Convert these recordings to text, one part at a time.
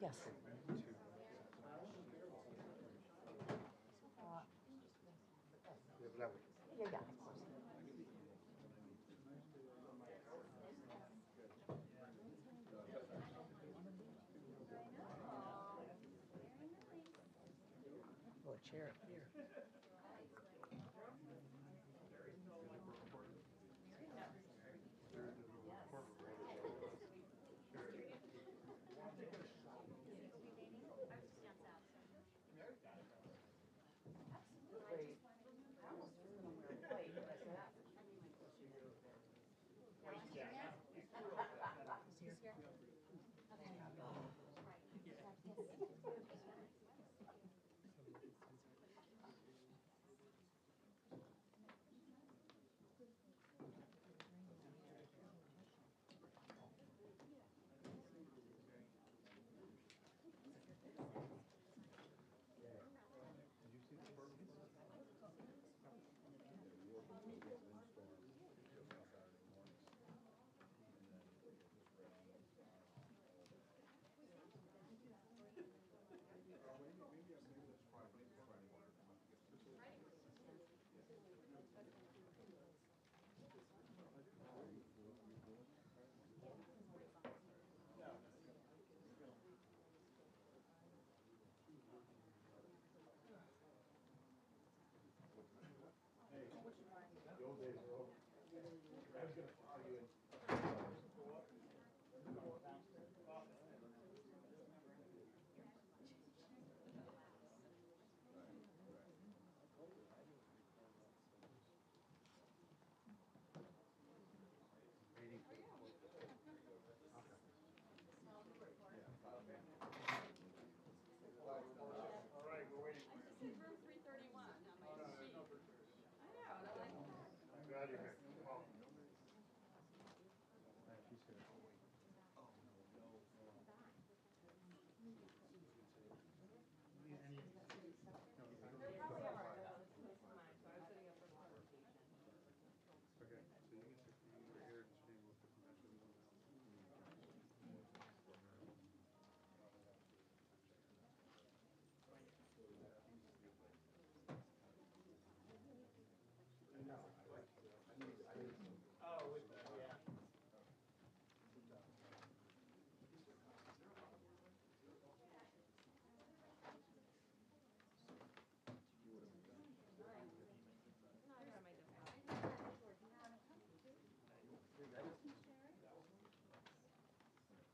Yes. Yeah, yeah, of course. Oh, a chair up here. Wait. I almost was gonna wear white, but I said,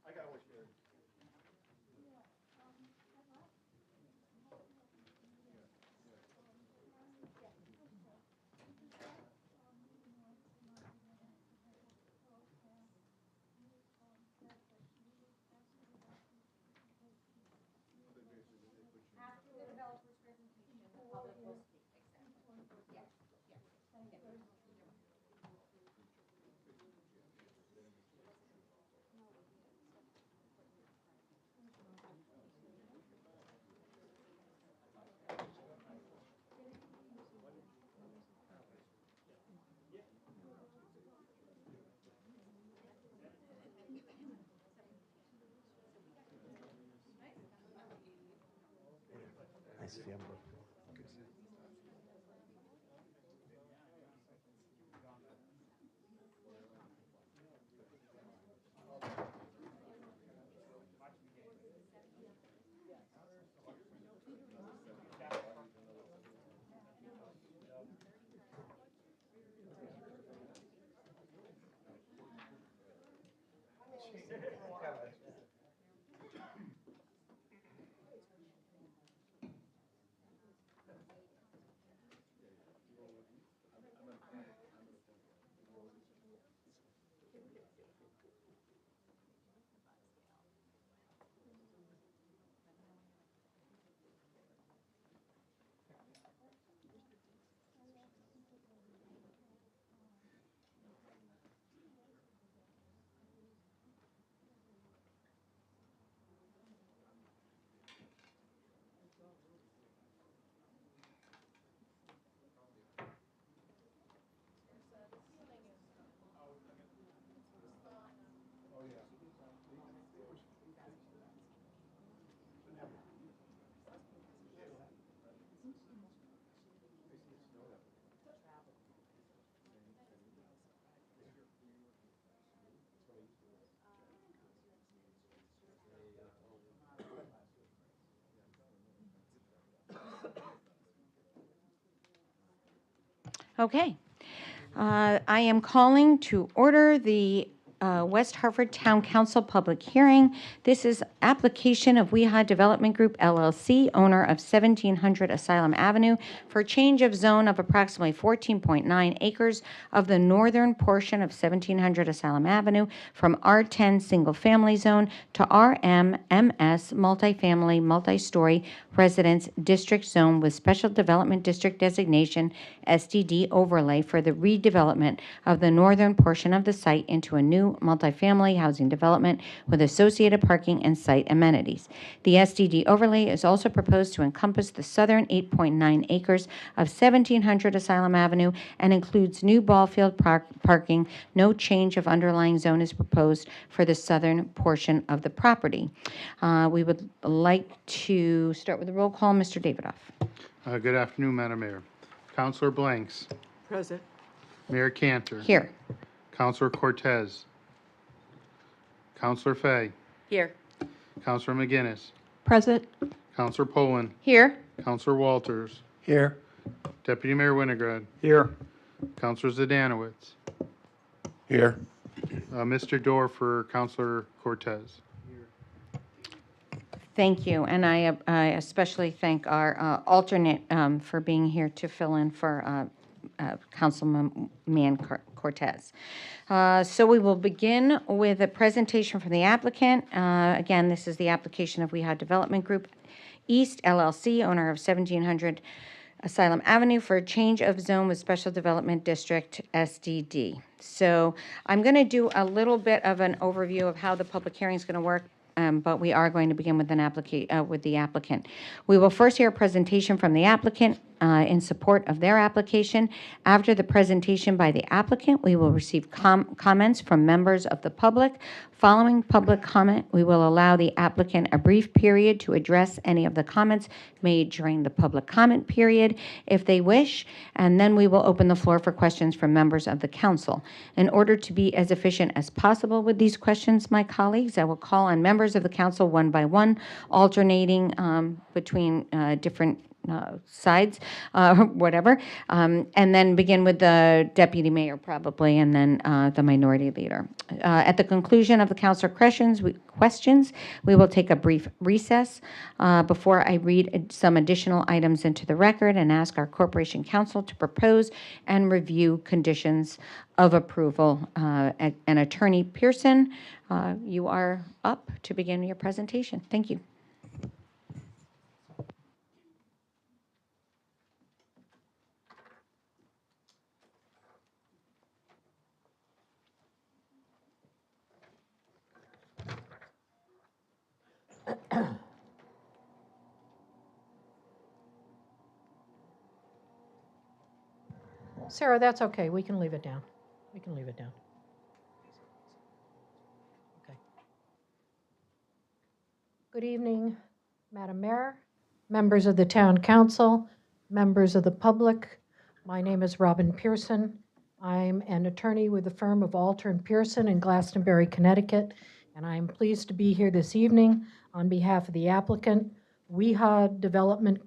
I got what you're. After the developer's presentation, the public will speak. Exactly. Yes, yes. Nice family. Good to see you. Okay. I am calling to order the West Hartford Town Council public hearing. This is application of WeHa Development Group LLC, owner of 1700 Asylum Avenue, for change of zone of approximately 14.9 acres of the northern portion of 1700 Asylum Avenue from R10 Single Family Zone to RMMS Multifamily Multistory Residence District Zone with Special Development District Designation SDD overlay for the redevelopment of the northern portion of the site into a new multifamily housing development with associated parking and site amenities. The SDD overlay is also proposed to encompass the southern 8.9 acres of 1700 Asylum Avenue and includes new ballfield parking. No change of underlying zone is proposed for the southern portion of the property. We would like to start with a roll call. Mr. Davidoff. Good afternoon, Madam Mayor. Councilor Blanks. Present. Mayor Cantor. Here. Councilor Cortez. Councilor Fay. Here. Councilor McGinnis. Present. Councilor Poland. Here. Councilor Walters. Here. Deputy Mayor Winograd. Here. Councilor Zdanowitz. Here. Mr. Dorr for Councilor Cortez. Thank you, and I especially thank our alternate for being here to fill in for Councilman Cortez. So we will begin with a presentation from the applicant. Again, this is the application of WeHa Development Group East LLC, owner of 1700 Asylum Avenue, for a change of zone with Special Development District SDD. So I'm going to do a little bit of an overview of how the public hearing is going to work. But we are going to begin with with the applicant. We will first hear a presentation from the applicant in support of their application. After the presentation by the applicant, we will receive comments from members of the public. Following public comment, we will allow the applicant a brief period to address any of the comments made during the public comment period, if they wish, and then we will open the floor for questions from members of the council. In order to be as efficient as possible with these questions, my colleagues, I will call on members of the council one by one, alternating between different sides, whatever, and then begin with the deputy mayor probably, and then the minority leader. At the conclusion of the councilor questions, we will take a brief recess before I read some additional items into the record and ask our corporation counsel to propose and review conditions of approval. And Attorney Pearson, you are up to begin your presentation. Thank you. Sarah, that's okay. We can leave it down. We can leave it down. Okay. Good evening, Madam Mayor, members of the Town Council, members of the public. My name is Robin Pearson. I'm an attorney with the firm of Alter & Pearson in Glastonbury, Connecticut, and I'm pleased to be here this evening on behalf of the applicant, WeHa Development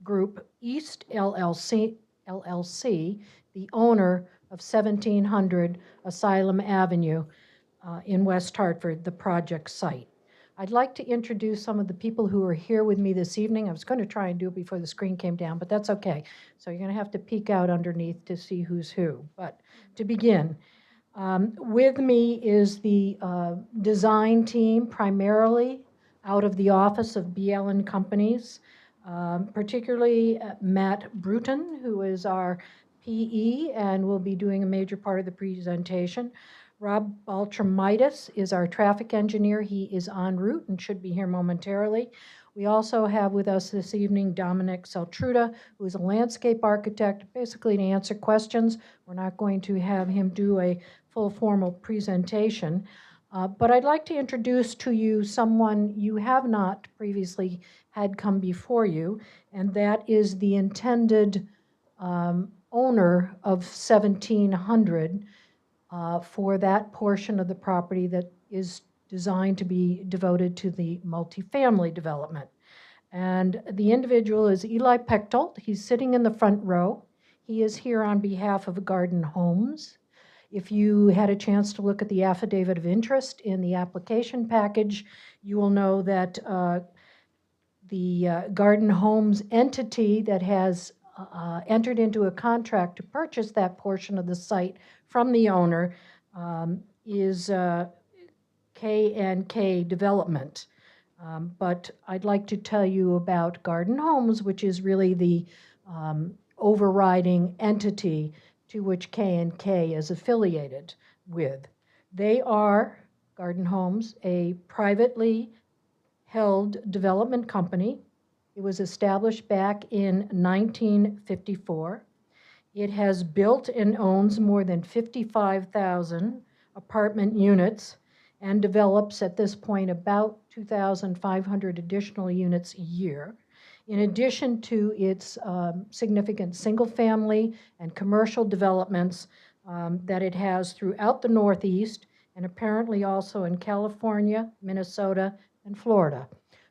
Group East LLC, the owner of 1700 Asylum Avenue in West Hartford, the project site. I'd like to introduce some of the people who are here with me this evening. I was going to try and do it before the screen came down, but that's okay. So you're going to have to peek out underneath to see who's who. But to begin, with me is the design team, primarily out of the office of BL & Companies, particularly Matt Bruton, who is our PE and will be doing a major part of the presentation. Rob Baltramitis is our traffic engineer. He is en route and should be here momentarily. We also have with us this evening Dominic Saltruda, who is a landscape architect, basically to answer questions. We're not going to have him do a full formal presentation. But I'd like to introduce to you someone you have not previously had come before you, and that is the intended owner of 1700 for that portion of the property that is designed to be devoted to the multifamily development. And the individual is Eli Pechtold. He's sitting in the front row. He is here on behalf of Garden Homes. If you had a chance to look at the affidavit of interest in the application package, you will know that the Garden Homes entity that has entered into a contract to purchase that portion of the site from the owner is K&K Development. But I'd like to tell you about Garden Homes, which is really the overriding entity to which K&K is affiliated with. They are, Garden Homes, a privately held development company. It was established back in 1954. It has built and owns more than 55,000 apartment units and develops at this point about 2,500 additional units a year. In addition to its significant single-family and commercial developments that it has throughout the Northeast and apparently also in California, Minnesota, and Florida.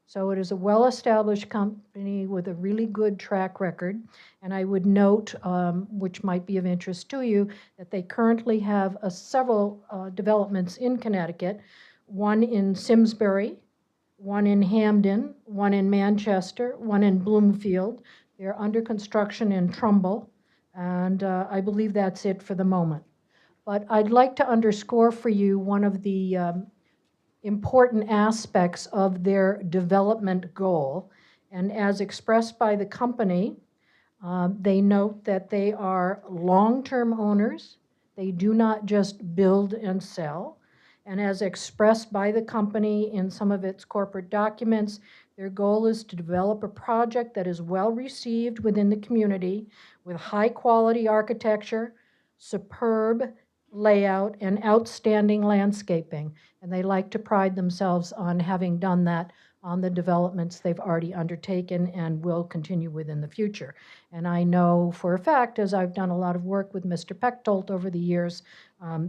So it is a well-established company with a really good track record. And I would note, which might be of interest to you, that they currently have several developments in Connecticut, one in Simsbury, one in Hamden, one in Manchester, one in Bloomfield. They're under construction in Trumbull, and I believe that's it for the moment. But I'd like to underscore for you one of the important aspects of their development goal. And as expressed by the company, they note that they are long-term owners. They do not just build and sell. And as expressed by the company in some of its corporate documents, their goal is to develop a project that is well received within the community with high-quality architecture, superb layout, and outstanding landscaping. And they like to pride themselves on having done that on the developments they've already undertaken and will continue with in the future. And I know for a fact, as I've done a lot of work with Mr. Pechtold over the years,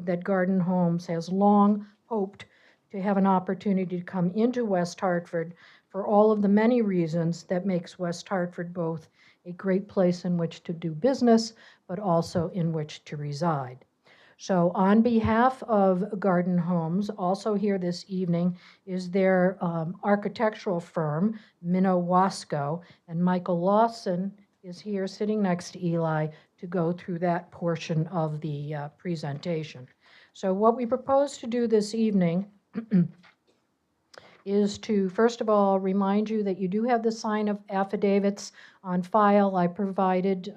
that Garden Homes has long hoped to have an opportunity to come into West Hartford for all of the many reasons that makes West Hartford both a great place in which to do business, but also in which to reside. So on behalf of Garden Homes, also here this evening is their architectural firm, Minnow Wasco, and Michael Lawson is here sitting next to Eli to go through that portion of the presentation. So what we propose to do this evening is to, first of all, remind you that you do have the sign of affidavits on file. I provided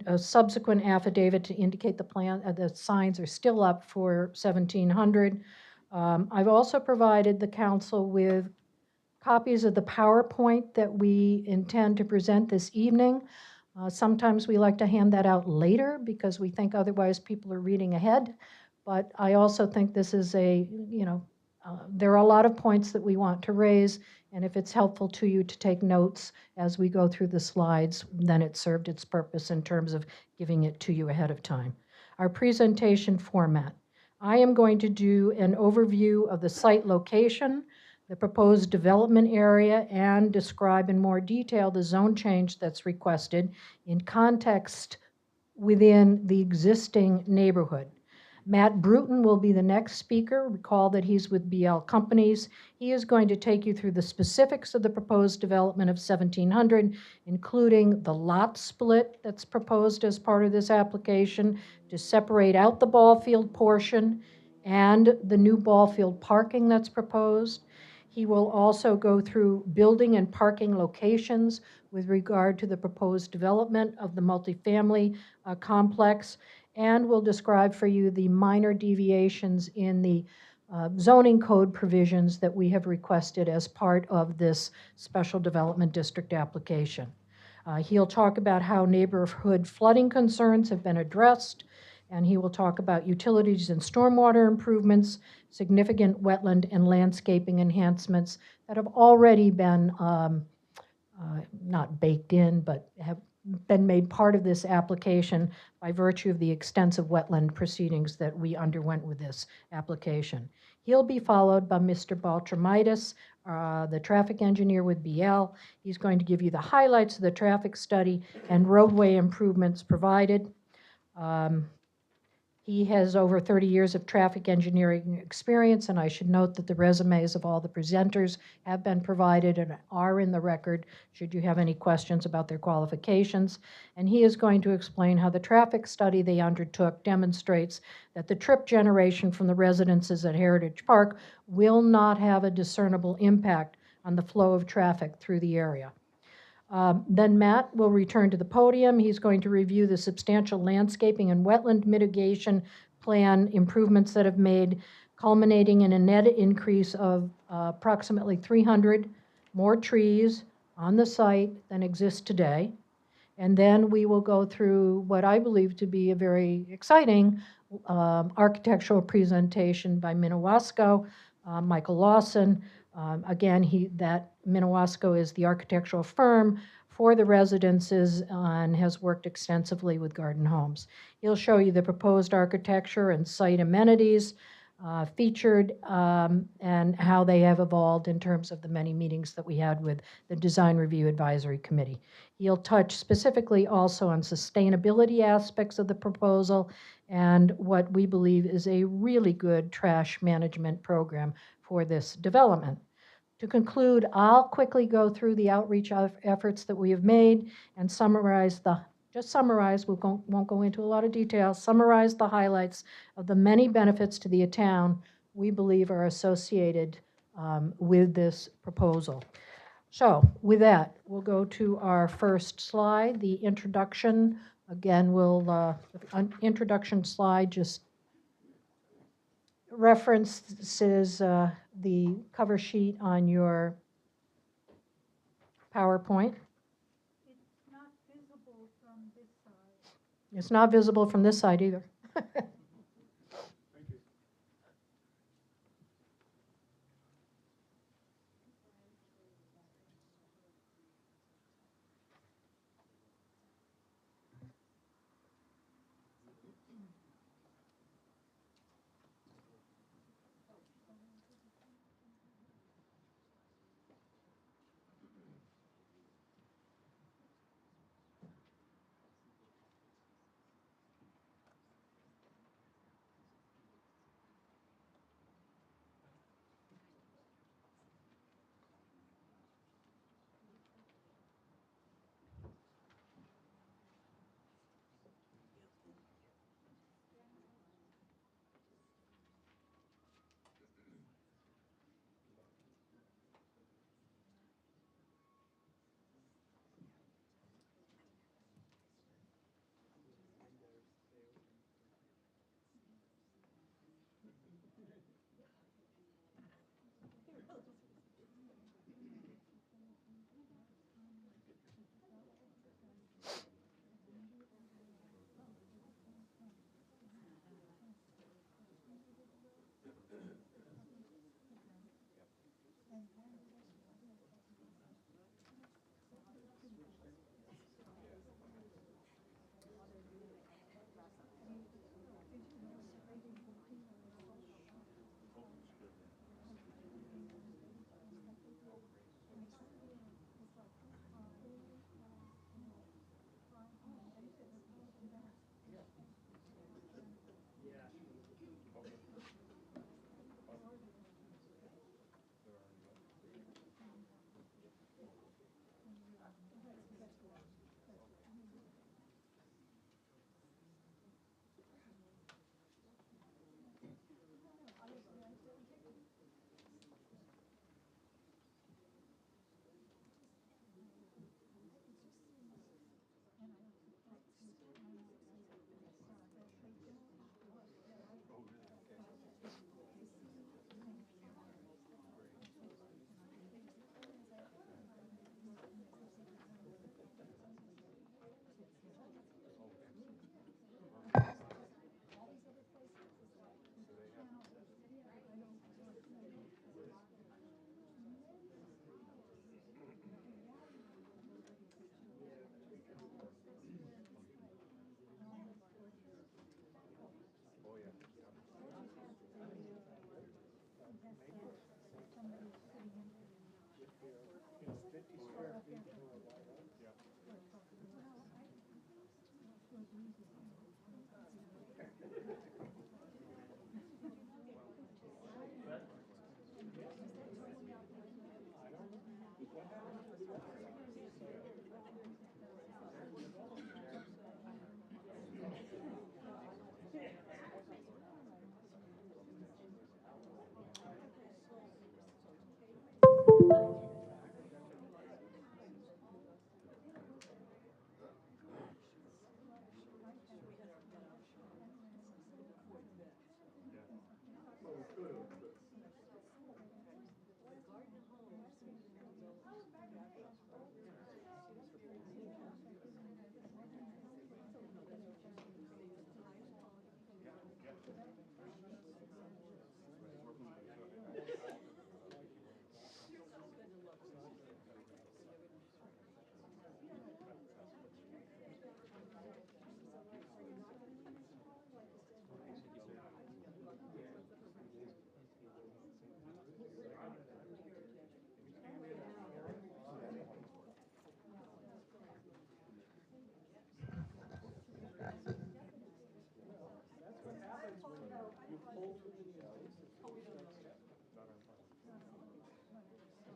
a subsequent affidavit to indicate the signs are still up for 1700. I've also provided the council with copies of the PowerPoint that we intend to present this evening. Sometimes we like to hand that out later because we think otherwise people are reading ahead. But I also think this is there are a lot of points that we want to raise, and if it's helpful to you to take notes as we go through the slides, then it served its purpose in terms of giving it to you ahead of time. Our presentation format. I am going to do an overview of the site location, the proposed development area, and describe in more detail the zone change that's requested in context within the existing neighborhood. Matt Bruton will be the next speaker. Recall that he's with BL Companies. He is going to take you through the specifics of the proposed development of 1700, including the lot split that's proposed as part of this application to separate out the ball field portion and the new ball field parking that's proposed. He will also go through building and parking locations with regard to the proposed development of the multifamily complex, and will describe for you the minor deviations in the zoning code provisions that we have requested as part of this Special Development District application. He'll talk about how neighborhood flooding concerns have been addressed, and he will talk about utilities and stormwater improvements, significant wetland and landscaping enhancements that have already been not baked in, but have been made part of this application by virtue of the extensive wetland proceedings that we underwent with this application. He'll be followed by Mr. Baltramitis, the traffic engineer with BL. He's going to give you the highlights of the traffic study and roadway improvements provided. He has over 30 years of traffic engineering experience, and I should note that the resumes of all the presenters have been provided and are in the record should you have any questions about their qualifications. And he is going to explain how the traffic study they undertook demonstrates that the trip generation from the residences at Heritage Park will not have a discernible impact on the flow of traffic through the area. Then Matt will return to the podium. He's going to review the substantial landscaping and wetland mitigation plan improvements that have made, culminating in a net increase of approximately 300 more trees on the site than exist today. And then we will go through what I believe to be a very exciting architectural presentation by Minowasco, Michael Lawson. Again, Minowasco is the architectural firm for the residences and has worked extensively with Garden Homes. He'll show you the proposed architecture and site amenities featured and how they have evolved in terms of the many meetings that we had with the Design Review Advisory Committee. He'll touch specifically also on sustainability aspects of the proposal and what we believe is a really good trash management program for this development. To conclude, I'll quickly go through the outreach efforts that we have made and summarize, we won't go into a lot of detail, summarize the highlights of the many benefits to the town we believe are associated with this proposal. So with that, we'll go to our first slide, the introduction. Again, introduction slide just references the cover sheet on your PowerPoint. It's not visible from this side. It's not visible from this side either.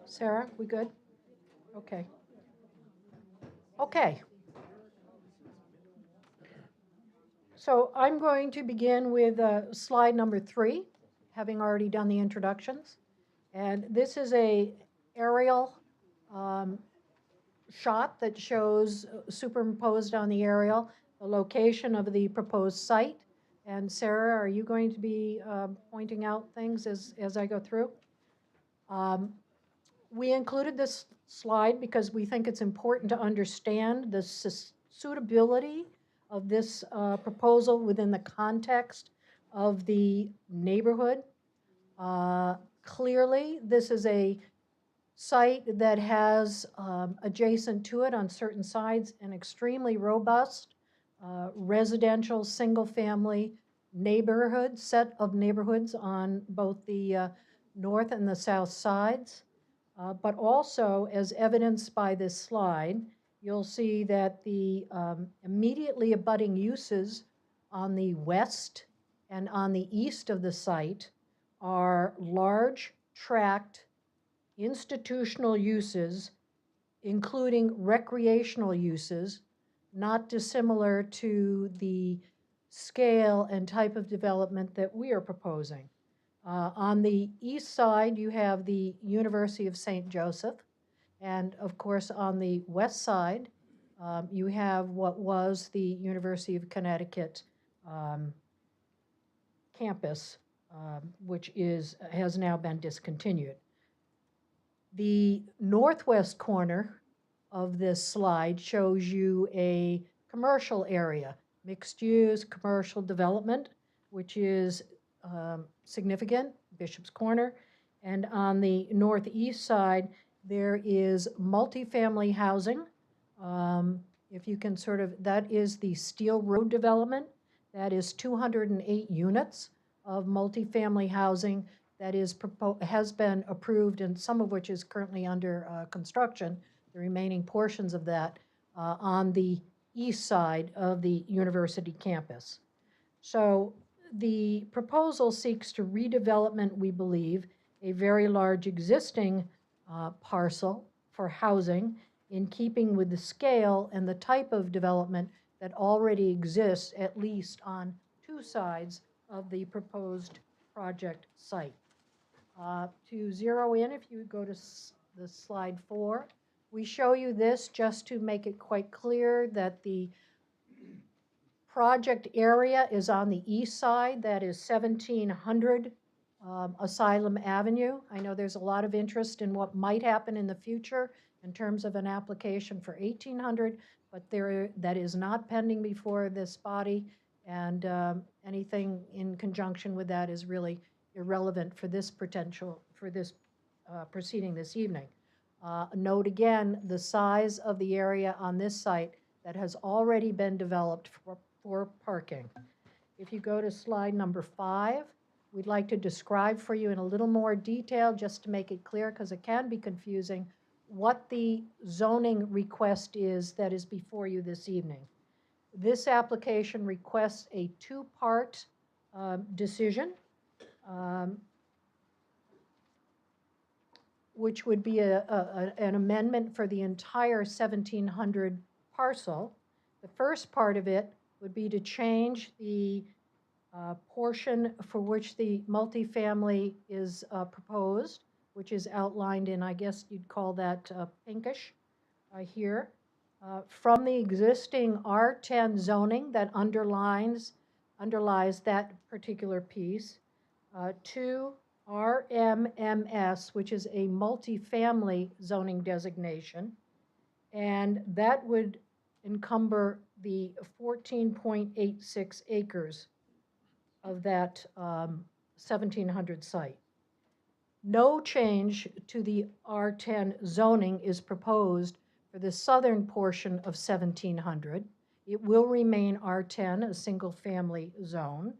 Sarah, we good? Okay. Okay. So I'm going to begin with slide number 3, having already done the introductions. And this is a aerial shot that shows superimposed on the aerial the location of the proposed site. And Sarah, are you going to be pointing out things as I go through? We included this slide because we think it's important to understand the suitability of this proposal within the context of the neighborhood. Clearly, this is a site that has adjacent to it on certain sides an extremely robust residential single-family neighborhood, set of neighborhoods on both the north and the south sides. But also, as evidenced by this slide, you'll see that the immediately abutting uses on the west and on the east of the site are large tract institutional uses, including recreational uses, not dissimilar to the scale and type of development that we are proposing. On the east side, you have the University of St. Joseph, and of course, on the west side, you have what was the University of Connecticut campus, which has now been discontinued. The northwest corner of this slide shows you a commercial area, mixed-use commercial development, which is significant, Bishop's Corner. And on the northeast side, there is multifamily housing. If you can that is the Steel Road development. That is 208 units of multifamily housing that has been approved, and some of which is currently under construction, the remaining portions of that on the east side of the university campus. So the proposal seeks to redevelopment, we believe, a very large existing parcel for housing in keeping with the scale and the type of development that already exists, at least on 2 sides of the proposed project site. To zero in, if you go to the slide 4, we show you this just to make it quite clear that the project area is on the east side. That is 1700 Asylum Avenue. I know there's a lot of interest in what might happen in the future in terms of an application for 1800, but that is not pending before this body, and anything in conjunction with that is really irrelevant for this proceeding this evening. Note again the size of the area on this site that has already been developed for parking. If you go to slide number 5, we'd like to describe for you in a little more detail, just to make it clear, because it can be confusing, what the zoning request is that is before you this evening. This application requests a two-part decision, um, which would be an amendment for the entire 1,700 parcel. The first part of it would be to change the portion for which the multifamily is proposed, which is outlined in, I guess you'd call that pinkish here, from the existing R10 zoning that underlies that particular piece, to RMMS, which is a multifamily zoning designation, and that would encumber the 14.86 acres of that 1,700 site. No change to the R10 zoning is proposed for the southern portion of 1,700. It will remain R10, a single-family zone.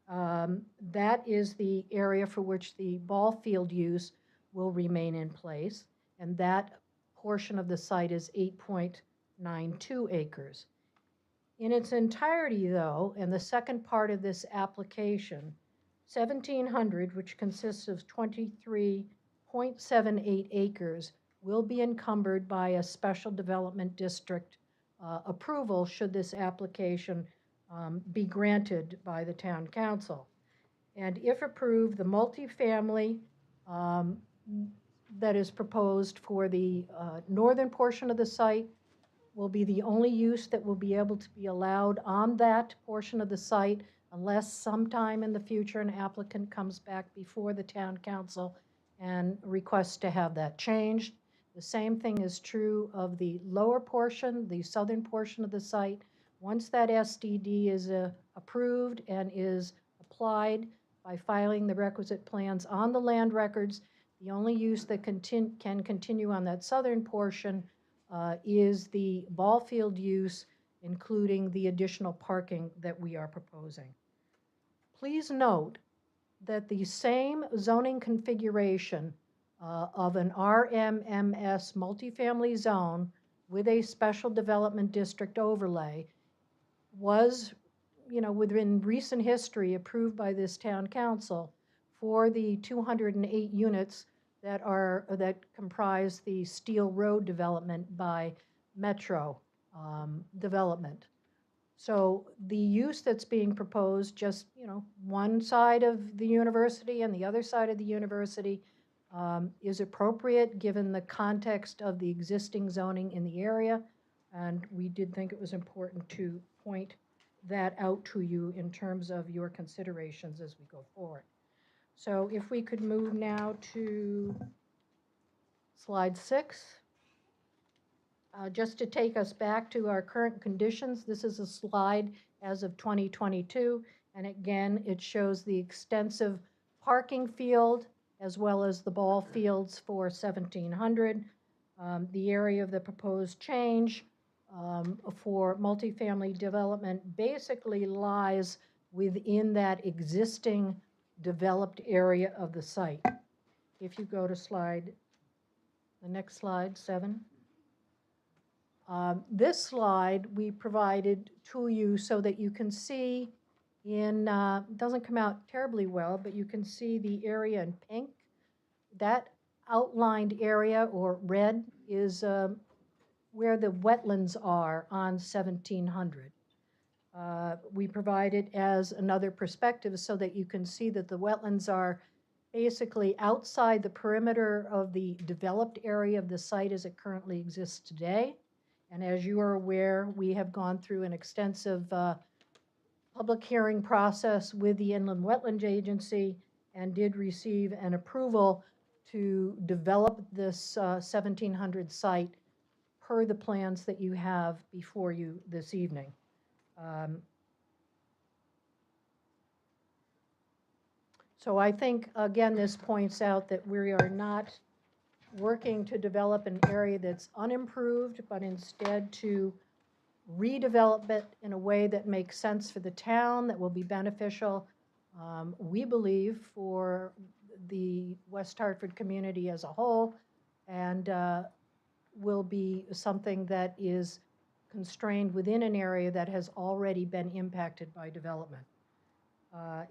That is the area for which the ball field use will remain in place, and that portion of the site is 8.92 acres. In its entirety, though, and the second part of this application, 1,700, which consists of 23.78 acres, will be encumbered by a special development district approval should this application be granted by the town council. And if approved, the multifamily that is proposed for the northern portion of the site will be the only use that will be able to be allowed on that portion of the site unless sometime in the future an applicant comes back before the town council and requests to have that changed. The same thing is true of the lower portion, the southern portion of the site. Once that SDD is approved and is applied by filing the requisite plans on the land records, the only use that can continue on that southern portion is the ball field use, including the additional parking that we are proposing. Please note that the same zoning configuration of an RMMS multifamily zone with a special development district overlay was, within recent history approved by this town council for the 208 units that comprise the Steel Road development by Metro Development. So the use that's being proposed, just one side of the university and the other side of the university, is appropriate given the context of the existing zoning in the area, and we did think it was important to point that out to you in terms of your considerations as we go forward. So if we could move now to slide 6. Just to take us back to our current conditions, this is a slide as of 2022, and again, it shows the extensive parking field as well as the ball fields for 1,700. The area of the proposed change for multifamily development basically lies within that existing developed area of the site. If you go to the next slide, 7. This slide we provided to you so that you can see it doesn't come out terribly well, but you can see the area in pink. That outlined area, or red, is where the wetlands are on 1,700. We provide it as another perspective so that you can see that the wetlands are basically outside the perimeter of the developed area of the site as it currently exists today. And as you are aware, we have gone through an extensive public hearing process with the Inland Wetlands Agency and did receive an approval to develop this 1,700 site per the plans that you have before you this evening. So I think, again, this points out that we are not working to develop an area that's unimproved, but instead to redevelop it in a way that makes sense for the town, that will be beneficial, we believe, for the West Hartford community as a whole, and will be something that is constrained within an area that has already been impacted by development.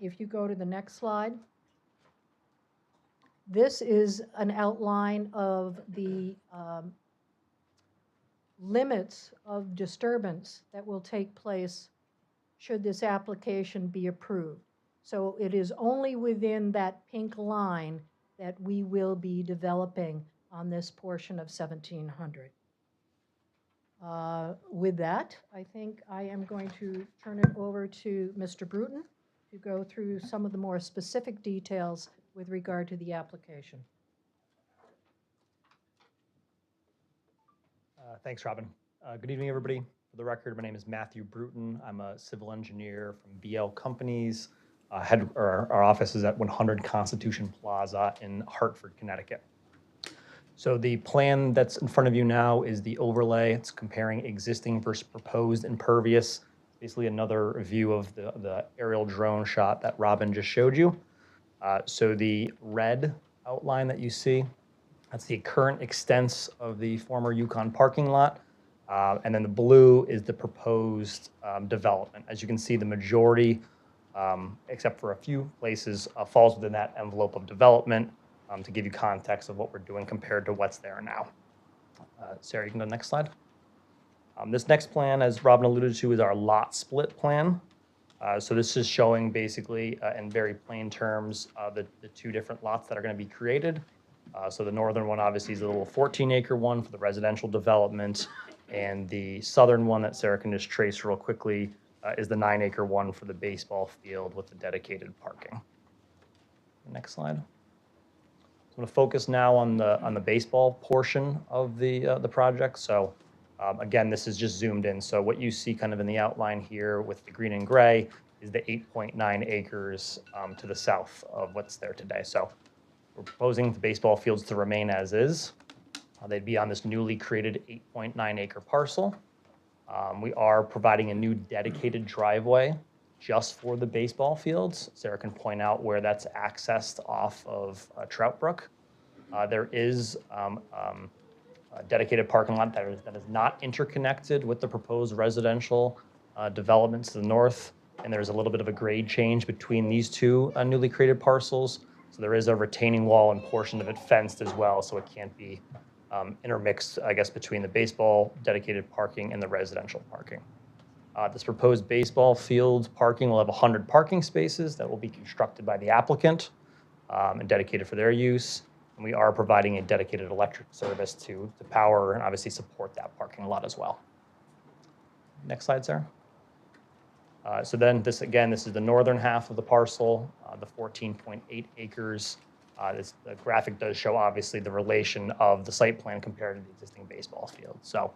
If you go to the next slide, this is an outline of the limits of disturbance that will take place should this application be approved. So it is only within that pink line that we will be developing on this portion of 1700. With that, I think I am going to turn it over to Mr. Bruton to go through some of the more specific details with regard to the application. Thanks, Robin. Good evening, everybody. For the record, my name is Matthew Bruton. I'm a civil engineer from BL Companies. Our office is at 100 Constitution Plaza in Hartford, Connecticut. So the plan that's in front of you now is the overlay. It's comparing existing versus proposed impervious. Basically another view of the aerial drone shot that Robin just showed you. So the red outline that you see, that's the current extents of the former Yukon parking lot. And then the blue is the proposed development. As you can see, the majority, except for a few places, falls within that envelope of development to give you context of what we're doing compared to what's there now. Sarah, you can go to the next slide. This next plan, as Robin alluded to, is our lot split plan. So this is showing basically, in very plain terms, the two different lots that are going to be created. So the northern one obviously is a little 14-acre one for the residential development, and the southern one that Sarah can just trace real quickly is the 9-acre one for the baseball field with the dedicated parking. Next slide. I'm going to focus now on the baseball portion of the project. So again, this is just zoomed in. So what you see kind of in the outline here with the green and gray is the 8.9 acres to the south of what's there today. So we're proposing the baseball fields to remain as is. They'd be on this newly created 8.9 acre parcel. We are providing a new dedicated driveway just for the baseball fields. Sarah can point out where that's accessed off of Trout Brook. There is a dedicated parking lot that is not interconnected with the proposed residential developments to the north. And there's a little bit of a grade change between these two newly created parcels. So there is a retaining wall and portion of it fenced as well, so it can't be intermixed, I guess, between the baseball dedicated parking and the residential parking. This proposed baseball field parking will have 100 parking spaces that will be constructed by the applicant and dedicated for their use. And we are providing a dedicated electric service to power and obviously support that parking lot as well. Next slide, Sarah. So then this is the northern half of the parcel, the 14.8 acres. The graphic does show obviously the relation of the site plan compared to the existing baseball field. So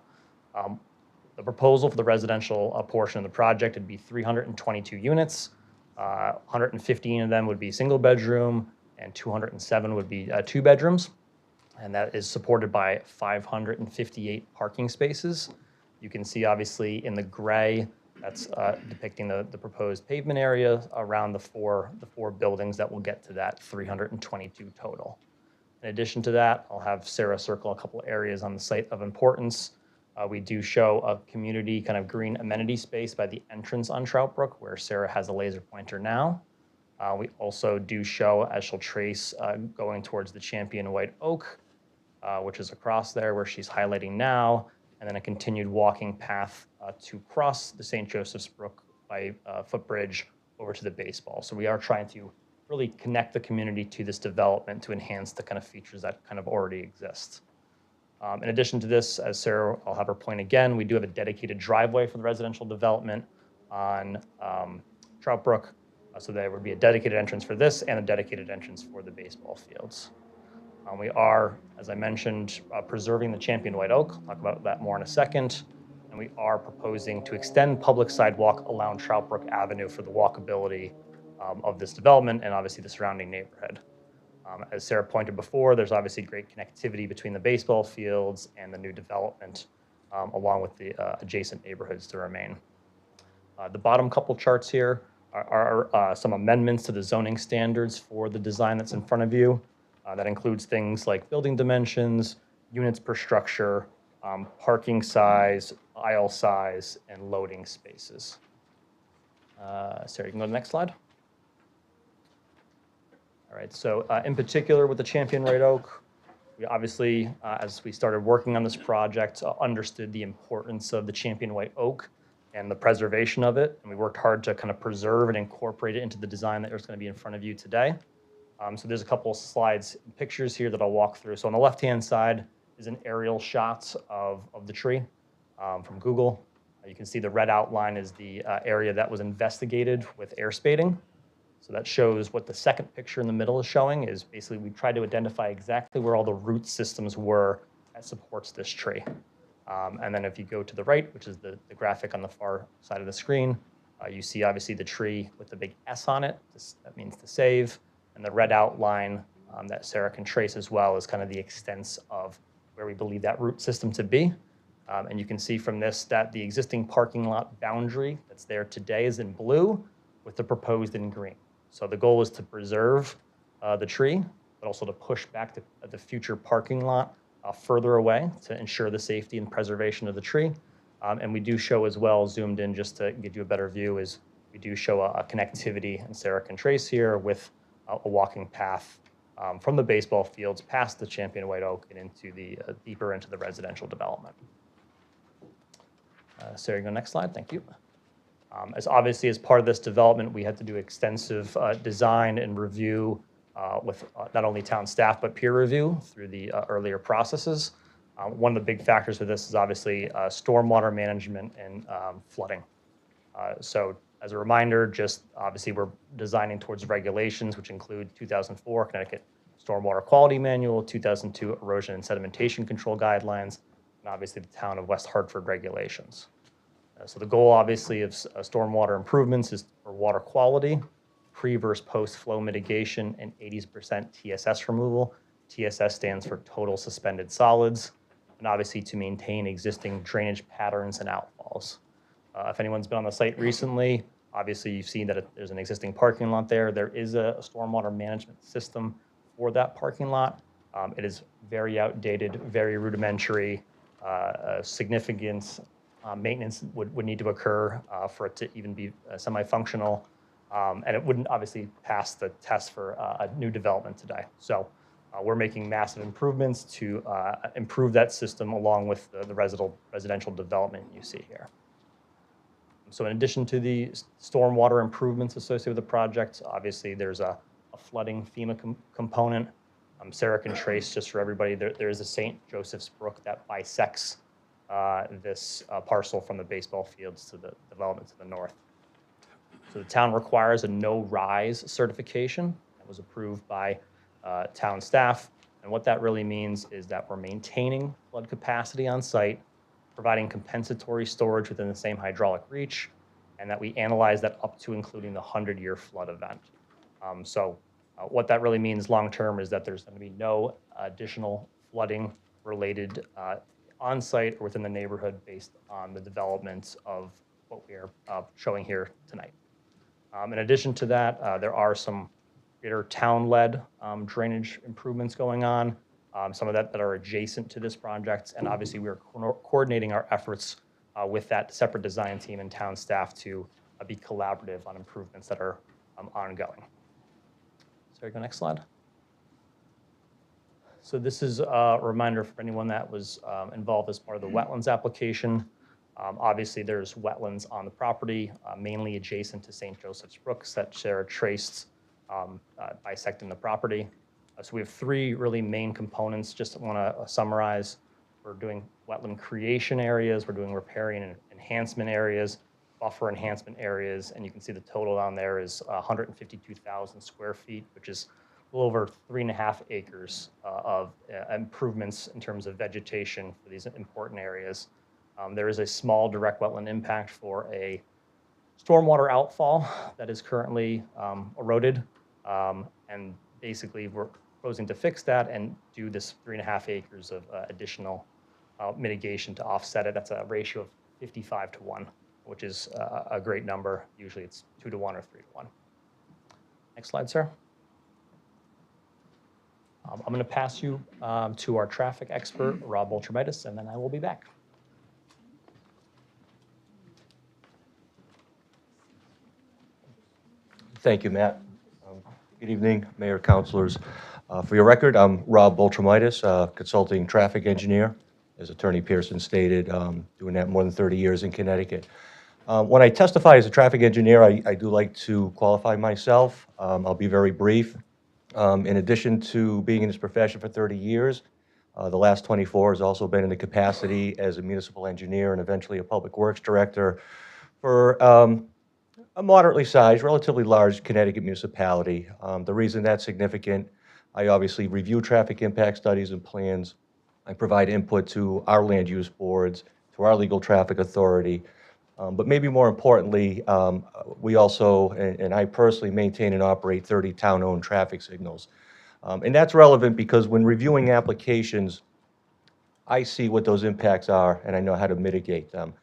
the proposal for the residential portion of the project would be 322 units. 115 of them would be single bedroom and 207 would be 2 bedrooms. And that is supported by 558 parking spaces. You can see obviously in the gray, that's depicting the proposed pavement area around the four buildings that will get to that 322 total. In addition to that, I'll have Sarah circle a couple areas on the site of importance. We do show a community kind of green amenity space by the entrance on Trout Brook where Sarah has a laser pointer now. We also do show, as she'll trace, going towards the Champion White Oak, which is across there where she's highlighting now, and then a continued walking path to cross the St. Joseph's Brook by footbridge over to the baseball. So we are trying to really connect the community to this development to enhance the kind of features that kind of already exist. In addition to this, as Sarah, I'll have her point again, we do have a dedicated driveway for the residential development on Trout Brook. So there would be a dedicated entrance for this and a dedicated entrance for the baseball fields. We are, as I mentioned, preserving the Champion White Oak. I'll talk about that more in a second. And we are proposing to extend public sidewalk along Trout Brook Avenue for the walkability of this development and obviously the surrounding neighborhood. As Sarah pointed before, there's obviously great connectivity between the baseball fields and the new development, along with the adjacent neighborhoods to remain. The bottom couple charts here are some amendments to the zoning standards for the design that's in front of you. That includes things like building dimensions, units per structure, parking size, aisle size, and loading spaces. Sarah, you can go to the next slide. All right, so in particular with the Champion White Oak, we obviously, as we started working on this project, understood the importance of the Champion White Oak and the preservation of it. And we worked hard to kind of preserve and incorporate it into the design that is going to be in front of you today. So there's a couple of slides and pictures here that I'll walk through. So on the left-hand side is an aerial shot of the tree from Google. You can see the red outline is the area that was investigated with air spading. So that shows what the second picture in the middle is showing is basically we tried to identify exactly where all the root systems were that supports this tree. And then if you go to the right, which is the graphic on the far side of the screen, you see obviously the tree with the big S on it. That means to save. And the red outline that Sarah can trace as well is kind of the extents of where we believe that root system to be. And you can see from this that the existing parking lot boundary that's there today is in blue with the proposed in green. So the goal is to preserve the tree, but also to push back the future parking lot further away to ensure the safety and preservation of the tree. And we do show as well, zoomed in just to give you a better view, is we do show a connectivity, and Sarah can trace here, with a walking path from the baseball fields past the Champion White Oak and into the deeper into the residential development. Sarah, you go next slide. Thank you. As obviously as part of this development, we had to do extensive design and review with not only town staff, but peer review through the earlier processes. One of the big factors for this is obviously stormwater management and flooding. So as a reminder, just obviously we're designing towards regulations, which include 2004 Connecticut Stormwater Quality Manual, 2002 Erosion and Sedimentation Control Guidelines, and obviously the town of West Hartford regulations. So the goal obviously of stormwater improvements is for water quality, pre versus post flow mitigation, and 80% TSS removal. TSS stands for total suspended solids, and obviously to maintain existing drainage patterns and outfalls. If anyone's been on the site recently, obviously you've seen that there's an existing parking lot there. There is a stormwater management system for that parking lot. It is very outdated, very rudimentary, significant maintenance would need to occur for it to even be semi-functional. And it wouldn't obviously pass the test for a new development today. So we're making massive improvements to improve that system along with the residential development you see here. So in addition to the stormwater improvements associated with the project, obviously there's a flooding FEMA component. Sarah can trace, just for everybody, there is a St. Joseph's Brook that bisects this parcel from the baseball fields to the development to the north. So the town requires a no-rise certification that was approved by town staff. And what that really means is that we're maintaining flood capacity on site, providing compensatory storage within the same hydraulic reach, and that we analyze that up to including the 100-year flood event. What that really means long-term is that there's going to be no additional flooding related on-site or within the neighborhood based on the development of what we are showing here tonight. In addition to that, there are some greater town-led drainage improvements going on, some of that are adjacent to this project, and obviously we are coordinating our efforts with that separate design team and town staff to be collaborative on improvements that are ongoing. Sorry, go next slide. So this is a reminder for anyone that was involved as part of the wetlands application. Obviously, there's wetlands on the property, mainly adjacent to St. Joseph's Brooks that Sarah traced bisecting the property. So we have three really main components. Just want to summarize. We're doing wetland creation areas, we're doing riparian and enhancement areas, buffer enhancement areas, and you can see the total down there is 152,000 square feet, which is a little over 3.5 acres of improvements in terms of vegetation for these important areas. There is a small direct wetland impact for a stormwater outfall that is currently eroded, and basically we're proposing to fix that and do this 3.5 acres of additional mitigation to offset it. That's a ratio of 55 to 1, which is a great number. Usually it's 2 to 1 or 3 to 1. Next slide, sir. I'm going to pass you to our traffic expert, Rob Ultramitis, and then I will be back. Thank you, Matt. Good evening, Mayor, Councilors. For your record, I'm Rob Ultramitis, consulting traffic engineer. As Attorney Pearson stated, doing that more than 30 years in Connecticut. When I testify as a traffic engineer, I do like to qualify myself. I'll be very brief. In addition to being in this profession for 30 years, the last 24 has also been in the capacity as a municipal engineer and eventually a public works director for a moderately sized, relatively large Connecticut municipality. The reason that's significant, I obviously review traffic impact studies and plans. I provide input to our land use boards, to our legal traffic authority. But maybe more importantly, we also, and I personally maintain and operate 30 town-owned traffic signals. And that's relevant because when reviewing applications, I see what those impacts are and I know how to mitigate them.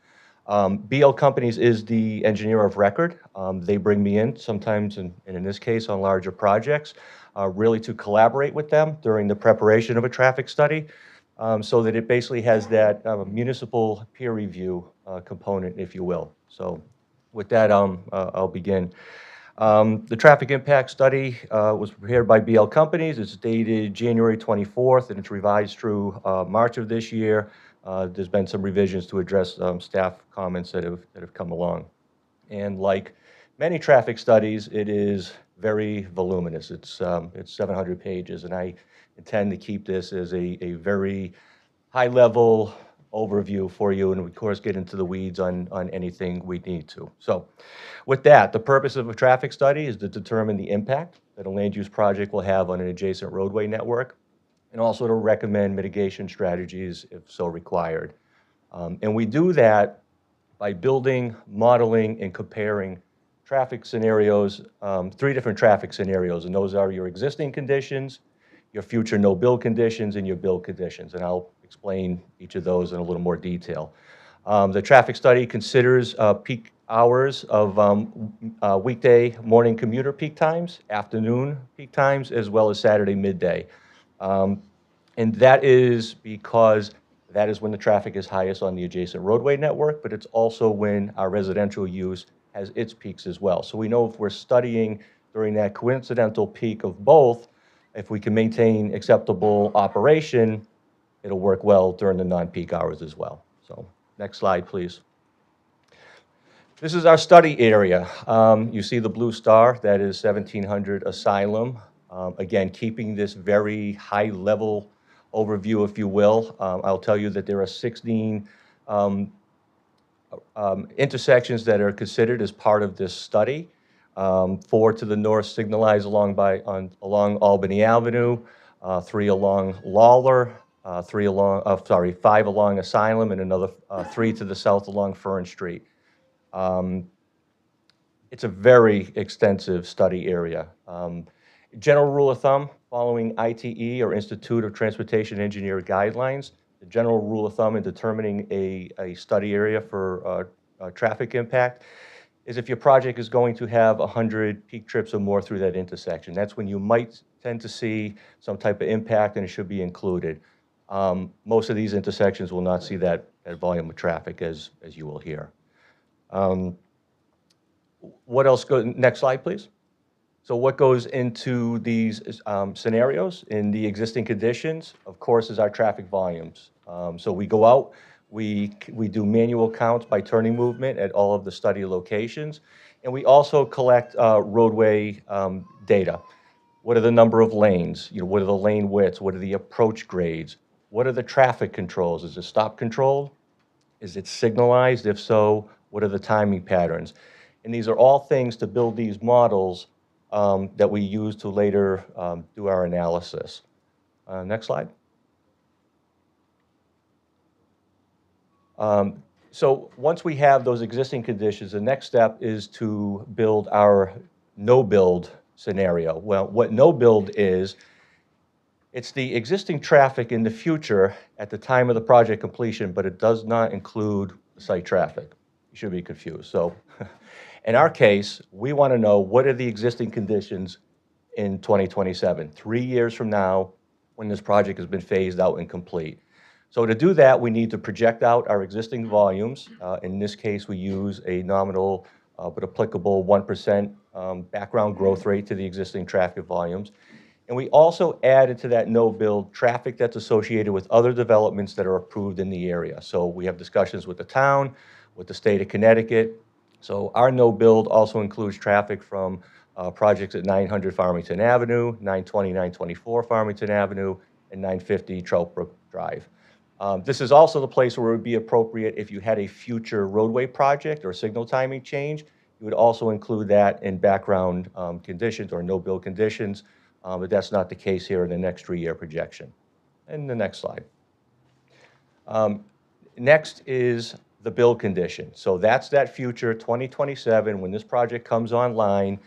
BL Companies is the engineer of record. They bring me in sometimes, and in this case, on larger projects, really to collaborate with them during the preparation of a traffic study, so that it basically has that municipal peer review component, if you will. So with that, I'll begin. The traffic impact study was prepared by BL Companies. It's dated January 24th, and it's revised through March of this year. There's been some revisions to address staff comments that have come along. And like many traffic studies, it is very voluminous. It's 700 pages, and I intend to keep this as a very high-level overview for you, and of course get into the weeds on anything we need to. So with that, the purpose of a traffic study is to determine the impact that a land use project will have on an adjacent roadway network, and also to recommend mitigation strategies if so required. And we do that by building, modeling, and comparing traffic scenarios, 3 different traffic scenarios, and those are your existing conditions, your future no-build conditions, and your build conditions, and I'll explain each of those in a little more detail. The traffic study considers peak hours of weekday morning commuter peak times, afternoon peak times, as well as Saturday midday. And that is because that is when the traffic is highest on the adjacent roadway network, but it's also when our residential use has its peaks as well. So we know if we're studying during that coincidental peak of both, if we can maintain acceptable operation, it'll work well during the non-peak hours as well. So next slide, please. This is our study area. You see the blue star, that is 1700 Asylum. Again, keeping this very high-level overview, if you will. I'll tell you that there are 16 intersections that are considered as part of this study. 4 to the north signalized along Albany Avenue, 3 along Lawler, 5 along Asylum, and another 3 to the south along Fern Street. It's a very extensive study area. General rule of thumb, following ITE or Institute of Transportation Engineer guidelines, the general rule of thumb in determining a study area for traffic impact is if your project is going to have 100 peak trips or more through that intersection. That's when you might tend to see some type of impact, and it should be included. Most of these intersections will not see that volume of traffic, as you will hear. What else next slide, please. So what goes into these scenarios in the existing conditions, of course, is our traffic volumes. So we go out, we do manual counts by turning movement at all of the study locations, and we also collect roadway data. What are the number of lanes? What are the lane widths? What are the approach grades? What are the traffic controls? Is it stop controlled? Is it signalized? If so, what are the timing patterns? And these are all things to build these models that we use to later do our analysis. Next slide. So once we have those existing conditions, the next step is to build our no-build scenario. Well, what no-build is, it's the existing traffic in the future at the time of the project completion, but it does not include site traffic. You should be confused. So in our case, we want to know what are the existing conditions in 2027, 3 years from now, when this project has been phased out and complete. So to do that, we need to project out our existing volumes. In this case, we use a nominal but applicable 1% background growth rate to the existing traffic volumes. And we also added to that no-build traffic that's associated with other developments that are approved in the area. So we have discussions with the town, with the state of Connecticut. So our no-build also includes traffic from projects at 900 Farmington Avenue, 920, 924 Farmington Avenue, and 950 Trout Brook Drive. This is also the place where it would be appropriate if you had a future roadway project or signal timing change. You would also include that in background conditions or no-build conditions, but that's not the case here in the next 3-year projection. And the next slide. Next is the build condition. So that's that future 2027 when this project comes online,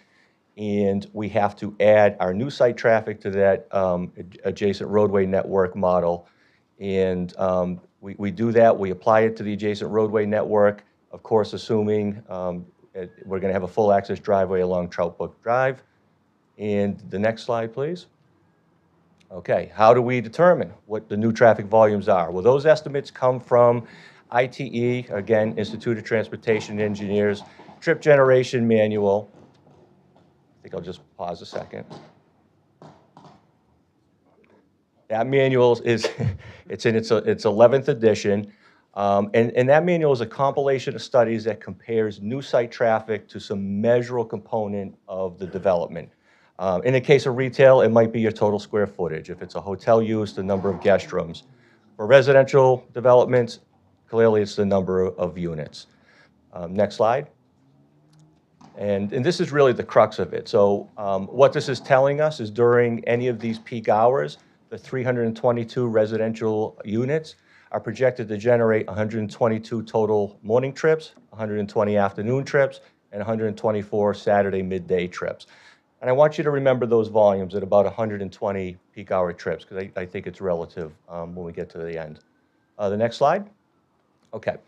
and we have to add our new site traffic to that adjacent roadway network model. And we do that, we apply it to the adjacent roadway network, of course, assuming we're going to have a full access driveway along Trout Brook Drive. And the next slide, please. Okay, how do we determine what the new traffic volumes are? Well, those estimates come from ITE, again, Institute of Transportation Engineers, trip generation manual. I think I'll just pause a second. That manual is, it's in its 11th edition, and that manual is a compilation of studies that compares new site traffic to some measurable component of the development. In the case of retail, it might be your total square footage. If it's a hotel use, the number of guest rooms. For residential developments, clearly it's the number of units. Next slide. And this is really the crux of it. So what this is telling us is during any of these peak hours, the 322 residential units are projected to generate 122 total morning trips, 120 afternoon trips, and 124 Saturday midday trips. And I want you to remember those volumes at about 120 peak hour trips, because I think it's relative when we get to the end. The next slide. Okay,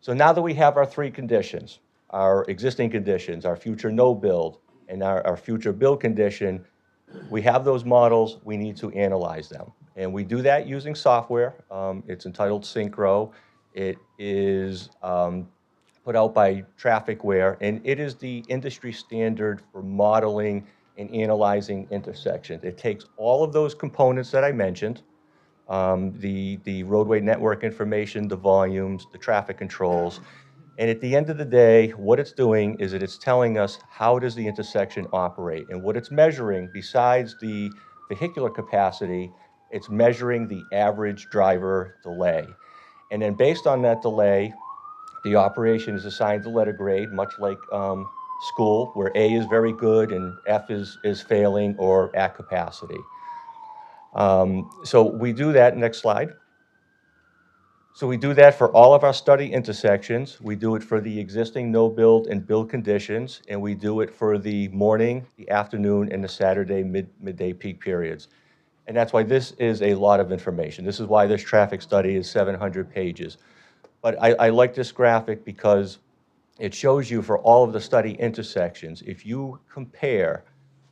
so now that we have our 3 conditions, our existing conditions, our future no build, and our future build condition, we have those models, we need to analyze them. And we do that using software. It's entitled Synchro. It is put out by Trafficware, and it is the industry standard for modeling and analyzing intersections. It takes all of those components that I mentioned, the roadway network information, the volumes, the traffic controls, and at the end of the day, what it's doing is that it's telling us how does the intersection operate. And what it's measuring, besides the vehicular capacity, it's measuring the average driver delay. And then based on that delay, the operation is assigned a letter grade, much like school, where A is very good and F is failing or at capacity. So we do that, next slide. So we do that for all of our study intersections. We do it for the existing no build and build conditions, and we do it for the morning, the afternoon, and the Saturday midday peak periods. And that's why this is a lot of information. This is why this traffic study is 700 pages. But I like this graphic because it shows you for all of the study intersections, if you compare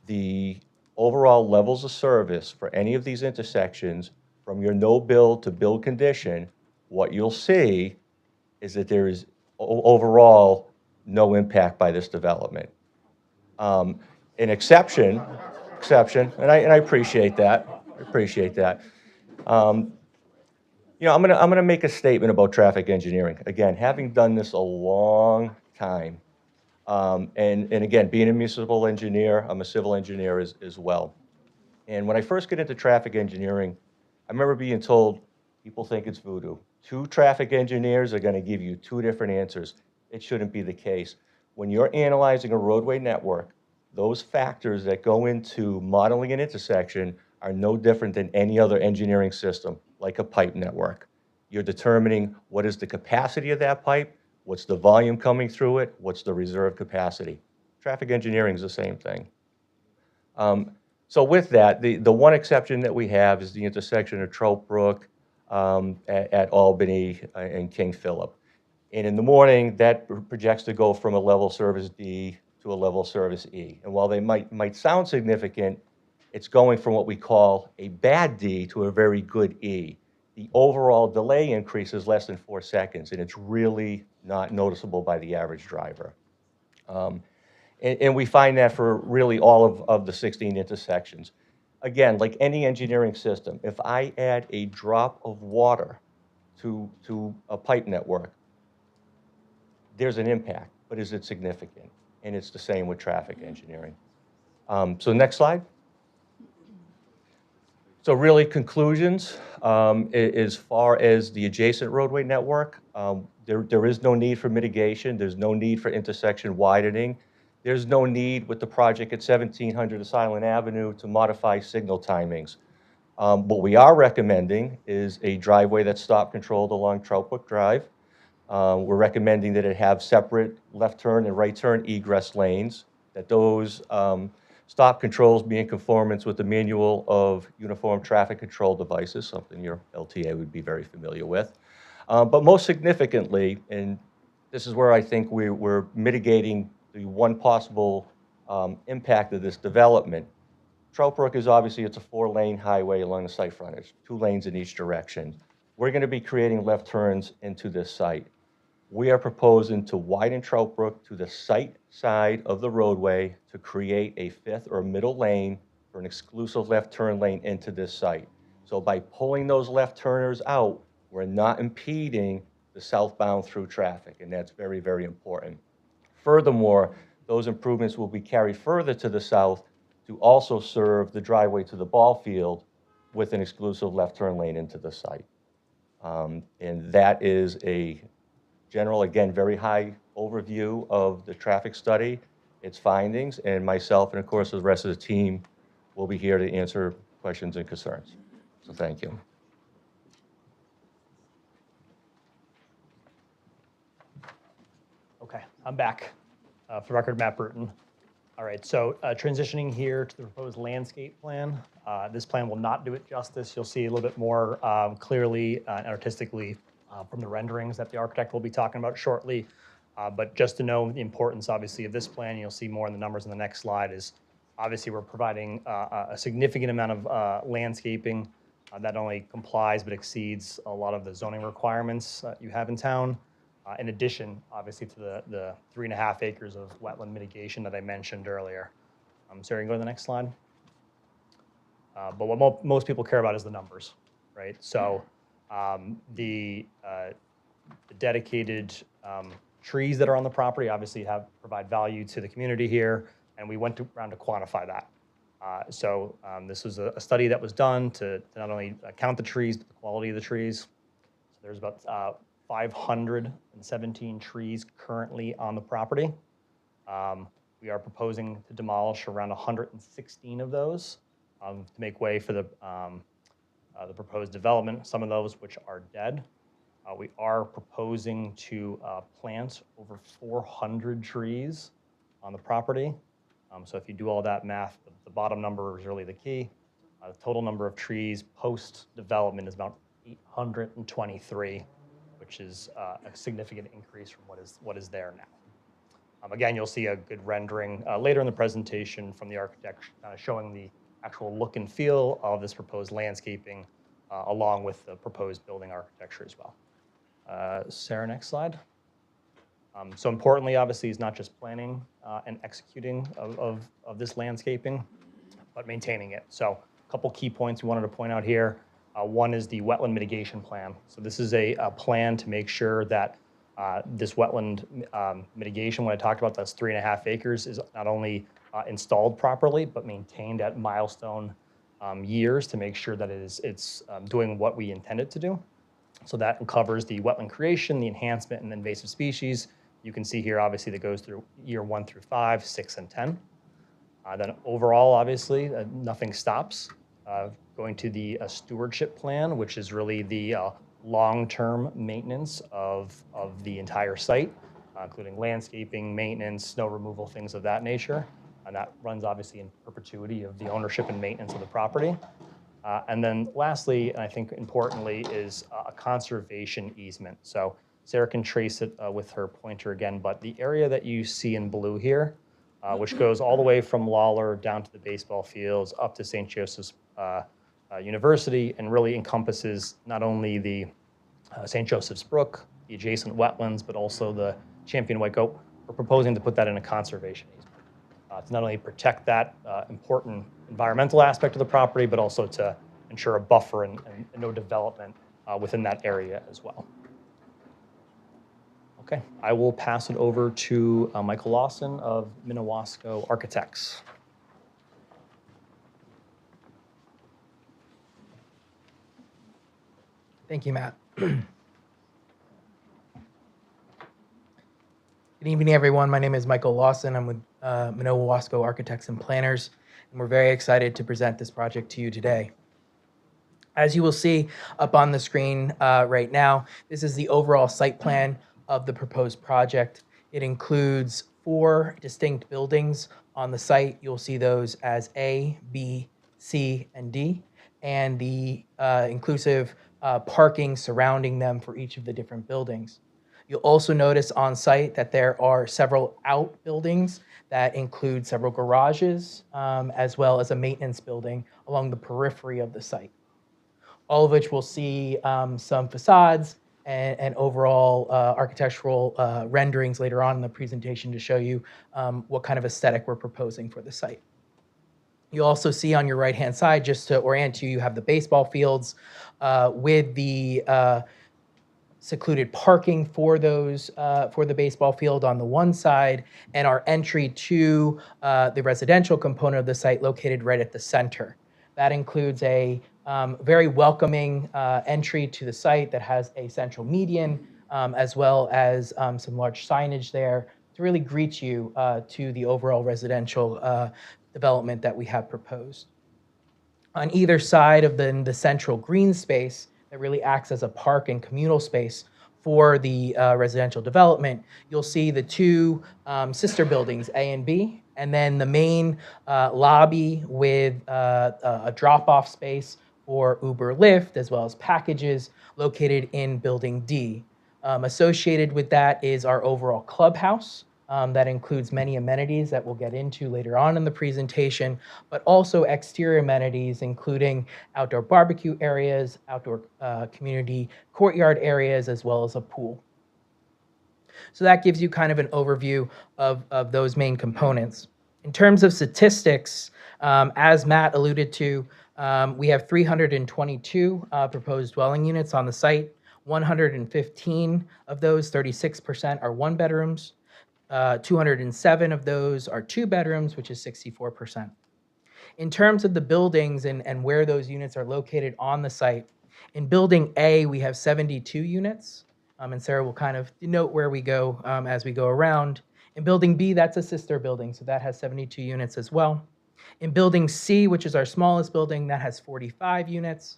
the overall levels of service for any of these intersections from your no build to build condition, what you'll see is that there is overall no impact by this development. An exception, and I appreciate that. You know, I'm gonna make a statement about traffic engineering. Again, having done this a long time, and again, being a municipal engineer, I'm a civil engineer as well. And when I first get into traffic engineering, I remember being told, people think it's voodoo. 2 traffic engineers are gonna give you 2 different answers. It shouldn't be the case. When you're analyzing a roadway network, those factors that go into modeling an intersection are no different than any other engineering system, like a pipe network. You're determining what is the capacity of that pipe, what's the volume coming through it, what's the reserve capacity. Traffic engineering is the same thing. So with that, the one exception that we have is the intersection of Trout Brook at Albany and King Philip. And in the morning, that projects to go from a level service D to a level service E. And while they might sound significant, it's going from what we call a bad D to a very good E. The overall delay increase is less than 4 seconds, and it's really not noticeable by the average driver. And we find that for really all of the 16 intersections. Again, like any engineering system, if I add a drop of water to a pipe network, there's an impact, but is it significant? And it's the same with traffic engineering. So next slide. So really conclusions, as far as the adjacent roadway network, there is no need for mitigation. There's no need for intersection widening. There's no need with the project at 1700 Asylum Avenue to modify signal timings. What we are recommending is a driveway that's stop controlled along Troutbrook Drive. We're recommending that it have separate left turn and right turn egress lanes, that those stop controls be in conformance with the Manual of Uniform Traffic Control Devices, something your LTA would be very familiar with. But most significantly, and this is where I think we're mitigating the one possible impact of this development. Troutbrook is obviously, it's a 4-lane highway along the site frontage, 2 lanes in each direction. We're going to be creating left turns into this site. We are proposing to widen Troutbrook to the site side of the roadway to create a 5th or middle lane for an exclusive left turn lane into this site. So by pulling those left turners out, we're not impeding the southbound through traffic, and that's very, very important. Furthermore, those improvements will be carried further to the south to also serve the driveway to the ball field with an exclusive left turn lane into the site. And that is a general, again, very high overview of the traffic study, its findings, and myself and, of course, the rest of the team will be here to answer questions and concerns. So thank you. Okay, I'm back. For the record, Matt Bruton. All right, so transitioning here to the proposed landscape plan. This plan will not do it justice. You'll see a little bit more clearly and artistically from the renderings that the architect will be talking about shortly. But just to know the importance, obviously, of this plan, you'll see more in the numbers in the next slide, is obviously we're providing a significant amount of landscaping that not only complies but exceeds a lot of the zoning requirements you have in town. In addition, obviously, to the 3.5 acres of wetland mitigation that I mentioned earlier. Sarah, you can go to the next slide. But what most people care about is the numbers, right? So the dedicated trees that are on the property obviously provide value to the community here, and we went around to quantify that. So this was a study that was done to not only count the trees, but the quality of the trees. So there's about 517 trees currently on the property. We are proposing to demolish around 116 of those to make way for the proposed development, some of those which are dead. We are proposing to plant over 400 trees on the property. So if you do all that math, the bottom number is really the key. The total number of trees post-development is about 823. Which is a significant increase from what is there now. Again, you'll see a good rendering later in the presentation from the architect showing the actual look and feel of this proposed landscaping along with the proposed building architecture as well. Sarah, next slide. So importantly, obviously, is not just planning and executing of this landscaping, but maintaining it. So a couple key points we wanted to point out here. One is the wetland mitigation plan. So this is a plan to make sure that this wetland mitigation, when I talked about that's 3.5 acres, is not only installed properly, but maintained at milestone years to make sure that it's doing what we intend it to do. So that covers the wetland creation, the enhancement, and invasive species. You can see here, obviously, that goes through year 1 through 5, 6, and 10. Then overall, obviously, nothing stops. Going to the stewardship plan, which is really the long-term maintenance of the entire site, including landscaping, maintenance, snow removal, things of that nature. And that runs obviously in perpetuity of the ownership and maintenance of the property. And then lastly, and I think importantly, is a conservation easement. So Sarah can trace it with her pointer again, but the area that you see in blue here, which goes all the way from Lawler down to the baseball fields, up to St. Joseph's University, and really encompasses not only the St. Joseph's Brook, the adjacent wetlands, but also the Champion White Goat. We're proposing to put that in a conservation easement to not only protect that important environmental aspect of the property, but also to ensure a buffer and no development within that area as well. Okay, I will pass it over to Michael Lawson of Minnewasko Architects. Thank you, Matt. Good evening, everyone. My name is Michael Lawson. I'm with Minnewasko Architects and Planners, and we're very excited to present this project to you today. As you will see up on the screen right now, this is the overall site plan of the proposed project. It includes 4 distinct buildings on the site. You'll see those as A, B, C, and D, and the inclusive parking surrounding them for each of the different buildings. You'll also notice on site that there are several outbuildings that include several garages, as well as a maintenance building along the periphery of the site. All of which we'll see some facades and overall architectural renderings later on in the presentation to show you what kind of aesthetic we're proposing for the site. You'll also see on your right-hand side, just to orient you, you have the baseball fields with the secluded parking for those for the baseball field on the one side, and our entry to the residential component of the site located right at the center. That includes a very welcoming entry to the site that has a central median, as well as some large signage there to really greet you to the overall residential development that we have proposed. On either side of the central green space that really acts as a park and communal space for the residential development, you'll see the 2 sister buildings, A and B, and then the main lobby with a drop-off space for Uber, Lyft, as well as packages located in building D. Associated with that is our overall clubhouse. That includes many amenities that we'll get into later on in the presentation, but also exterior amenities, including outdoor barbecue areas, outdoor community courtyard areas, as well as a pool. So that gives you kind of an overview of those main components. In terms of statistics, as Matt alluded to, we have 322 proposed dwelling units on the site. 115 of those, 36%, are 1-bedrooms. 207 of those are 2 bedrooms, which is 64%. In terms of the buildings and where those units are located on the site, in building A, we have 72 units, and Sarah will kind of denote where we go as we go around. In building B, that's a sister building, so that has 72 units as well. In building C, which is our smallest building, that has 45 units,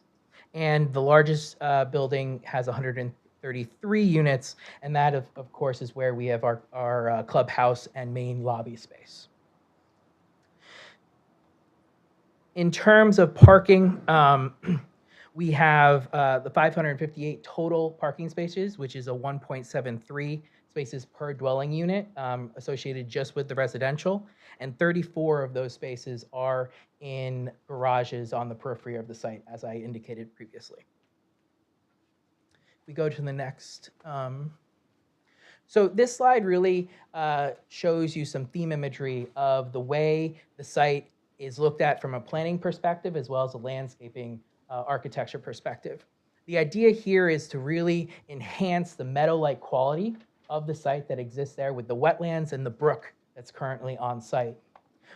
and the largest building has 133 units, and that, of course, is where we have our clubhouse and main lobby space. In terms of parking, we have the 558 total parking spaces, which is a 1.73 spaces per dwelling unit associated just with the residential, and 34 of those spaces are in garages on the periphery of the site, as I indicated previously. We go to the next. So this slide really shows you some theme imagery of the way the site is looked at from a planning perspective as well as a landscaping architecture perspective. The idea here is to really enhance the meadow-like quality of the site that exists there with the wetlands and the brook that's currently on site.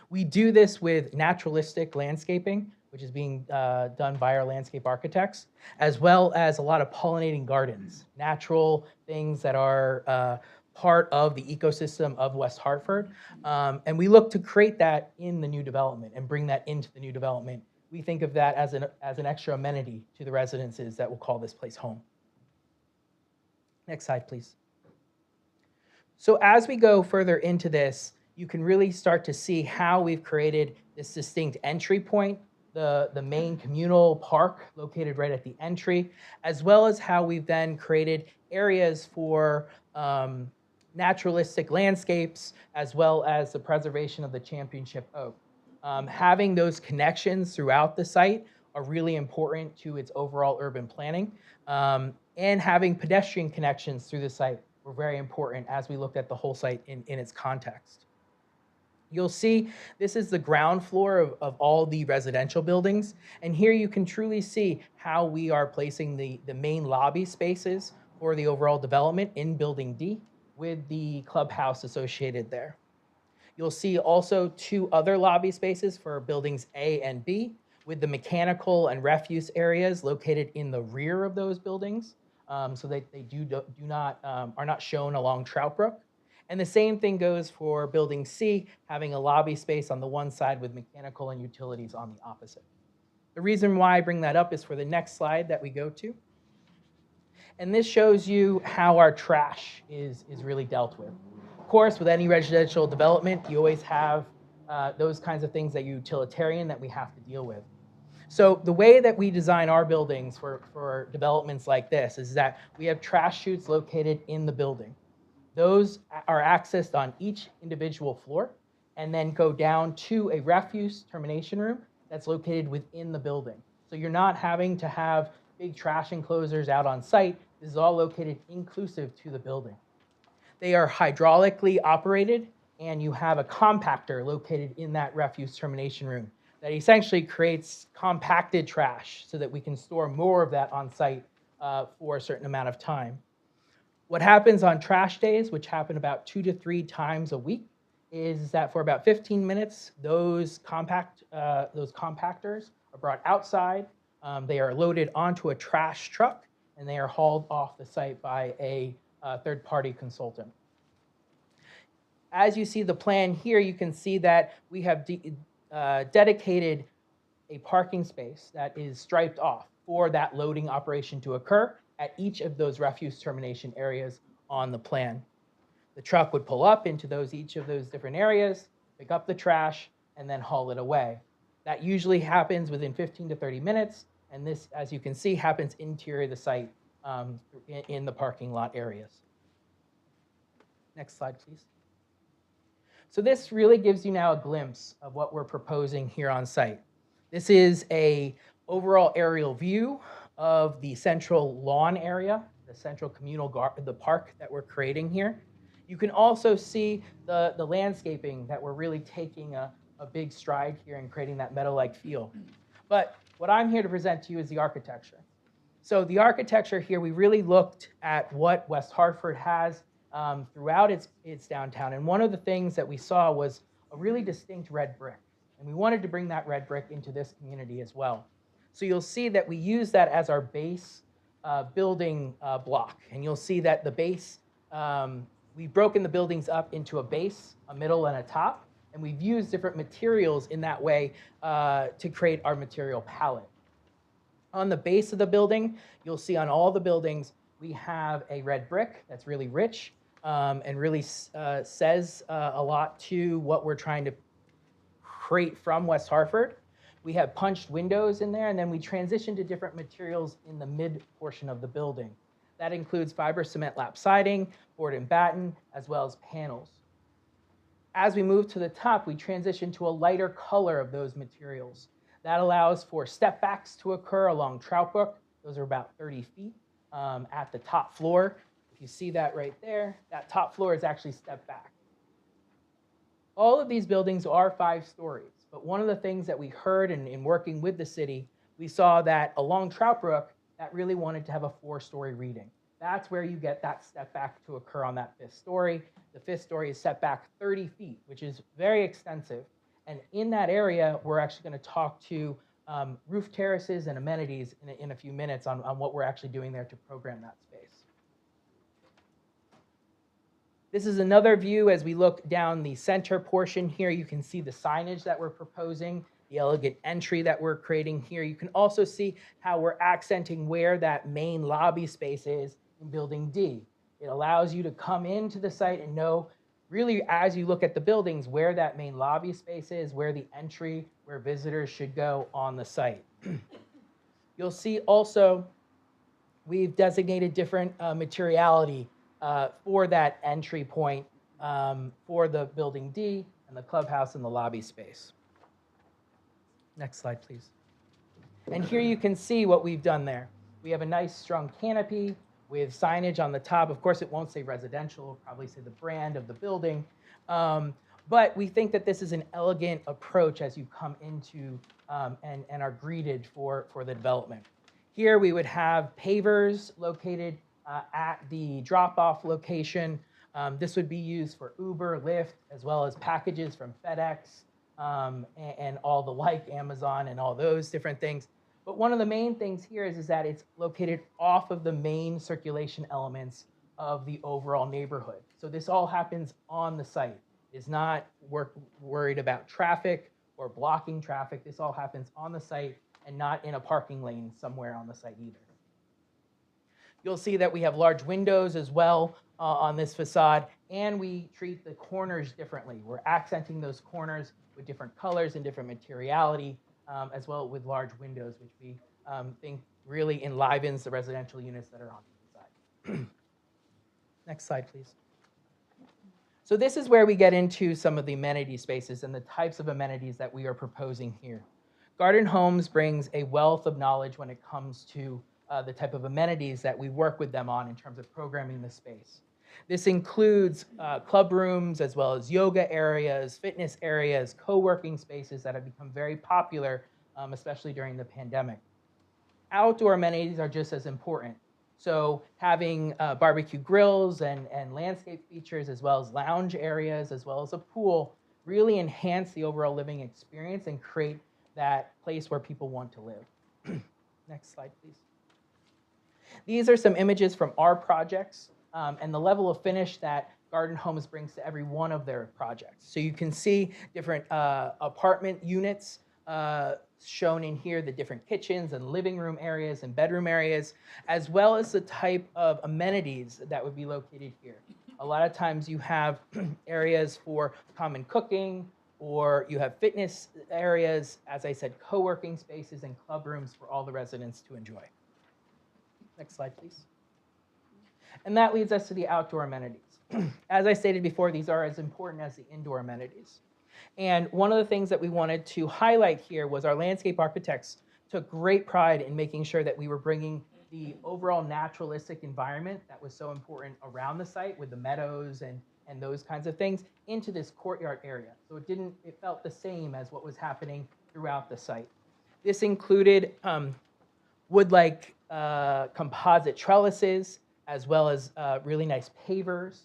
We do this with naturalistic landscaping, which is being done by our landscape architects, as well as a lot of pollinating gardens, natural things that are part of the ecosystem of West Hartford. And we look to create that in the new development and bring that into the new development. We think of that as an extra amenity to the residences that will call this place home. Next slide, please. So as we go further into this, you can really start to see how we've created this distinct entry point, the main communal park located right at the entry, as well as how we've then created areas for naturalistic landscapes, as well as the preservation of the championship oak. Having those connections throughout the site are really important to its overall urban planning. And having pedestrian connections through the site were very important as we looked at the whole site in its context. You'll see this is the ground floor of all the residential buildings. And here you can truly see how we are placing the main lobby spaces for the overall development in Building D with the clubhouse associated there. You'll see also 2 other lobby spaces for buildings A and B, with the mechanical and refuse areas located in the rear of those buildings, so that they are not shown along Trout Brook. And the same thing goes for Building C, having a lobby space on the one side with mechanical and utilities on the opposite. The reason why I bring that up is for the next slide that we go to. And this shows you how our trash is really dealt with. Of course, with any residential development, you always have those kinds of things that are utilitarian that we have to deal with. So the way that we design our buildings for developments like this is that we have trash chutes located in the building. Those are accessed on each individual floor and then go down to a refuse termination room that's located within the building. So you're not having to have big trash enclosures out on site. This is all located inclusive to the building. They are hydraulically operated, and you have a compactor located in that refuse termination room that essentially creates compacted trash so that we can store more of that on site for a certain amount of time. What happens on trash days, which happen about 2 to 3 times a week, is that for about 15 minutes, those compactors are brought outside. They are loaded onto a trash truck, and they are hauled off the site by a third-party consultant. As you see the plan here, you can see that we have dedicated a parking space that is striped off for that loading operation to occur at each of those refuse termination areas on the plan. The truck would pull up into each of those different areas, pick up the trash, and then haul it away. That usually happens within 15 to 30 minutes, and this, as you can see, happens interior of the site in the parking lot areas. Next slide, please. So this really gives you now a glimpse of what we're proposing here on site. This is an overall aerial view of the central lawn area, the central communal the park that we're creating here. You can also see the landscaping that we're really taking a big stride here in creating that meadow-like feel. But what I'm here to present to you is the architecture. So the architecture here, we really looked at what West Hartford has throughout its downtown. And one of the things that we saw was a really distinct red brick. And we wanted to bring that red brick into this community as well. So you'll see that we use that as our base building block. And you'll see that the base, we've broken the buildings up into a base, a middle, and a top. And we've used different materials in that way to create our material palette. On the base of the building, you'll see on all the buildings, we have a red brick that's really rich and really says a lot to what we're trying to create from West Hartford. We have punched windows in there, and then we transition to different materials in the mid portion of the building. That includes fiber cement lap siding, board and batten, as well as panels. As we move to the top, we transition to a lighter color of those materials. That allows for step backs to occur along Trout Brook. Those are about 30 feet at the top floor. If you see that right there, that top floor is actually step back. All of these buildings are 5 stories, but one of the things that we heard in working with the city, we saw that along Trout Brook, that really wanted to have a 4-story reading. That's where you get that step back to occur on that 5th story. The 5th story is set back 30 feet, which is very extensive. And in that area, we're actually going to talk to roof terraces and amenities in a few minutes on what we're actually doing there to program that space. This is another view as we look down the center portion here. You can see the signage that we're proposing, the elegant entry that we're creating here. You can also see how we're accenting where that main lobby space is in Building D. It allows you to come into the site and know really, as you look at the buildings, where that main lobby space is, where the entry, where visitors should go on the site. You'll see also we've designated different materiality for that entry point for the building D and the clubhouse and the lobby space. Next slide, please. And here you can see what we've done there. We have a nice strong canopy with signage on the top. Of course, it won't say residential, it'll probably say the brand of the building. But we think that this is an elegant approach as you come into and are greeted for the development. Here we would have pavers located at the drop-off location. This would be used for Uber, Lyft, as well as packages from FedEx and all the like, Amazon and all those different things. But one of the main things here is that it's located off of the main circulation elements of the overall neighborhood. So this all happens on the site. It's not worried about traffic or blocking traffic. This all happens on the site and not in a parking lane somewhere on the site either. You'll see that we have large windows as well on this facade, and we treat the corners differently. We're accenting those corners with different colors and different materiality, as well with large windows, which we think really enlivens the residential units that are on the side. Next slide, please. So this is where we get into some of the amenity spaces and the types of amenities that we are proposing here. Garden Homes brings a wealth of knowledge when it comes to the type of amenities that we work with them on in terms of programming the space. This includes club rooms as well as yoga areas, fitness areas, co-working spaces that have become very popular, especially during the pandemic. Outdoor amenities are just as important. So having barbecue grills and landscape features, as well as lounge areas, as well as a pool, really enhance the overall living experience and create that place where people want to live. Next slide, please. These are some images from our projects and the level of finish that Garden Homes brings to every one of their projects. So you can see different apartment units shown in here, the different kitchens and living room areas and bedroom areas, as well as the type of amenities that would be located here. A lot of times you have areas for common cooking, or you have fitness areas, as I said, co-working spaces and club rooms for all the residents to enjoy. Next slide, please. And that leads us to the outdoor amenities. As I stated before, these are as important as the indoor amenities. And one of the things that we wanted to highlight here was our landscape architects took great pride in making sure that we were bringing the overall naturalistic environment that was so important around the site with the meadows and those kinds of things into this courtyard area. So it felt the same as what was happening throughout the site. This included wood-like composite trellises, as well as really nice pavers,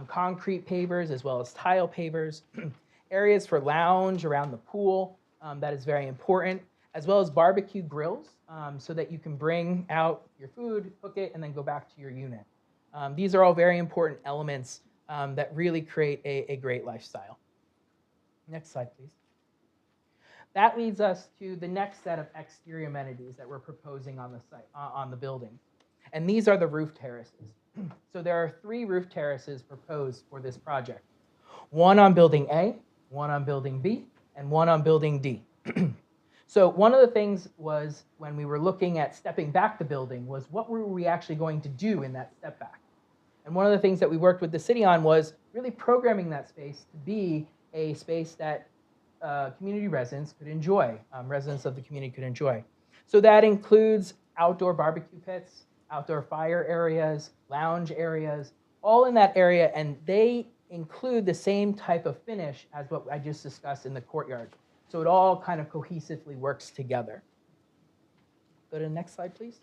concrete pavers, as well as tile pavers, areas for lounge around the pool, that is very important, as well as barbecue grills, so that you can bring out your food, cook it, and then go back to your unit. These are all very important elements that really create a great lifestyle. Next slide, please. That leads us to the next set of exterior amenities that we're proposing on the site, on the building. And these are the roof terraces. So there are 3 roof terraces proposed for this project. One on building A, one on building B, and one on building D. So one of the things was, when we were looking at stepping back the building, was what were we actually going to do in that step back? And one of the things that we worked with the city on was really programming that space to be a space that community residents could enjoy, residents of the community could enjoy. So that includes outdoor barbecue pits, outdoor fire areas, lounge areas, all in that area, and they include the same type of finish as what I just discussed in the courtyard. So it all kind of cohesively works together. Go to the next slide, please.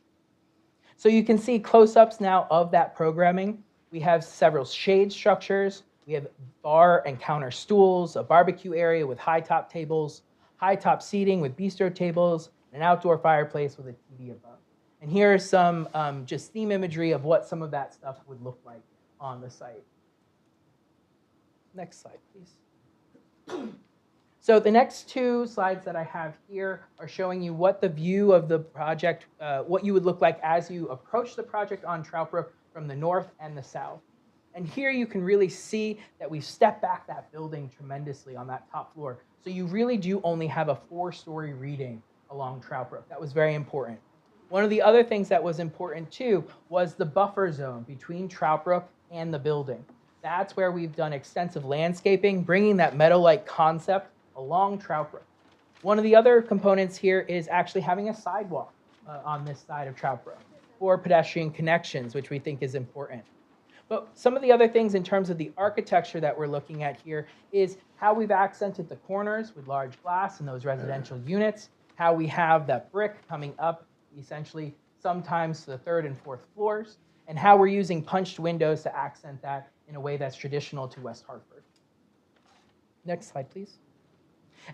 So you can see close-ups now of that programming. We have several shade structures. We have bar and counter stools, a barbecue area with high-top tables, high-top seating with bistro tables, an outdoor fireplace with a TV above. And here are some just theme imagery of what some of that stuff would look like on the site. Next slide, please. So the next 2 slides that I have here are showing you what the view of the project, what you would look like as you approach the project on Trout Brook from the north and the south. And here you can really see that we've stepped back that building tremendously on that top floor. So you really do only have a 4-story reading along Trout Brook. That was very important. One of the other things that was important too was the buffer zone between Trout Brook and the building. That's where we've done extensive landscaping, bringing that meadow-like concept along Trout Brook. One of the other components here is actually having a sidewalk on this side of Trout Brook for pedestrian connections, which we think is important. But some of the other things in terms of the architecture that we're looking at here is how we've accented the corners with large glass in those residential units, how we have that brick coming up essentially sometimes to the 3rd and 4th floors, and how we're using punched windows to accent that in a way that's traditional to West Hartford. Next slide, please.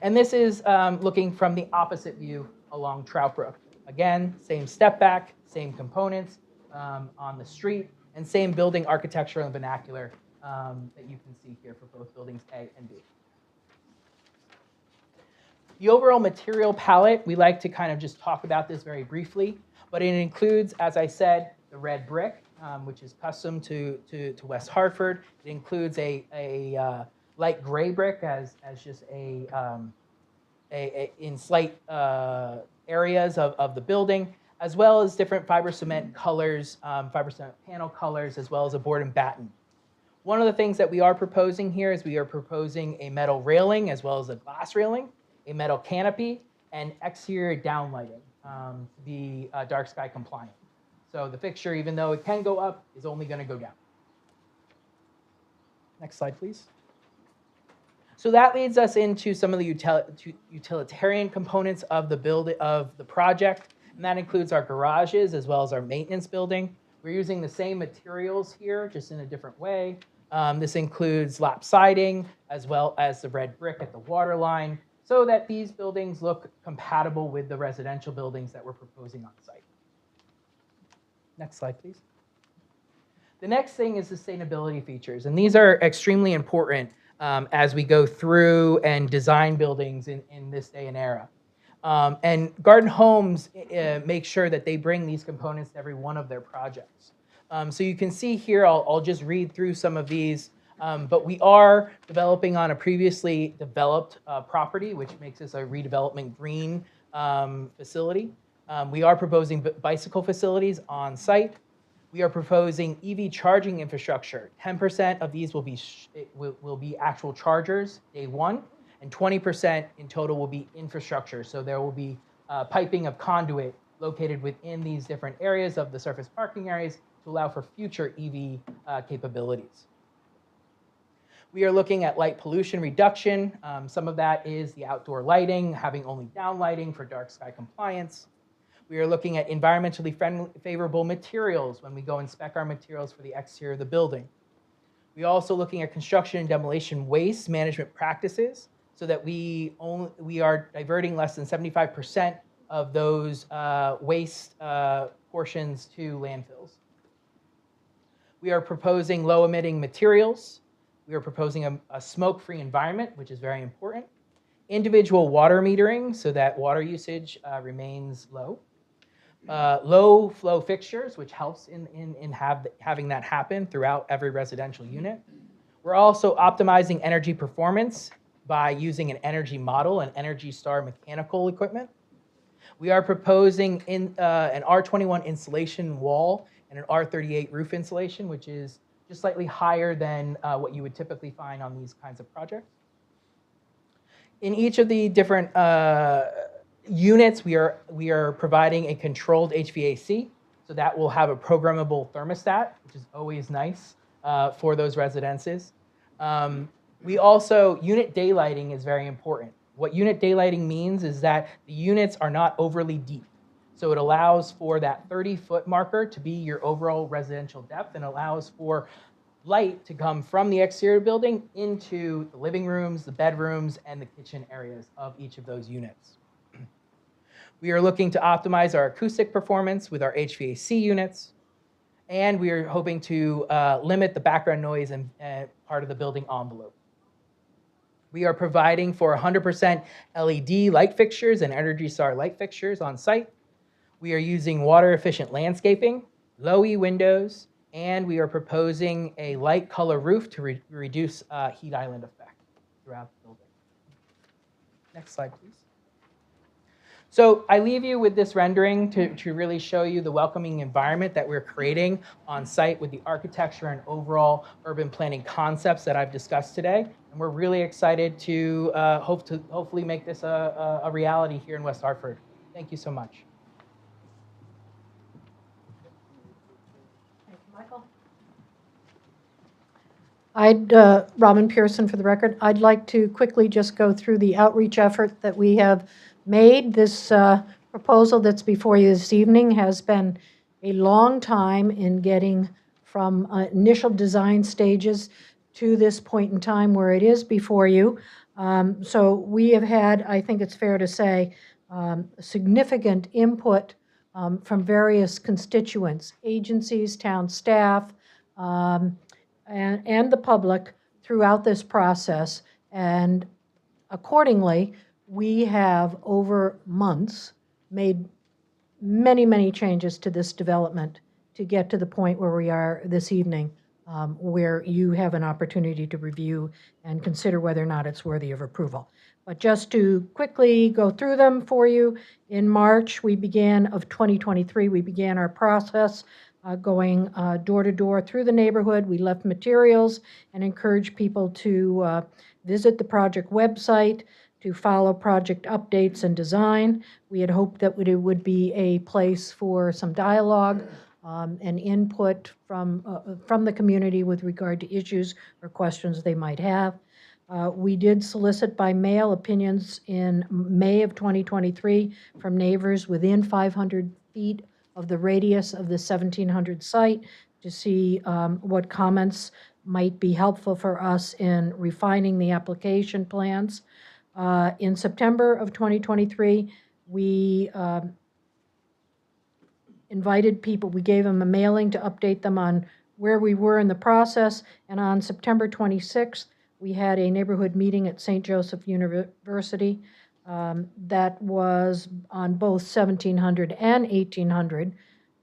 And this is looking from the opposite view along Trout Brook. Again, same step back, same components on the street, and same building architecture and vernacular that you can see here for both buildings A and B. The overall material palette, we like to kind of just talk about this very briefly, but it includes, as I said, the red brick, which is custom to West Hartford. It includes a light gray brick as just in slight areas of the building, as well as different fiber cement colors, fiber cement panel colors, as well as a board and batten. One of the things that we are proposing here is we are proposing a metal railing as well as a glass railing, a metal canopy, and exterior downlighting to be dark sky compliant. So the fixture, even though it can go up, is only going to go down. Next slide, please. So that leads us into some of the utilitarian components of the project, and that includes our garages as well as our maintenance building. We're using the same materials here, just in a different way. This includes lap siding as well as the red brick at the water line, so that these buildings look compatible with the residential buildings that we're proposing on site. Next slide, please. The next thing is sustainability features, and these are extremely important as we go through and design buildings in this day and era. And Garden Homes make sure that they bring these components to every one of their projects. So you can see here, I'll just read through some of these, but we are developing on a previously developed property, which makes this a redevelopment green facility. We are proposing bicycle facilities on site. We are proposing EV charging infrastructure. 10% of these will be actual chargers day one, and 20% in total will be infrastructure. So there will be piping of conduit located within these different areas of the surface parking areas to allow for future EV capabilities. We are looking at light pollution reduction. Some of that is the outdoor lighting, having only down lighting for dark sky compliance. We are looking at environmentally favorable materials when we go and spec our materials for the exterior of the building. We are also looking at construction and demolition waste management practices so that we are diverting less than 75% of those waste portions to landfills. We are proposing low emitting materials. We are proposing a smoke-free environment, which is very important. Individual water metering so that water usage remains low. Low flow fixtures, which helps in having that happen throughout every residential unit. We're also optimizing energy performance by using an energy model and Energy Star mechanical equipment. We are proposing an R21 insulation wall and an R38 roof insulation, which is just slightly higher than what you would typically find on these kinds of projects. In each of the different units, we are providing a controlled HVAC, so that will have a programmable thermostat, which is always nice for those residences. We also, unit daylighting is very important. What unit daylighting means is that the units are not overly deep. So it allows for that 30-foot marker to be your overall residential depth and allows for light to come from the exterior building into the living rooms, the bedrooms, and the kitchen areas of each of those units. We are looking to optimize our acoustic performance with our HVAC units, and we are hoping to limit the background noise and part of the building envelope. We are providing for 100% LED light fixtures and Energy Star light fixtures on site. We are using water-efficient landscaping, low-E windows, and we are proposing a light color roof to reduce heat island effect throughout the building. Next slide, please. So I leave you with this rendering to really show you the welcoming environment that we're creating on site with the architecture and overall urban planning concepts that I've discussed today. And we're really excited to hopefully make this a reality here in West Hartford. Thank you so much. Thank you, Michael. Robin Pearson for the record, I'd like to quickly just go through the outreach effort that we have made. This proposal that's before you this evening has been a long time in getting from initial design stages to this point in time where it is before you. So we have had, I think it's fair to say, significant input from various constituents, agencies, town staff, and the public throughout this process. And accordingly, we have over months made many, many changes to this development to get to the point where we are this evening, where you have an opportunity to review and consider whether or not it's worthy of approval. But just to quickly go through them for you, in March of 2023, we began our process going door to door through the neighborhood. We left materials and encouraged people to visit the project website, to follow project updates and design. We had hoped that it would be a place for some dialogue and input from the community with regard to issues or questions they might have. We did solicit by mail opinions in May of 2023 from neighbors within 500 feet of the radius of the 1700 site to see what comments might be helpful for us in refining the application plans. In September of 2023, we invited people, we gave them a mailing to update them on where we were in the process, and on September 26th, we had a neighborhood meeting at St. Joseph University that was on both 1700 and 1800,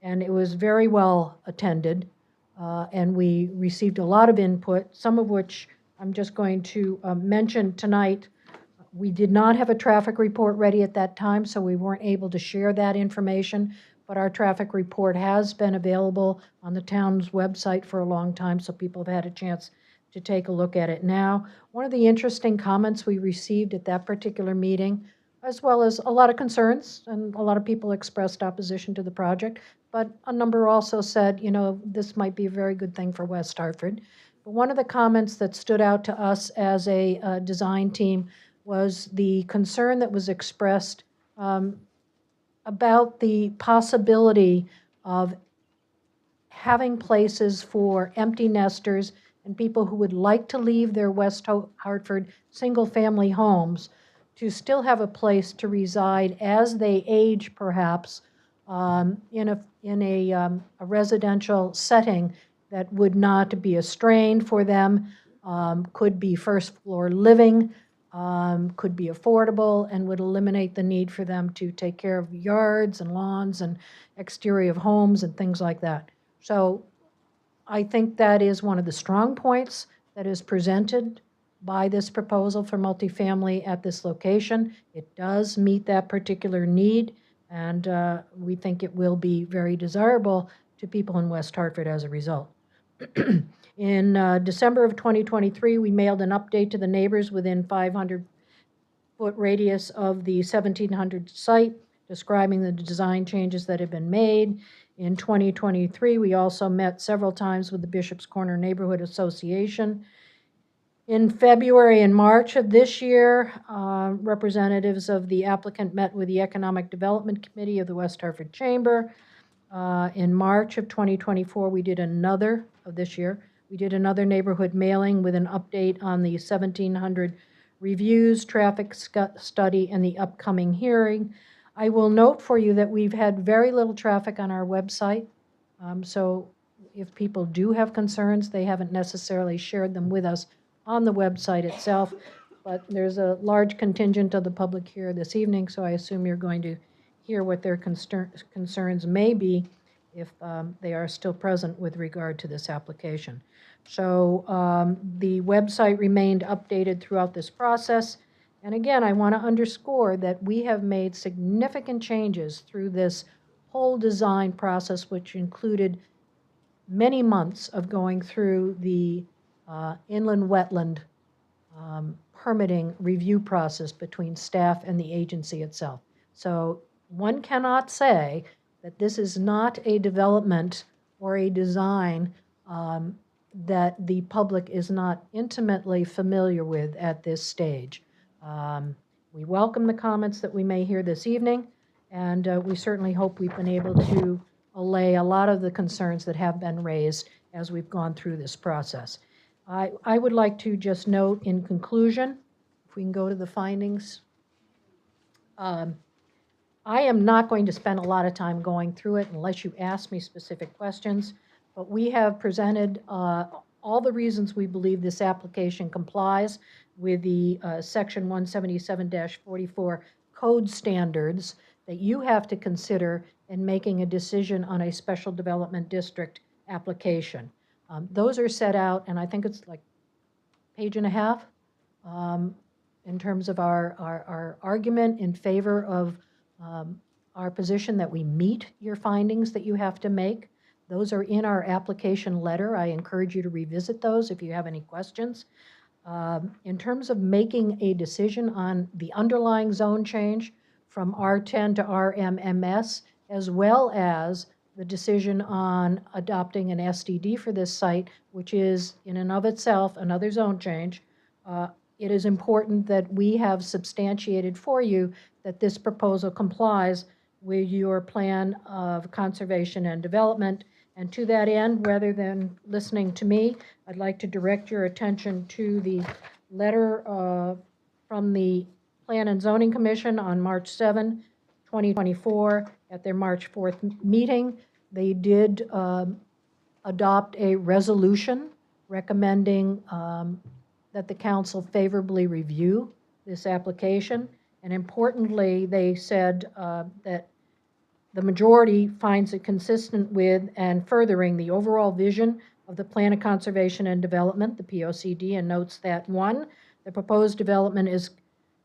and it was very well attended, and we received a lot of input, some of which I'm just going to mention tonight. We did not have a traffic report ready at that time, so we weren't able to share that information, but our traffic report has been available on the town's website for a long time, so people have had a chance to take a look at it now. One of the interesting comments we received at that particular meeting, as well as a lot of concerns, and a lot of people expressed opposition to the project, but a number also said, you know, this might be a very good thing for West Hartford. But one of the comments that stood out to us as a design team was the concern that was expressed about the possibility of having places for empty nesters and people who would like to leave their West Hartford single-family homes to still have a place to reside as they age, perhaps, in a residential setting that would not be a strain for them, could be first-floor living, could be affordable, and would eliminate the need for them to take care of yards and lawns and exterior of homes and things like that. So I think that is one of the strong points that is presented by this proposal for multifamily at this location. It does meet that particular need, and we think it will be very desirable to people in West Hartford as a result. In December of 2023, we mailed an update to the neighbors within 500-foot radius of the 1700 site, describing the design changes that have been made. In 2023, we also met several times with the Bishop's Corner Neighborhood Association. In February and March of this year, representatives of the applicant met with the Economic Development Committee of the West Hartford Chamber. In March of 2024, we did another neighborhood mailing with an update on the 1700 reviews, traffic study, and the upcoming hearing. I will note for you that we've had very little traffic on our website, so if people do have concerns, they haven't necessarily shared them with us on the website itself, but there's a large contingent of the public here this evening, so I assume you're going to hear what their concerns may be if they are still present with regard to this application. So the website remained updated throughout this process, And again, I want to underscore that we have made significant changes through this whole design process, which included many months of going through the inland wetland permitting review process between staff and the agency itself. So one cannot say that this is not a development or a design that the public is not intimately familiar with at this stage. We welcome the comments that we may hear this evening, and we certainly hope we've been able to allay a lot of the concerns that have been raised as we've gone through this process. I would like to just note in conclusion, if we can go to the findings. I am not going to spend a lot of time going through it unless you ask me specific questions, but we have presented all the reasons we believe this application complies with the Section 177-44 code standards that you have to consider in making a decision on a special development district application. Those are set out, and I think it's like page and a half in terms of our argument in favor of our position that we meet your findings that you have to make. Those are in our application letter. I encourage you to revisit those if you have any questions. In terms of making a decision on the underlying zone change from R10 to RMMS, as well as the decision on adopting an SDD for this site, which is in and of itself another zone change, it is important that we have substantiated for you that this proposal complies with your plan of conservation and development. And to that end, rather than listening to me, I'd like to direct your attention to the letter from the Plan and Zoning Commission on March 7, 2024, at their March 4th meeting. They did adopt a resolution recommending that the council favorably review this application. And importantly, they said that the majority finds it consistent with and furthering the overall vision of the Plan of Conservation and Development, the POCD, and notes that, one, the proposed development is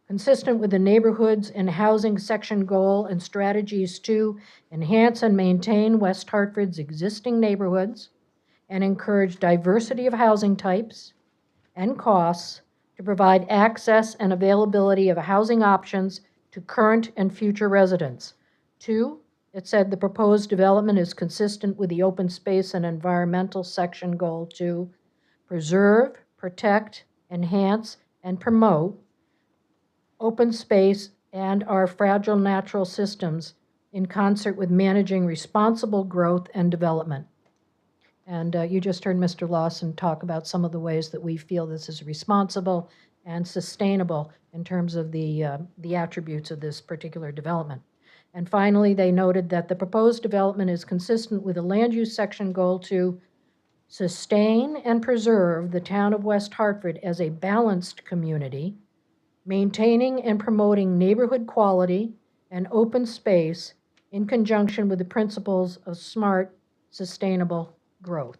consistent with the neighborhoods and housing section goal and strategies to enhance and maintain West Hartford's existing neighborhoods and encourage diversity of housing types and costs to provide access and availability of housing options to current and future residents. Two, it said the proposed development is consistent with the open space and environmental section goal to preserve, protect, enhance, and promote open space and our fragile natural systems in concert with managing responsible growth and development. And you just heard Mr. Lawson talk about some of the ways that we feel this is responsible and sustainable in terms of the attributes of this particular development. And finally, they noted that the proposed development is consistent with the land use section goal to sustain and preserve the town of West Hartford as a balanced community, maintaining and promoting neighborhood quality and open space in conjunction with the principles of smart, sustainable growth.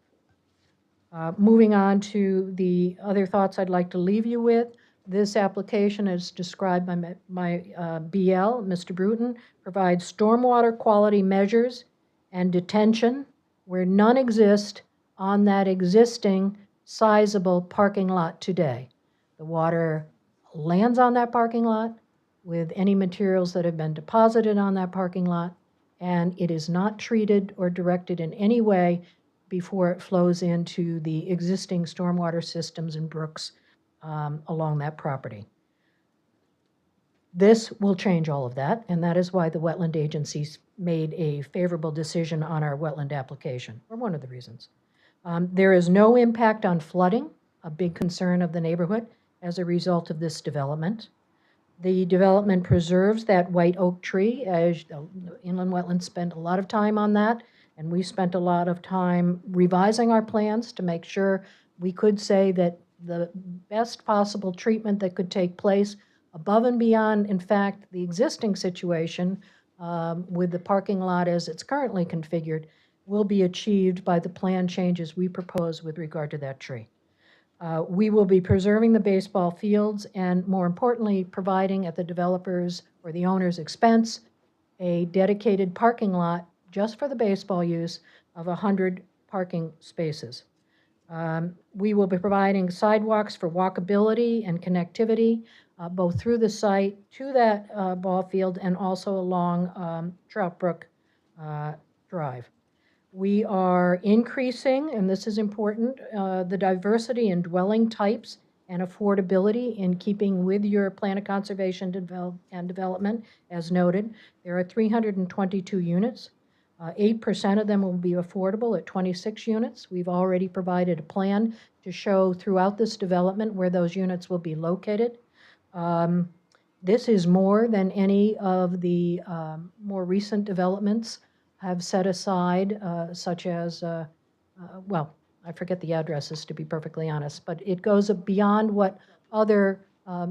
Moving on to the other thoughts I'd like to leave you with. This application, as described by my BL, Mr. Bruton, provides stormwater quality measures and detention where none exist on that existing sizable parking lot today. The water lands on that parking lot with any materials that have been deposited on that parking lot, and it is not treated or directed in any way before it flows into the existing stormwater systems and brooks along that property. This will change all of that, and that is why the wetland agencies made a favorable decision on our wetland application, or one of the reasons. There is no impact on flooding, a big concern of the neighborhood, as a result of this development. The development preserves that white oak tree, as the inland wetlands spent a lot of time on that, and we spent a lot of time revising our plans to make sure we could say that the best possible treatment that could take place above and beyond, in fact, the existing situation with the parking lot as it's currently configured will be achieved by the plan changes we propose with regard to that tree. We will be preserving the baseball fields and, more importantly, providing at the developer's or the owner's expense a dedicated parking lot just for the baseball use of 100 parking spaces. We will be providing sidewalks for walkability and connectivity, both through the site to that ball field and also along Trout Brook Drive. We are increasing, and this is important, the diversity in dwelling types and affordability in keeping with your plan of conservation and development, as noted. There are 322 units. 8% of them will be affordable at 26 units. We've already provided a plan to show throughout this development where those units will be located. This is more than any of the more recent developments have set aside, such as, well, I forget the addresses to be perfectly honest, but it goes beyond what other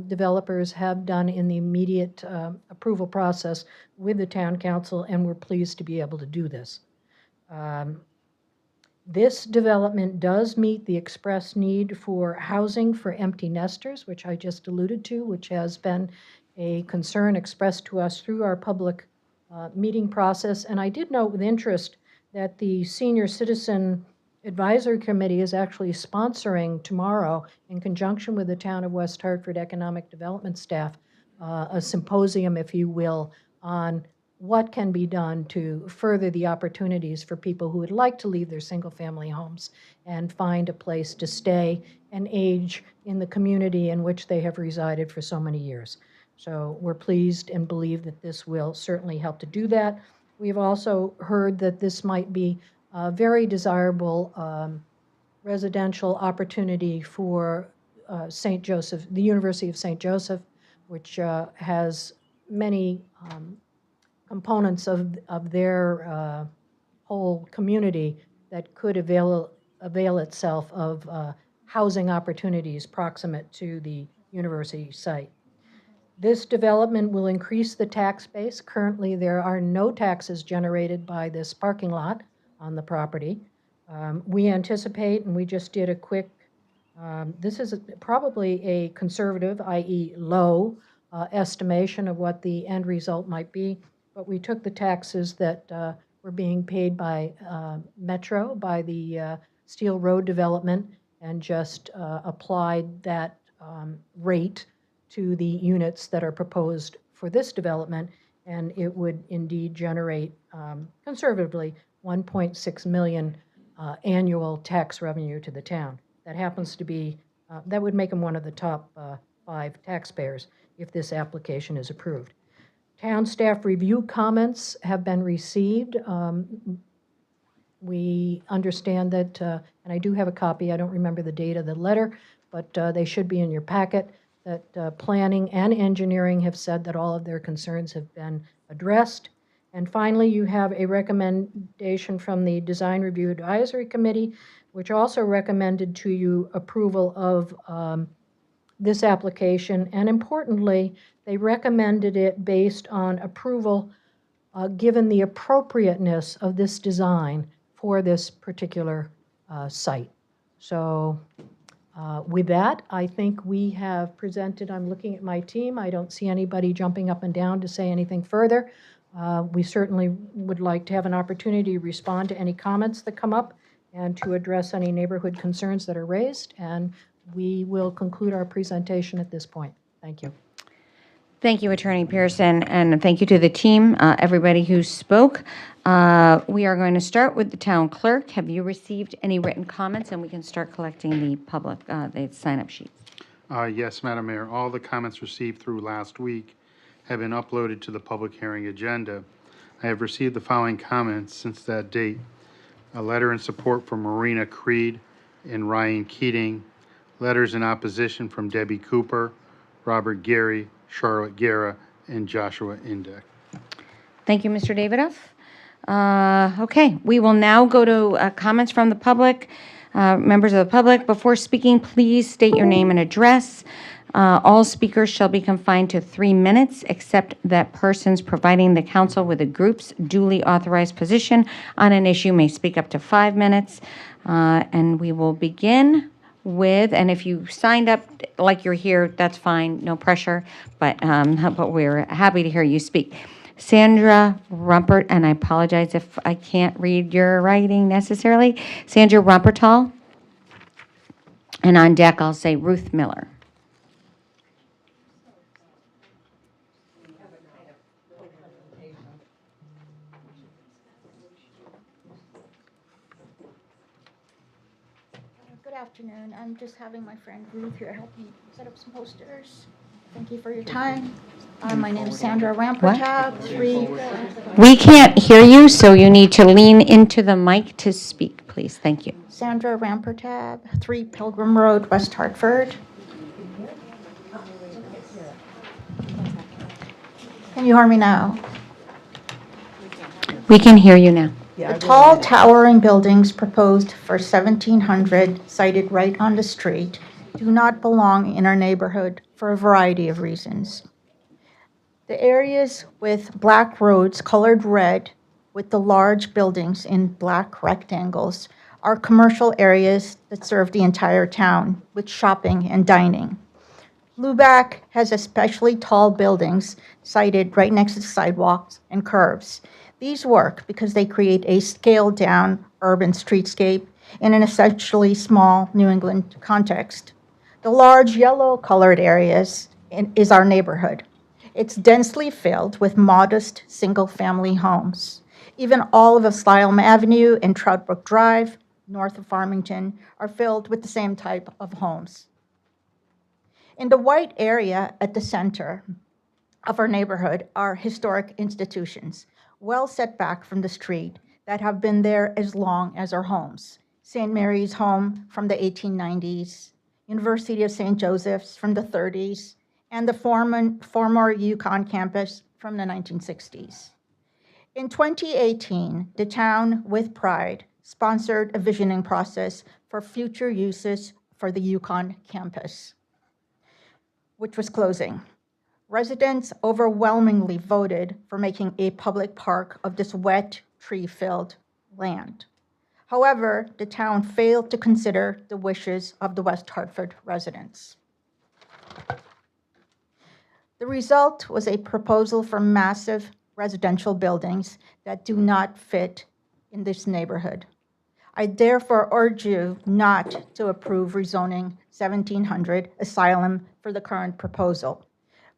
developers have done in the immediate approval process with the town council, and we're pleased to be able to do this. This development does meet the express need for housing for empty nesters, which I just alluded to, which has been a concern expressed to us through our public meeting process. And I did note with interest that the Senior Citizen Advisory Committee is actually sponsoring tomorrow, in conjunction with the Town of West Hartford Economic Development staff, a symposium, if you will, on what can be done to further the opportunities for people who would like to leave their single-family homes and find a place to stay and age in the community in which they have resided for so many years. So we're pleased and believe that this will certainly help to do that. We've also heard that this might be a very desirable residential opportunity for St. Joseph, the University of St. Joseph, which has many components of their whole community that could avail itself of housing opportunities proximate to the university site. This development will increase the tax base. Currently, there are no taxes generated by this parking lot on the property. We anticipate, and we just did a quick, this is probably a conservative, i.e. low, estimation of what the end result might be, but we took the taxes that were being paid by Metro, by the Steel Road development, and just applied that rate to the units that are proposed for this development, and it would indeed generate, conservatively, 1.6 million annual tax revenue to the town. That happens to be, that would make them one of the top 5 taxpayers if this application is approved. Town staff review comments have been received. We understand that, and I do have a copy, I don't remember the date of the letter, but they should be in your packet, that planning and engineering have said that all of their concerns have been addressed. And finally, you have a recommendation from the Design Review Advisory Committee, which also recommended to you approval of this application. And importantly, they recommended it based on approval given the appropriateness of this design for this particular site. So with that, I think we have presented, I'm looking at my team, I don't see anybody jumping up and down to say anything further. We certainly would like to have an opportunity to respond to any comments that come up and to address any neighborhood concerns that are raised, and we will conclude our presentation at this point. Thank you. Thank you, Attorney Pearson, and thank you to the team, everybody who spoke. We are going to start with the town clerk. Have you received any written comments? And we can start collecting the public, the sign-up sheets. Yes, Madam Mayor. All the comments received through last week have been uploaded to the public hearing agenda. I have received the following comments since that date. A letter in support from Marina Creed and Ryan Keating. Letters in opposition from Debbie Cooper, Robert Gary, Charlotte Guerra, and Joshua Indek. Thank you, Mr. Davidoff. Okay, we will now go to comments from the public. Members of the public, before speaking, please state your name and address. All speakers shall be confined to 3 minutes, except that persons providing the council with a group's duly authorized position on an issue may speak up to 5 minutes. And we will begin with, and if you signed up like you're here, that's fine, no pressure, but we're happy to hear you speak. Sandra Rumpert, and I apologize if I can't read your writing necessarily. Sandra Rumpertall. And on deck, I'll say Ruth Miller. Good afternoon. I'm just having my friend Ruth here help me set up some posters. Thank you for your time. My name is Sandra Rampertab, 3. We can't hear you, so you need to lean into the mic to speak, please. Thank you. Sandra Rampertab, 3 Pilgrim Road, West Hartford. Can you hear me now? We can hear you now. The tall towering buildings proposed for 1700, sited right on the street, do not belong in our neighborhood for a variety of reasons. The areas with black roads colored red with the large buildings in black rectangles are commercial areas that serve the entire town with shopping and dining. Lubac has especially tall buildings sited right next to sidewalks and curbs. These work because they create a scaled-down urban streetscape in an essentially small New England context. The large yellow-colored areas is our neighborhood. It's densely filled with modest single-family homes. Even all of Asylum Avenue and Troutbrook Drive, north of Farmington, are filled with the same type of homes. In the white area at the center of our neighborhood are historic institutions, well set back from the street, that have been there as long as our homes. St. Mary's Home from the 1890s, University of St. Joseph's from the 30s, and the former Yukon campus from the 1960s. In 2018, the town, with pride, sponsored a visioning process for future uses for the Yukon campus, which was closing. Residents overwhelmingly voted for making a public park of this wet, tree-filled land. However, the town failed to consider the wishes of the West Hartford residents. The result was a proposal for massive residential buildings that do not fit in this neighborhood. I therefore urge you not to approve rezoning 1700 Asylum for the current proposal,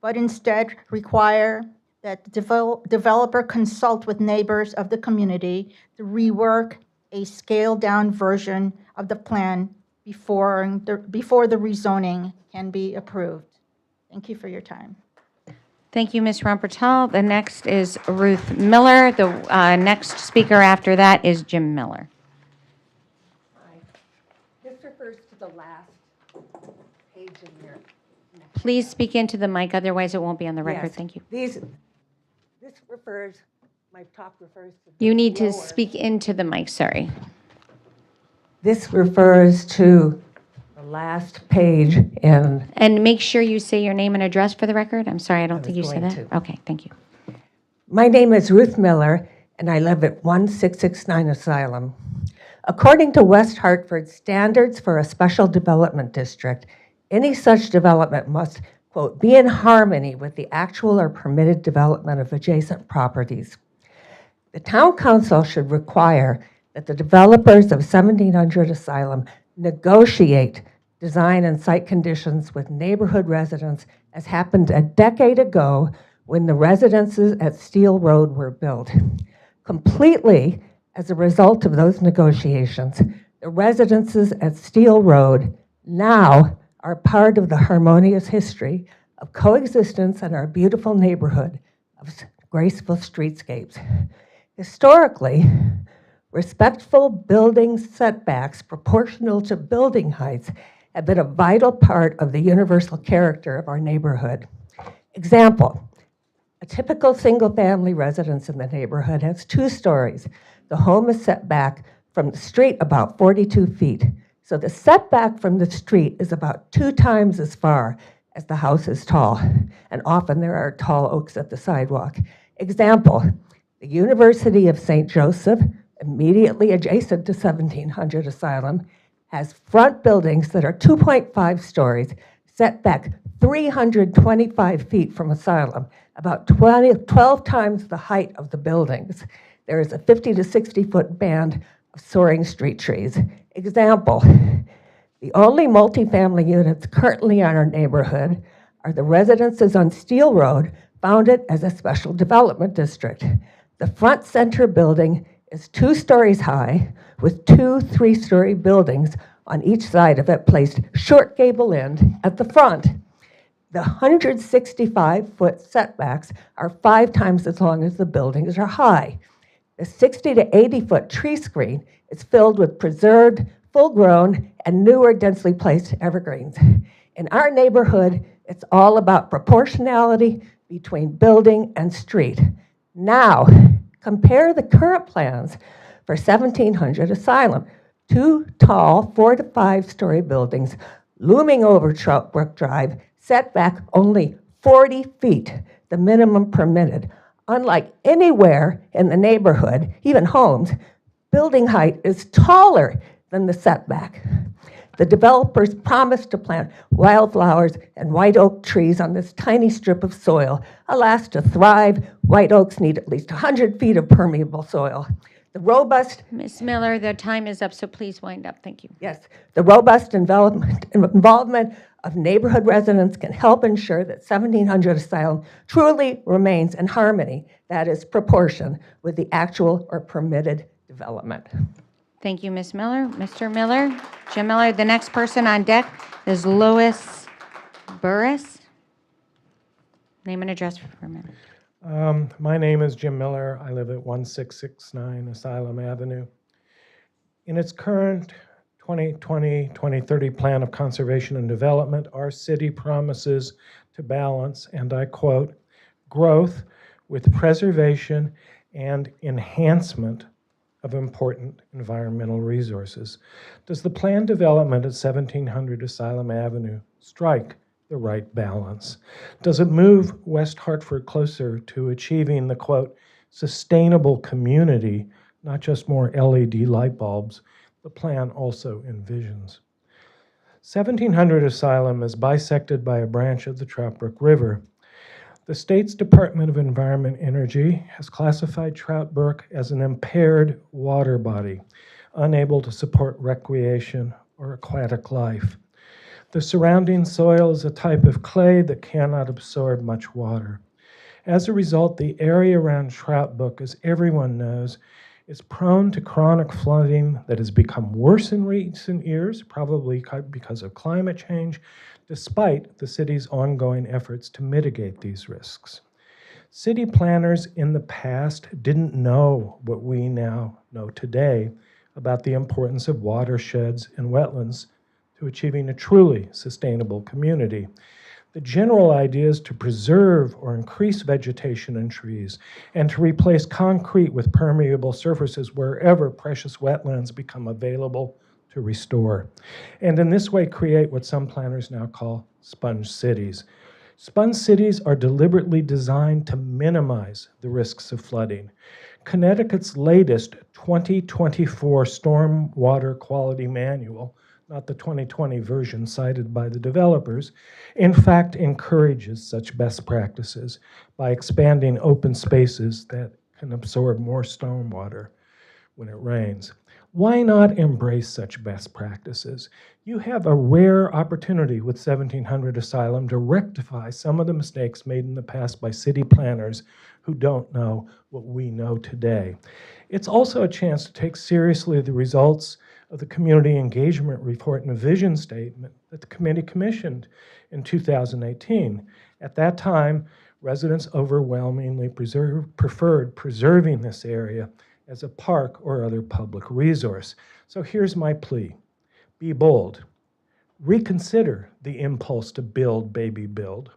but instead require that the developer consult with neighbors of the community to rework a scaled-down version of the plan before the rezoning can be approved. Thank you for your time. Thank you, Ms. Rumpertall. The next is Ruth Miller. The next speaker after that is Jim Miller. This refers to the last page in your. Please speak into the mic, otherwise it won't be on the record. Yes. Thank you. This refers, my talk refers to. You need to lower. speak into the mic, sorry. This refers to the last page in. And make sure you say your name and address for the record. I'm sorry, I don't think you was said going that. to. Okay, thank you. My name is Ruth Miller, and I live at 1669 Asylum. According to West Hartford's standards for a special development district, any such development must, quote, be in harmony with the actual or permitted development of adjacent properties. The town council should require that the developers of 1700 Asylum negotiate design and site conditions with neighborhood residents, as happened a decade ago when the residences at Steel Road were built. Completely as a result of those negotiations, the residences at Steel Road now are part of the harmonious history of coexistence in our beautiful neighborhood of graceful streetscapes. Historically, respectful building setbacks proportional to building heights have been a vital part of the universal character of our neighborhood. Example, a typical single-family residence in the neighborhood has 2 stories. The home is set back from the street about 42 feet. So the setback from the street is about 2 times as far as the house is tall. And often there are tall oaks at the sidewalk. Example, the University of St. Joseph, immediately adjacent to 1700 Asylum, has front buildings that are 2.5 stories, set back 325 feet from Asylum, about 12 times the height of the buildings. There is a 50 to 60-foot band of soaring street trees. Example, the only multifamily units currently in our neighborhood are the residences on Steel Road, founded as a special development district. The front center building is 2 stories high with 2 3-story buildings on each side of it placed short gable end at the front. The 165-foot setbacks are 5 times as long as the buildings are high. The 60 to 80-foot tree screen is filled with preserved, full-grown, and newer densely placed evergreens. In our neighborhood, it's all about proportionality between building and street. Now, compare the current plans for 1700 Asylum. 2 tall 4 to 5-story buildings looming over Trout Brook Drive, set back only 40 feet, the minimum permitted. Unlike anywhere in the neighborhood, even homes, building height is taller than the setback. The developers promised to plant wildflowers and white oak trees on this tiny strip of soil. Alas, to thrive, white oaks need at least 100 feet of permeable soil. The robust Ms. Miller, the time is up, so please wind up. Thank you. Yes, the robust involvement of neighborhood residents can help ensure that 1700 Asylum truly remains in harmony, that is, proportion with the actual or permitted development. Thank you, Ms. Miller. Mr. Miller, Jim Miller. The next person on deck is Lois Burris. Name and address for a minute. My name is Jim Miller. I live at 1669 Asylum Avenue. In its current 2020-2030 Plan of Conservation and Development, our city promises to balance, and I quote, growth with preservation and enhancement of important environmental resources. Does the planned development at 1700 Asylum Avenue strike the right balance? Does it move West Hartford closer to achieving the, quote, sustainable community, not just more LED light bulbs, the plan also envisions? 1700 Asylum is bisected by a branch of the Trout Brook River. The state's Department of Environment and Energy has classified Trout Brook as an impaired water body, unable to support recreation or aquatic life. The surrounding soil is a type of clay that cannot absorb much water. As a result, the area around Trout Brook, as everyone knows, is prone to chronic flooding that has become worse in recent years, probably because of climate change, despite the city's ongoing efforts to mitigate these risks. City planners in the past didn't know what we now know today about the importance of watersheds and wetlands to achieving a truly sustainable community. The general idea is to preserve or increase vegetation and trees, and to replace concrete with permeable surfaces wherever precious wetlands become available to restore. And in this way create what some planners now call sponge cities. Sponge cities are deliberately designed to minimize the risks of flooding. Connecticut's latest 2024 Stormwater Quality Manual, not the 2020 version cited by the developers, in fact encourages such best practices by expanding open spaces that can absorb more stormwater when it rains. Why not embrace such best practices? You have a rare opportunity with 1700 Asylum to rectify some of the mistakes made in the past by city planners who don't know what we know today. It's also a chance to take seriously the results of the Community Engagement Report and Vision Statement that the committee commissioned in 2018. At that time, residents overwhelmingly preferred preserving this area as a park or other public resource. So here's my plea. Be bold. Reconsider the impulse to build, baby, build.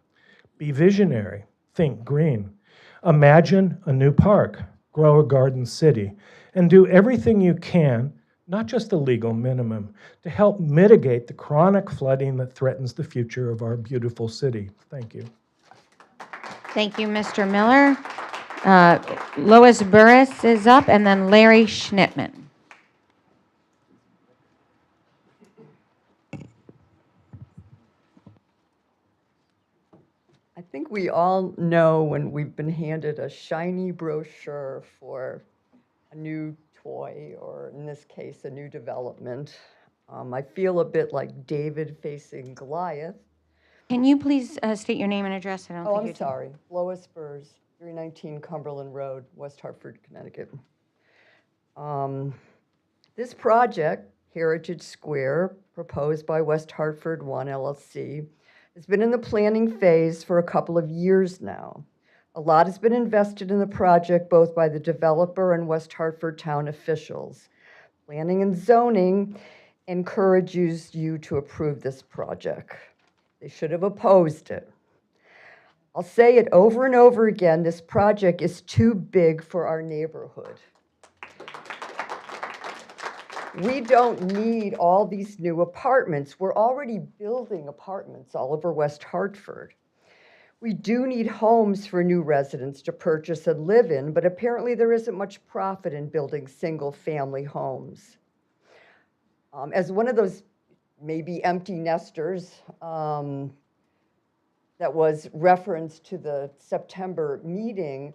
Be visionary. Think green. Imagine a new park. Grow a garden city. And do everything you can, not just the legal minimum, to help mitigate the chronic flooding that threatens the future of our beautiful city. Thank you. Thank you, Mr. Miller. Lois Burris is up, and then Larry Schnittman. think we all know when we've been handed a shiny brochure for a new toy, or in this case, a new development. I feel a bit like David facing Goliath. Can you please state your name and address? I don't Oh, think I'm you're. sorry. Lois Burrs, 319 Cumberland Road, West Hartford, Connecticut. This project, Heritage Square, proposed by West Hartford One LLC, has been in the planning phase for a couple of years now. A lot has been invested in the project, both by the developer and West Hartford town officials. Planning and zoning encourages you to approve this project. They should have opposed it. I'll say it over and over again, this project is too big for our neighborhood. We don't need all these new apartments. We're already building apartments all over West Hartford. We do need homes for new residents to purchase and live in, but apparently there isn't much profit in building single-family homes. As one of those maybe empty nesters that was referenced to the September meeting,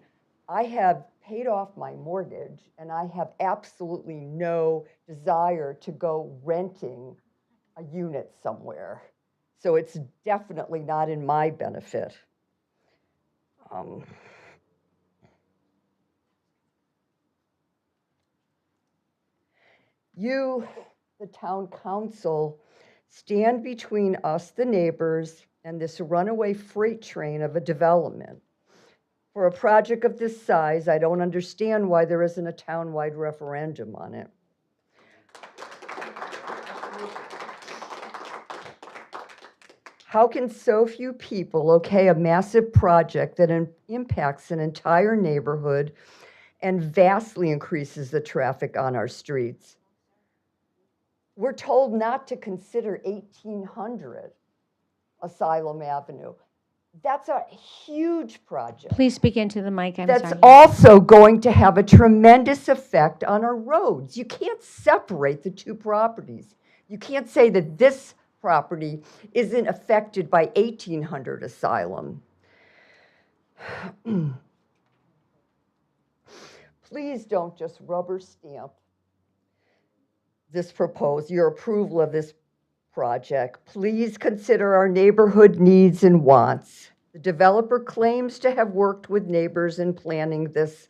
I have paid off my mortgage, and I have absolutely no desire to go renting a unit somewhere. So it's definitely not in my benefit. You, the town council, stand between us, the neighbors, and this runaway freight train of a development. For a project of this size, I don't understand why there isn't a town-wide referendum on it. How can so few people okay a massive project that impacts an entire neighborhood and vastly increases the traffic on our streets? We're told not to consider 1800 Asylum Avenue. That's a huge project. Please speak into the mic. I'm That's sorry. also going to have a tremendous effect on our roads. You can't separate the two properties. You can't say that this property isn't affected by 1800 Asylum. Please don't just rubber stamp your approval of this project. Please consider our neighborhood needs and wants. The developer claims to have worked with neighbors in planning this.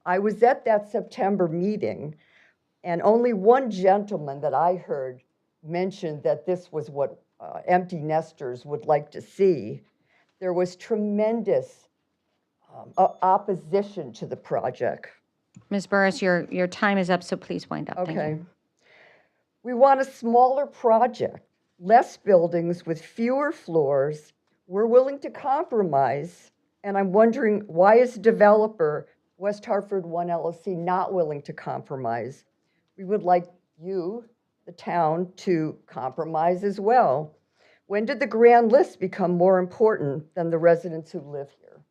I was at that September meeting, and only one gentleman that I heard mentioned that this was what empty nesters would like to see. There was tremendous opposition to the project. Ms. Burris, your time is up, so please wind up. Thank you. Okay. We want a smaller project, less buildings with fewer floors. We're willing to compromise, and I'm wondering, why is developer West Hartford One LLC not willing to compromise? We would like you, the town, to compromise as well. When did the grand list become more important than the residents who live here?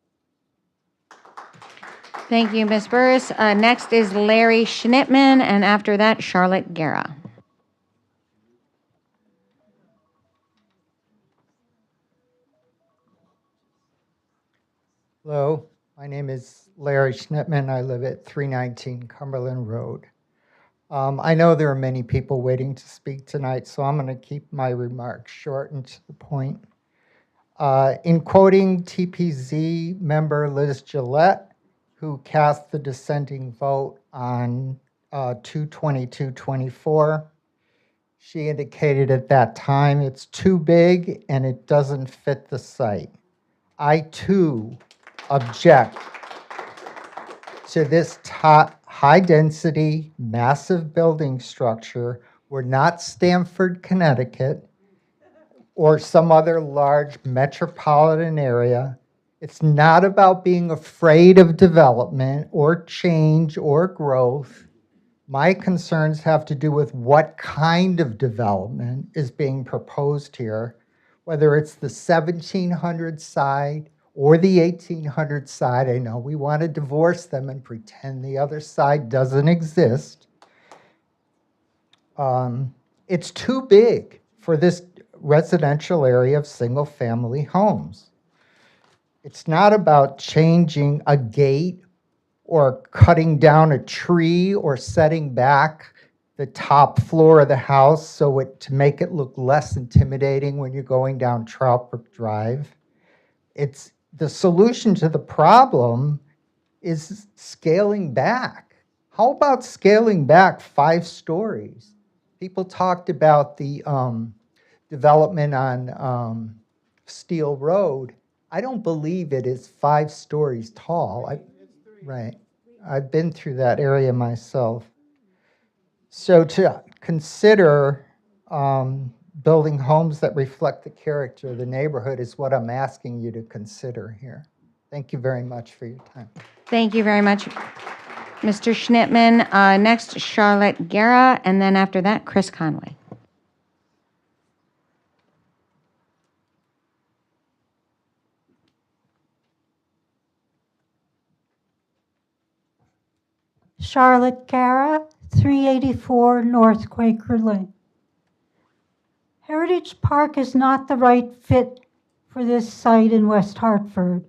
Thank you, Ms. Burris. Next is Larry Schnittman, and after that, Charlotte Guerra. Hello, my name is Larry Schnittman. I live at 319 Cumberland Road. I know there are many people waiting to speak tonight, so I'm going to keep my remarks short and to the point. In quoting TPZ member Liz Gillette, who cast the dissenting vote on 2/22/24, she indicated at that time it's too big and it doesn't fit the site. I too object to this high-density, massive building structure. We're not Stamford, Connecticut, or some other large metropolitan area. It's not about being afraid of development or change or growth. My concerns have to do with what kind of development is being proposed here, whether it's the 1700 side or the 1800 side. I know we want to divorce them and pretend the other side doesn't exist. It's too big for this residential area of single-family homes. It's not about changing a gate or cutting down a tree or setting back the top floor of the house to make it look less intimidating when you're going down Troutbrook Drive. It's the solution to the problem is scaling back. How about scaling back 5 stories? People talked about the development on Steel Road. I don't believe it is 5 stories tall. Right. I've been through that area myself. So to consider building homes that reflect the character of the neighborhood is what I'm asking you to consider here. Thank you very much for your time. Thank you very much, Mr. Schnittman. Next, Charlotte Guerra, and then after that, Chris Conway. Charlotte Guerra, 384 North Quaker Lane. Heritage Park is not the right fit for this site in West Hartford.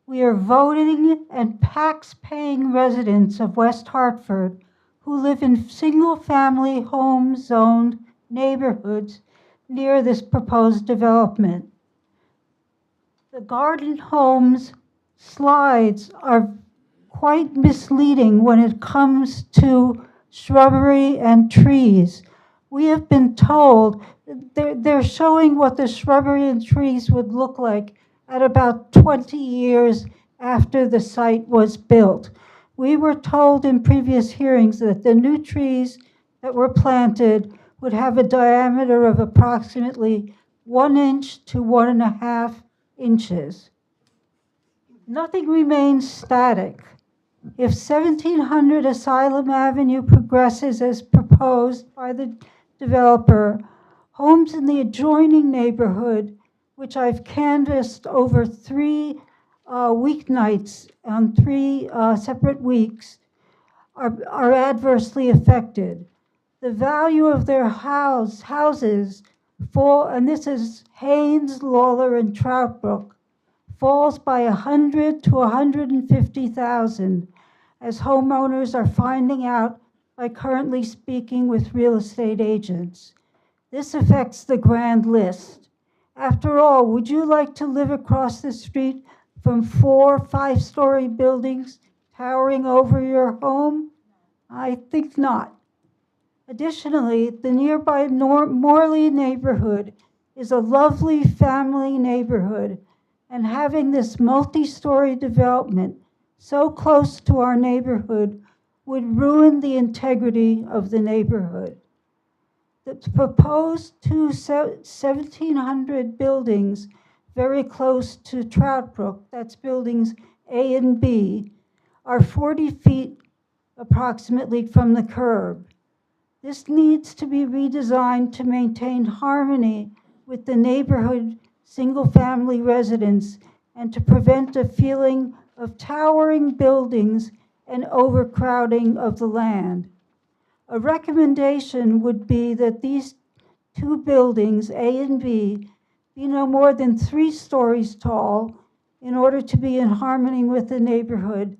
We are voting and tax-paying residents of West Hartford who live in single-family home-zoned neighborhoods near this proposed development. The Garden Homes slides are quite misleading when it comes to shrubbery and trees. We have been told they're showing what the shrubbery and trees would look like at about 20 years after the site was built. We were told in previous hearings that the new trees that were planted would have a diameter of approximately 1 inch to 1.5 inches. Nothing remains static. If 1700 Asylum Avenue progresses as proposed by the developer, homes in the adjoining neighborhood, which I've canvassed over 3 weeknights on 3 separate weeks, are adversely affected. The value of their houses fall, and this is Haynes, Lawler, and Troutbrook, falls by 100 to 150,000, as homeowners are finding out by currently speaking with real estate agents. This affects the grand list. After all, would you like to live across the street from 4 5-story buildings towering over your home? I think not. Additionally, the nearby Morley neighborhood is a lovely family neighborhood, and having this multi-story development so close to our neighborhood would ruin the integrity of the neighborhood. The proposed 2 1,700 buildings very close to Troutbrook, that's buildings A and B, are 40 feet approximately from the curb. This needs to be redesigned to maintain harmony with the neighborhood single-family residents and to prevent a feeling of towering buildings and overcrowding of the land. A recommendation would be that these 2 buildings, A and B, be no more than 3 stories tall in order to be in harmony with the neighborhood,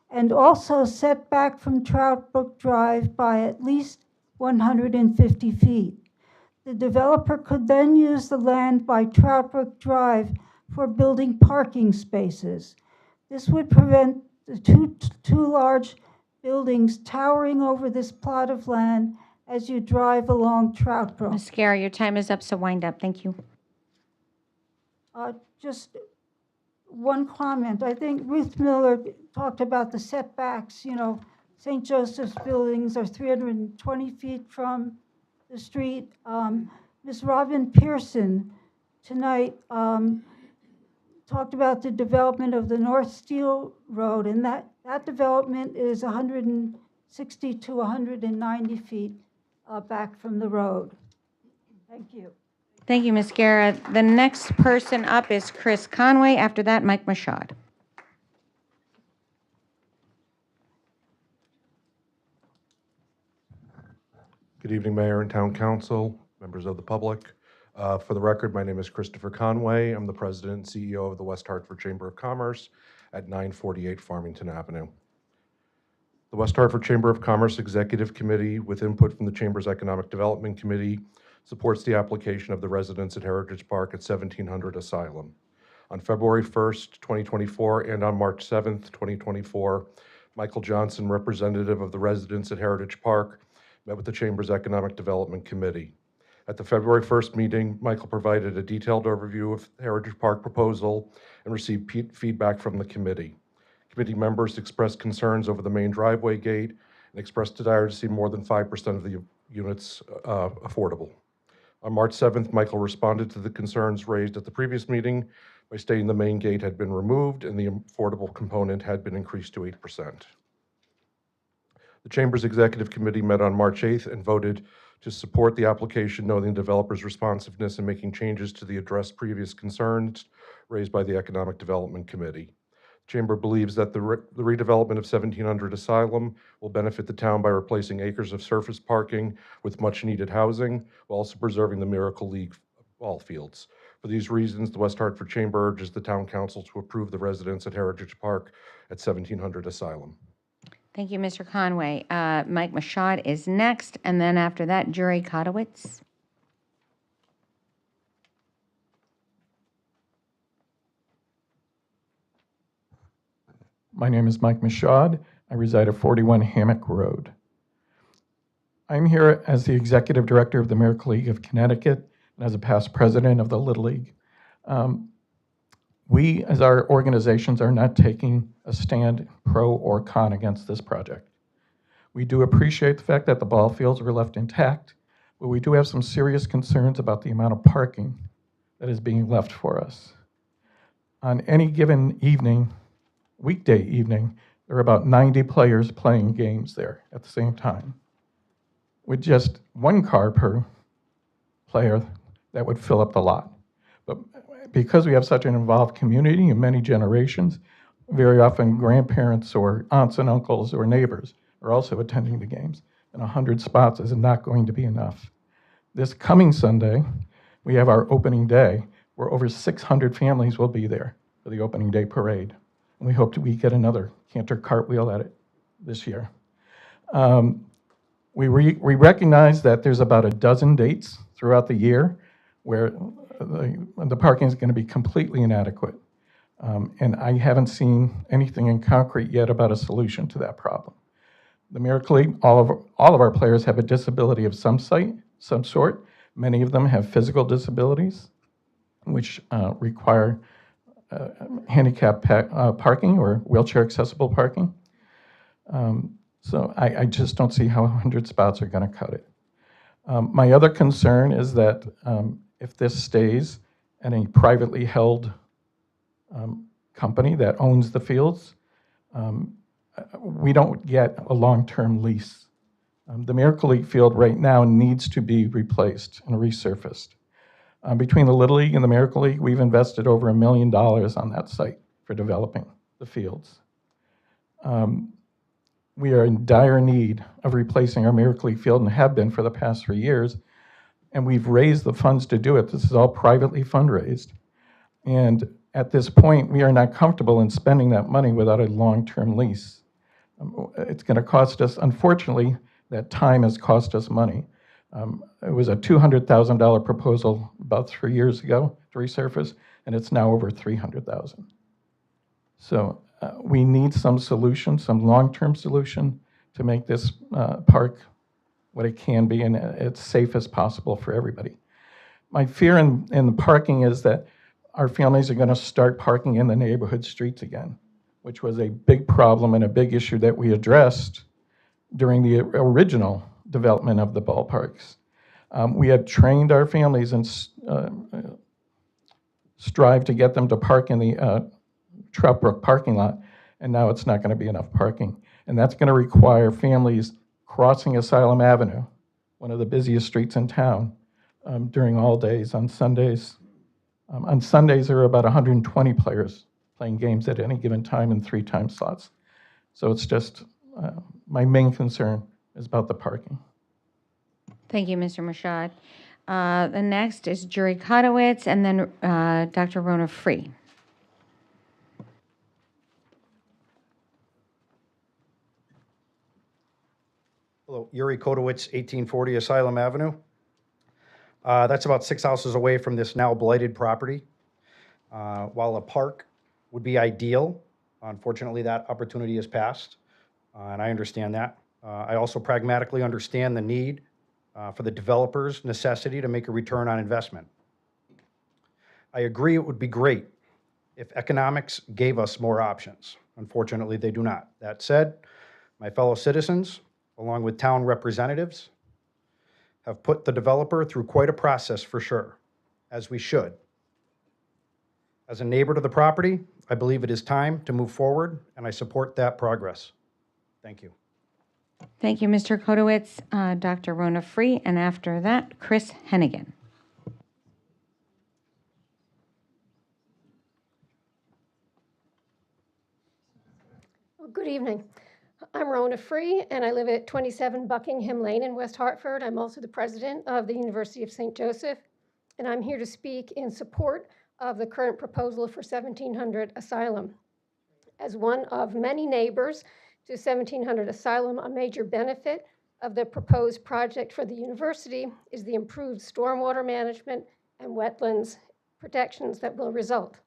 and also set back from Troutbrook Drive by at least 150 feet. The developer could then use the land by Troutbrook Drive for building parking spaces. This would prevent the two large buildings towering over this plot of land as you drive along Troutbrook. Ms. Guerra, your time is up, so wind up. Thank you. Just one comment. I think Ruth Miller talked about the setbacks. You know, St. Joseph's buildings are 320 feet from the street. Ms. Robin Pearson tonight talked about the development of the North Steel Road, and that development is 160 to 190 feet back from the road. Thank you. Thank you, Ms. Guerra. The next person up is Chris Conway. After that, Mike Mashad. Good evening, Mayor and Town Council, members of the public. For the record, my name is Christopher Conway. I'm the president and CEO of the West Hartford Chamber of Commerce at 948 Farmington Avenue. The West Hartford Chamber of Commerce Executive Committee, with input from the Chamber's Economic Development Committee, supports the application of the residents at Heritage Park at 1700 Asylum. On February 1st, 2024, and on March 7th, 2024, Michael Johnson, representative of the residents at Heritage Park, met with the Chamber's Economic Development Committee. At the February 1st meeting, Michael provided a detailed overview of the Heritage Park proposal and received feedback from the committee. Committee members expressed concerns over the main driveway gate and expressed desire to see more than 5% of the units affordable. On March 7th, Michael responded to the concerns raised at the previous meeting by stating the main gate had been removed and the affordable component had been increased to 8%. The Chamber's Executive Committee met on March 8th and voted to support the application, noting the developer's responsiveness in making changes to the addressed previous concerns raised by the Economic Development Committee. The Chamber believes that the redevelopment of 1700 Asylum will benefit the town by replacing acres of surface parking with much-needed housing, while also preserving the Miracle League ball fields. For these reasons, the West Hartford Chamber urges the Town Council to approve the residents at Heritage Park at 1700 Asylum. Thank you, Mr. Conway. Mike Mashad is next, and then after that, Jury Kodowitz. My name is Mike Mashad. I reside at 41 Hammock Road. I'm here as the Executive Director of the Miracle League of Connecticut and as a past president of the Little League. We, as our organizations, are not taking a stand pro or con against this project. We do appreciate the fact that the ball fields were left intact, but we do have some serious concerns about the amount of parking that is being left for us. On any given evening, weekday evening, there are about 90 players playing games there at the same time. With just one car per player, that would fill up the lot. But because we have such an involved community and many generations, very often grandparents or aunts and uncles or neighbors are also attending the games, and 100 spots is not going to be enough. This coming Sunday, we have our opening day, where over 600 families will be there for the opening day parade. And we hope we get another canter cartwheel at it this year. We recognize that there's about a dozen dates throughout the year where the parking is going to be completely inadequate. And I haven't seen anything in concrete yet about a solution to that problem. The Miracle League, all of our players have a disability of some sort. Many of them have physical disabilities, which require handicap parking or wheelchair accessible parking. So I just don't see how 100 spots are going to cut it. My other concern is that if this stays at a privately held company that owns the fields, we don't get a long-term lease. The Miracle League field right now needs to be replaced and resurfaced. Between the Little League and the Miracle League, we've invested over $1 million on that site for developing the fields. We are in dire need of replacing our Miracle League field and have been for the past 3 years, and we've raised the funds to do it. This is all privately fundraised. And at this point, we are not comfortable in spending that money without a long-term lease. It's going to cost us, unfortunately, that time has cost us money. It was a $200,000 proposal about 3 years ago to resurface, and it's now over $300,000. So we need some solution, some long-term solution to make this park what it can be and as safe as possible for everybody. My fear in the parking is that our families are going to start parking in the neighborhood streets again, which was a big problem and a big issue that we addressed during the original development of the ballparks. We had trained our families and strive to get them to park in the Trout Brook parking lot, and now it's not going to be enough parking. And that's going to require families crossing Asylum Avenue, one of the busiest streets in town, during all days. On Sundays, there are about 120 players playing games at any given time in 3 time slots. So it's just, my main concern is about the parking. Thank you, Mr. Mashad. The next is Jury Kotowitz, and then Dr. Rona Free. Hello, Yuri Kotowitz, 1840 Asylum Avenue. That's about 6 houses away from this now blighted property. While a park would be ideal, unfortunately, that opportunity has passed, and I understand that. I also pragmatically understand the need for the developer's necessity to make a return on investment. I agree it would be great if economics gave us more options. Unfortunately, they do not. That said, my fellow citizens, along with town representatives, have put the developer through quite a process for sure, as we should. As a neighbor to the property, I believe it is time to move forward, and I support that progress. Thank you. Thank you, Mr. Kotowitz. Dr. Rona Free, and after that, Chris Hennigan. Well, good evening. I'm Rona Free, and I live at 27 Buckingham Lane in West Hartford. I'm also the president of the University of St. Joseph, and I'm here to speak in support of the current proposal for 1700 Asylum. As one of many neighbors to 1700 Asylum, a major benefit of the proposed project for the university is the improved stormwater management and wetlands protections that will result.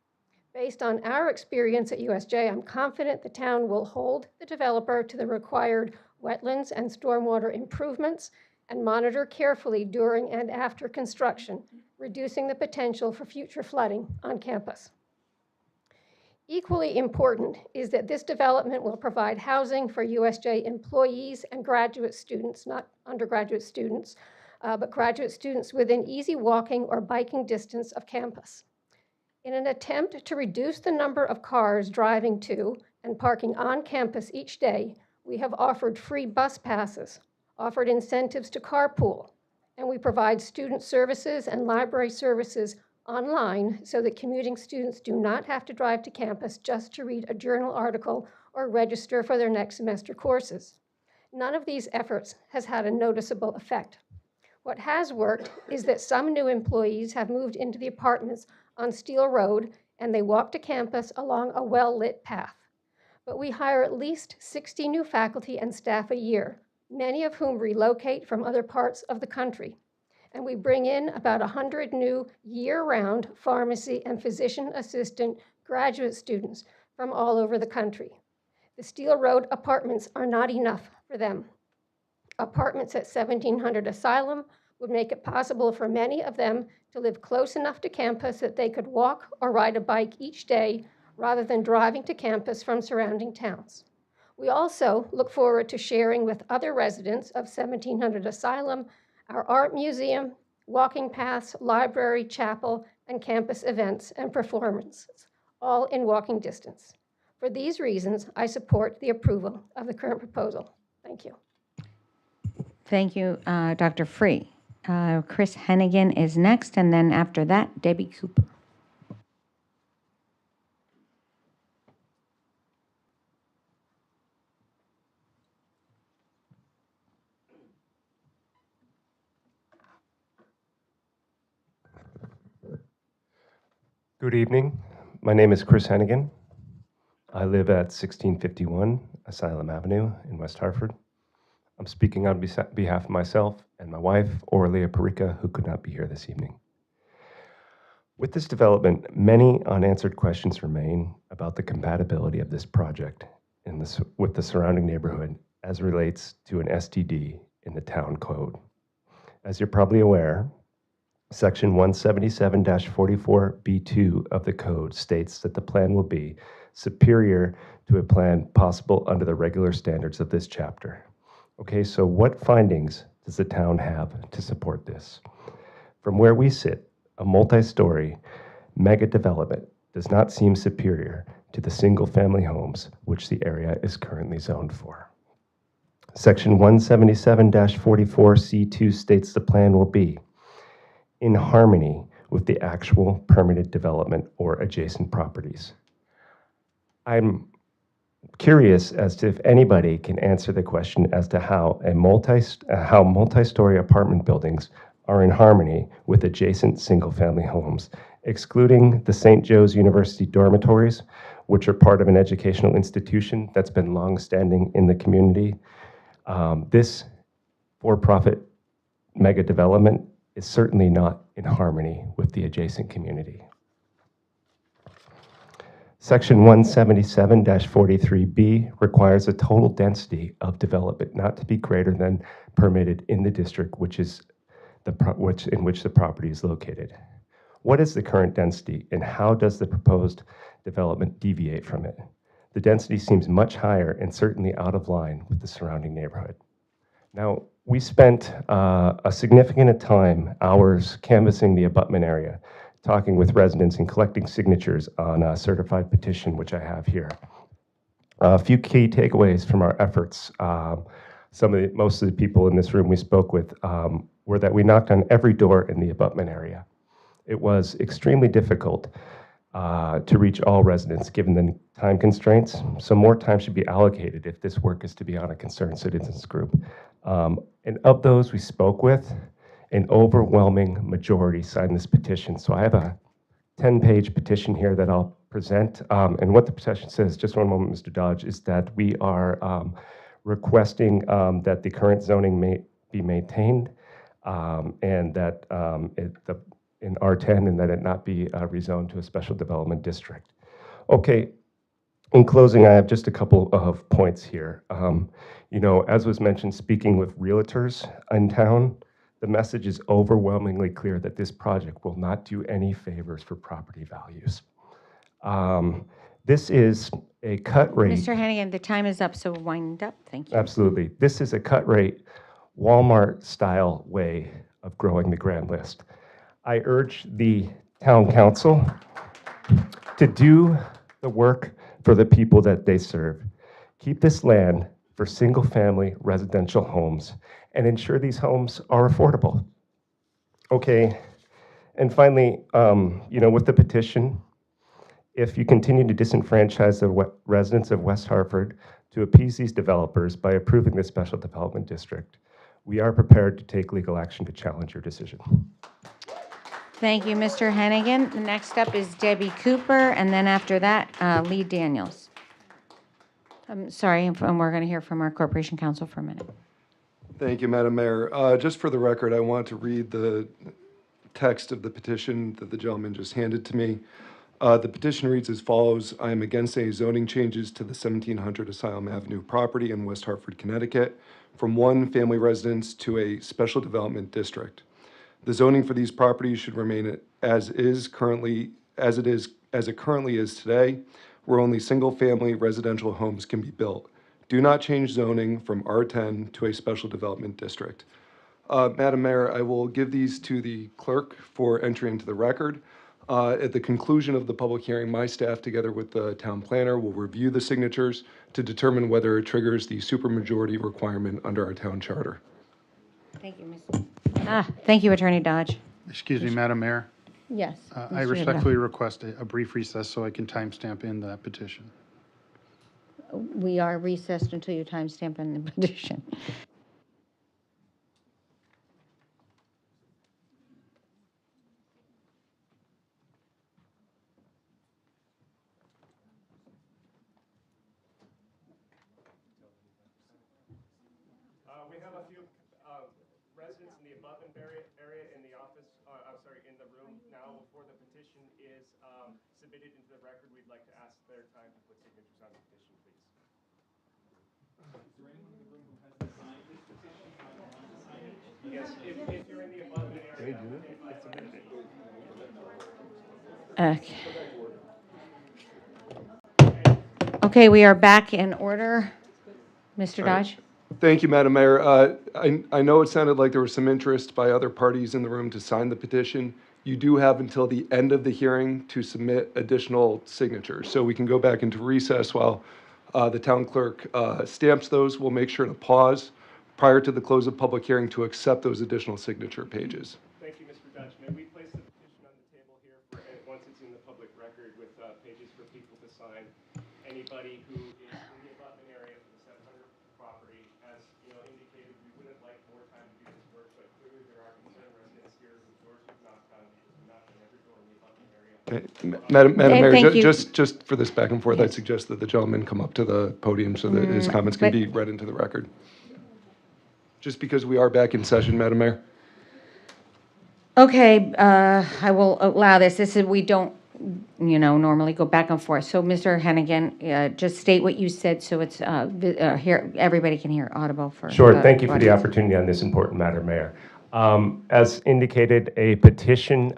Based on our experience at USJ, I'm confident the town will hold the developer to the required wetlands and stormwater improvements and monitor carefully during and after construction, reducing the potential for future flooding on campus. Equally important is that this development will provide housing for USJ employees and graduate students, not undergraduate students, but graduate students within easy walking or biking distance of campus. In an attempt to reduce the number of cars driving to and parking on campus each day, we have offered free bus passes, offered incentives to carpool, and we provide student services and library services online so that commuting students do not have to drive to campus just to read a journal article or register for their next semester courses. None of these efforts has had a noticeable effect. What has worked is that some new employees have moved into the apartments on Steel Road, and they walk to campus along a well-lit path. But we hire at least 60 new faculty and staff a year, many of whom relocate from other parts of the country. And we bring in about 100 new year-round pharmacy and physician assistant graduate students from all over the country. The Steel Road apartments are not enough for them. Apartments at 1700 Asylum would make it possible for many of them to live close enough to campus that they could walk or ride a bike each day rather than driving to campus from surrounding towns. We also look forward to sharing with other residents of 1700 Asylum our art museum, walking paths, library, chapel, and campus events and performances, all in walking distance. For these reasons, I support the approval of the current proposal. Thank you. Thank you, Dr. Free. Chris Hennigan is next, and then after that, Debbie Cooper. Good evening. My name is Chris Hennigan. I live at 1651 Asylum Avenue in West Hartford. I'm speaking on behalf of myself and my wife, Aurelia Perica, who could not be here this evening. With this development, many unanswered questions remain about the compatibility of this project with the surrounding neighborhood as it relates to an STD in the town code. As you're probably aware, Section 177-44B2 of the code states that the plan will be superior to a plan possible under the regular standards of this chapter. Okay, so what findings does the town have to support this? From where we sit, a multi-story mega development does not seem superior to the single-family homes which the area is currently zoned for. Section 177-44C2 states the plan will be in harmony with the actual permitted development or adjacent properties. I'm curious as to if anybody can answer the question as to how multi-story apartment buildings are in harmony with adjacent single-family homes, excluding the St. Joe's University dormitories, which are part of an educational institution that's been long-standing in the community. This for-profit mega development is certainly not in harmony with the adjacent community. Section 177-43B requires a total density of development not to be greater than permitted in the district in which the property is located. What is the current density and how does the proposed development deviate from it? The density seems much higher and certainly out of line with the surrounding neighborhood. Now, we spent a significant time, hours, canvassing the abutment area, talking with residents and collecting signatures on a certified petition, which I have here. A few key takeaways from our efforts. Most of the people in this room we spoke with were that we knocked on every door in the abutment area. It was extremely difficult to reach all residents given the time constraints, so more time should be allocated if this work is to be on a concerned citizens group. And of those we spoke with, an overwhelming majority signed this petition. So I have a 10-page petition here that I'll present. And what the petition says, just one moment, Mr. Dodge, is that we are requesting that the current zoning be maintained and that in R10 and that it not be rezoned to a special development district. Okay, in closing, I have just a couple of points here. As was mentioned, speaking with realtors in town, the message is overwhelmingly clear that this project will not do any favors for property values. This is a cut rate. Mr. Hennigan, the time is up, so wind up. Thank you. Absolutely. This is a cut rate, Walmart-style way of growing the grand list. I urge the town council to do the work for the people that they serve. Keep this land for single-family residential homes and ensure these homes are affordable. Okay, and finally, with the petition, if you continue to disenfranchise the residents of West Hartford to appease these developers by approving this special development district, we are prepared to take legal action to challenge your decision. Thank you, Mr. Hennigan. The next up is Debbie Cooper, and then after that, Lee Daniels. I'm sorry, and we're going to hear from our Corporation Counsel for a minute. Thank you, Madam Mayor. Just for the record, I want to read the text of the petition that the gentleman just handed to me. The petition reads as follows. I am against any zoning changes to the 1700 Asylum Avenue property in West Hartford, Connecticut, from one family residence to a special development district. The zoning for these properties should remain as it currently is today, where only single-family residential homes can be built. Do not change zoning from R10 to a special development district. Madam Mayor, I will give these to the clerk for entry into the record. At the conclusion of the public hearing, my staff, together with the town planner, will review the signatures to determine whether it triggers the supermajority requirement under our town charter. Thank you, thank you, Attorney Dodge. Excuse me, Madam Mayor. Yes. I Mr. respectfully request a brief recess so I can timestamp in the petition. We are recessed until you timestamp in the petition. We have a few residents in the abutment area in the office, in the room now. Before the petition is submitted into the record, we'd like to ask their time to put signatures on the petition, please. Is there anyone in the room who has to sign this petition? Yes, if you're in the abutment area. Okay, we are back in order. Mr. Dodge? Thank you, Madam Mayor. I know it sounded like there was some interest by other parties in the room to sign the petition. You do have until the end of the hearing to submit additional signatures. So we can go back into recess while the town clerk stamps those. We'll make sure to pause prior to the close of public hearing to accept those additional signature pages. Thank you, Mr. Dutch. May we place the petition on the table here once it's in the public record with pages for people to sign? Anybody who is in the abutment area for the 700 property, as indicated, we wouldn't like more time to do this work, but clearly there are concerned residents Madam Mayor, thank you. just for this back and forth, I'd suggest that the gentleman come up to the podium so that his comments can but- be read into the record. Just because we are back in session, Madam Mayor. Okay, I will allow this. This is, we don't, normally go back and forth. So, Mr. Hennigan, just state what you said so it's, here, everybody can hear audible for. Sure. Thank you for the audience. opportunity on this important matter, Mayor. As indicated, a petition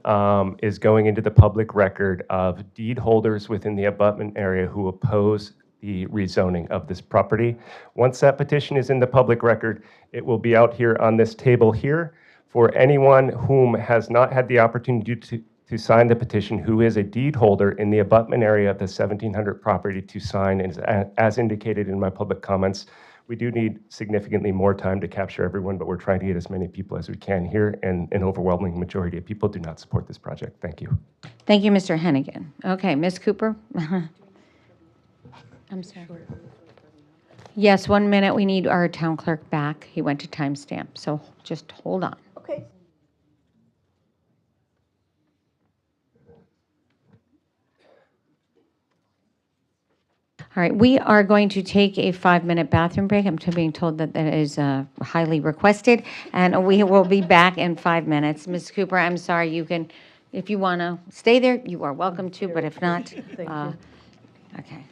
is going into the public record of deed holders within the abutment area who oppose the rezoning of this property. Once that petition is in the public record, it will be out here on this table here for anyone whom has not had the opportunity to sign the petition, who is a deed holder in the abutment area of the 1700 property to sign. And as indicated in my public comments, we do need significantly more time to capture everyone, but we're trying to get as many people as we can here, and an overwhelming majority of people do not support this project. Thank you. Thank you, Mr. Hennigan. Okay, Ms. Cooper? I'm sorry. Yes, 1 minute. We need our town clerk back. He went to timestamp, so just hold on. Okay. All right, we are going to take a 5-minute bathroom break. I'm being told that that is highly requested, and we will be back in 5 minutes. Ms. Cooper, I'm sorry, you can, if you want to stay there, you are welcome to, but if not, Thank you. okay.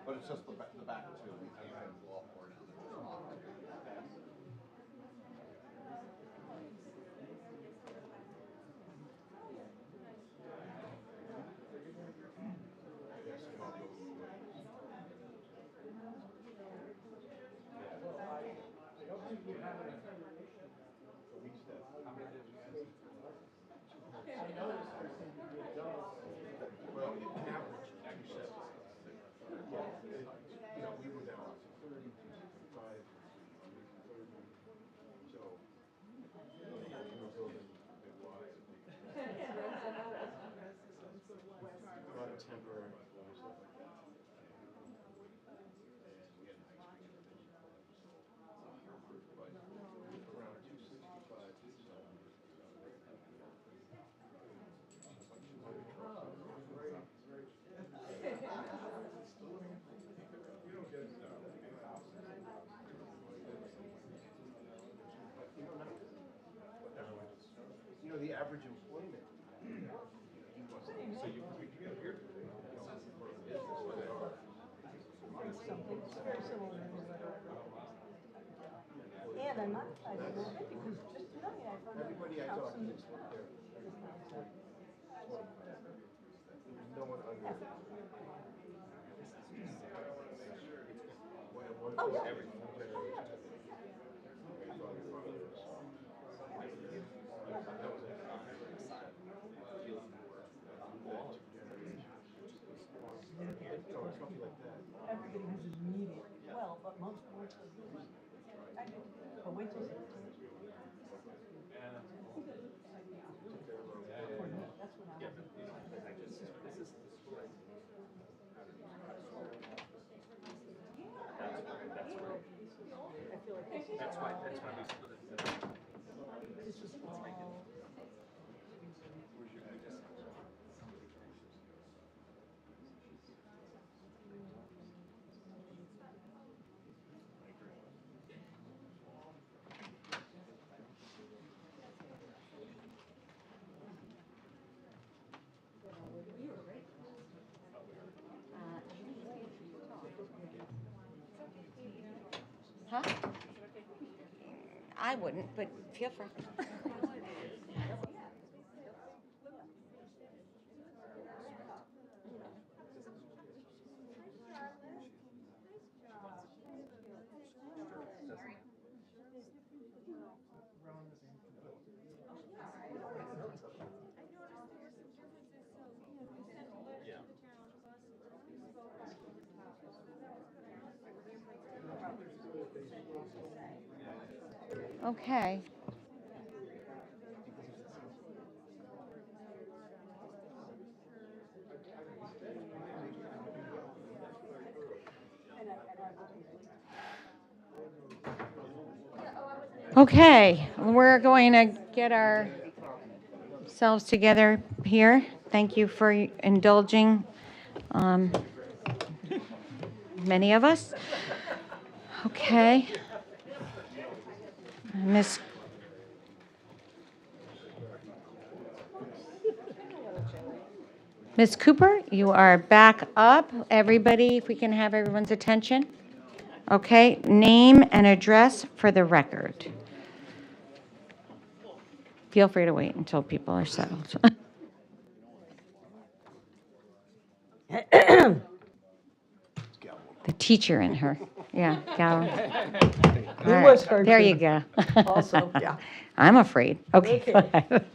But it's just the back two. We can't go off or down. I wouldn't, but feel free. Okay. Okay, we're going to get ourselves together here. Thank you for indulging many of us. Okay. Miss Cooper, you are back up. Everybody, if we can have everyone's attention. Okay, name and address for the record. Feel free to wait until people are settled. The teacher in her. Yeah, Gal. All right, there you go. Also, yeah. I'm afraid. Okay, go ahead.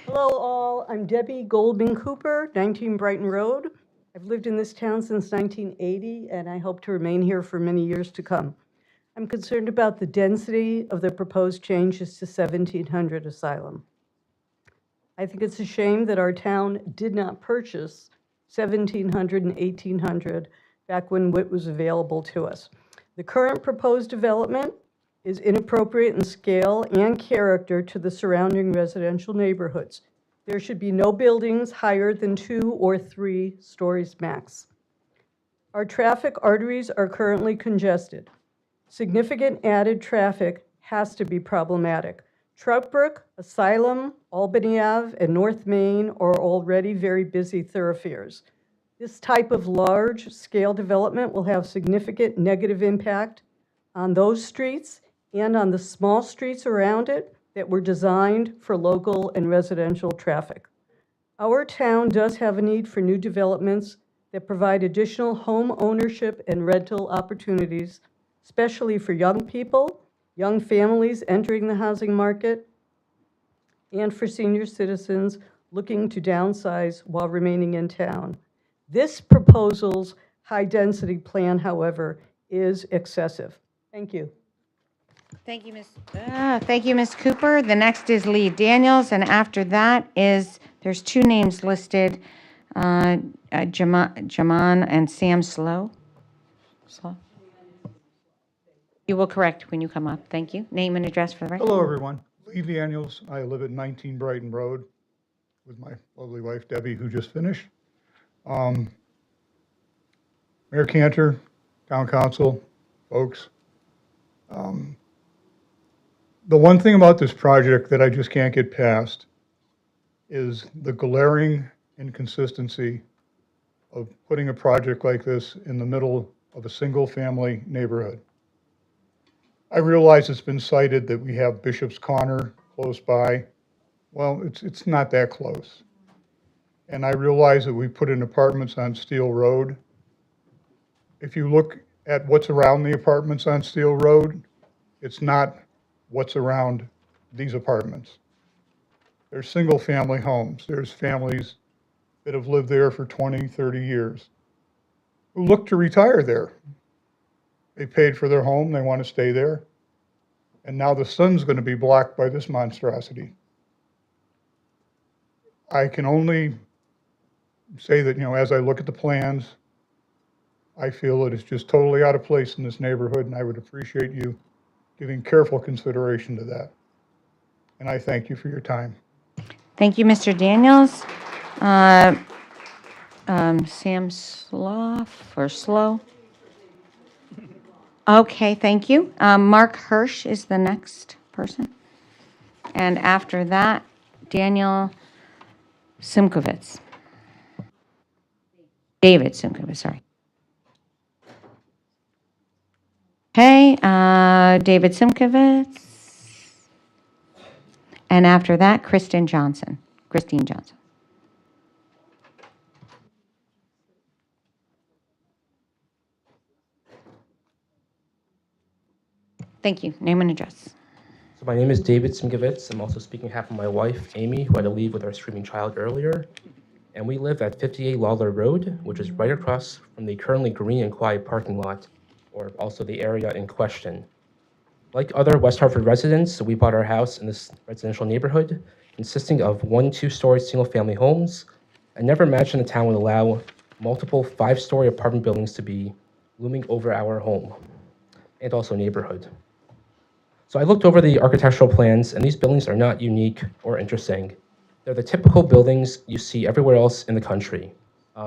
Hello, all. I'm Debbie Goldman Cooper, 19 Brighton Road. I've lived in this town since 1980, and I hope to remain here for many years to come. I'm concerned about the density of the proposed changes to 1700 Asylum. I think it's a shame that our town did not purchase 1700 and 1800 back when WIT was available to us. The current proposed development is inappropriate in scale and character to the surrounding residential neighborhoods. There should be no buildings higher than 2 or 3 stories max. Our traffic arteries are currently congested. Significant added traffic has to be problematic. Troutbrook, Asylum, Albany Ave, and North Main are already very busy thoroughfares. This type of large-scale development will have significant negative impact on those streets and on the small streets around it that were designed for local and residential traffic. Our town does have a need for new developments that provide additional home ownership and rental opportunities, especially for young people, young families entering the housing market, and for senior citizens looking to downsize while remaining in town. This proposal's high-density plan, however, is excessive. Thank you. Thank you, Ms. Cooper. The next is Lee Daniels, and after that there's 2 names listed, Jaman and Sam Slow. You will correct when you come up. Thank you. Name and address for the record. Hello, everyone. Lee Daniels. I live at 19 Brighton Road with my lovely wife, Debbie, who just finished. Mayor Cantor, Town Council, folks. The one thing about this project that I just can't get past is the glaring inconsistency of putting a project like this in the middle of a single-family neighborhood. I realize it's been cited that we have Bishop's Corner close by. Well, it's not that close. And I realize that we put in apartments on Steel Road. If you look at what's around the apartments on Steel Road, it's not what's around these apartments. There's single-family homes. There's families that have lived there for 20, 30 years who look to retire there. They paid for their home. They want to stay there. And now the sun's going to be blocked by this monstrosity. I can only say that, as I look at the plans, I feel that it's just totally out of place in this neighborhood, and I would appreciate you giving careful consideration to that. And I thank you for your time. Thank you, Mr. Daniels. Sam Slow? Okay, thank you. Mark Hirsch is the next person. And after that, Daniel Simkovitz. David Simkovitz, sorry. Okay, David Simkovitz. And after that, Christine Johnson. Thank you. Name and address. So my name is David Simkovitz. I'm also speaking on behalf of my wife, Amy, who had to leave with our screaming child earlier. And we live at 58 Lawler Road, which is right across from the currently green and quiet parking lot, or also the area in question. Like other West Hartford residents, we bought our house in this residential neighborhood, consisting of 1 2-story single-family homes. I never imagined the town would allow multiple 5-story apartment buildings to be looming over our home, and also neighborhood. So I looked over the architectural plans, and these buildings are not unique or interesting. They're the typical buildings you see everywhere else in the country.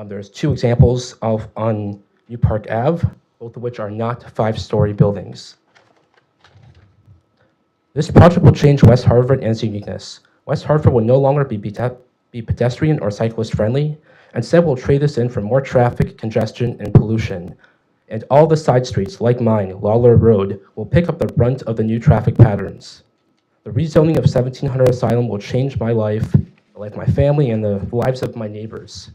There's 2 examples on New Park Ave, both of which are not 5-story buildings. This project will change West Hartford and its uniqueness. West Hartford will no longer be pedestrian or cyclist friendly. Instead, we'll trade this in for more traffic, congestion, and pollution. And all the side streets, like mine, Lawler Road, will pick up the brunt of the new traffic patterns. The rezoning of 1700 Asylum will change my life, the life of my family, and the lives of my neighbors.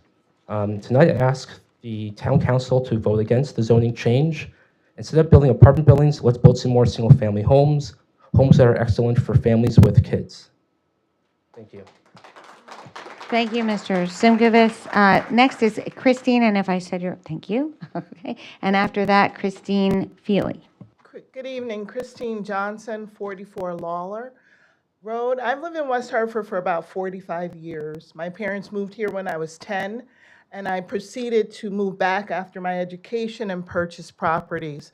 Tonight, I ask the town council to vote against the zoning change. Instead of building apartment buildings, let's build some more single-family homes that are excellent for families with kids. Thank you. Thank you, Mr. Simkovitz. Next is Christine, and if I said your, thank you. Okay. And after that, Christine Feely. Good evening, Christine Johnson, 44 Lawler Road. I've lived in West Hartford for about 45 years. My parents moved here when I was 10, and I proceeded to move back after my education and purchase properties.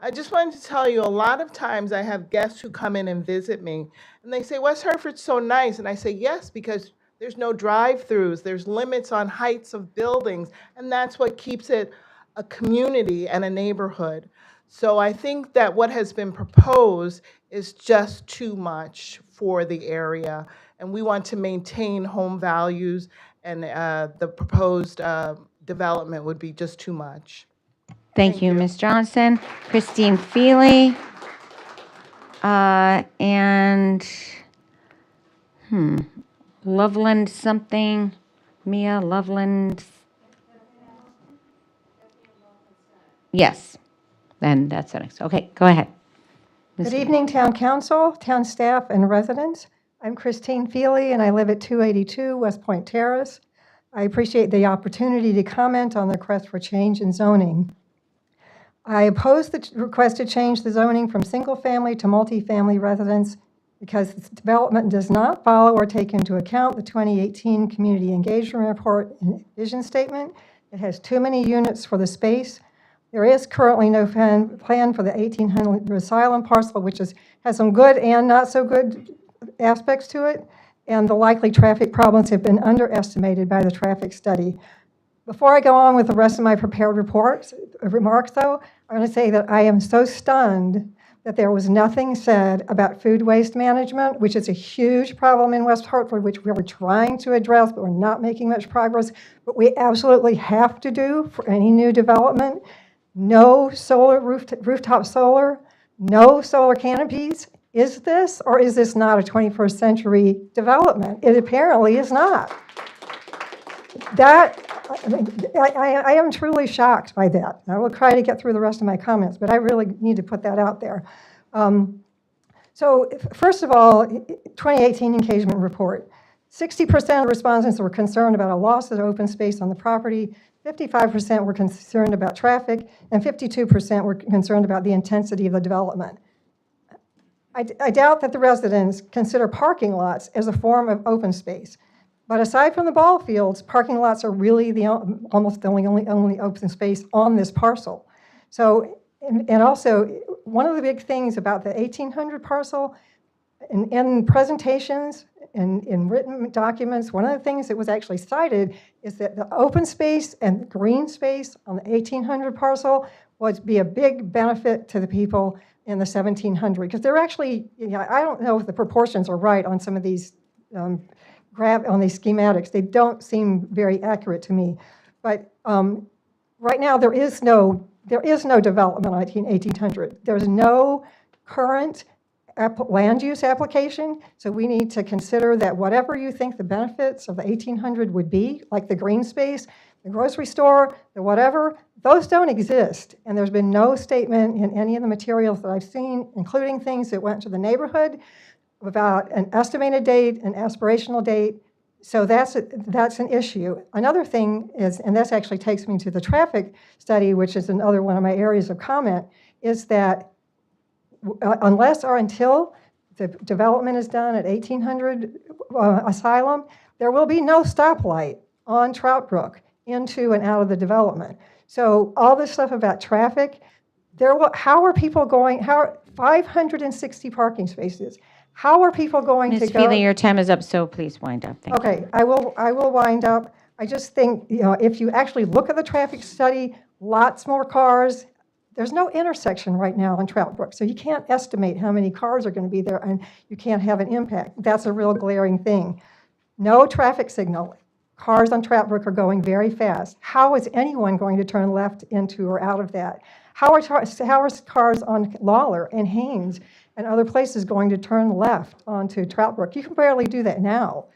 I just wanted to tell you, a lot of times I have guests who come in and visit me, and they say, West Hartford's so nice. And I say, yes, because there's no drive-throughs, there's limits on heights of buildings, and that's what keeps it a community and a neighborhood. So I think that what has been proposed is just too much for the area, and we want to maintain home values, and the proposed development would be just too much. Thank you, Ms. Johnson. Christine Feely. Loveland something. Mia Loveland. Yes. Then that's the next. Okay, go ahead. Good evening, Town Council, town staff, and residents. I'm Christine Feely, and I live at 282 West Point Terrace. I appreciate the opportunity to comment on the request for change in zoning. I oppose the request to change the zoning from single-family to multifamily residence because this development does not follow or take into account the 2018 Community Engagement Report and Vision Statement. It has too many units for the space. There is currently no plan for the 1800 Asylum parcel, which has some good and not so good aspects to it, and the likely traffic problems have been underestimated by the traffic study. Before I go on with the rest of my prepared remarks, though, I want to say that I am so stunned that there was nothing said about food waste management, which is a huge problem in West Hartford, which we were trying to address, but we're not making much progress. But we absolutely have to do for any new development. No solar, rooftop solar, no solar canopies. Is this, or is this not a 21st century development? It apparently is not. I am truly shocked by that. I will try to get through the rest of my comments, but I really need to put that out there. So first of all, 2018 engagement report. 60% of respondents were concerned about a loss of open space on the property, 55% were concerned about traffic, and 52% were concerned about the intensity of the development. I doubt that the residents consider parking lots as a form of open space. But aside from the ball fields, parking lots are really almost the only open space on this parcel. So, and also, one of the big things about the 1800 parcel, in presentations, in written documents, one of the things that was actually cited is that the open space and green space on the 1800 parcel would be a big benefit to the people in the 1700, because they're actually, I don't know if the proportions are right on some of these on these schematics. They don't seem very accurate to me. But right now there is no development on 1800. There's no current land use application. So we need to consider that whatever you think the benefits of the 1800 would be, like the green space, the grocery store, the whatever, those don't exist. And there's been no statement in any of the materials that I've seen, including things that went to the neighborhood, about an estimated date, an aspirational date. So that's an issue. Another thing is, and this actually takes me to the traffic study, which is another one of my areas of comment, is that unless or until the development is done at 1800 Asylum, there will be no stoplight on Trout Brook into and out of the development. So all this stuff about traffic, how are people going, 560 parking spaces. How are people going to Ms. go? Feely, your time is up, so please wind up. Thank you. Okay, I will wind up. I just think, if you actually look at the traffic study, lots more cars. There's no intersection right now on Trout Brook, so you can't estimate how many cars are going to be there, and you can't have an impact. That's a real glaring thing. No traffic signal. Cars on Trout Brook are going very fast. How is anyone going to turn left into or out of that? How are cars on Lawler and Haynes and other places going to turn left onto Trout Brook? You can barely do that now.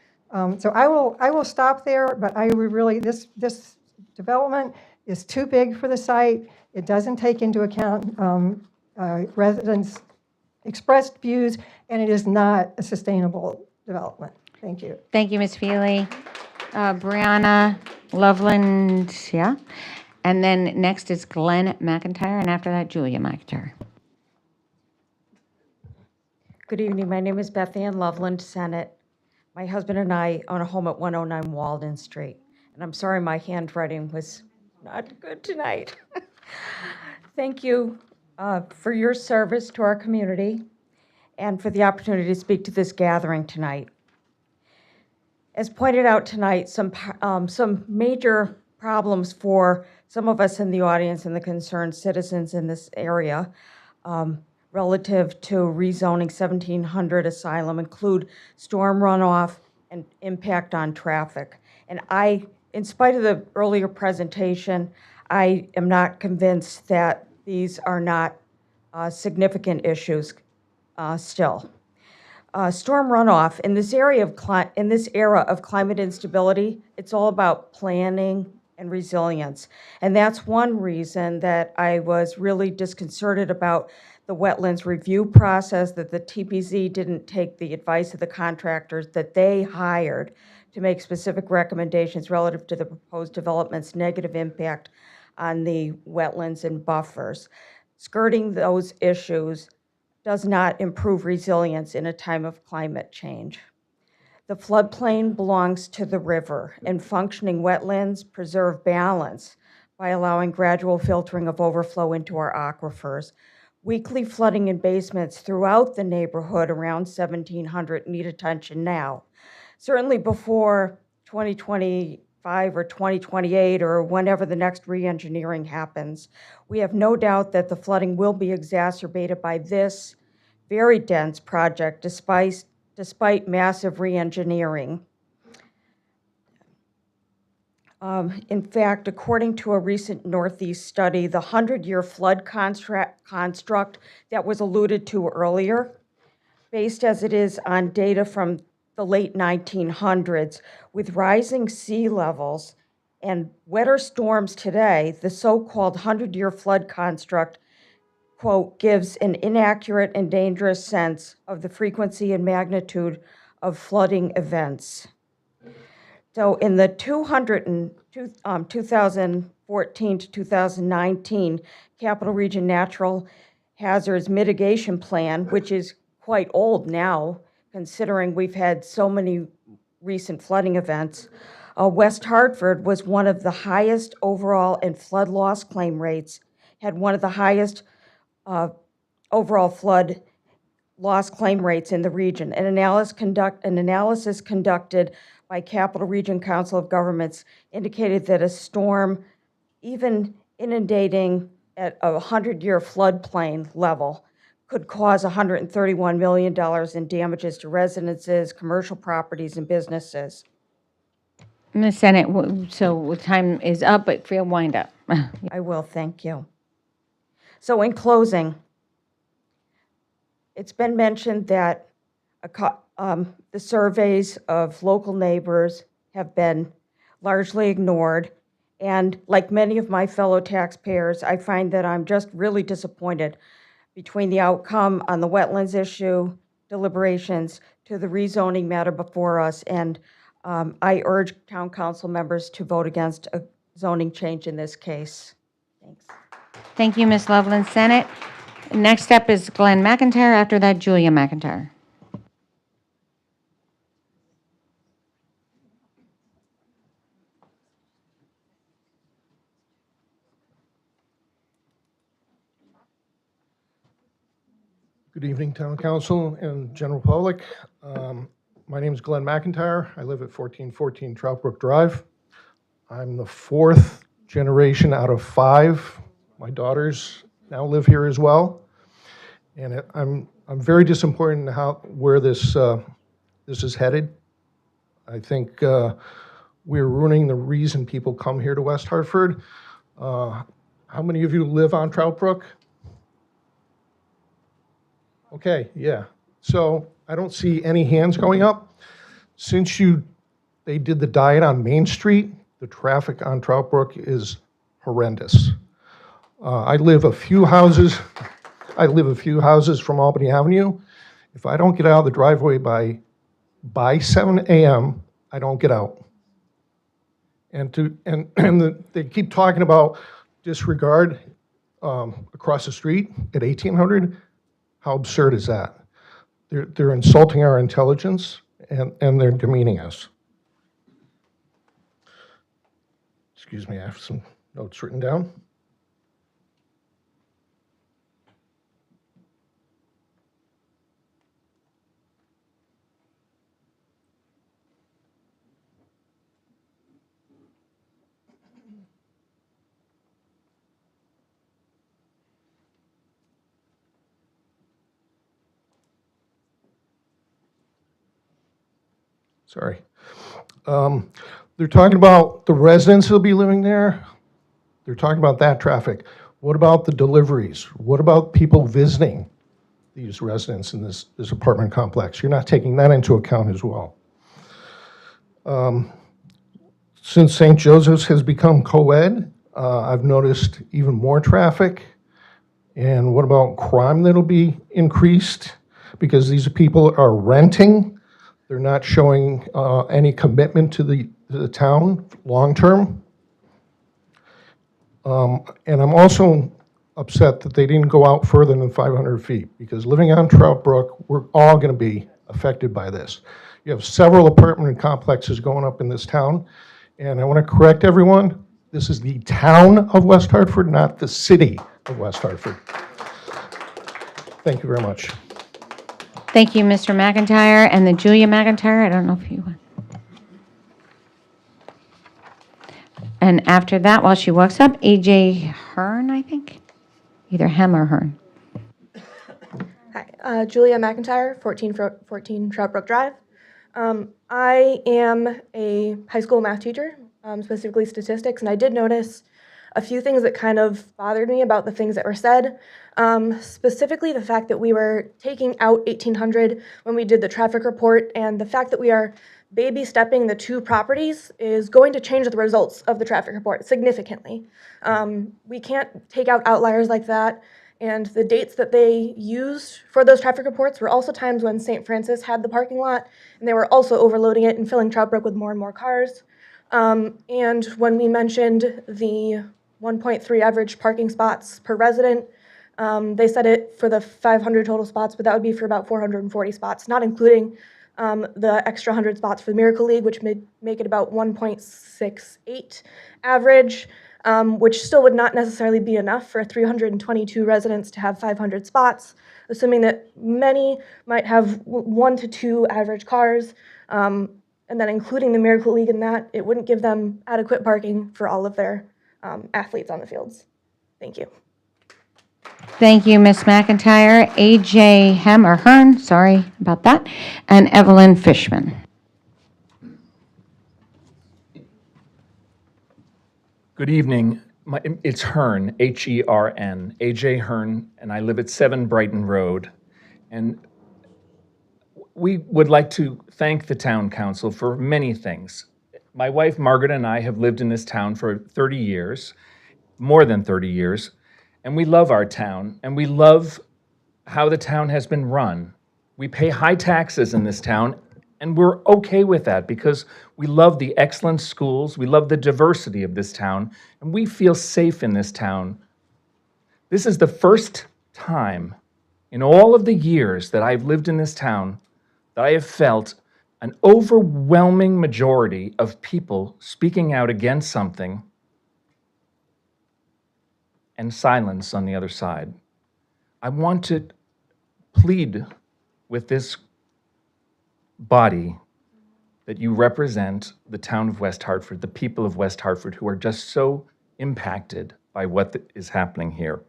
So I will stop there, but I would really, this development is too big for the site. It doesn't take into account residents' expressed views, and it is not a sustainable development. Thank you. Thank you, Ms. Feely. Brianna Loveland, yeah. And then next is Glenn McIntyre, and after that, Julia McIntyre. Good evening. My name is Beth Ann Loveland, Senate. My husband and I own a home at 109 Walden Street. And I'm sorry my handwriting was not good tonight. Thank you for your service to our community and for the opportunity to speak to this gathering tonight. As pointed out tonight, some major problems for some of us in the audience and the concerned citizens in this area relative to rezoning 1700 Asylum include storm runoff and impact on traffic. And in spite of the earlier presentation, I am not convinced that these are not significant issues still. Storm runoff, in this era of climate instability, it's all about planning and resilience. And that's one reason that I was really disconcerted about the wetlands review process, that the TPZ didn't take the advice of the contractors that they hired to make specific recommendations relative to the proposed development's negative impact on the wetlands and buffers. Skirting those issues does not improve resilience in a time of climate change. The floodplain belongs to the river, and functioning wetlands preserve balance by allowing gradual filtering of overflow into our aquifers. Weekly flooding in basements throughout the neighborhood around 1700 need attention now. Certainly before 2025 or 2028 or whenever the next re-engineering happens, we have no doubt that the flooding will be exacerbated by this very dense project despite massive re-engineering. In fact, according to a recent Northeast study, the 100-year flood construct that was alluded to earlier, based as it is on data from the late 1900s, with rising sea levels and wetter storms today, the so-called 100-year flood construct, quote, gives an inaccurate and dangerous sense of the frequency and magnitude of flooding events. So in the 2014 to 2019 Capital Region Natural Hazards Mitigation Plan, which is quite old now, considering we've had so many recent flooding events, West Hartford was one of the highest overall in flood loss claim rates, had one of the highest overall flood loss claim rates in the region. An analysis conducted by Capital Region Council of Governments indicated that a storm, even inundating at a 100-year floodplain level, could cause $131 million in damages to residences, commercial properties, and businesses. Ms. Senate, so time is up, but feel wind up. I will, thank you. So in closing, It's been mentioned that the surveys of local neighbors have been largely ignored. And like many of my fellow taxpayers, I find that I'm just really disappointed between the outcome on the wetlands issue, deliberations, to the rezoning matter before us. And I urge town council members to vote against a zoning change in this case. Thanks. Thank you, Ms. Loveland. Senate. Next up is Glenn McIntyre. After that, Julia McIntyre. Good evening, Town Council and general public. My name is Glenn McIntyre. I live at 1414 Troutbrook Drive. I'm the fourth generation out of 5. My daughters now live here as well. And I'm very disappointed in where this is headed. I think we're ruining the reason people come here to West Hartford. How many of you live on Troutbrook? Okay, yeah. So I don't see any hands going up. Since they did the diet on Main Street, the traffic on Troutbrook is horrendous. I live a few houses from Albany Avenue. If I don't get out of the driveway by 7 a.m., I don't get out. They keep talking about disregard across the street at 1800. How absurd is that? They're insulting our intelligence and they're demeaning us. Excuse me, I have some notes written down. Sorry. They're talking about the residents who'll be living there. They're talking about that traffic. What about the deliveries? What about people visiting these residents in this apartment complex? You're not taking that into account as well. Since St. Joseph's has become co-ed, I've noticed even more traffic. And what about crime that'll be increased? Because these people are renting. They're not showing any commitment to the town long-term. And I'm also upset that they didn't go out further than 500 feet, because living on Troutbrook, we're all going to be affected by this. You have several apartment complexes going up in this town, and I want to correct everyone. This is the town of West Hartford, not the city of West Hartford. Thank you very much. Thank you, Mr. McIntyre. And the Julia McIntyre, I don't know if you want. And after that, while she walks up, AJ Hearn, I think. Either Hem or Hearn. Hi, Julia McIntyre, 1414 Troutbrook Drive. I am a high school math teacher, specifically statistics, and I did notice a few things that kind of bothered me about the things that were said. Specifically the fact that we were taking out 1800 when we did the traffic report, and the fact that we are baby stepping the 2 properties is going to change the results of the traffic report significantly. We can't take out outliers like that, and the dates that they used for those traffic reports were also times when St. Francis had the parking lot, and they were also overloading it and filling Troutbrook with more and more cars. And when we mentioned the 1.3 average parking spots per resident, they said it for the 500 total spots, but that would be for about 440 spots, not including the extra 100 spots for the Miracle League, which would make it about 1.68 average, which still would not necessarily be enough for 322 residents to have 500 spots, assuming that many might have 1 to 2 average cars, and then including the Miracle League in that, it wouldn't give them adequate parking for all of their athletes on the fields. Thank you. Thank you, Ms. McIntyre. AJ Hem or Hearn, sorry about that, and Evelyn Fishman. Good evening. It's Hearn, H-E-R-N, AJ Hearn, and I live at 7 Brighton Road. And we would like to thank the town council for many things. My wife, Margaret, and I have lived in this town for 30 years, more than 30 years, and we love our town, and we love how the town has been run. We pay high taxes in this town, and we're okay with that because we love the excellent schools, we love the diversity of this town, and we feel safe in this town. This is the first time in all of the years that I've lived in this town that I have felt an overwhelming majority of people speaking out against something and silence on the other side. I want to plead with this body that you represent the town of West Hartford, the people of West Hartford who are just so impacted by what is happening here.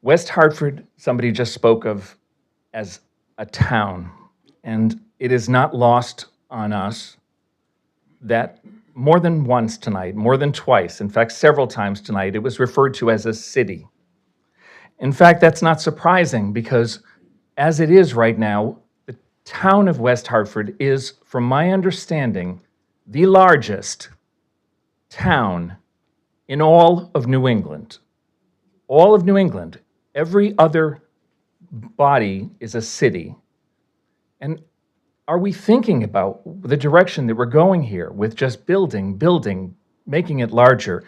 West Hartford, somebody just spoke of as a town, and it is not lost on us that more than once tonight, more than twice, in fact, several times tonight, it was referred to as a city. In fact, that's not surprising because as it is right now, the town of West Hartford is, from my understanding, the largest town in all of New England. All of New England. Every other body is a city. And are we thinking about the direction that we're going here with just building, making it larger?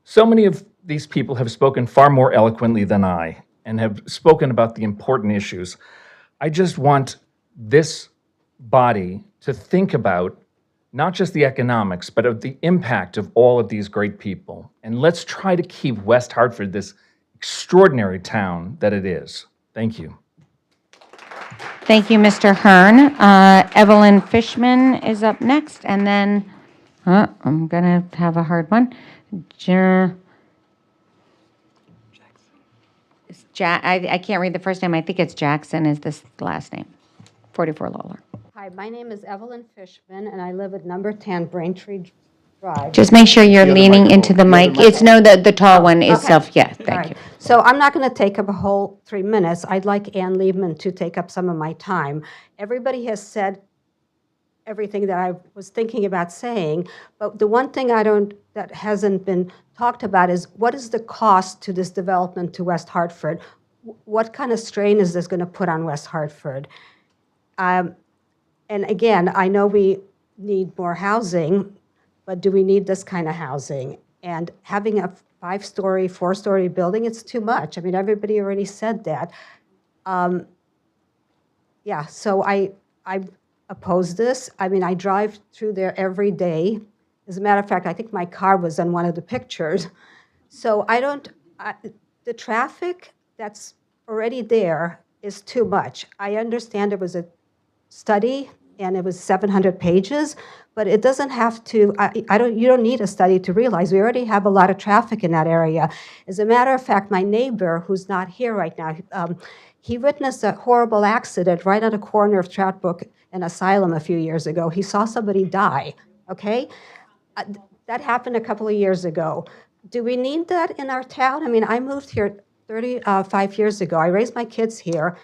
So many of these people have spoken far more eloquently than I and have spoken about the important issues. I just want this body to think about not just the economics, but of the impact of all of these great people. And let's try to keep West Hartford this extraordinary town that it is. Thank you. Thank you, Mr. Hearn. Evelyn Fishman is up next, and then, I'm going to have a hard one. I can't read the first name. I think it's Jackson is this last name. 44 Lawler. Hi, my name is Evelyn Fishman, and I live at number 10 Braintree Drive. Just make sure you're leaning into the mic. It's the tall one is Okay. yeah, All thank right. you. So I'm not going to take up a whole 3 minutes. I'd like Ann Liebman to take up some of my time. Everybody has said everything that I was thinking about saying, but the one thing that hasn't been talked about is what is the cost to this development to West Hartford? What kind of strain is this going to put on West Hartford? And again, I know we need more housing, but do we need this kind of housing? And having a 5-story, 4-story building, it's too much. I mean, everybody already said that. Yeah, so I oppose this. I mean, I drive through there every day. As a matter of fact, I think my car was on one of the pictures. So the traffic that's already there is too much. I understand it was a study and it was 700 pages, but it doesn't have to, you don't need a study to realize we already have a lot of traffic in that area. As a matter of fact, my neighbor, who's not here right now, he witnessed a horrible accident right on the corner of Troutbrook and Asylum a few years ago. He saw somebody die, okay? That happened a couple of years ago. Do we need that in our town? I mean, I moved here 35 years ago. I raised my kids here,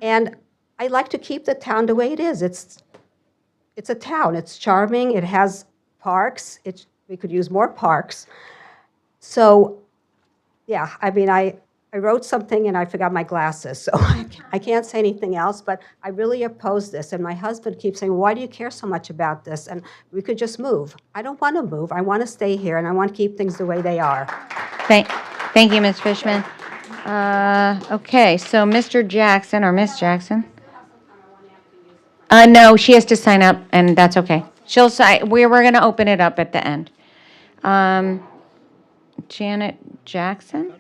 and I like to keep the town the way it is. It's a town. It's charming. It has parks. We could use more parks. So, yeah, I mean, I wrote something and I forgot my glasses, so I can't say anything else, but I really oppose this. And my husband keeps saying, why do you care so much about this? And we could just move. I don't want to move. I want to stay here, and I want to keep things the way they are. Thank you, Ms. Fishman. Okay, so Mr. Jackson or Miss Jackson? No, she has to sign up, and that's okay. She'll sign. We're going to open it up at the end. Janet Jackson?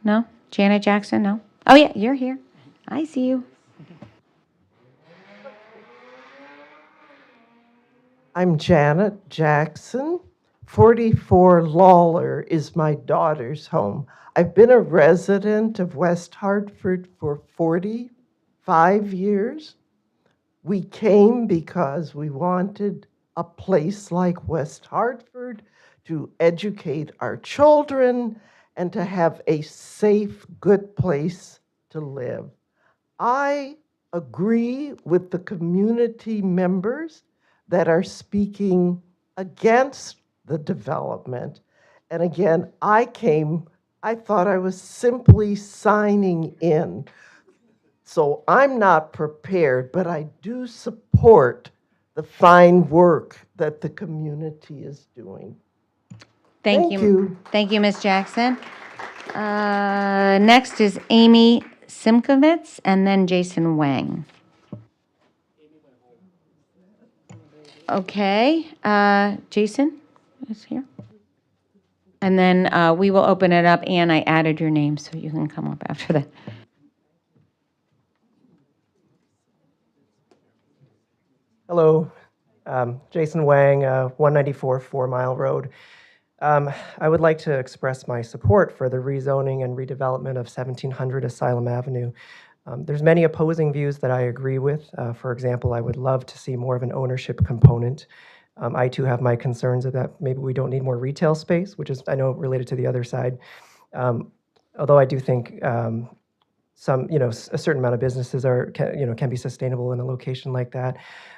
No? Janet Jackson? No? Oh, yeah, you're here. I see you. I'm Janet Jackson. 44 Lawler is my daughter's home. I've been a resident of West Hartford for 45 years. We came because we wanted a place like West Hartford to educate our children and to have a safe, good place to live. I agree with the community members that are speaking against the development. And again, I thought I was simply signing in. So I'm not prepared, but I do support the fine work that the community is doing. Thank you. Thank you, Ms. Jackson. Next is Amy Simkovitz, and then Jason Wang. Okay, Jason is here. And then we will open it up. Ann, I added your name, so you can come up after that. Hello, Jason Wang, 194 4 Mile Road. I would like to express my support for the rezoning and redevelopment of 1700 Asylum Avenue. There's many opposing views that I agree with. For example, I would love to see more of an ownership component. I too have my concerns that maybe we don't need more retail space, which is, I know, related to the other side. Although I do think some, a certain amount of businesses can be sustainable in a location like that.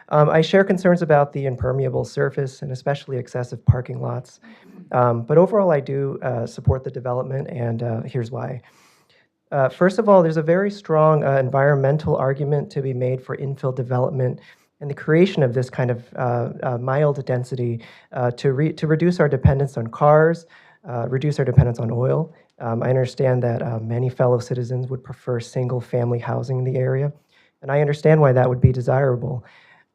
I share concerns about the impermeable surface and especially excessive parking lots. But overall, I do support the development, and here's why. First of all, there's a very strong environmental argument to be made for infill development and the creation of this kind of mild density to reduce our dependence on cars, reduce our dependence on oil. I understand that many fellow citizens would prefer single-family housing in the area, and I understand why that would be desirable.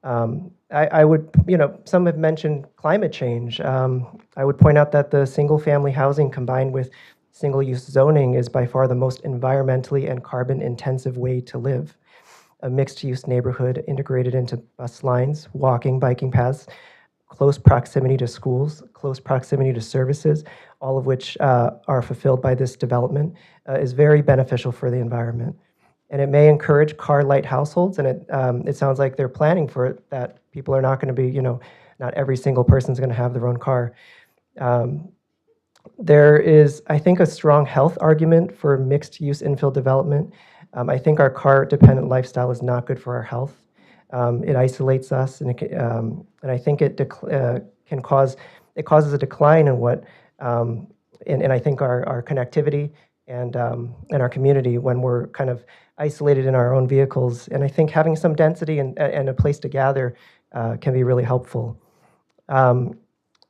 I would, some have mentioned climate change. I would point out that the single-family housing combined with single-use zoning is by far the most environmentally and carbon-intensive way to live. A mixed-use neighborhood integrated into bus lines, walking, biking paths, close proximity to schools, close proximity to services, all of which are fulfilled by this development, is very beneficial for the environment. And it may encourage car-light households, and it sounds like they're planning for it, that people are not going to be, not every single person's going to have their own car. There is, I think, a strong health argument for mixed-use infill development. I think our car-dependent lifestyle is not good for our health. It isolates us, and I think it causes a decline in what, and I think our connectivity and our community when we're kind of isolated in our own vehicles. And I think having some density and a place to gather can be really helpful.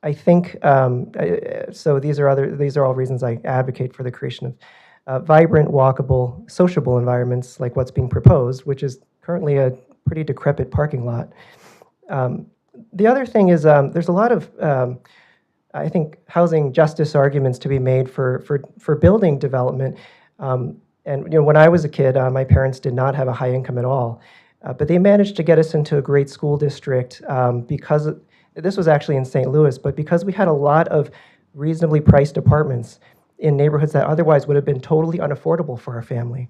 I think, so these are all reasons I advocate for the creation of vibrant, walkable, sociable environments like what's being proposed, which is currently a pretty decrepit parking lot. The other thing is there's a lot of, I think, housing justice arguments to be made for building development. And when I was a kid, my parents did not have a high income at all, but they managed to get us into a great school district because this was actually in St. Louis, but because we had a lot of reasonably priced apartments in neighborhoods that otherwise would have been totally unaffordable for our family.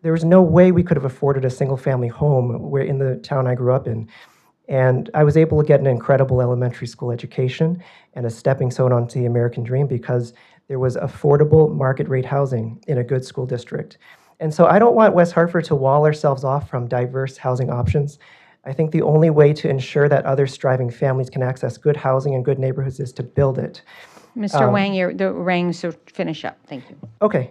There was no way we could have afforded a single-family home in the town I grew up in. And I was able to get an incredible elementary school education and a stepping stone onto the American dream because there was affordable market rate housing in a good school district. And so I don't want West Hartford to wall ourselves off from diverse housing options. I think the only way to ensure that other striving families can access good housing and good neighborhoods is to build it. Mr. Wang, the Wang, so finish up. Thank you. Okay,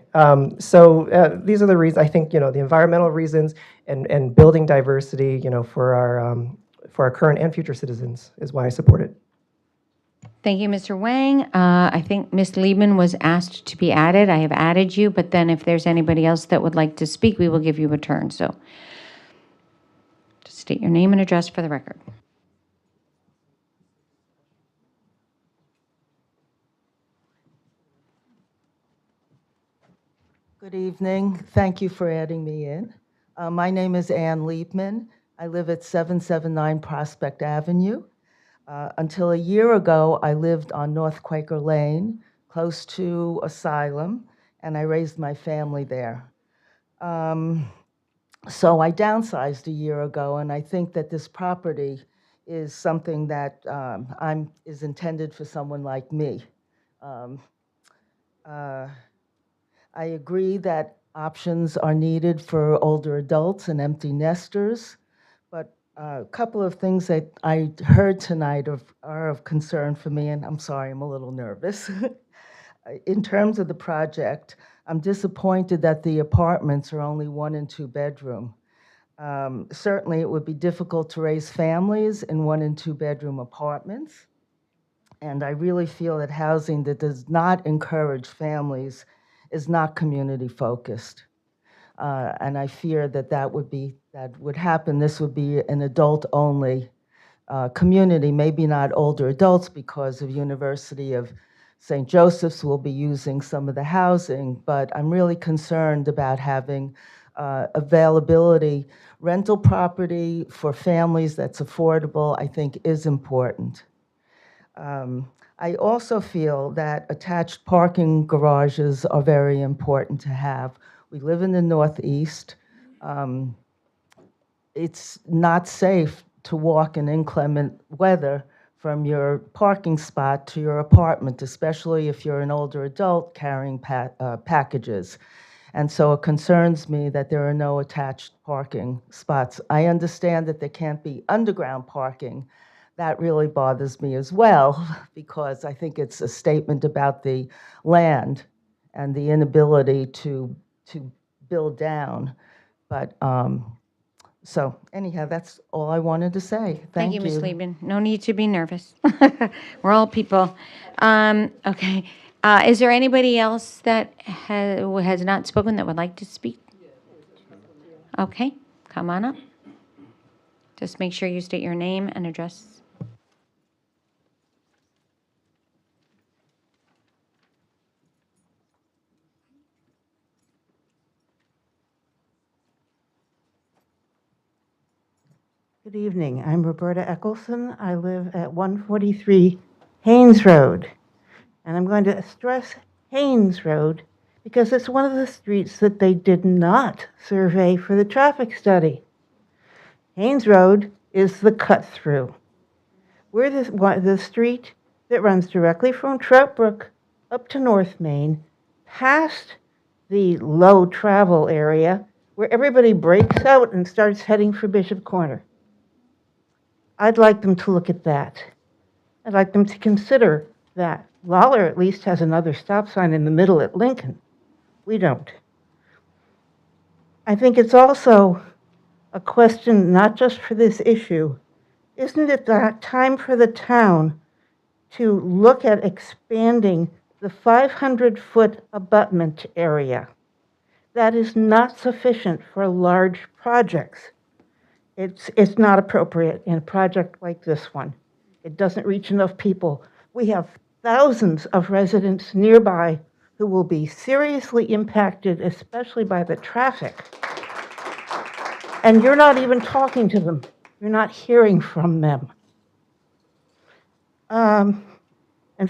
so these are the reasons, I think, the environmental reasons and building diversity, for our current and future citizens is why I support it. Thank you, Mr. Wang. I think Ms. Liebman was asked to be added. I have added you, but then if there's anybody else that would like to speak, we will give you a turn. So just state your name and address for the record. Good evening. Thank you for adding me in. My name is Ann Liebman. I live at 779 Prospect Avenue. Until a year ago, I lived on North Quaker Lane, close to Asylum, and I raised my family there. So I downsized a year ago, and I think that this property is something that is intended for someone like me. Uh, I agree that options are needed for older adults and empty nesters, but a couple of things that I heard tonight are of concern for me, and I'm sorry, I'm a little nervous. In terms of the project, I'm disappointed that the apartments are only 1 and 2 bedroom. Certainly, it would be difficult to raise families in 1 and 2 bedroom apartments. And I really feel that housing that does not encourage families is not community focused. And I fear that that would happen. This would be an adult only community, maybe not older adults because of University of St. Joseph's will be using some of the housing, but I'm really concerned about having availability. Rental property for families that's affordable, I think, is important. I also feel that attached parking garages are very important to have. We live in the Northeast. It's not safe to walk in inclement weather from your parking spot to your apartment, especially if you're an older adult carrying packages. And so it concerns me that there are no attached parking spots. I understand that there can't be underground parking. That really bothers me as well, because I think it's a statement about the land and the inability to build down. But so anyhow, that's all I wanted to say. Thank you, Ms. Liebman. No need to be nervous. We're all people. Okay. Is there anybody else that has not spoken that would like to speak? Okay, come on up. Just make sure you state your name and address. Good evening. I'm Roberta Eckelson. I live at 143 Haynes Road. And I'm going to stress Haynes Road because it's one of the streets that they did not survey for the traffic study. Haynes Road is the cut-through. We're the street that runs directly from Trout Brook up to North Main, past the low travel area where everybody breaks out and starts heading for Bishop Corner. I'd like them to look at that. I'd like them to consider that. Lawler at least has another stop sign in the middle at Lincoln. We don't. I think it's also a question not just for this issue. Isn't it that time for the town to look at expanding the 500-foot abutment area? That is not sufficient for large projects. It's not appropriate in a project like this one. It doesn't reach enough people. We have thousands of residents nearby who will be seriously impacted, especially by the traffic. And you're not even talking to them. You're not hearing from them. And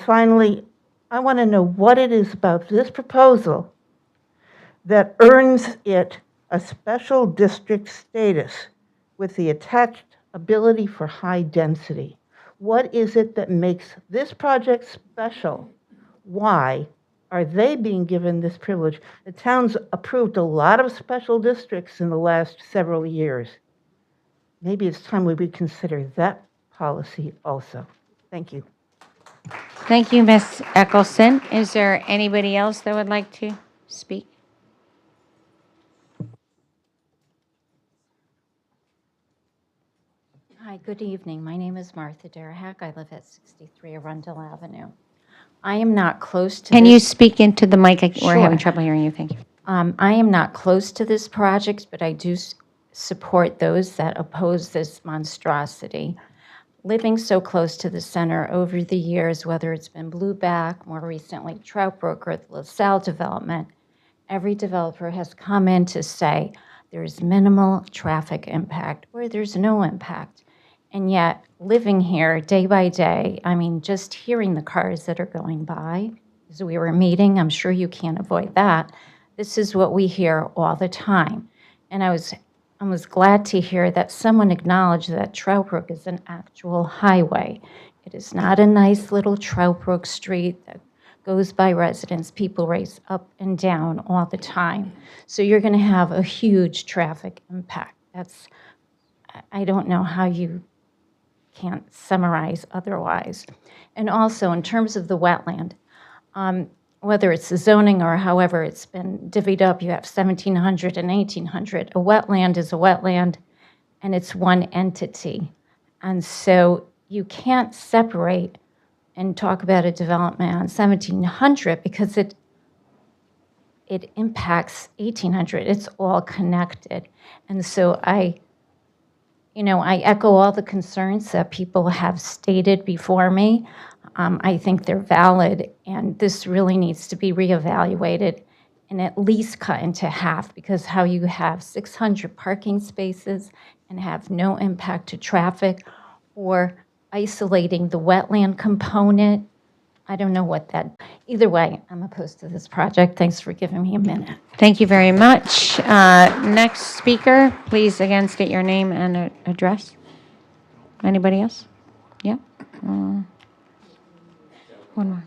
finally, I want to know what it is about this proposal that earns it a special district status with the attached ability for high density. What is it that makes this project special? Why are they being given this privilege? The town's approved a lot of special districts in the last several years. Maybe it's time we reconsider that policy also. Thank you. Thank you, Ms. Eckelson. Is there anybody else that would like to speak? Hi, good evening. My name is Martha Derhack. I live at 63 Arundel Avenue. I am not close to Can this. you speak into the mic? We're having Sure. trouble hearing you. Thank you. I am not close to this project, but I do support those that oppose this monstrosity. Living so close to the center over the years, whether it's been Blueback, more recently Trout Brook, or the LaSalle development, every developer has come in to say there's minimal traffic impact or there's no impact. And yet, living here day by day, I mean, just hearing the cars that are going by, as we were meeting, I'm sure you can't avoid that. This is what we hear all the time. And I was glad to hear that someone acknowledged that Trout Brook is an actual highway. It is not a nice little Trout Brook street that goes by residents. People race up and down all the time. So you're going to have a huge traffic impact. I don't know how you can't summarize otherwise. And also, in terms of the wetland, whether it's the zoning or however it's been divvied up, you have 1,700 and 1,800. A wetland is a wetland, and it's one entity. And so you can't separate and talk about a development on 1,700 because it impacts 1,800. It's all connected. And so I echo all the concerns that people have stated before me. I think they're valid, and this really needs to be reevaluated and at least cut into half, because how you have 600 parking spaces and have no impact to traffic, or isolating the wetland component, I don't know what that, either way, I'm opposed to this project. Thanks for giving me a minute. Thank you very much. Next speaker, please again state your name and address. Anybody else? Yeah? One more.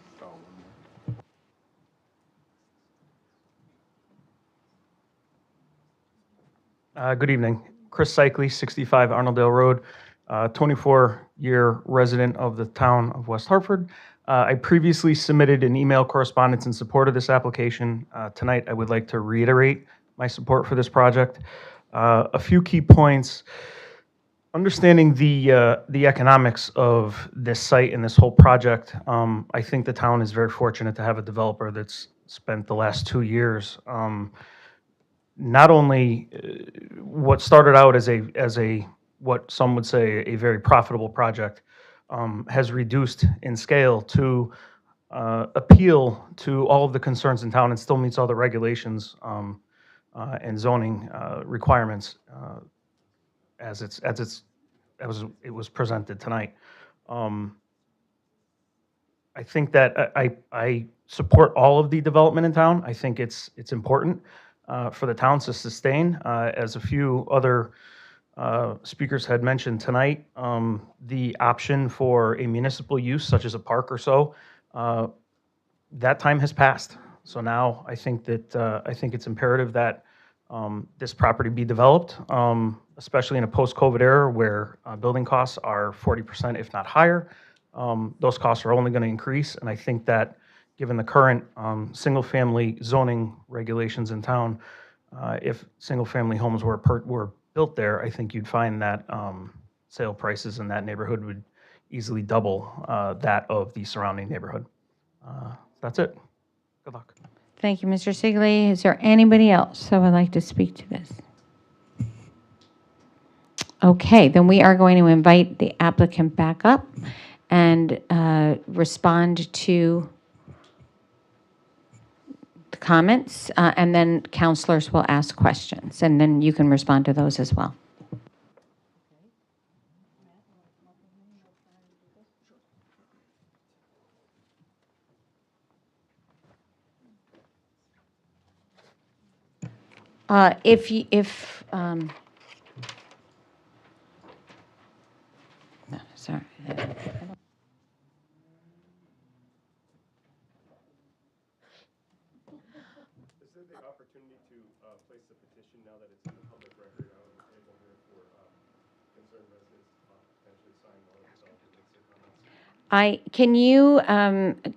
Good evening. Chris Cycli, 65 Arnoldale Road, 24-year resident of the town of West Hartford. I previously submitted an email correspondence in support of this application. Tonight, I would like to reiterate my support for this project. A few key points. Understanding the economics of this site and this whole project, I think the town is very fortunate to have a developer that's spent the last 2 years not only what started out as a what some would say a very profitable project has reduced in scale to appeal to all of the concerns in town and still meets all the regulations and zoning requirements as it was presented tonight. I think that I support all of the development in town. I think it's important for the towns to sustain. As a few other speakers had mentioned tonight, the option for a municipal use, such as a park or so, that time has passed. So now I think it's imperative that this property be developed, especially in a post-COVID era where building costs are 40%, if not higher. Those costs are only going to increase, and I think that given the current single-family zoning regulations in town, if single-family homes were built there, I think you'd find that sale prices in that neighborhood would easily double that of the surrounding neighborhood. That's it. Good luck. Thank you, Mr. Sigley. Is there anybody else that would like to speak to this? Okay, then we are going to invite the applicant back up and respond to the comments, and then councilors will ask questions, and then you can respond to those as well. Sorry. Is there the opportunity to place the petition now that it's in the public record? I was able here for concerned residents potentially sign one of the comments. Can you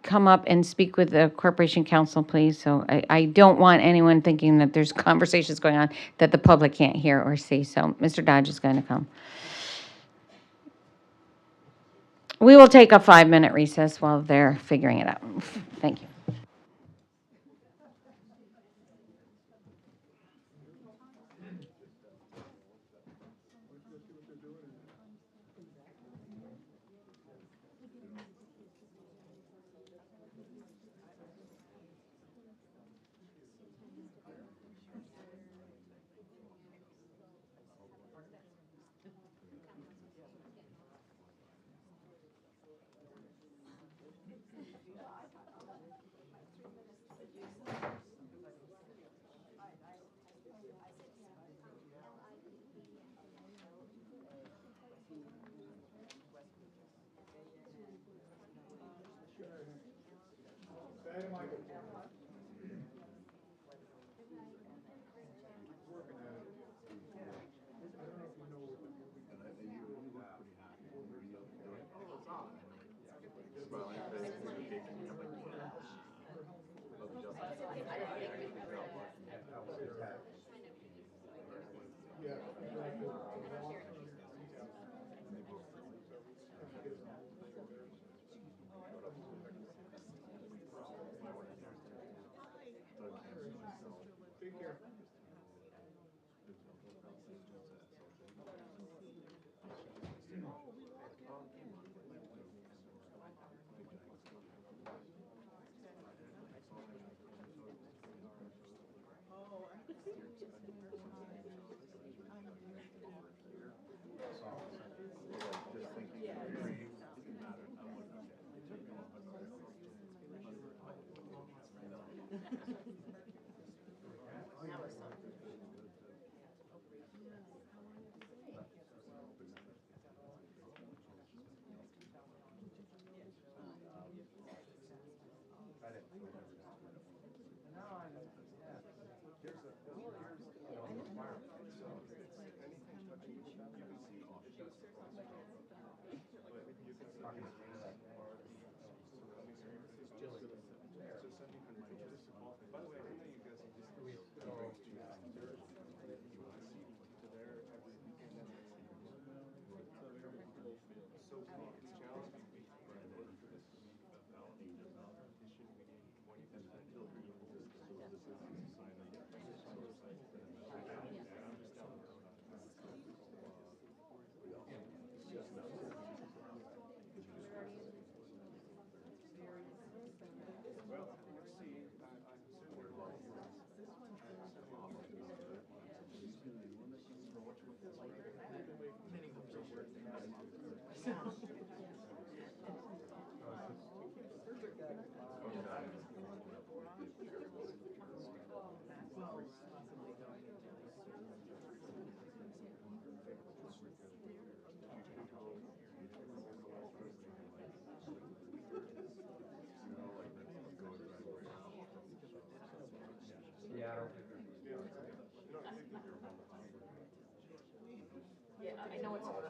come up and speak with the Corporation Council, please? So I don't want anyone thinking that there's conversations going on that the public can't hear or see. So Mr. Dodge is going to come. We will take a 5-minute recess while they're figuring it out. Thank you. Yeah, I know it's over.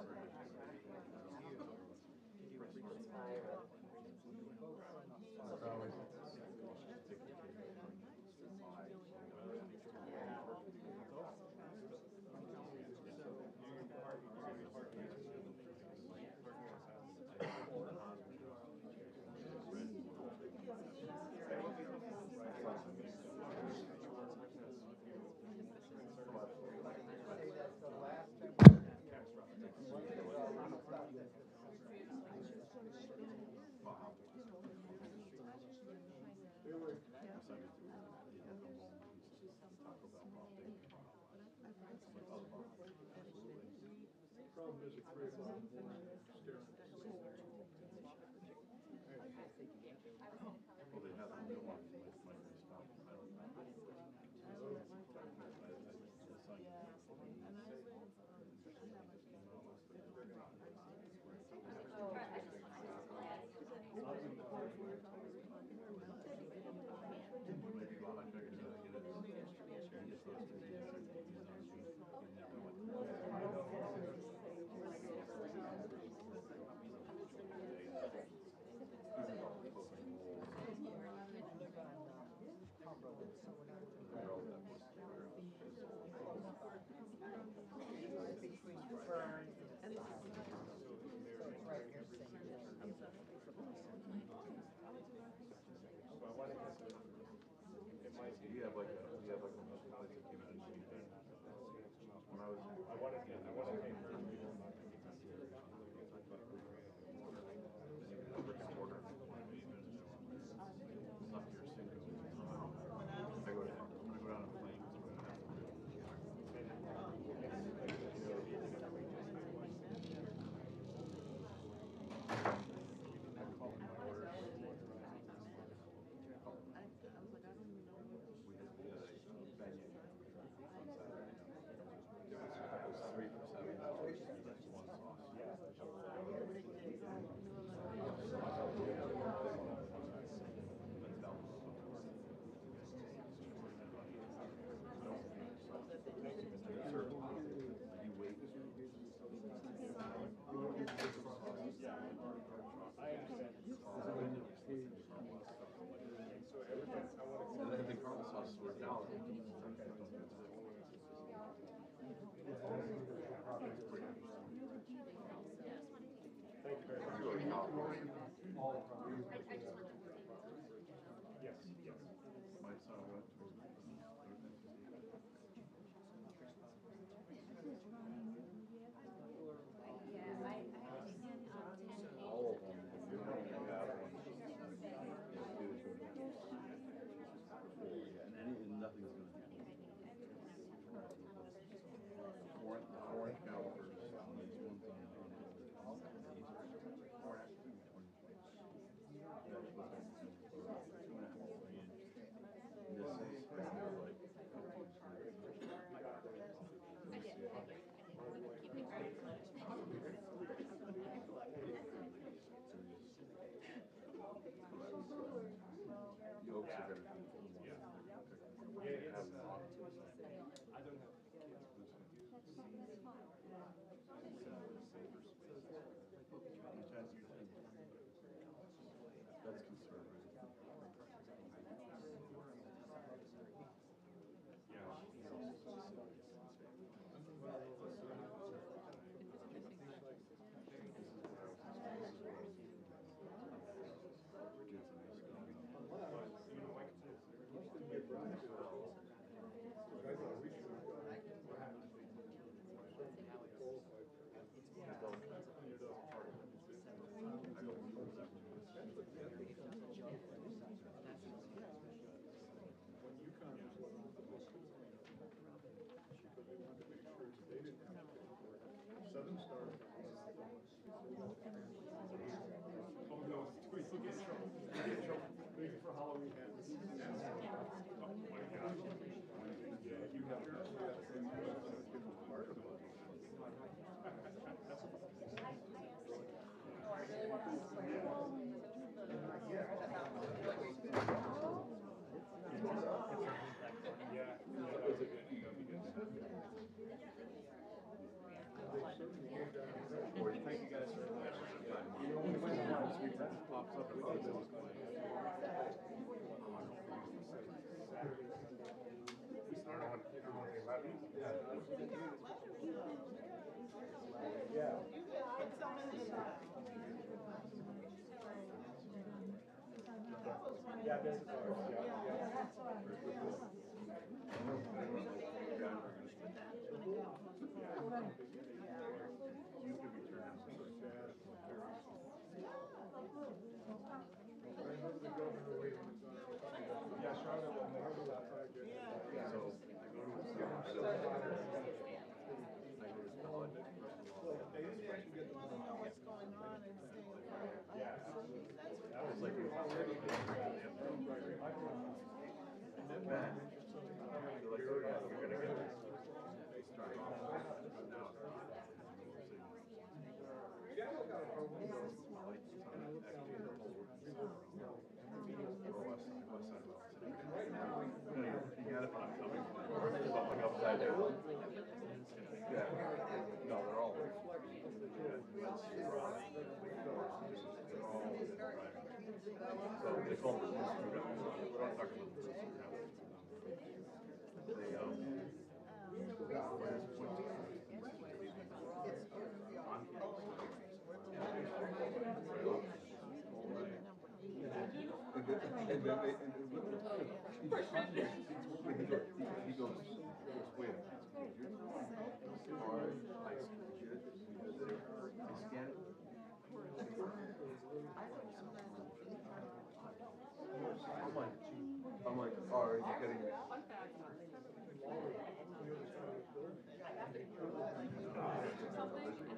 I'm like, oh, are you kidding me? And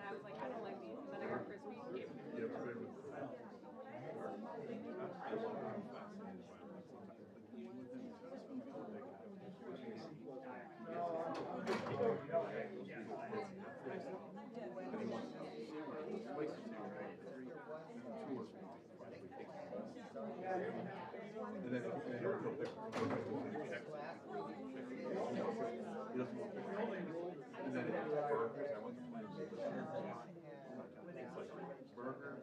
I was like, I don't like these. And then I got crispy. And then he'll pick. He doesn't want to pick. And then it's burgers. I want to play. It's like burger,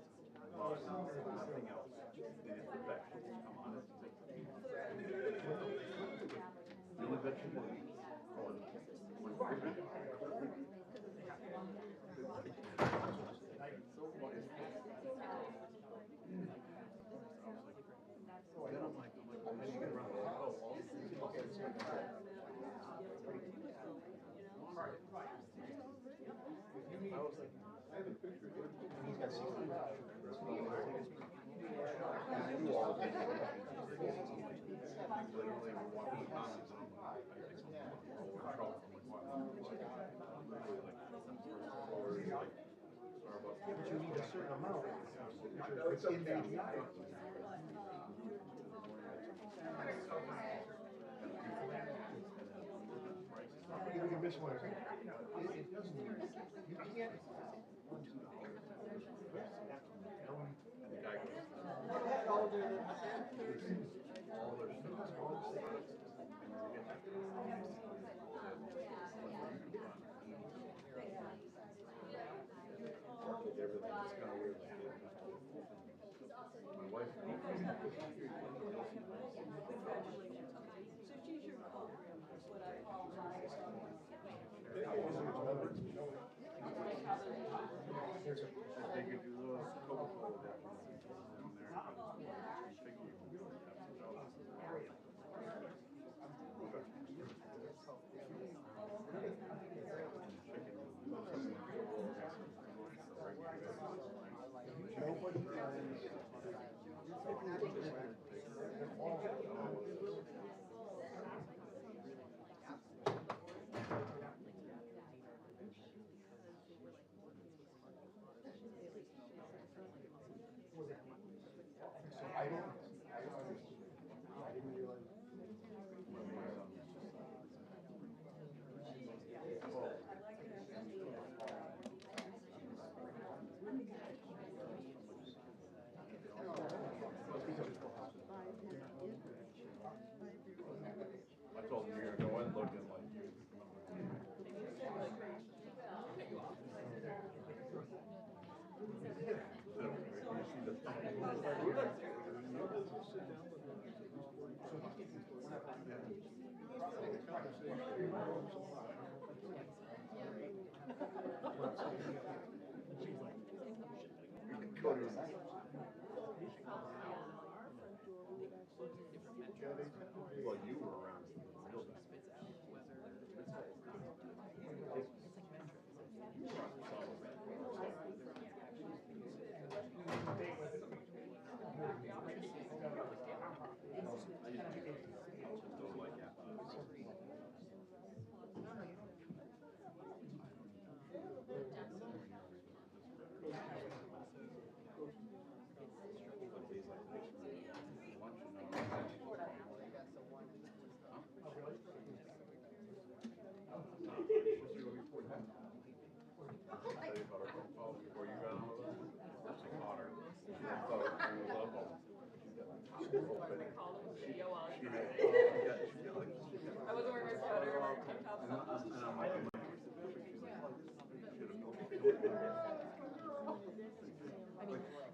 I wasn't wearing my sweater or my tank top.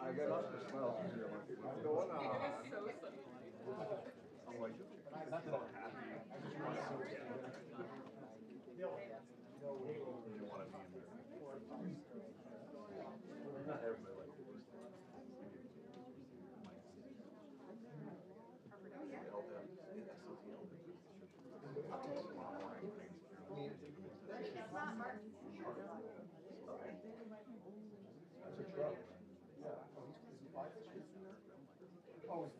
I got up to smell here. What's going on? It was so sunny. I'm like, not that I'm happy. I just want to see you want to be in there. Not everybody like this. That's a truck. Yeah. Oh,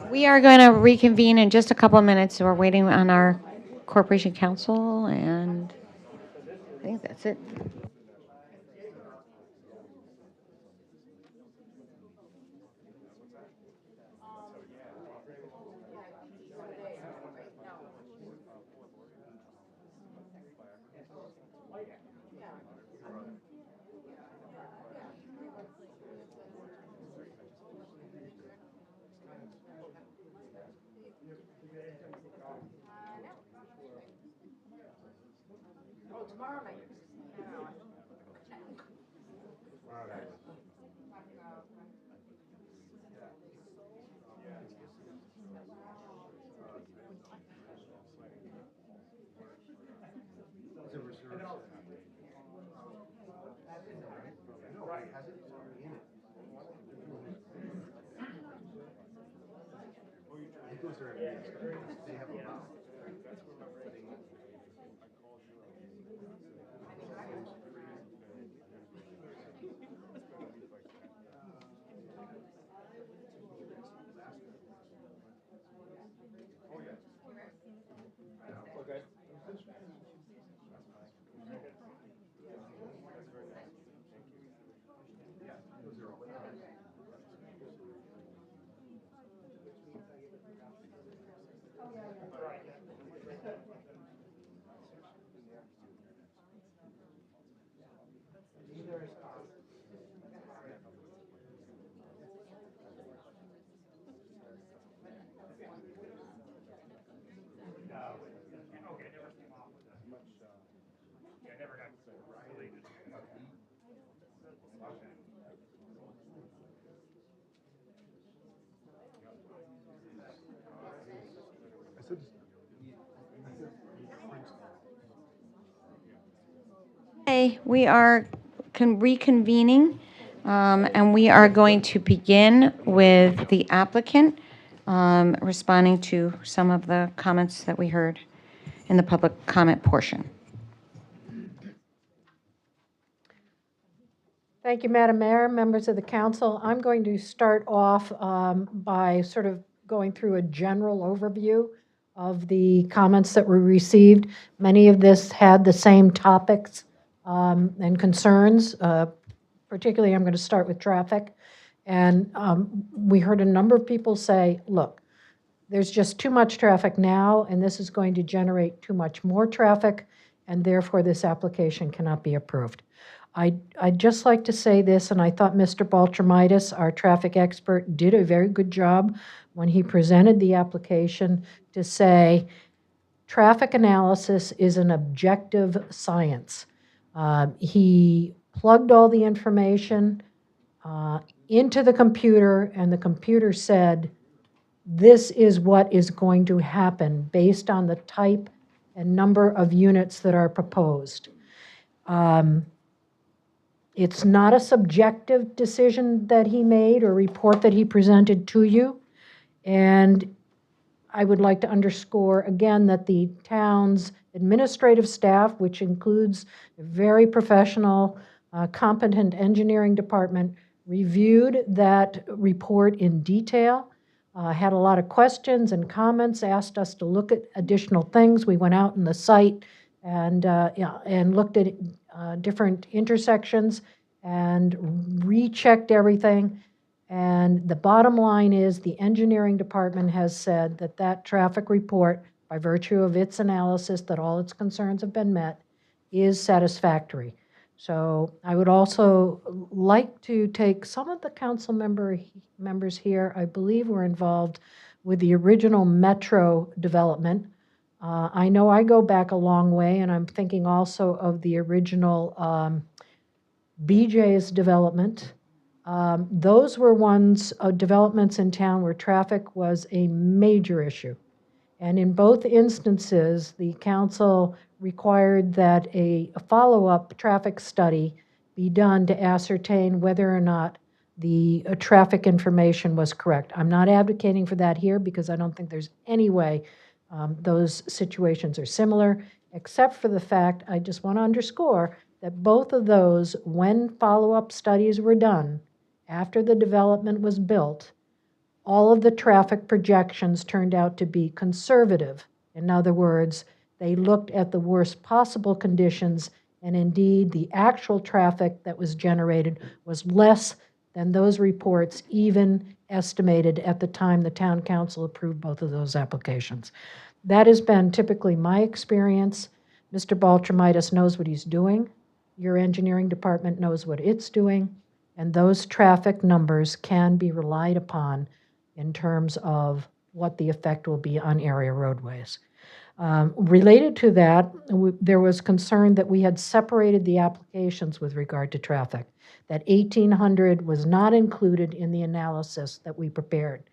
We are going to reconvene in just a couple of minutes. We're waiting on our corporation counsel, and I think that's it. Okay, we are reconvening, and we are going to begin with the applicant responding to some of the comments that we heard in the public comment portion. Thank you, Madam Mayor, members of the council. I'm going to start off by sort of going through a general overview of the comments that were received. Many of this had the same topics and concerns. Particularly, I'm going to start with traffic. And we heard a number of people say, look, there's just too much traffic now, and this is going to generate too much more traffic, and therefore this application cannot be approved. I'd just like to say this, and I thought Mr. Baltramitis, our traffic expert, did a very good job when he presented the application to say traffic analysis is an objective science. He plugged all the information into the computer, and the computer said, this is what is going to happen based on the type and number of units that are proposed. It's not a subjective decision that he made or report that he presented to you. And I would like to underscore again that the town's administrative staff, which includes a very professional, competent engineering department, reviewed that report in detail, had a lot of questions and comments, asked us to look at additional things. We went out in the site and looked at different intersections and rechecked everything. And the bottom line is the engineering department has said that that traffic report, by virtue of its analysis that all its concerns have been met, is satisfactory. So I would also like to take some of the council members here, I believe were involved with the original metro development. I know I go back a long way, and I'm thinking also of the original BJ's development. Those were developments in town where traffic was a major issue. And in both instances, the council required that a follow-up traffic study be done to ascertain whether or not the traffic information was correct. I'm not advocating for that here because I don't think there's any way those situations are similar, except for the fact, I just want to underscore that both of those, when follow-up studies were done, after the development was built, all of the traffic projections turned out to be conservative. In other words, they looked at the worst possible conditions, and indeed the actual traffic that was generated was less than those reports even estimated at the time the town council approved both of those applications. That has been typically my experience. Mr. Baltramitis knows what he's doing. Your engineering department knows what it's doing, and those traffic numbers can be relied upon in terms of what the effect will be on area roadways. Related to that, there was concern that we had separated the applications with regard to traffic, that 1,800 was not included in the analysis that we prepared.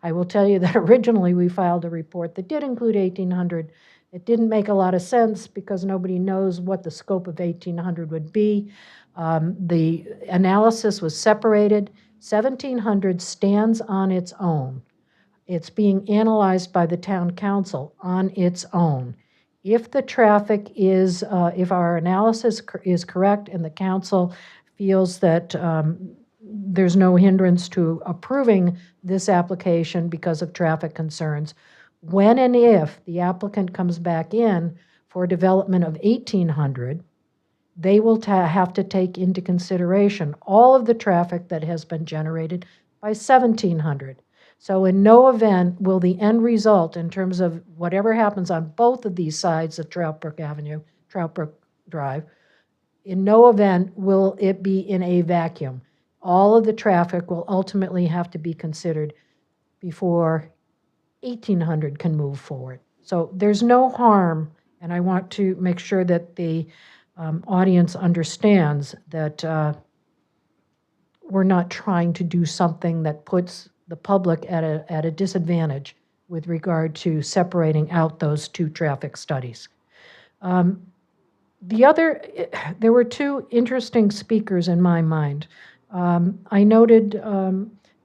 I will tell you that originally we filed a report that did include 1,800. It didn't make a lot of sense because nobody knows what the scope of 1,800 would be. The analysis was separated. 1,700 stands on its own. It's being analyzed by the town council on its own. If the traffic is, if our analysis is correct and the council feels that there's no hindrance to approving this application because of traffic concerns, when and if the applicant comes back in for development of 1,800, they will have to take into consideration all of the traffic that has been generated by 1,700. So in no event will the end result in terms of whatever happens on both of these sides of Troutbrook Avenue, Troutbrook Drive, in no event will it be in a vacuum. All of the traffic will ultimately have to be considered before 1,800 can move forward. So there's no harm, and I want to make sure that the audience understands that we're not trying to do something that puts the public at a disadvantage with regard to separating out those two traffic studies. There were two interesting speakers in my mind. I noted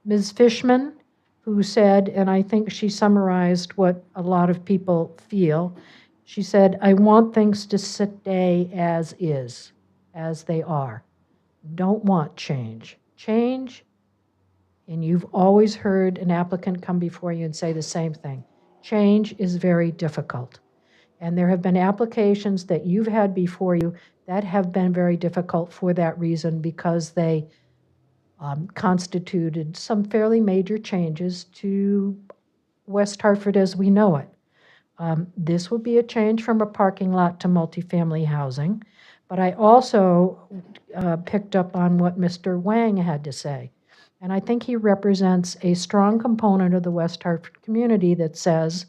Ms. Fishman, who said, and I think she summarized what a lot of people feel. She said, I want things to stay as is, as they are. Don't want change. Change, and you've always heard an applicant come before you and say the same thing. Change is very difficult. And there have been applications that you've had before you that have been very difficult for that reason because they constituted some fairly major changes to West Hartford as we know it. This will be a change from a parking lot to multifamily housing, but I also picked up on what Mr. Wang had to say. And I think he represents a strong component of the West Hartford community that says,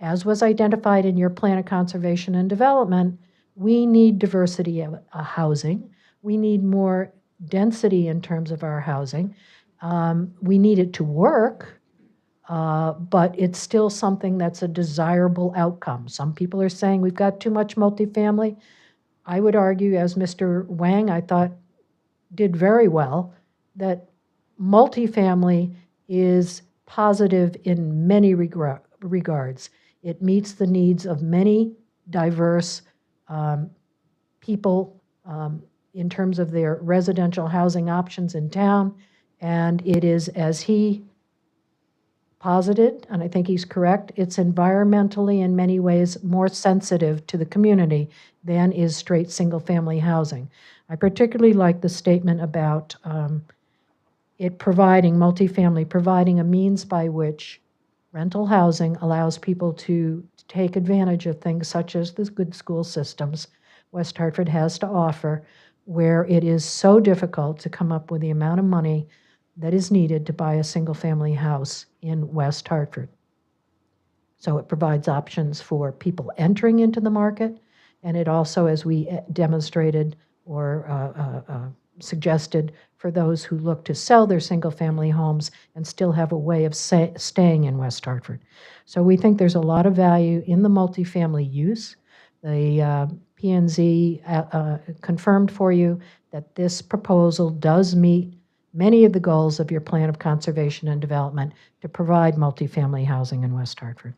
as was identified in your plan of conservation and development, we need diversity of housing. We need more density in terms of our housing. We need it to work, but it's still something that's a desirable outcome. Some people are saying we've got too much multifamily. I would argue, as Mr. Wang, I thought, did very well, that multifamily is positive in many regards. It meets the needs of many diverse people in terms of their residential housing options in town, and it is, as he posited, and I think he's correct, it's environmentally in many ways more sensitive to the community than is straight single-family housing. I particularly like the statement about it providing, multifamily, providing a means by which rental housing allows people to take advantage of things such as the good school systems West Hartford has to offer, where it is so difficult to come up with the amount of money that is needed to buy a single-family house in West Hartford. So it provides options for people entering into the market, and it also, as we demonstrated or suggested, for those who look to sell their single-family homes and still have a way of staying in West Hartford. So we think there's a lot of value in the multifamily use. The P&Z confirmed for you that this proposal does meet many of the goals of your plan of conservation and development to provide multifamily housing in West Hartford.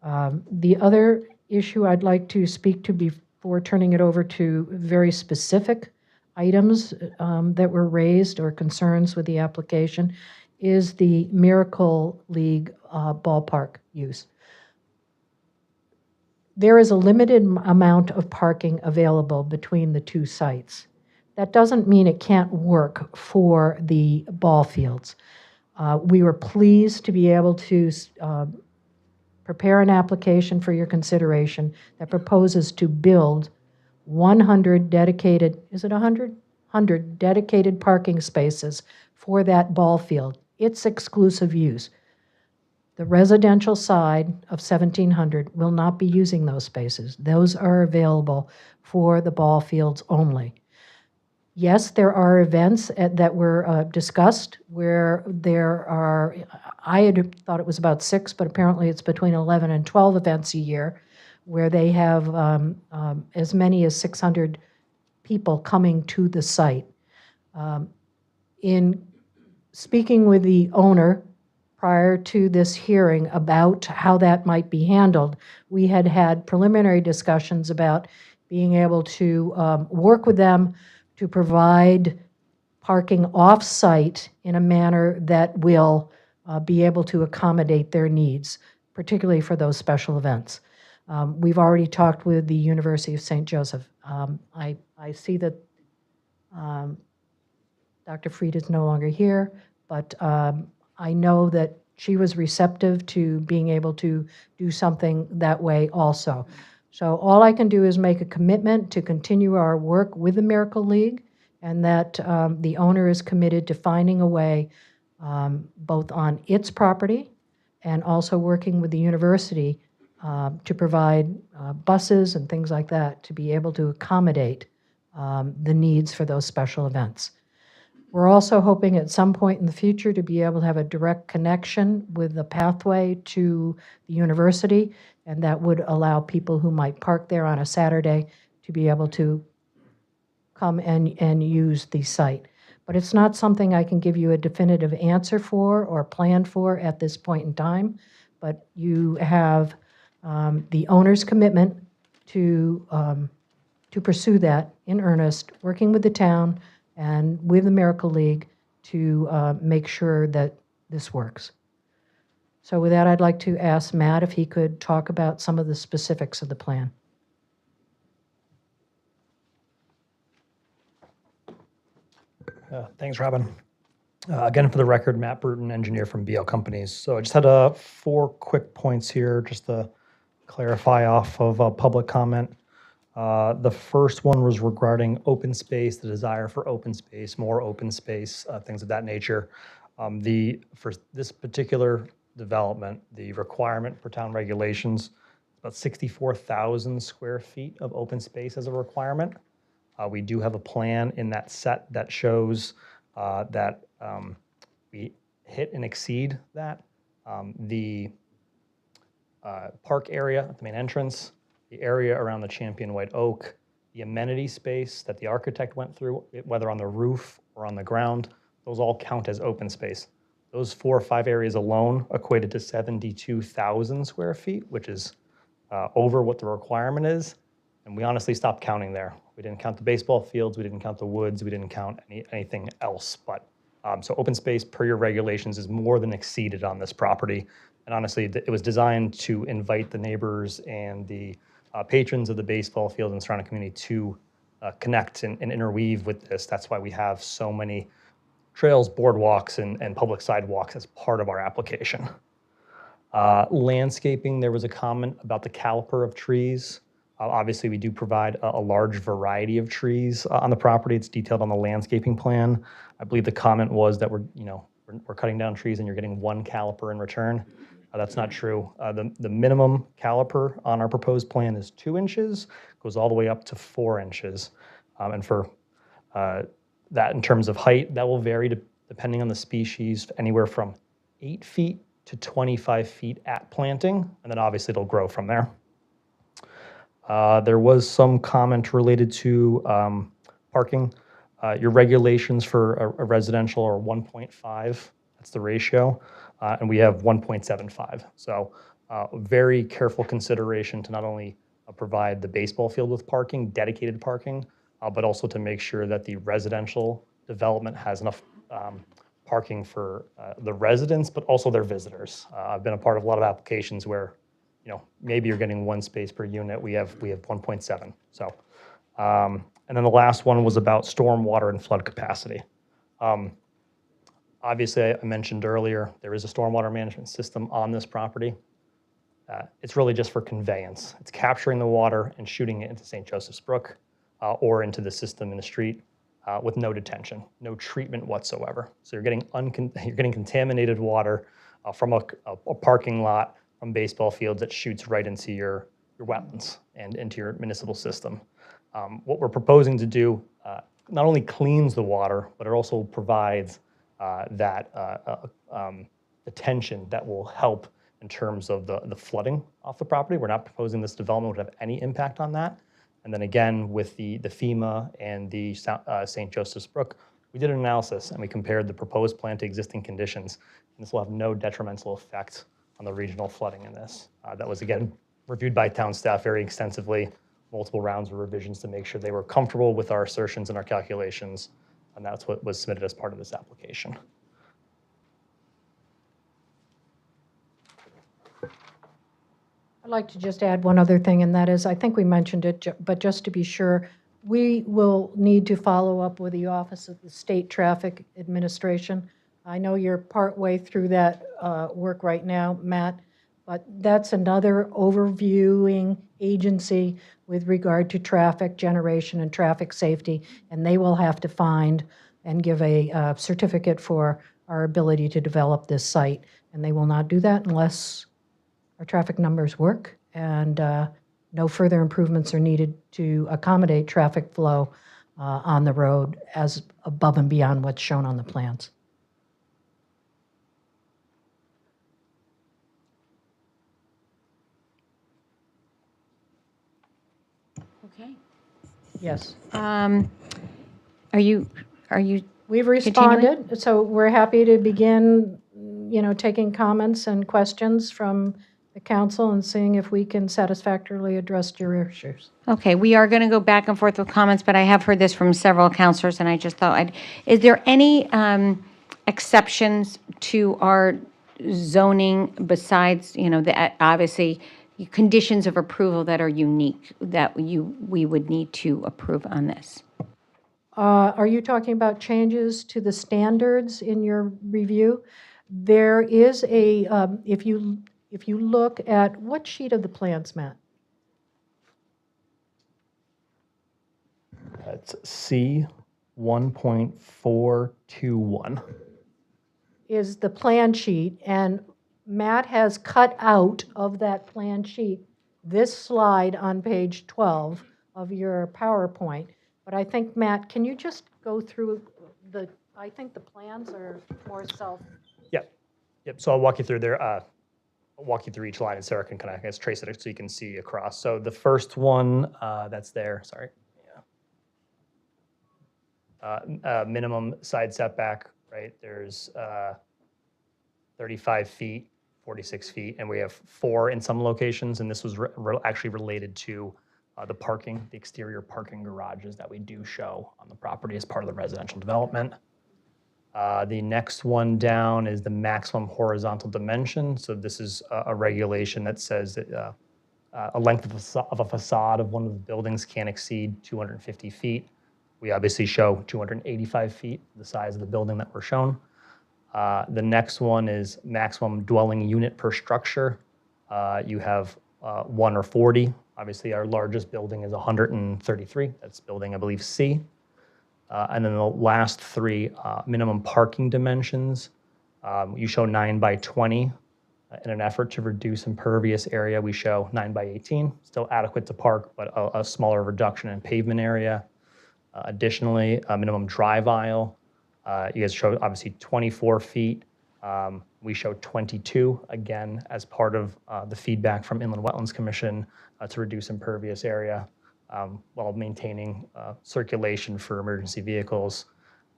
The other issue I'd like to speak to before turning it over to very specific items that were raised or concerns with the application is the Miracle League ballpark use. There is a limited amount of parking available between the two sites. That doesn't mean it can't work for the ball fields. We were pleased to be able to prepare an application for your consideration that proposes to build 100 dedicated, is it 100? 100 dedicated parking spaces for that ball field. It's exclusive use. The residential side of 1,700 will not be using those spaces. Those are available for the ball fields only. Yes, there are events that were discussed where there are, I had thought it was about 6, but apparently it's between 11 and 12 events a year where they have as many as 600 people coming to the site. In speaking with the owner prior to this hearing about how that might be handled, we had had preliminary discussions about being able to work with them to provide parking off-site in a manner that will be able to accommodate their needs, particularly for those special events. We've already talked with the University of St. Joseph. I see that Dr. Fried is no longer here, but I know that she was receptive to being able to do something that way also. So all I can do is make a commitment to continue our work with the Miracle League, and that the owner is committed to finding a way both on its property and also working with the university to provide buses and things like that to be able to accommodate the needs for those special events. We're also hoping at some point in the future to be able to have a direct connection with the pathway to the university, and that would allow people who might park there on a Saturday to be able to come and use the site. But it's not something I can give you a definitive answer for or plan for at this point in time. But you have the owner's commitment to pursue that in earnest, working with the town and with the Miracle League to make sure that this works. So with that, I'd like to ask Matt if he could talk about some of the specifics of the plan. Thanks, Robin. Again, for the record, Matt Bruton, engineer from BL Companies. So I just had 4 quick points here just to clarify off of public comment. The first one was regarding open space, the desire for open space, more open space, things of that nature. For this particular development, the requirement for town regulations, about 64,000 square feet of open space as a requirement. We do have a plan in that set that shows that we hit and exceed that. The park area at the main entrance, the area around the Champion White Oak, the amenity space that the architect went through, whether on the roof or on the ground, those all count as open space. Those 4 or 5 areas alone equated to 72,000 square feet, which is over what the requirement is. And we honestly stopped counting there. We didn't count the baseball fields, we didn't count the woods, we didn't count anything else. But so open space per your regulations is more than exceeded on this property. And honestly, it was designed to invite the neighbors and the patrons of the baseball field and surrounding community to connect and interweave with this. That's why we have so many trails, boardwalks, and public sidewalks as part of our application. Landscaping, there was a comment about the caliper of trees. Obviously, we do provide a large variety of trees on the property. It's detailed on the landscaping plan. I believe the comment was that we're cutting down trees and you're getting 1 caliper in return. That's not true. The minimum caliper on our proposed plan is 2 inches, goes all the way up to 4 inches. And for that in terms of height, that will vary depending on the species, anywhere from 8 feet to 25 feet at planting, and then obviously it'll grow from there. There was some comment related to parking. Your regulations for a residential are 1.5, that's the ratio, and we have 1.75. So very careful consideration to not only provide the baseball field with parking, dedicated parking, but also to make sure that the residential development has enough parking for the residents, but also their visitors. I've been a part of a lot of applications where maybe you're getting 1 space per unit. We have 1.7. So, and then the last one was about stormwater and flood capacity. Obviously, I mentioned earlier, there is a stormwater management system on this property. It's really just for conveyance. It's capturing the water and shooting it into St. Joseph's Brook or into the system in the street with no detention, no treatment whatsoever. So you're getting contaminated water from a parking lot, from baseball fields that shoots right into your wetlands and into your municipal system. What we're proposing to do not only cleans the water, but it also provides that attention that will help in terms of the flooding off the property. We're not proposing this development would have any impact on that. And then again, with the FEMA and the St. Joseph's Brook, we did an analysis and we compared the proposed plan to existing conditions. And this will have no detrimental effect on the regional flooding in this. That was, again, reviewed by town staff very extensively, multiple rounds of revisions to make sure they were comfortable with our assertions and our calculations, and that's what was submitted as part of this application. I'd like to just add one other thing, and that is, I think we mentioned it, but just to be sure, we will need to follow up with the Office of the State Traffic Administration. I know you're partway through that work right now, Matt, but that's another overviewing agency with regard to traffic generation and traffic safety, and they will have to find and give a certificate for our ability to develop this site, and they will not do that unless our traffic numbers work and no further improvements are needed to accommodate traffic flow on the road as above and beyond what's shown on the plans. Okay. Yes. Are you We've continuing? responded, so we're happy to begin, taking comments and questions from the council and seeing if we can satisfactorily address your issues. Okay, we are going to go back and forth with comments, but I have heard this from several counselors, and I just thought, is there any exceptions to our zoning besides, obviously, conditions of approval that are unique that we would need to approve on this? Are you talking about changes to the standards in your review? There is if you look at, what sheet of the plans, Matt? That's C 1.421. Is the plan sheet, and Matt has cut out of that plan sheet this slide on page 12 of your PowerPoint. But I think, Matt, can you just go through I think the plans are more Yep. So I'll walk you through there. I'll walk you through each line, and Sarah can kind of, I guess, trace it so you can see across. So the first one that's there, sorry. Minimum side setback, right? There's 35 feet, 46 feet, and we have 4 in some locations, and this was actually related to the parking, the exterior parking garages that we do show on the property as part of the residential development. The next one down is the maximum horizontal dimension. So this is a regulation that says that a length of a facade of one of the buildings can't exceed 250 feet. We obviously show 285 feet, the size of the building that we're shown. The next one is maximum dwelling unit per structure. You have 1 or 40. Obviously, our largest building is 133. That's building, I believe, C. And then the last 3 minimum parking dimensions. You show 9 by 20. In an effort to reduce impervious area, we show 9 by 18. Still adequate to park, but a smaller reduction in pavement area. Additionally, a minimum drive aisle. You guys show obviously 24 feet. We show 22, again, as part of the feedback from Inland Wetlands Commission to reduce impervious area while maintaining circulation for emergency vehicles.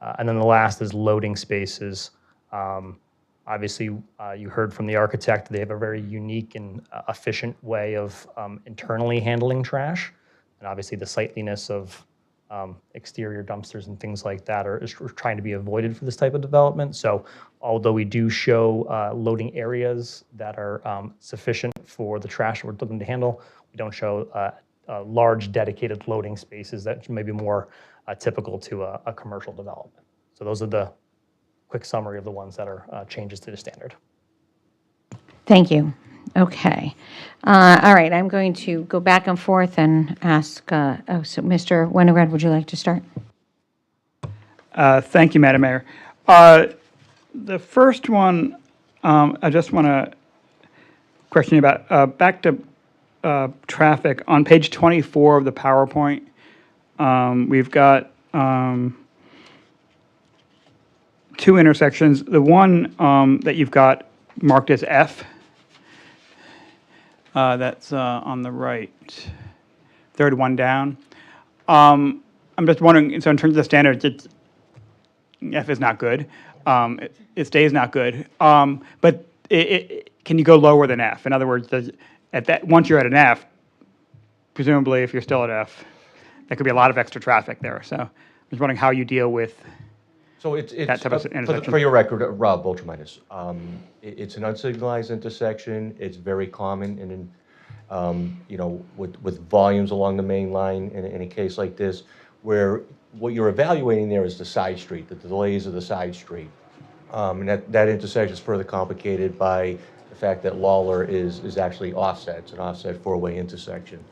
And then the last is loading spaces. Obviously, you heard from the architect, they have a very unique and efficient way of internally handling trash. And obviously the sightliness of exterior dumpsters and things like that are trying to be avoided for this type of development. So although we do show loading areas that are sufficient for the trash we're looking to handle, we don't show large dedicated loading spaces that may be more typical to a commercial development. So those are the quick summary of the ones that are changes to the standard. Thank you. Okay. All right, I'm going to go back and forth and ask, so Mr. Winograd, would you like to start? Thank you, Madam Mayor. The first one, I just want to question you about, back to traffic. On page 24 of the PowerPoint, we've got 2 intersections. The one that you've got marked as F, that's on the right, third one down. I'm just wondering, so in terms of the standards, F is not good. It stays not good. But can you go lower than F? In other words, once you're at an F, presumably if you're still at F, there could be a lot of extra traffic there. So I'm just wondering how you deal with So it's that type of intersection. for your record, Rob Voltramitis. It's an unsignalized intersection. It's very common in, with volumes along the main line in a case like this, where what you're evaluating there is the side street, the delays of the side street. And that intersection is further complicated by the fact that Lawler is actually offset. It's an offset 4-way intersection.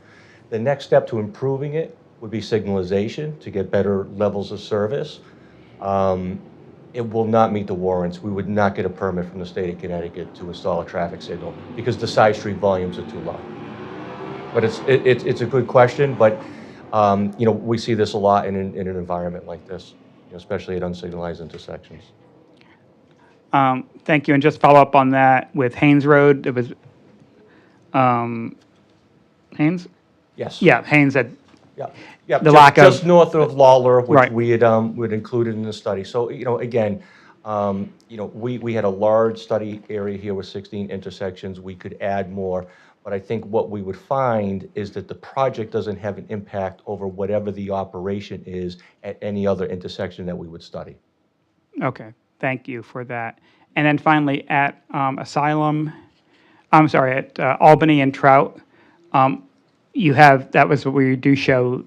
The next step to improving it would be signalization to get better levels of service. It will not meet the warrants. We would not get a permit from the state of Connecticut to install a traffic signal because the side street volumes are too low. But it's a good question, but we see this a lot in an environment like this, especially at unsignalized intersections. Thank you. And just follow up on that with Haynes Road. It was Haynes? Yes. Yeah, Haynes had Yeah, the lack of. just north of Lawler, which Right. we had included in the study. So, again, we had a large study area here with 16 intersections. We could add more, but I think what we would find is that the project doesn't have an impact over whatever the operation is at any other intersection that we would study. Okay, thank you for that. And then finally, at at Albany and Trout, that was where you do show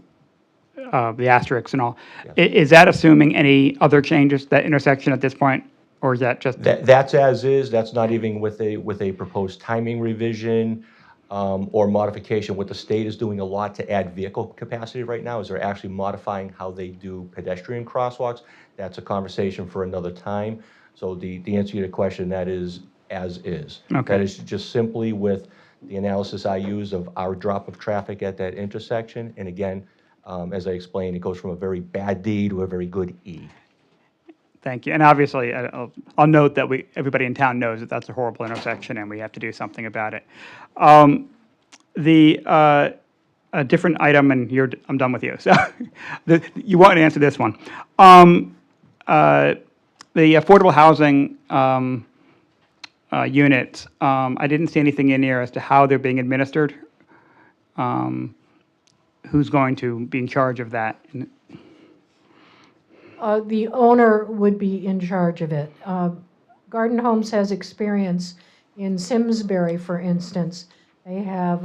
the asterisks and all. Is that assuming any other changes, that intersection at this point, or is that just? That's as is. That's not even with a proposed timing revision or modification. What the state is doing a lot to add vehicle capacity right now is they're actually modifying how they do pedestrian crosswalks. That's a conversation for another time. So the answer to your question, that is as is. Okay. That is just simply with the analysis I use of our drop of traffic at that intersection. And again, as I explained, it goes from a very bad D to a very good E. Thank you. And obviously, I'll note that everybody in town knows that that's a horrible intersection and we have to do something about it. A different item, and I'm done with you. So you want to answer this one. The affordable housing units, I didn't see anything in here as to how they're being administered. Who's going to be in charge of that? The owner would be in charge of it. Garden Homes has experience in Simsbury, for instance. They have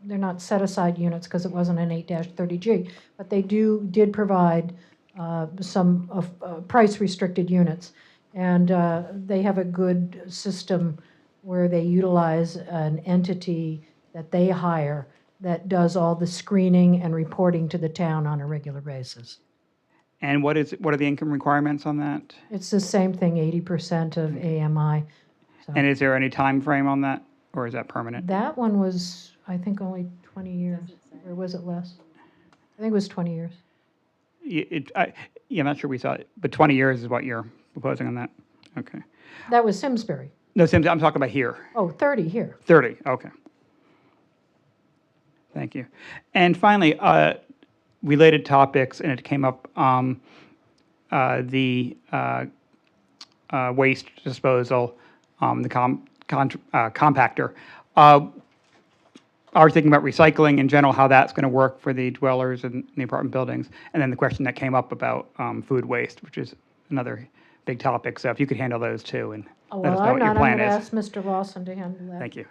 they're not set-aside units because it wasn't an 8-30G, but they did provide some price-restricted units. And they have a good system where they utilize an entity that they hire that does all the screening and reporting to the town on a regular basis. And what are the income requirements on that? It's the same thing, 80% of AMI. So And is there any time frame on that, or is that permanent? that one was, I think, only 20 years, or was it less? I think it was 20 years. I'm not sure we saw it, but 20 years is what you're proposing on that? Okay. That was Simsbury. No, I'm talking about here. Oh, 30 here. 30, okay. Thank you. And finally, related topics, and it came up, the waste disposal, the compactor. Are we thinking about recycling in general, how that's going to work for the dwellers in the apartment buildings? And then the question that came up about food waste, which is another big topic. So if you could handle those too and let us know what your plan I'm going to is. ask Mr. Lawson to handle that. Thank you.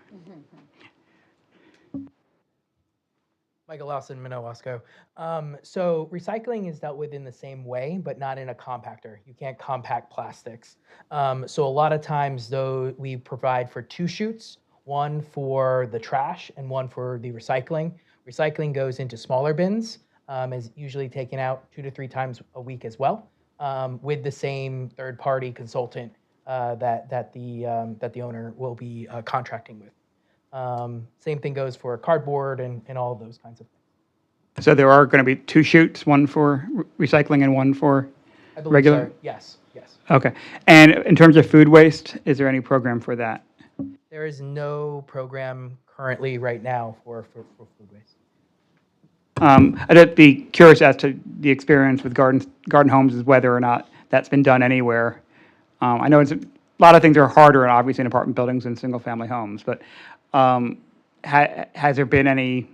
Michael Lawson, Minnow Wasco. So recycling is dealt with in the same way, but not in a compactor. You can't compact plastics. So a lot of times, though, we provide for two chutes, one for the trash and one for the recycling. Recycling goes into smaller bins, is usually taken out 2 to 3 times a week as well, with the same third-party consultant that the owner will be contracting with. Same thing goes for cardboard and all of those kinds of things. So there are going to be 2 chutes, one for recycling and one for I believe regular? so. Yes. Okay. And in terms of food waste, is there any program for that? There is no program currently right now for food waste. I'd be curious as to the experience with garden homes, is whether or not that's been done anywhere. I know a lot of things are harder, obviously, in apartment buildings and single-family homes, but has there been any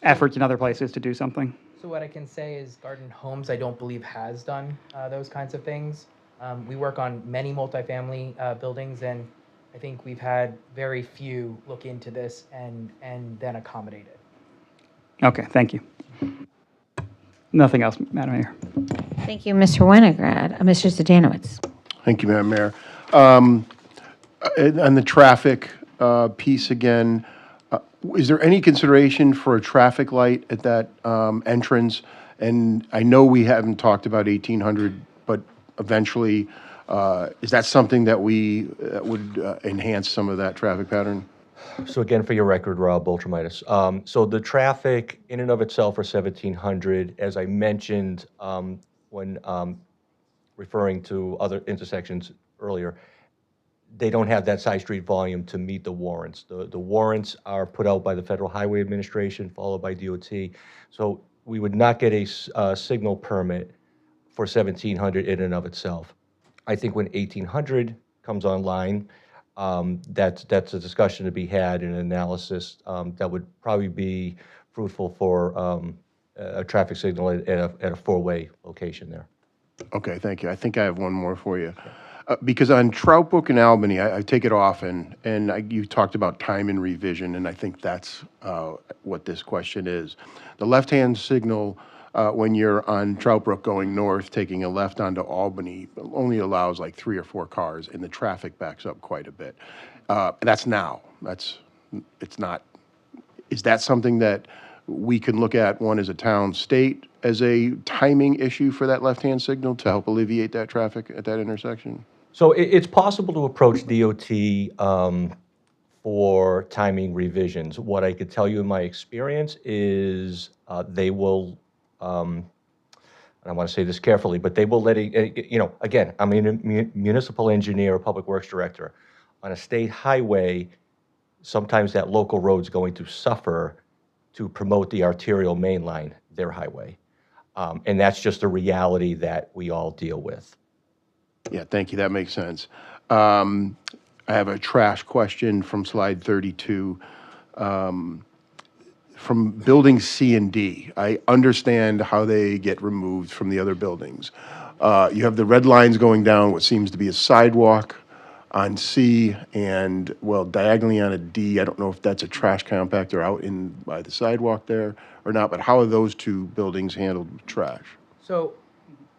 efforts in other places to do something? So what I can say is Garden Homes, I don't believe, has done those kinds of things. We work on many multifamily buildings, and I think we've had very few look into this and then accommodate it. Okay, thank you. Nothing else, Madam Mayor. Thank you, Mr. Winograd. Mr. Zdanowitz. Thank you, Madam Mayor. On the traffic piece again, is there any consideration for a traffic light at that entrance? And I know we haven't talked about 1800, but eventually, is that something that would enhance some of that traffic pattern? So again, for your record, Rob Boltramitis. So the traffic in and of itself for 1700, as I mentioned when referring to other intersections earlier, they don't have that side street volume to meet the warrants. The warrants are put out by the Federal Highway Administration, followed by DOT. So we would not get a signal permit for 1,700 in and of itself. I think when 1,800 comes online, that's a discussion to be had and an analysis that would probably be fruitful for a traffic signal at a four-way location there. Okay, thank you. I think I have one more for you. Because on Trout Brook and Albany, I take it often, and you talked about time and revision, and I think that's what this question is. The left-hand signal, when you're on Trout Brook going north, taking a left onto Albany, only allows like 3 or 4 cars, and the traffic backs up quite a bit. That's now. It's not. Is that something that we can look at, one as a town, state, as a timing issue for that left-hand signal to help alleviate that traffic at that intersection? So it's possible to approach DOT for timing revisions. What I could tell you in my experience is they will, and I want to say this carefully, but they will let it, again, I'm a municipal engineer, a public works director. On a state highway, sometimes that local road's going to suffer to promote the arterial main line, their highway. And that's just a reality that we all deal with. Yeah, thank you. That makes sense. I have a trash question from slide 32. From buildings C and D, I understand how they get removed from the other buildings. You have the red lines going down what seems to be a sidewalk on C and, well, diagonally on a D. I don't know if that's a trash compactor out in by the sidewalk there or not, but how are those two buildings handled with trash? So,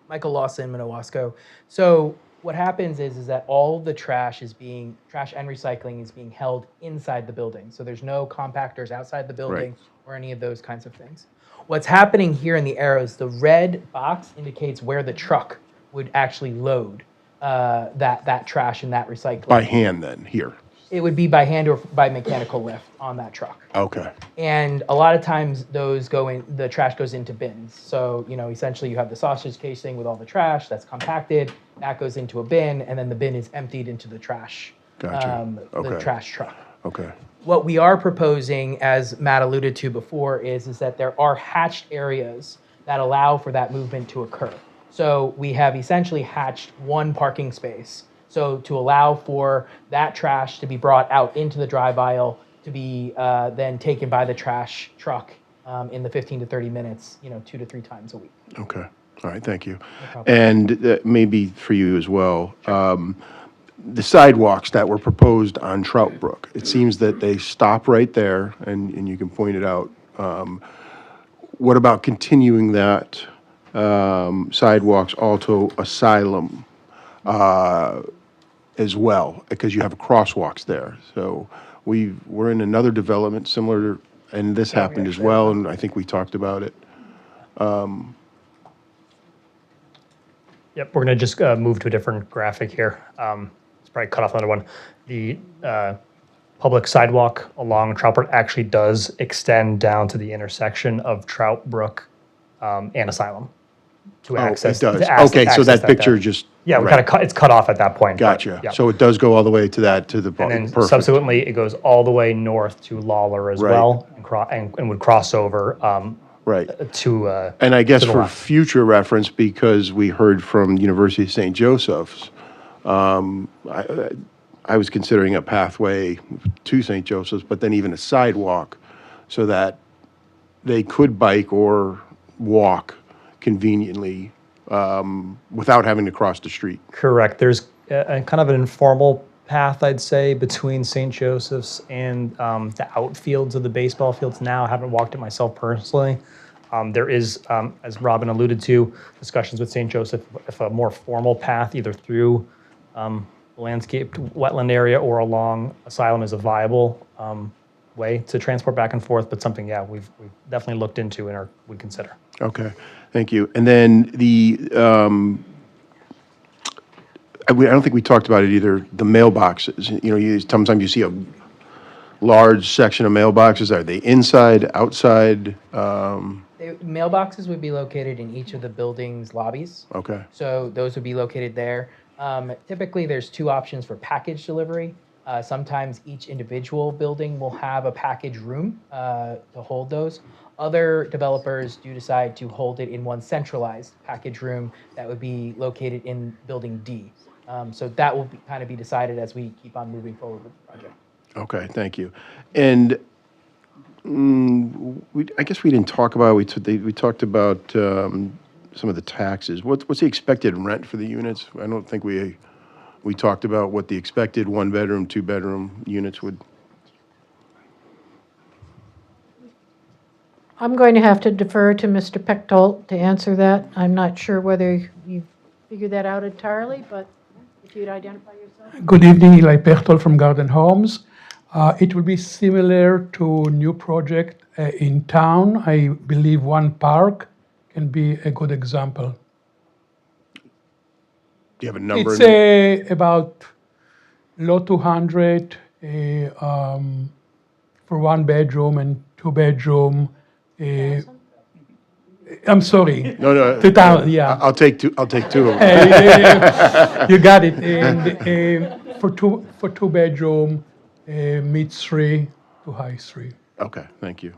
Michael Lawson, Minowasco. So what happens is that all the trash and recycling is being held inside the building. So there's no compactors outside the building or any of those kinds of things. What's happening here in the arrows, the red box indicates where the truck would actually load that trash and that recycling. By hand then, here? It would be by hand or by mechanical lift on that truck. Okay. And a lot of times the trash goes into bins. So, essentially you have the sausage casing with all the trash that's compacted, that goes into a bin, and then the bin is emptied into the trash, the trash truck. Okay. What we are proposing, as Matt alluded to before, is that there are hatched areas that allow for that movement to occur. So we have essentially hatched one parking space. So to allow for that trash to be brought out into the drive aisle to be then taken by the trash truck in the 15 to 30 minutes, 2 to 3 times a week. Okay. All right. Thank you. No problem. And maybe for you as well, the sidewalks that were proposed on Trout Brook, it seems that they stop right there, and you can point it out. What about continuing that sidewalks also Asylum as well, because you have crosswalks there. So we're in another development similar, and this happened as well, and I think we talked about it. Yep, we're going to just move to a different graphic here. It's probably cut off another one. The public sidewalk along Trout Brook actually does extend down to the intersection of Trout Brook and Asylum to access. It does. To Okay, so that picture there. just. Yeah, we kind of it's cut off at that point. Gotcha. Yeah. So it does go all the way to the. And then perfect. subsequently, it goes all the way north to Lawler as well, and would cross over. To and I guess to the for left. future reference, because we heard from University of St. Joseph's, I was considering a pathway to St. Joseph's, but then even a sidewalk, so that they could bike or walk conveniently without having to cross the street. Correct. There's a kind of an informal path, I'd say, between St. Joseph's and the outfields of the baseball fields now. I haven't walked it myself personally. There is, as Robin alluded to, discussions with St. Joseph if a more formal path, either through the landscaped wetland area or along Asylum, is a viable way to transport back and forth, but something, we've definitely looked into and would consider. Okay, thank you. And then I don't think we talked about it either, the mailboxes. Sometimes you see a large section of mailboxes. Are they inside, outside? Mailboxes would be located in each of the building's lobbies. Okay. So those would be located there. Typically, there's two options for package delivery. Sometimes each individual building will have a package room to hold those. Other developers do decide to hold it in one centralized package room that would be located in Building D. So that will kind of be decided as we keep on moving forward with the project. Okay, thank you. And I guess we didn't talk about, we talked about some of the taxes. What's the expected rent for the units? I don't think we talked about what the expected one-bedroom, two-bedroom units would. I'm going to have to defer to Mr. Pechtold to answer that. I'm not sure whether you figured that out entirely, but if you'd identify yourself. Good evening, Eli Pechtold from Garden Homes. It will be similar to new project in town. I believe one park can be a good example. Do you have a number? It's about low 200 for one bedroom and two bedroom. I'm sorry. No. 2,000, yeah. I'll take two of them. You got it. And for two bedroom, mid 3 to high 3. Okay, thank you.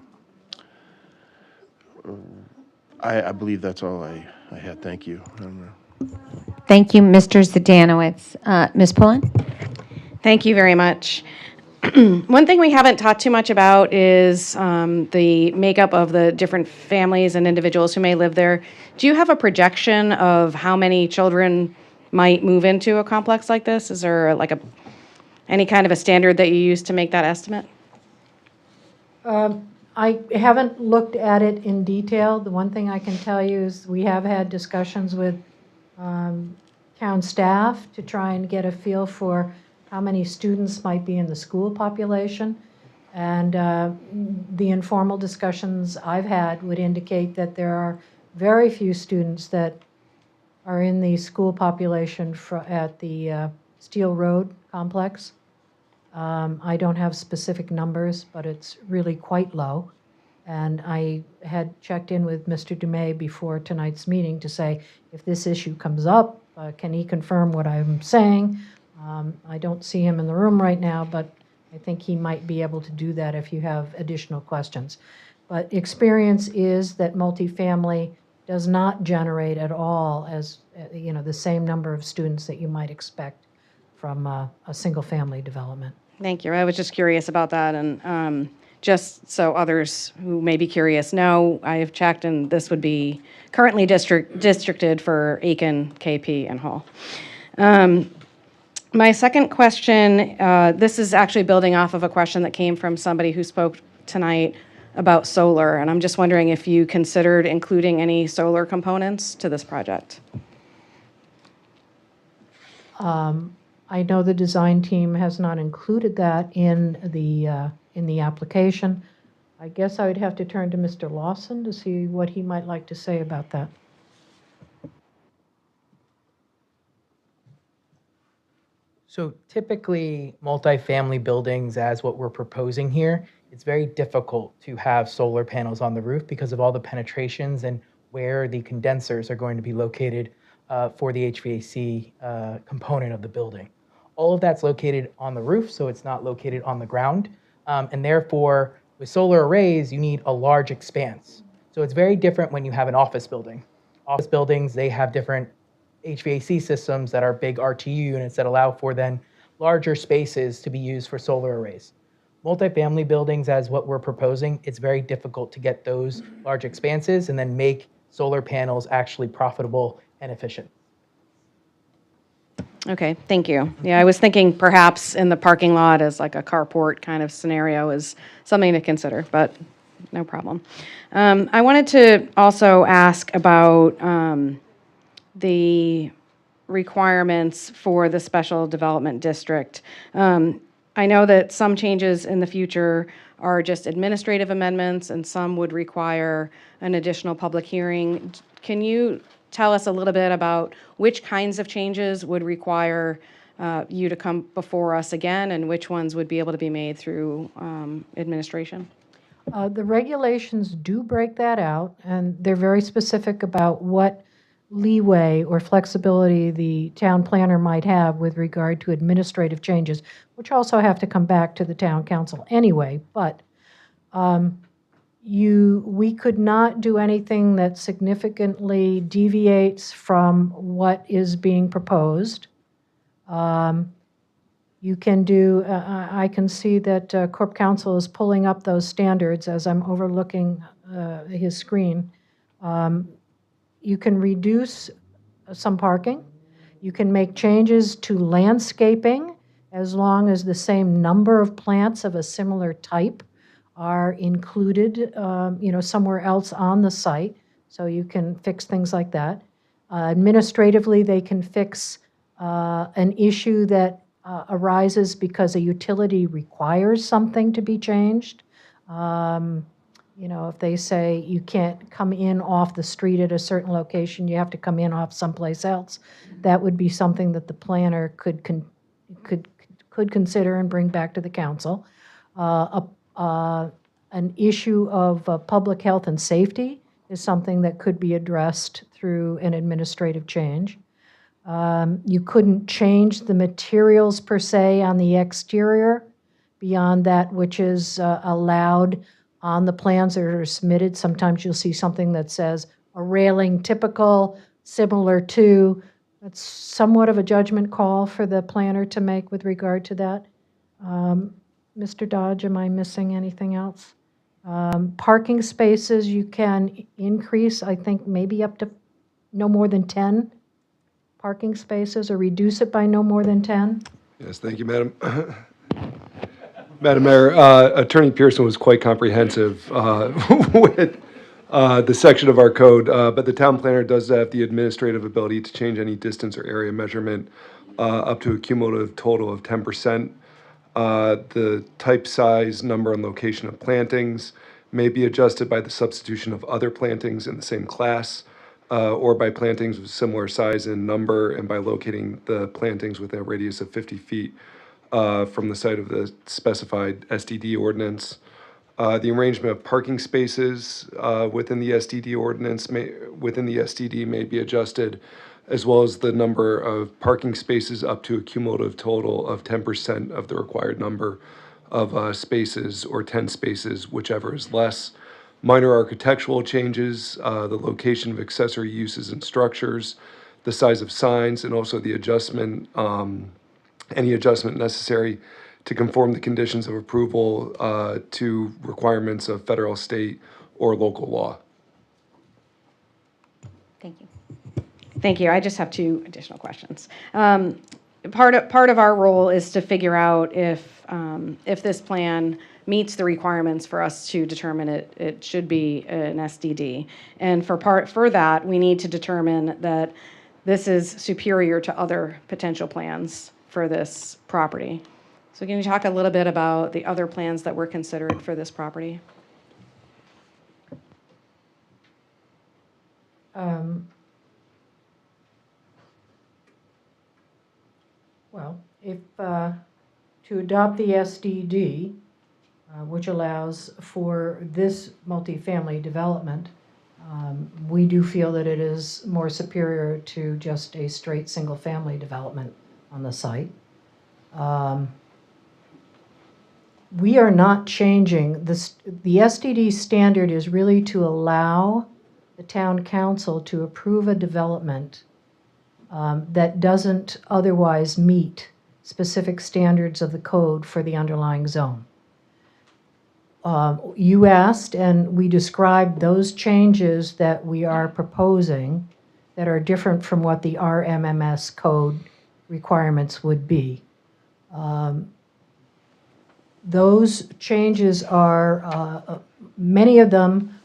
I believe that's all I had. Thank you. Thank you, Mr. Zdanowitz. Ms. Pullen? Thank you very much. One thing we haven't talked too much about is the makeup of the different families and individuals who may live there. Do you have a projection of how many children might move into a complex like this? Is there like any kind of a standard that you use to make that estimate? I haven't looked at it in detail. The one thing I can tell you is we have had discussions with town staff to try and get a feel for how many students might be in the school population. And the informal discussions I've had would indicate that there are very few students that are in the school population at the Steel Road complex. I don't have specific numbers, but it's really quite low. And I had checked in with Mr. Dumais before tonight's meeting to say, if this issue comes up, can he confirm what I'm saying? I don't see him in the room right now, but I think he might be able to do that if you have additional questions. But experience is that multifamily does not generate at all as, the same number of students that you might expect from a single-family development. Thank you. I was just curious about that, and just so others who may be curious know, I have checked, and this would be currently districted for Aiken, KP, and Hall. My second question, this is actually building off of a question that came from somebody who spoke tonight about solar, and I'm just wondering if you considered including any solar components to this project. I know the design team has not included that in the application. I guess I would have to turn to Mr. Lawson to see what he might like to say about that. So typically, multifamily buildings, as what we're proposing here, it's very difficult to have solar panels on the roof because of all the penetrations and where the condensers are going to be located for the HVAC component of the building. All of that's located on the roof, so it's not located on the ground. And therefore, with solar arrays, you need a large expanse. So it's very different when you have an office building. Office buildings, they have different HVAC systems that are big RTU units that allow for then larger spaces to be used for solar arrays. Multifamily buildings, as what we're proposing, it's very difficult to get those large expanses and then make solar panels actually profitable and efficient. Okay, thank you. Yeah, I was thinking perhaps in the parking lot as like a carport kind of scenario is something to consider, but no problem. I wanted to also ask about the requirements for the Special Development District. I know that some changes in the future are just administrative amendments and some would require an additional public hearing. Can you tell us a little bit about which kinds of changes would require you to come before us again and which ones would be able to be made through administration? The regulations do break that out, and they're very specific about what leeway or flexibility the town planner might have with regard to administrative changes, which also have to come back to the town council anyway, but we could not do anything that significantly deviates from what is being proposed. You can do, I can see that Corp Counsel is pulling up those standards as I'm overlooking his screen. You can reduce some parking. You can make changes to landscaping as long as the same number of plants of a similar type are included, somewhere else on the site. So you can fix things like that. Administratively, they can fix an issue that arises because a utility requires something to be changed. If they say you can't come in off the street at a certain location, you have to come in off someplace else, that would be something that the planner could consider and bring back to the council. An issue of public health and safety is something that could be addressed through an administrative change. You couldn't change the materials per se on the exterior beyond that which is allowed on the plans that are submitted. Sometimes you'll see something that says a railing typical, similar to. That's somewhat of a judgment call for the planner to make with regard to that. Mr. Dodge, am I missing anything else? Parking spaces you can increase, I think, maybe up to no more than 10 parking spaces, or reduce it by no more than 10. Yes, thank you, Madam. Madam Mayor, Attorney Pearson was quite comprehensive with the section of our code, but the town planner does have the administrative ability to change any distance or area measurement up to a cumulative total of 10%. The type, size, number, and location of plantings may be adjusted by the substitution of other plantings in the same class, or by plantings of similar size and number, and by locating the plantings within a radius of 50 feet from the site of the specified SDD ordinance. The arrangement of parking spaces within the SDD may be adjusted, as well as the number of parking spaces up to a cumulative total of 10% of the required number of spaces, or 10 spaces, whichever is less. Minor architectural changes, the location of accessory uses and structures, the size of signs, and also the adjustment, any adjustment necessary to conform the conditions of approval to requirements of federal, state, or local law. Thank you. Thank you. I just have two additional questions. Part of our role is to figure out if this plan meets the requirements for us to determine it should be an SDD. And for that, we need to determine that this is superior to other potential plans for this property. So can you talk a little bit about the other plans that were considered for this property? Well, if to adopt the SDD, which allows for this multifamily development, we do feel that it is more superior to just a straight single-family development on the site. We are not changing this. The SDD standard is really to allow the town council to approve a development that doesn't otherwise meet specific standards of the code for the underlying zone. You asked, and we described those changes that we are proposing that are different from what the RMMS code requirements would be. Those changes are, many of them,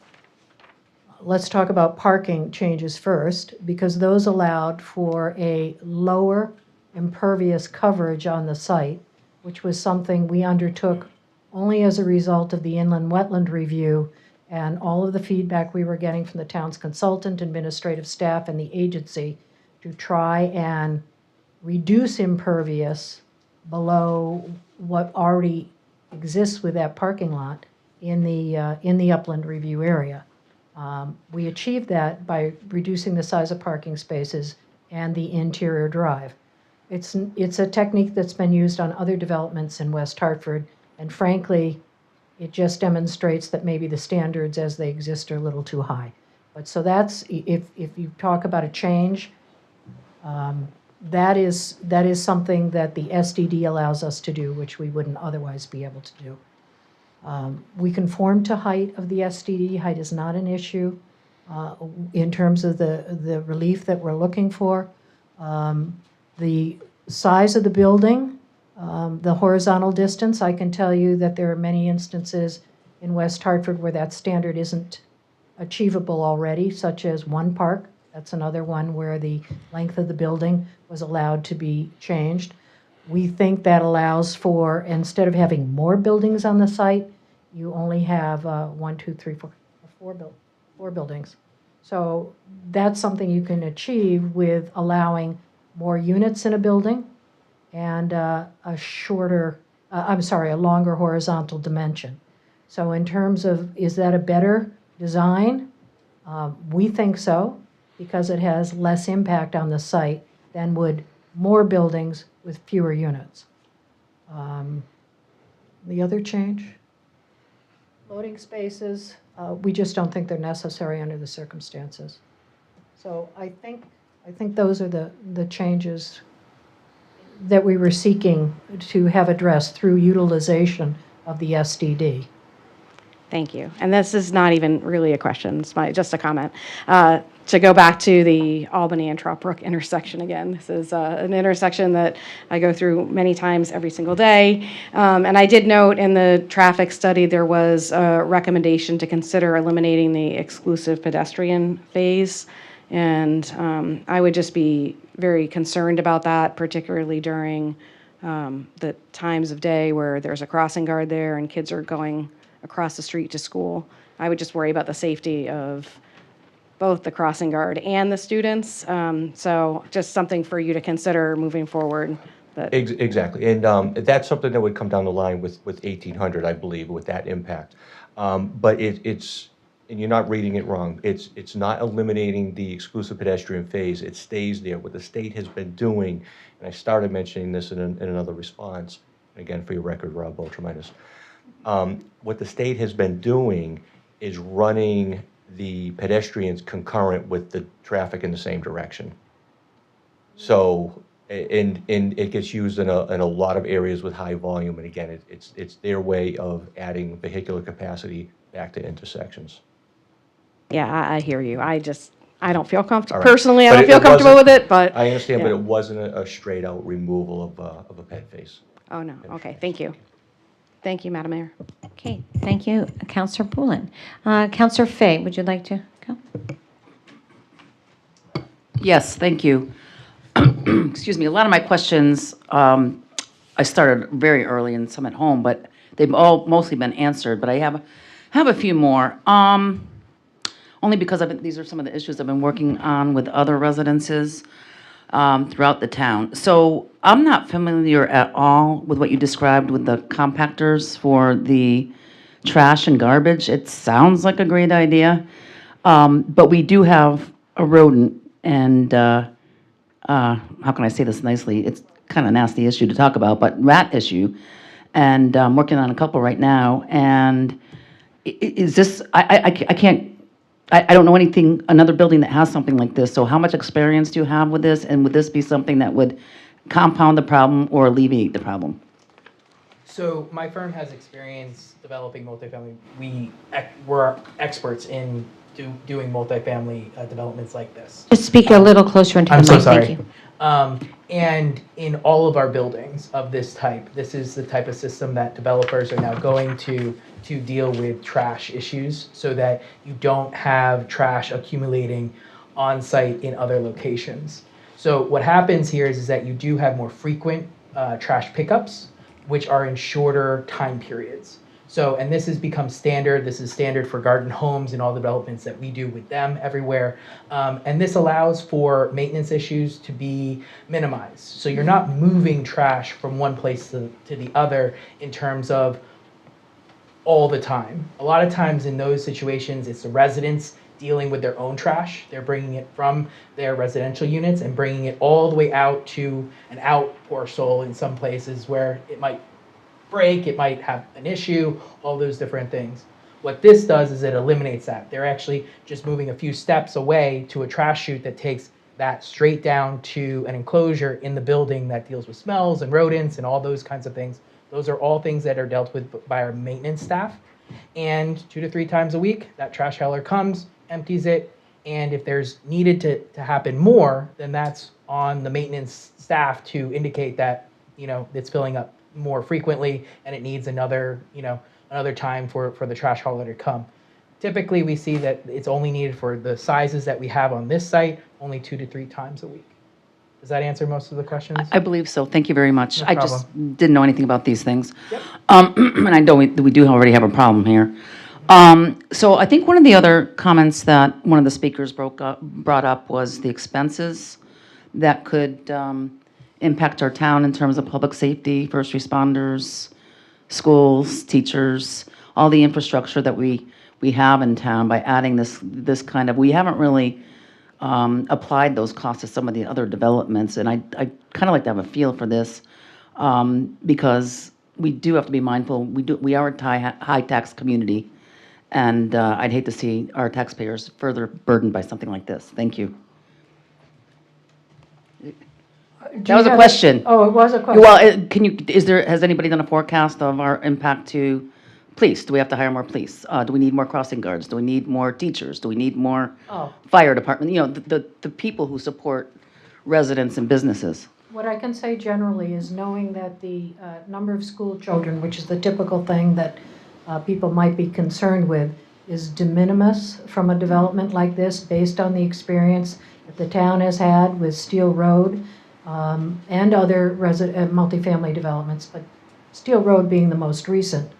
let's talk about parking changes first, because those allowed for a lower impervious coverage on the site, which was something we undertook only as a result of the inland wetland review and all of the feedback we were getting from the town's consultant, administrative staff, and the agency to try and reduce impervious below what already exists with that parking lot in the upland review area. We achieved that by reducing the size of parking spaces and the interior drive. It's a technique that's been used on other developments in West Hartford, and frankly, it just demonstrates that maybe the standards as they exist are a little too high. But so that's, if you talk about a change, that is something that the SDD allows us to do, which we wouldn't otherwise be able to do. We conform to height of the SDD. Height is not an issue in terms of the relief that we're looking for. The size of the building, the horizontal distance, I can tell you that there are many instances in West Hartford where that standard isn't achievable already, such as one park. That's another one where the length of the building was allowed to be changed. We think that allows for, instead of having more buildings on the site, you only have 4 buildings. So that's something you can achieve with allowing more units in a building and a longer horizontal dimension. So in terms of, is that a better design? We think so, because it has less impact on the site than would more buildings with fewer units. The other change? Loading spaces, we just don't think they're necessary under the circumstances. So I think those are the changes that we were seeking to have addressed through utilization of the SDD. Thank you. And this is not even really a question, it's just a comment. To go back to the Albany and Trout Brook intersection again, this is an intersection that I go through many times every single day. And I did note in the traffic study there was a recommendation to consider eliminating the exclusive pedestrian phase. And I would just be very concerned about that, particularly during the times of day where there's a crossing guard there and kids are going across the street to school. I would just worry about the safety of both the crossing guard and the students. So just something for you to consider moving forward. Exactly, and that's something that would come down the line with 1800, I believe, with that impact. But it's, and you're not reading it wrong, it's not eliminating the exclusive pedestrian phase, it stays there. What the state has been doing, and I started mentioning this in another response, again, for your record, Rob Ultraminus. What the state has been doing is running the pedestrians concurrent with the traffic in the same direction. So, and it gets used in a lot of areas with high volume, and again, it's their way of adding vehicular capacity back to intersections. Yeah, I hear you. I don't feel comfortable. All right. Personally, I But don't feel comfortable with it, but. I understand, yeah. but it wasn't a straight out removal of a ped face. Oh, no. Okay, thank you. Thank you, Madam Mayor. Okay, thank you, Councillor Poulin. Councillor Fay, would you like to go? Yes, thank you. Excuse me, a lot of my questions, I started very early and some at home, but they've all mostly been answered, but I have a few more. Only because these are some of the issues I've been working on with other residences throughout the town. So I'm not familiar at all with what you described with the compactors for the trash and garbage. It sounds like a great idea, but we do have a rodent and how can I say this nicely? It's kind of a nasty issue to talk about, but rat issue. And I'm working on a couple right now. And is this, I can't, I don't know anything, another building that has something like this. So how much experience do you have with this? And would this be something that would compound the problem or alleviate the problem? So my firm has experience developing multifamily. We're experts in doing multifamily developments like this. Just speak a little closer into the mic, thank you. And in all of our buildings of this type, this is the type of system that developers are now going to deal with trash issues so that you don't have trash accumulating on site in other locations. So what happens here is that you do have more frequent trash pickups, which are in shorter time periods. So, and this has become standard. This is standard for Garden Homes and all the developments that we do with them everywhere. And this allows for maintenance issues to be minimized. So you're not moving trash from one place to the other in terms of all the time. A lot of times in those situations, it's the residents dealing with their own trash. They're bringing it from their residential units and bringing it all the way out to an outpour sole in some places where it might break, it might have an issue, all those different things. What this does is it eliminates that. They're actually just moving a few steps away to a trash chute that takes that straight down to an enclosure in the building that deals with smells and rodents and all those kinds of things. Those are all things that are dealt with by our maintenance staff. And 2 to 3 times a week, that trash hauler comes, empties it, and if there's needed to happen more, then that's on the maintenance staff to indicate that, it's filling up more frequently and it needs another time for the trash hauler to come. Typically, we see that it's only needed for the sizes that we have on this site, only 2 to 3 times a week. Does that answer most of the questions? I believe so. Thank you very much. No I just problem. didn't know anything about these things. Yep. And I know we do already have a problem here. So I think one of the other comments that one of the speakers brought up was the expenses that could impact our town in terms of public safety, first responders, schools, teachers, all the infrastructure that we have in town by adding this kind of, we haven't really applied those costs to some of the other developments, and I kind of like to have a feel for this because we do have to be mindful. We are a high tax community, and I'd hate to see our taxpayers further burdened by something like this. Thank you. That was a question. Oh, it was a question. Well, has anybody done a forecast of our impact to police? Do we have to hire more police? Do we need more crossing guards? Do we need more teachers? Do we need more fire department? The people who support residents and businesses. What I can say generally is knowing that the number of school children, which is the typical thing that people might be concerned with, is de minimis from a development like this based on the experience that the town has had with Steel Road and other multifamily developments, but Steel Road being the most recent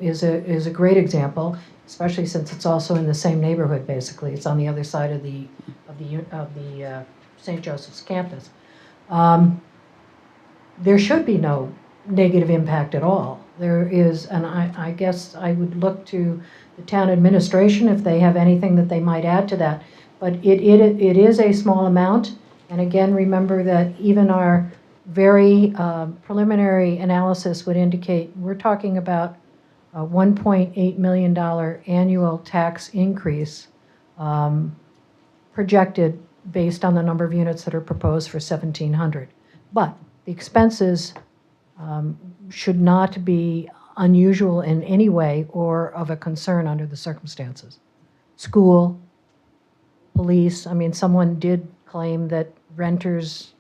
is a great example, especially since it's also in the same neighborhood. Basically, it's on the other side of the St. Joseph's campus. There should be no negative impact at all. There is, and I guess I would look to the town administration if they have anything that they might add to that. But it is a small amount. And again, remember that even our very preliminary analysis would indicate we're talking about a $1.8 million annual tax increase projected based on the number of units that are proposed for 1,700. But the expenses should not be unusual in any way or of a concern under the circumstances. School, police, someone did claim that renters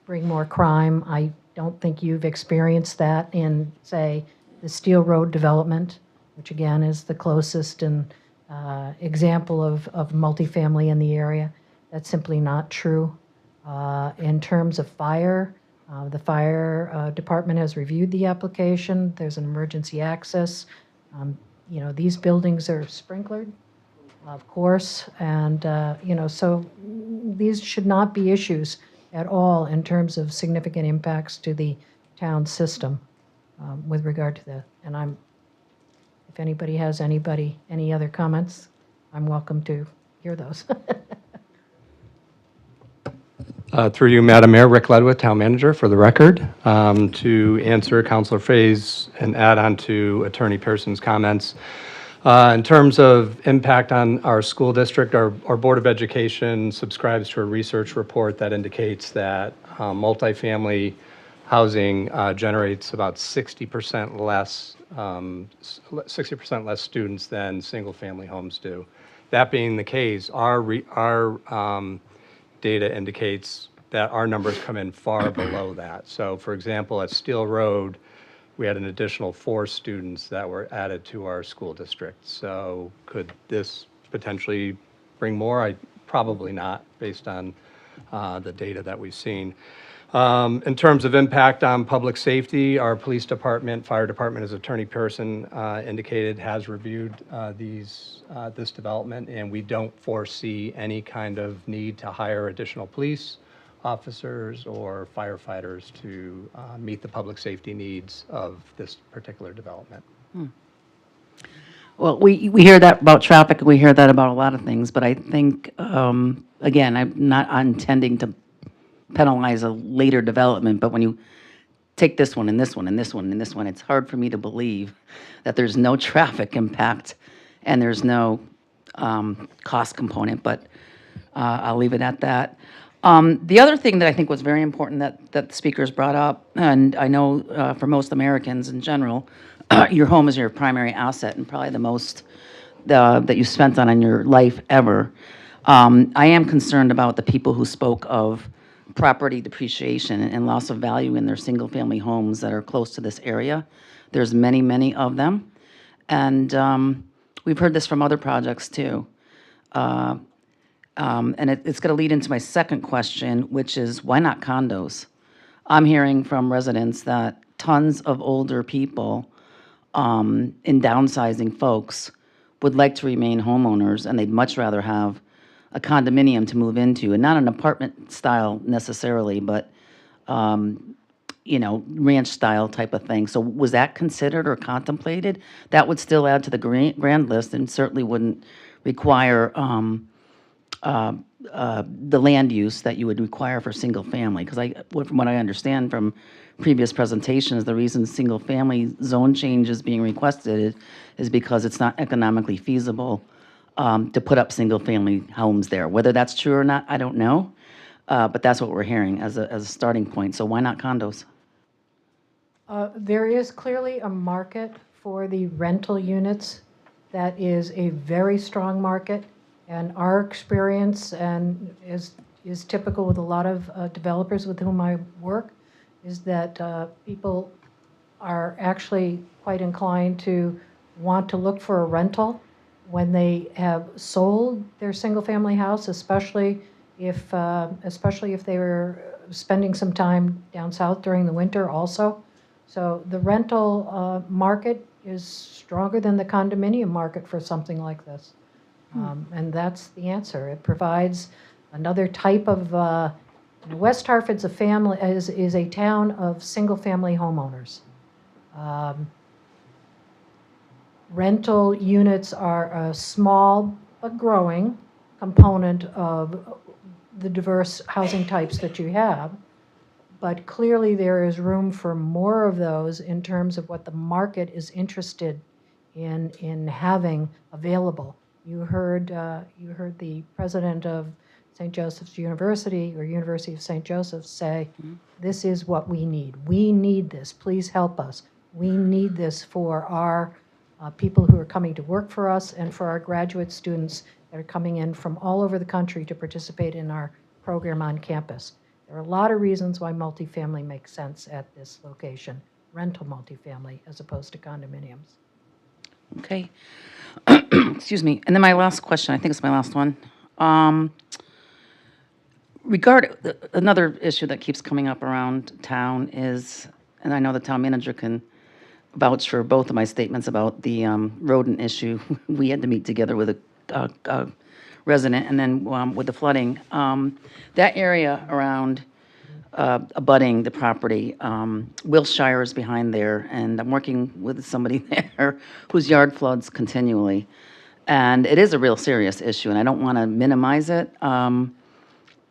bring more crime. I don't think you've experienced that in, say, the Steel Road development, which again is the closest and example of multifamily in the area. That's simply not true. In terms of fire, the fire department has reviewed the application. There's an emergency access. These buildings are sprinklered, of course, and so these should not be issues at all in terms of significant impacts to the town system with regard to that. And if anybody has any other comments, I'm welcome to hear those. Through you, Madam Mayor, Rick Ledwith, Town Manager, for the record. To answer Councilor Frey's and add on to Attorney Pearson's comments, in terms of impact on our school district, our Board of Education subscribes to a research report that indicates that multifamily housing generates about 60% less students than single-family homes do. That being the case, our data indicates that our numbers come in far below that. So, for example, at Steel Road, we had an additional 4 students that were added to our school district. So could this potentially bring more? Probably not, based on the data that we've seen. In terms of impact on public safety, our police department, fire department, as Attorney Pearson indicated, has reviewed this development, and we don't foresee any kind of need to hire additional police officers or firefighters to meet the public safety needs of this particular development. Well, we hear that about traffic, and we hear that about a lot of things, but I think, again, I'm not intending to penalize a later development, but when you take this one and this one and this one and this one, it's hard for me to believe that there's no traffic impact and there's no cost component, but I'll leave it at that. The other thing that I think was very important that the speakers brought up, and I know for most Americans in general, your home is your primary asset and probably the most that you spent on in your life ever. I am concerned about the people who spoke of property depreciation and loss of value in their single-family homes that are close to this area. There's many, many of them. And we've heard this from other projects too. And it's going to lead into my second question, which is why not condos? I'm hearing from residents that tons of older people in downsizing folks would like to remain homeowners, and they'd much rather have a condominium to move into, and not an apartment style necessarily, but ranch style type of thing. So was that considered or contemplated? That would still add to the grand list and certainly wouldn't require the land use that you would require for single family. Because from what I understand from previous presentations, the reason single family zone change is being requested is because it's not economically feasible to put up single family homes there. Whether that's true or not, I don't know. But that's what we're hearing as a starting point. So why not condos? There is clearly a market for the rental units. That is a very strong market. And our experience, and is typical with a lot of developers with whom I work, is that people are actually quite inclined to want to look for a rental when they have sold their single-family house, especially if they were spending some time down south during the winter also. So the rental market is stronger than the condominium market for something like this. And that's the answer. It provides another type of, West Hartford's is a town of single-family homeowners. Rental units are a small but growing component of the diverse housing types that you have. But clearly there is room for more of those in terms of what the market is interested in having available. You heard the president of St. Joseph's University, or University of St. Joseph's, say, this is what we need. We need this. Please help us. We need this for our people who are coming to work for us and for our graduate students that are coming in from all over the country to participate in our program on campus. There are a lot of reasons why multifamily makes sense at this location, rental multifamily as opposed to condominiums. Okay. Excuse me. And then my last question, I think it's my last one. Another issue that keeps coming up around town is, and I know the town manager can vouch for both of my statements about the rodent issue. We had to meet together with a resident, and then with the flooding. That area around abutting the property, Wilshire is behind there, and I'm working with somebody there whose yard floods continually. And it is a real serious issue, and I don't want to minimize it.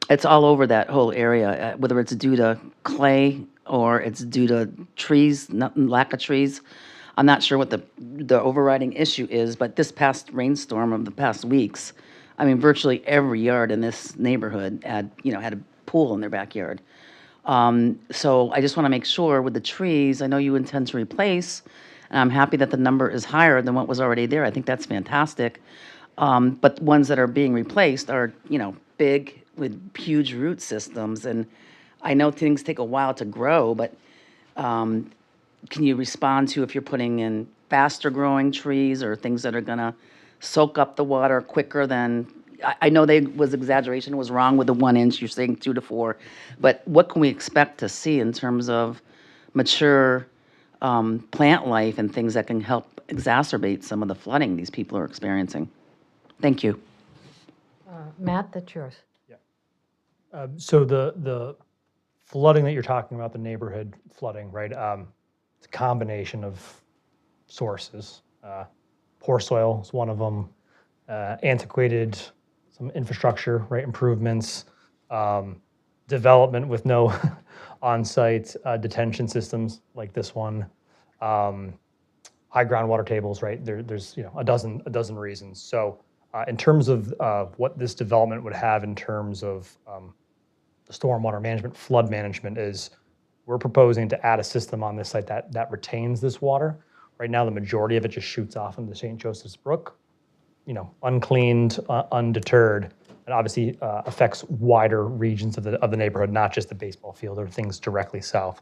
It's all over that whole area, whether it's due to clay or it's due to trees, lack of trees. I'm not sure what the overriding issue is, but this past rainstorm of the past weeks, I mean, virtually every yard in this neighborhood had a pool in their backyard. So I just want to make sure with the trees, I know you intend to replace, and I'm happy that the number is higher than what was already there. I think that's fantastic. But ones that are being replaced are, big with huge root systems. And I know things take a while to grow, but can you respond to if you're putting in faster growing trees or things that are going to soak up the water quicker than, I know exaggeration was wrong with the 1 inch, you're saying 2 to 4, but what can we expect to see in terms of mature plant life and things that can help exacerbate some of the flooding these people are experiencing? Thank you. Matt, that's yours. So the flooding that you're talking about, the neighborhood flooding, right? It's a combination of sources. Poor soil is one of them. Antiquated, some infrastructure, right, improvements, development with no on-site detention systems like this one, high groundwater tables, right? There's a dozen reasons. So in terms of what this development would have in terms of the stormwater management, flood management is, we're proposing to add a system on this site that retains this water. Right now, the majority of it just shoots off into the St. Joseph's Brook, uncleaned, undeterred, and obviously affects wider regions of the neighborhood, not just the baseball field or things directly south.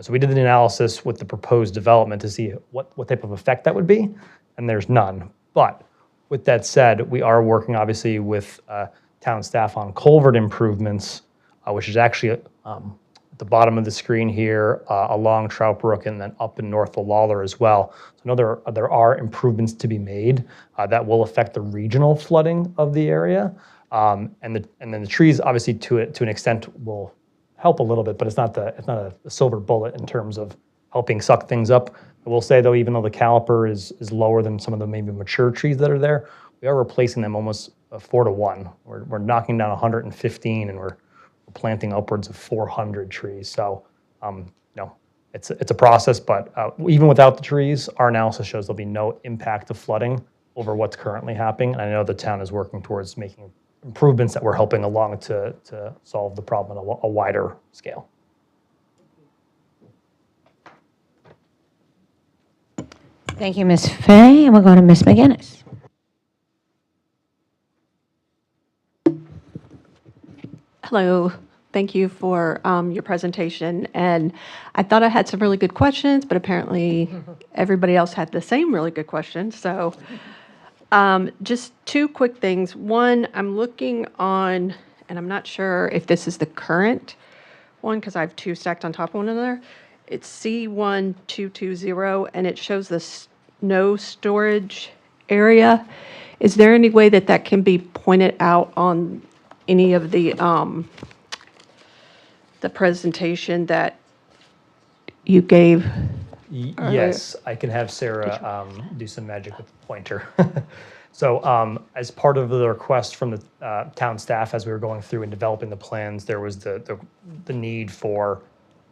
So we did the analysis with the proposed development to see what type of effect that would be, and there's none. But with that said, we are working obviously with town staff on culvert improvements, which is actually at the bottom of the screen here, along Trout Brook and then up and north of Lawler as well. So I know there are improvements to be made that will affect the regional flooding of the area. And then the trees, obviously, to an extent, will help a little bit, but it's not a silver bullet in terms of helping suck things up. I will say, though, even though the caliper is lower than some of the maybe mature trees that are there, we are replacing them almost 4 to 1. We're knocking down 115, and we're planting upwards of 400 trees. So, it's a process, but even without the trees, our analysis shows there'll be no impact of flooding over what's currently happening. And I know the town is working towards making improvements that we're helping along to solve the problem on a wider scale. Thank you, Ms. Fay, and we'll go to Ms. McGinnis. Hello. Thank you for your presentation. And I thought I had some really good questions, but apparently everybody else had the same really good questions. So just two quick things. One, I'm looking on, and I'm not sure if this is the current one because I have two stacked on top of one another. It's C1220, and it shows the snow storage area. Is there any way that can be pointed out on any of the presentation that you gave? Yes, I can have Sarah do some magic with the pointer. So as part of the request from the town staff, as we were going through and developing the plans, there was the need for,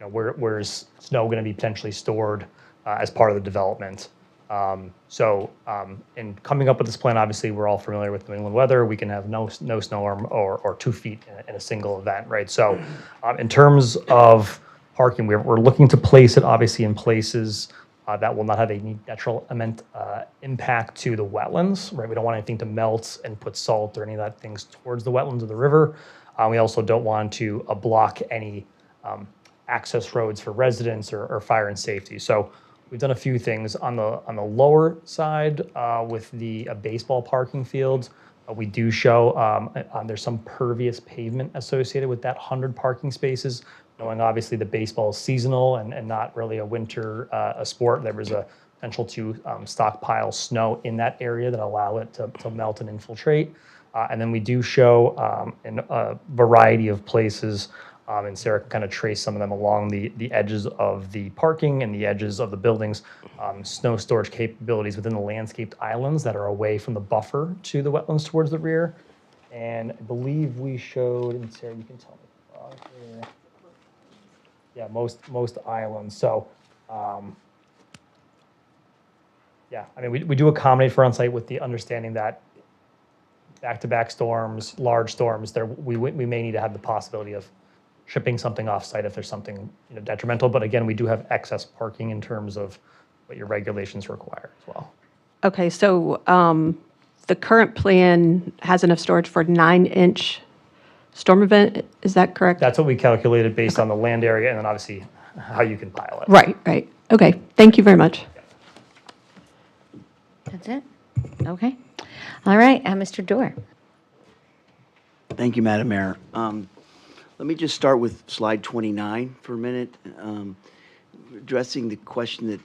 where is snow going to be potentially stored as part of the development. In coming up with this plan, obviously, we're all familiar with New England weather. We can have no snow or 2 feet in a single event, right? So in terms of parking, we're looking to place it, obviously, in places that will not have any detrimental impact to the wetlands, right? We don't want anything to melt and put salt or any of that things towards the wetlands of the river. We also don't want to block any access roads for residents or fire and safety. So we've done a few things on the lower side with the baseball parking fields. We do show there's some pervious pavement associated with that 100 parking spaces, knowing obviously the baseball is seasonal and not really a winter a sport. There was a potential to stockpile snow in that area that allow it to melt and infiltrate. And then we do show in a variety of places, and Sarah can kind of trace some of them along the edges of the parking and the edges of the buildings, snow storage capabilities within the landscaped islands that are away from the buffer to the wetlands towards the rear. And I believe we showed, and Sarah, you can tell me, yeah, most islands. So, yeah, I mean, we do accommodate for on-site with the understanding that back-to-back storms, large storms, we may need to have the possibility of shipping something off-site if there's something detrimental. But again, we do have excess parking in terms of what your regulations require as well. Okay, so the current plan has enough storage for a 9-inch storm event. Is that correct? That's what we calculated based on the land area and then obviously how you can pile it. Right. Okay, thank you very much. That's it? Okay. All right, Mr. Dorr. Thank you, Madam Mayor. Let me just start with slide 29 for a minute, addressing the question that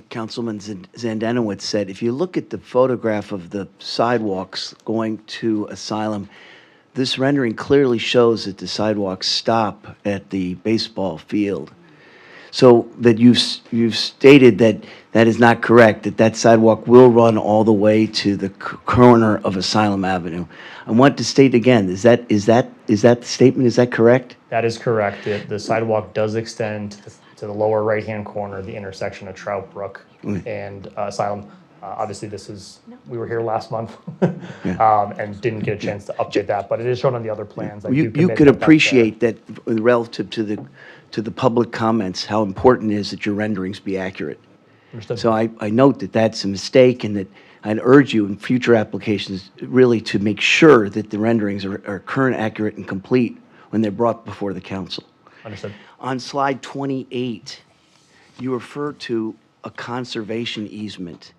Councilman Zandanowitz said. If you look at the photograph of the sidewalks going to Asylum, this rendering clearly shows that the sidewalks stop at the baseball field. So that you've stated that that is not correct, that that sidewalk will run all the way to the corner of Asylum Avenue. I want to state again, is that the statement, is that correct? That is correct. The sidewalk does extend to the lower right-hand corner, the intersection of Trout Brook and Asylum. Obviously, we were here last month and didn't get a chance to update that, but it is shown on the other plans. I do You commit could that that's there. appreciate that relative to the public comments, how important it is that your renderings be accurate. Understood. So I note that that's a mistake, and that I'd urge you in future applications really to make sure that the renderings are current, accurate, and complete when they're brought before the council. Understood. On slide 28, you refer to a conservation easement.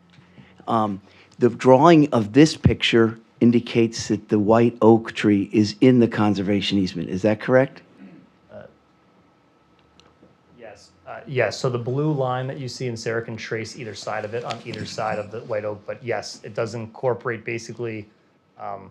The drawing of this picture indicates that the white oak tree is in the conservation easement. Is that correct? Yes. Yes, so the blue line that you see, and Sarah can trace either side of it on either side of the white oak, but yes, it does incorporate basically on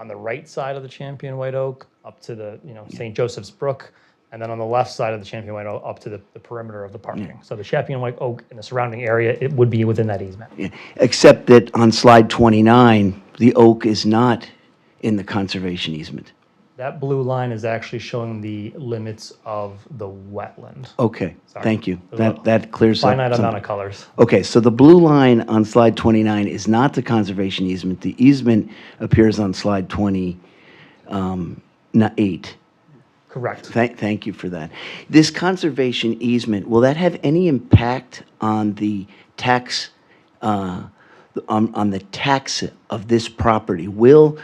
the right side of the Champion White Oak up to the St. Joseph's Brook, and then on the left side of the Champion White Oak up to the perimeter of the parking. So the Champion White Oak and the surrounding area, it would be within that easement. Yeah. Except that on slide 29, the oak is not in the conservation easement. That blue line is actually showing the limits of the wetland. Okay, Sorry. thank you. There's That clears up finite some- amount of colors. Okay, so the blue line on slide 29 is not the conservation easement. The easement appears on slide 28. Correct. Thank you for that. This conservation easement, will that have any impact on the tax, on the tax of this property? Will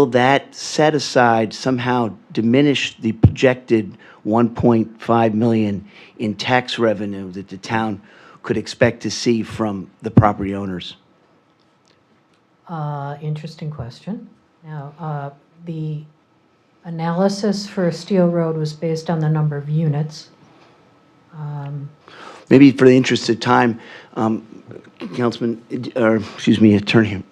that set aside somehow diminish the projected 1.5 million in tax revenue that the town could expect to see from the property owners? Interesting question. Now, the analysis for Steel Road was based on the number of units. Maybe for the interest of time, Councilman, or excuse me, Attorney,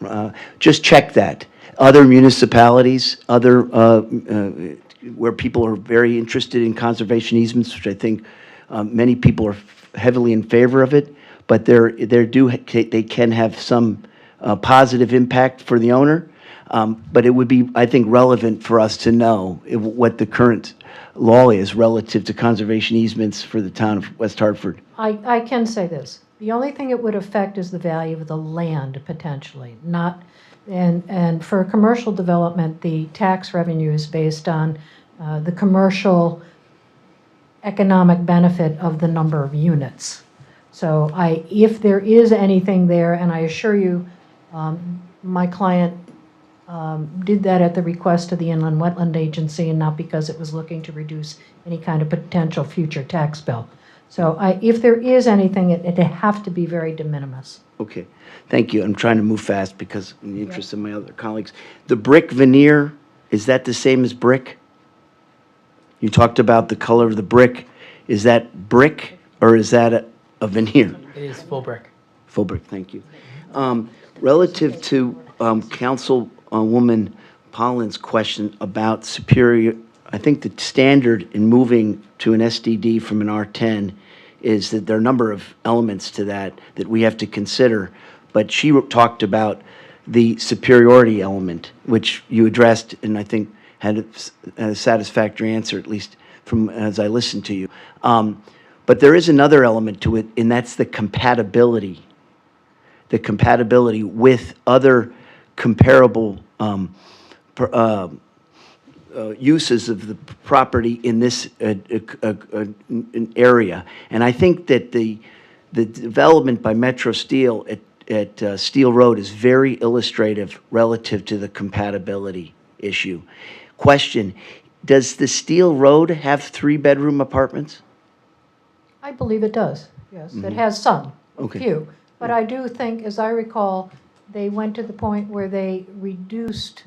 just check that. Other municipalities, where people are very interested in conservation easements, which I think many people are heavily in favor of it, but they can have some positive impact for the owner. But it would be, I think, relevant for us to know what the current law is relative to conservation easements for the town of West Hartford. I can say this. The only thing it would affect is the value of the land, potentially, not. And for commercial development, the tax revenue is based on the commercial economic benefit of the number of units. So if there is anything there, and I assure you, my client did that at the request of the Inland Wetland Agency and not because it was looking to reduce any kind of potential future tax bill. So if there is anything, it'd have to be very de minimis. Okay, thank you. I'm trying to move fast because in the interest of my other colleagues. The brick veneer, is that the same as brick? You talked about the color of the brick. Is that brick or is that a veneer? It is full brick. Full brick, thank you. Relative to Councilwoman Pollin's question about superior, I think the standard in moving to an SDD from an R10 is that there are a number of elements to that we have to consider. But she talked about the superiority element, which you addressed and I think had a satisfactory answer, at least from as I listened to you. But there is another element to it, and that's the compatibility with other comparable uses of the property in this area. And I think that the development by Metro Steel at Steel Road is very illustrative relative to the compatibility issue. Question, does the Steel Road have 3-bedroom apartments? I believe it does, yes. It has some, Okay. few. But I do think, as I recall, they went to the point where they reduced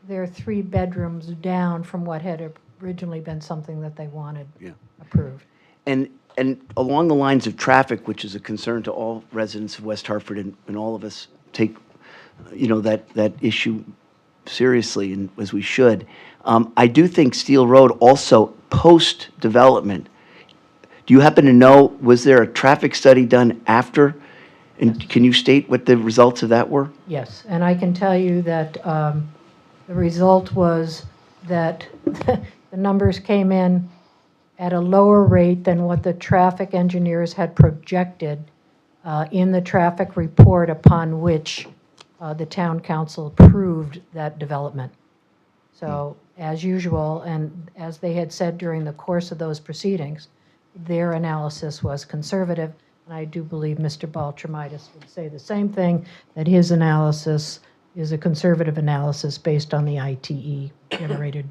their 3 bedrooms down from what had originally been something that they wanted approved. And along the lines of traffic, which is a concern to all residents of West Hartford, and all of us take, that issue seriously, and as we should, I do think Steel Road also, post-development, Do you happen to know, was there a traffic study done after? And can you state what the results of that were? Yes, and I can tell you that the result was that the numbers came in at a lower rate than what the traffic engineers had projected in the traffic report upon which the town council approved that development. So, as usual, and as they had said during the course of those proceedings, their analysis was conservative, and I do believe Mr. Baltramitis would say the same thing, that his analysis is a conservative analysis based on the ITE generated.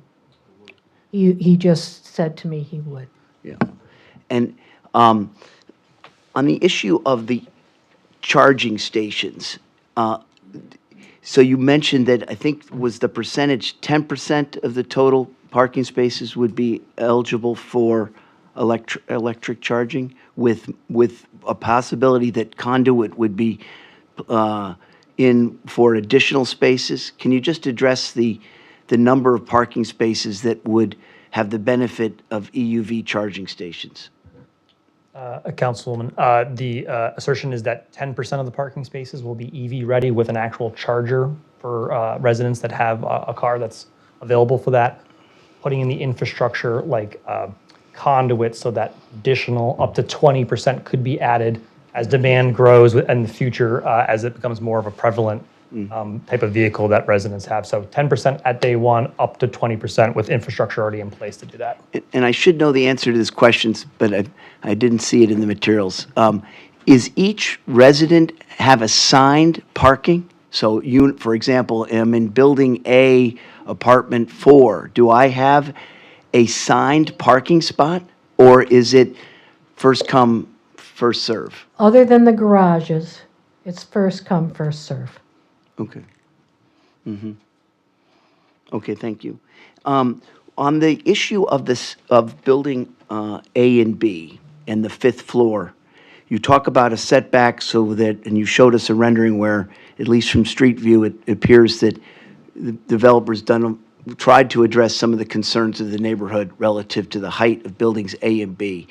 He just said to me he would. Yeah. And on the issue of the charging stations, so you mentioned that, I think, was the percentage 10% of the total parking spaces would be eligible for electric charging, with a possibility that conduit would be in for additional spaces? Can you just address the number of parking spaces that would have the benefit of EUV charging stations? Councilwoman, the assertion is that 10% of the parking spaces will be EV ready with an actual charger for residents that have a car that's available for that. Putting in the infrastructure like conduits so that additional up to 20% could be added as demand grows in the future as it becomes more of a prevalent type of vehicle that residents have. So 10% at day one, up to 20% with infrastructure already in place to do that. And I should know the answer to this question, but I didn't see it in the materials. Is each resident have assigned parking? So you, for example, am in building A, apartment 4. Do I have a signed parking spot, or is it first come, first serve? Other than the garages, it's first come, first serve. Okay. Okay, thank you. On the issue of building A and B and the 5th floor, you talk about a setback so that, and you showed us a rendering where, at least from street view, it appears that the developers tried to address some of the concerns of the neighborhood relative to the height of buildings A and B.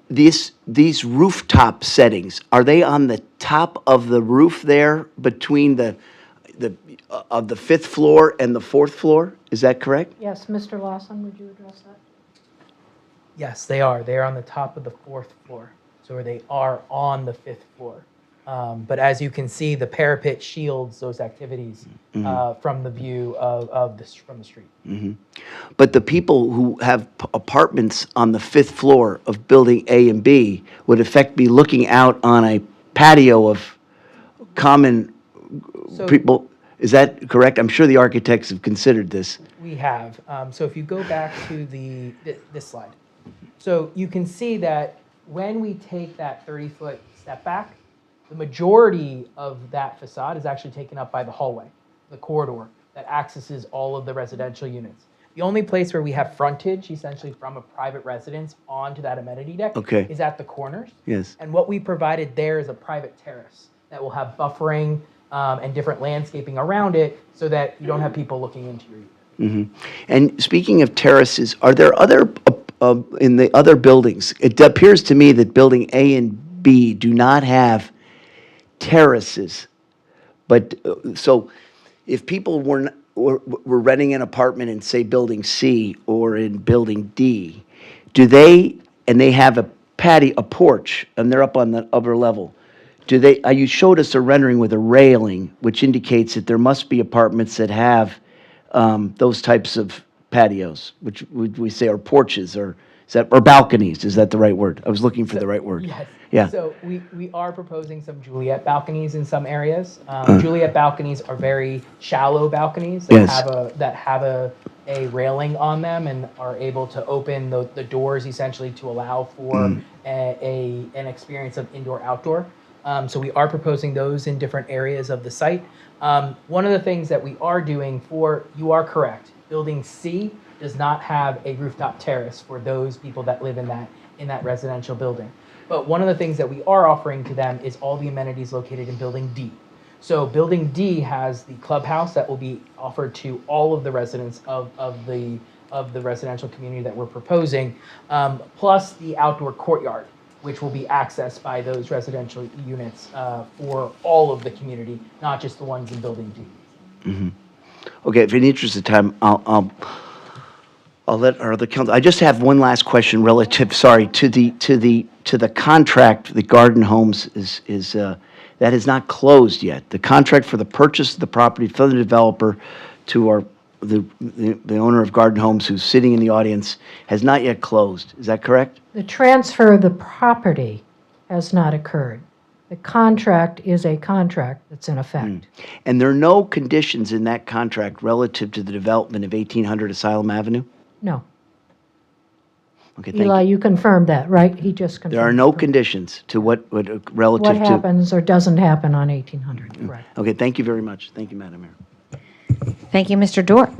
These rooftop settings, are they on the top of the roof there between the 5th floor and the 4th floor? Is that correct? Yes, Mr. Lawson, would you address that? Yes, they are. They are on the top of the 4th floor. So they are on the 5th floor. But as you can see, the parapet shields those activities from the view from the street. But the people who have apartments on the 5th floor of building A and B would in fact be looking out on a patio of common people. Is that correct? I'm sure the architects have considered this. We have. So if you go back to this slide. So you can see that when we take that 30-foot step back, the majority of that facade is actually taken up by the hallway, the corridor that accesses all of the residential units. The only place where we have frontage, essentially from a private residence onto that amenity deck, is at the corners. Yes. And what we provided there is a private terrace that will have buffering and different landscaping around it so that you don't have people looking into your unit. And speaking of terraces, are there other, in the other buildings, it appears to me that building A and B do not have terraces. But so if people were renting an apartment in, say, building C or in building D, and they have a patio, a porch, and they're up on the upper level, you showed us a rendering with a railing, which indicates that there must be apartments that have those types of patios, which would we say are porches, or balconies? Is that the right word? I was looking for the right word. Yes. Yeah. So we are proposing some Juliet balconies in some areas. Juliet balconies are very shallow balconies that have a railing on them and are able to open the doors essentially to allow for an experience of indoor-outdoor. So we are proposing those in different areas of the site. One of the things that we are doing you are correct, building C does not have a rooftop terrace for those people that live in that residential building. But one of the things that we are offering to them is all the amenities located in building D. So building D has the clubhouse that will be offered to all of the residents of the residential community that we're proposing, plus the outdoor courtyard. which will be accessed by those residential units for all of the community, not just the ones in Building D. Okay, if in the interest of time, I'll let our other council, I just have one last question relative, sorry, to the contract, the Garden Homes that is not closed yet. The contract for the purchase of the property from the developer to the owner of Garden Homes, who's sitting in the audience, has not yet closed. Is that correct? The transfer of the property has not occurred. The contract is a contract that's in effect. And there are no conditions in that contract relative to the development of 1800 Asylum Avenue? No. Okay, thank Eli, you. you confirmed that, right? He just confirmed. There are no conditions to what relative What to... happens or doesn't happen on 1800, correct. Okay, thank you very much. Thank you, Madam Mayor. Thank you, Mr. Dorr.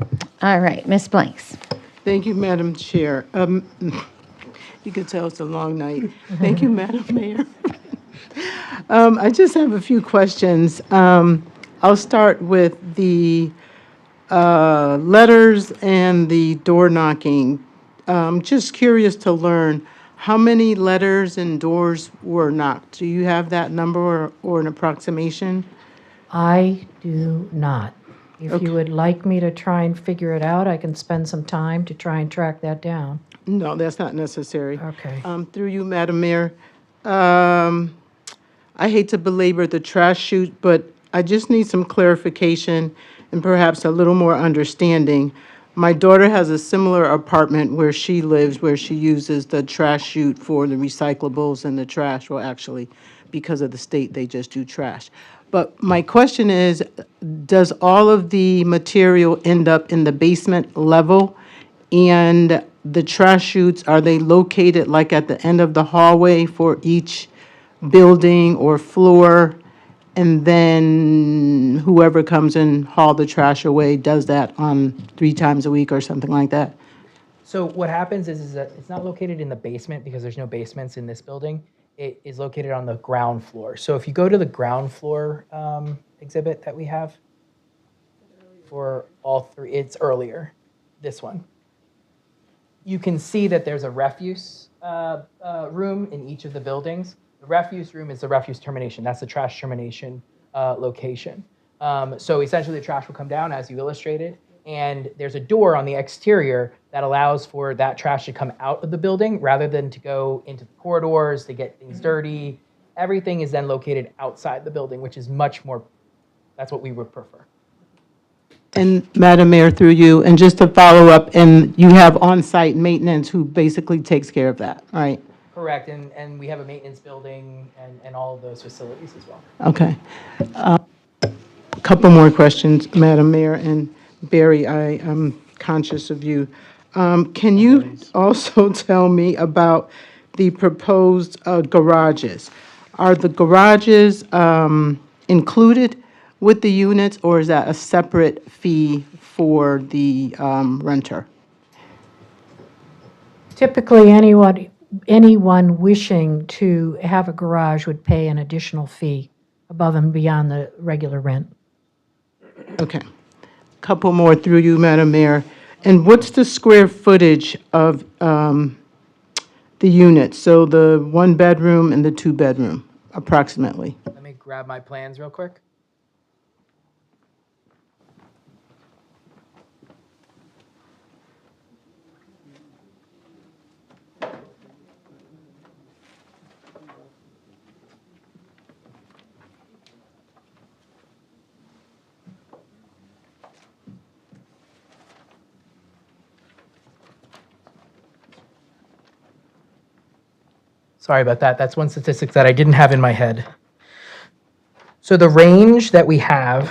All right, Ms. Blanks. Thank you, Madam Chair. You can tell it's a long night. Thank you, Madam Mayor. I just have a few questions. I'll start with the letters and the door knocking. Just curious to learn how many letters and doors were knocked. Do you have that number or an approximation? I do not. If Okay. you would like me to try and figure it out, I can spend some time to try and track that down. No, that's not necessary. Okay. Through you, Madam Mayor. I hate to belabor the trash chute, but I just need some clarification and perhaps a little more understanding. My daughter has a similar apartment where she lives, where she uses the trash chute for the recyclables and the trash. Well, actually, because of the state, they just do trash. But my question is, does all of the material end up in the basement level? And the trash chutes, are they located like at the end of the hallway for each building or floor? And then whoever comes and haul the trash away does that on 3 times a week or something like that? So what happens is that it's not located in the basement because there's no basements in this building. It is located on the ground floor. So if you go to the ground floor exhibit that we have for all 3, it's earlier, this one. You can see that there's a refuse room in each of the buildings. The refuse room is the refuse termination. That's the trash termination location. So essentially the trash will come down as you illustrated, and there's a door on the exterior that allows for that trash to come out of the building rather than to go into the corridors to get things dirty. Everything is then located outside the building, which is much more, that's what we would prefer. And Madam Mayor, through you, and just to follow up, and you have on-site maintenance who basically takes care of that, right? Correct, and we have a maintenance building and all of those facilities as well. Okay. A couple more questions, Madam Mayor, and Barry, I am conscious of you. Can you also tell me about the proposed garages? Are the garages included with the units, or is that a separate fee for the renter? Typically, anyone wishing to have a garage would pay an additional fee above and beyond the regular rent. Okay. Couple more through you, Madam Mayor. And what's the square footage of the units? So the 1-bedroom and the 2-bedroom, approximately. Let me grab my plans real quick. Sorry about that. That's one statistic that I didn't have in my head. So the range that we have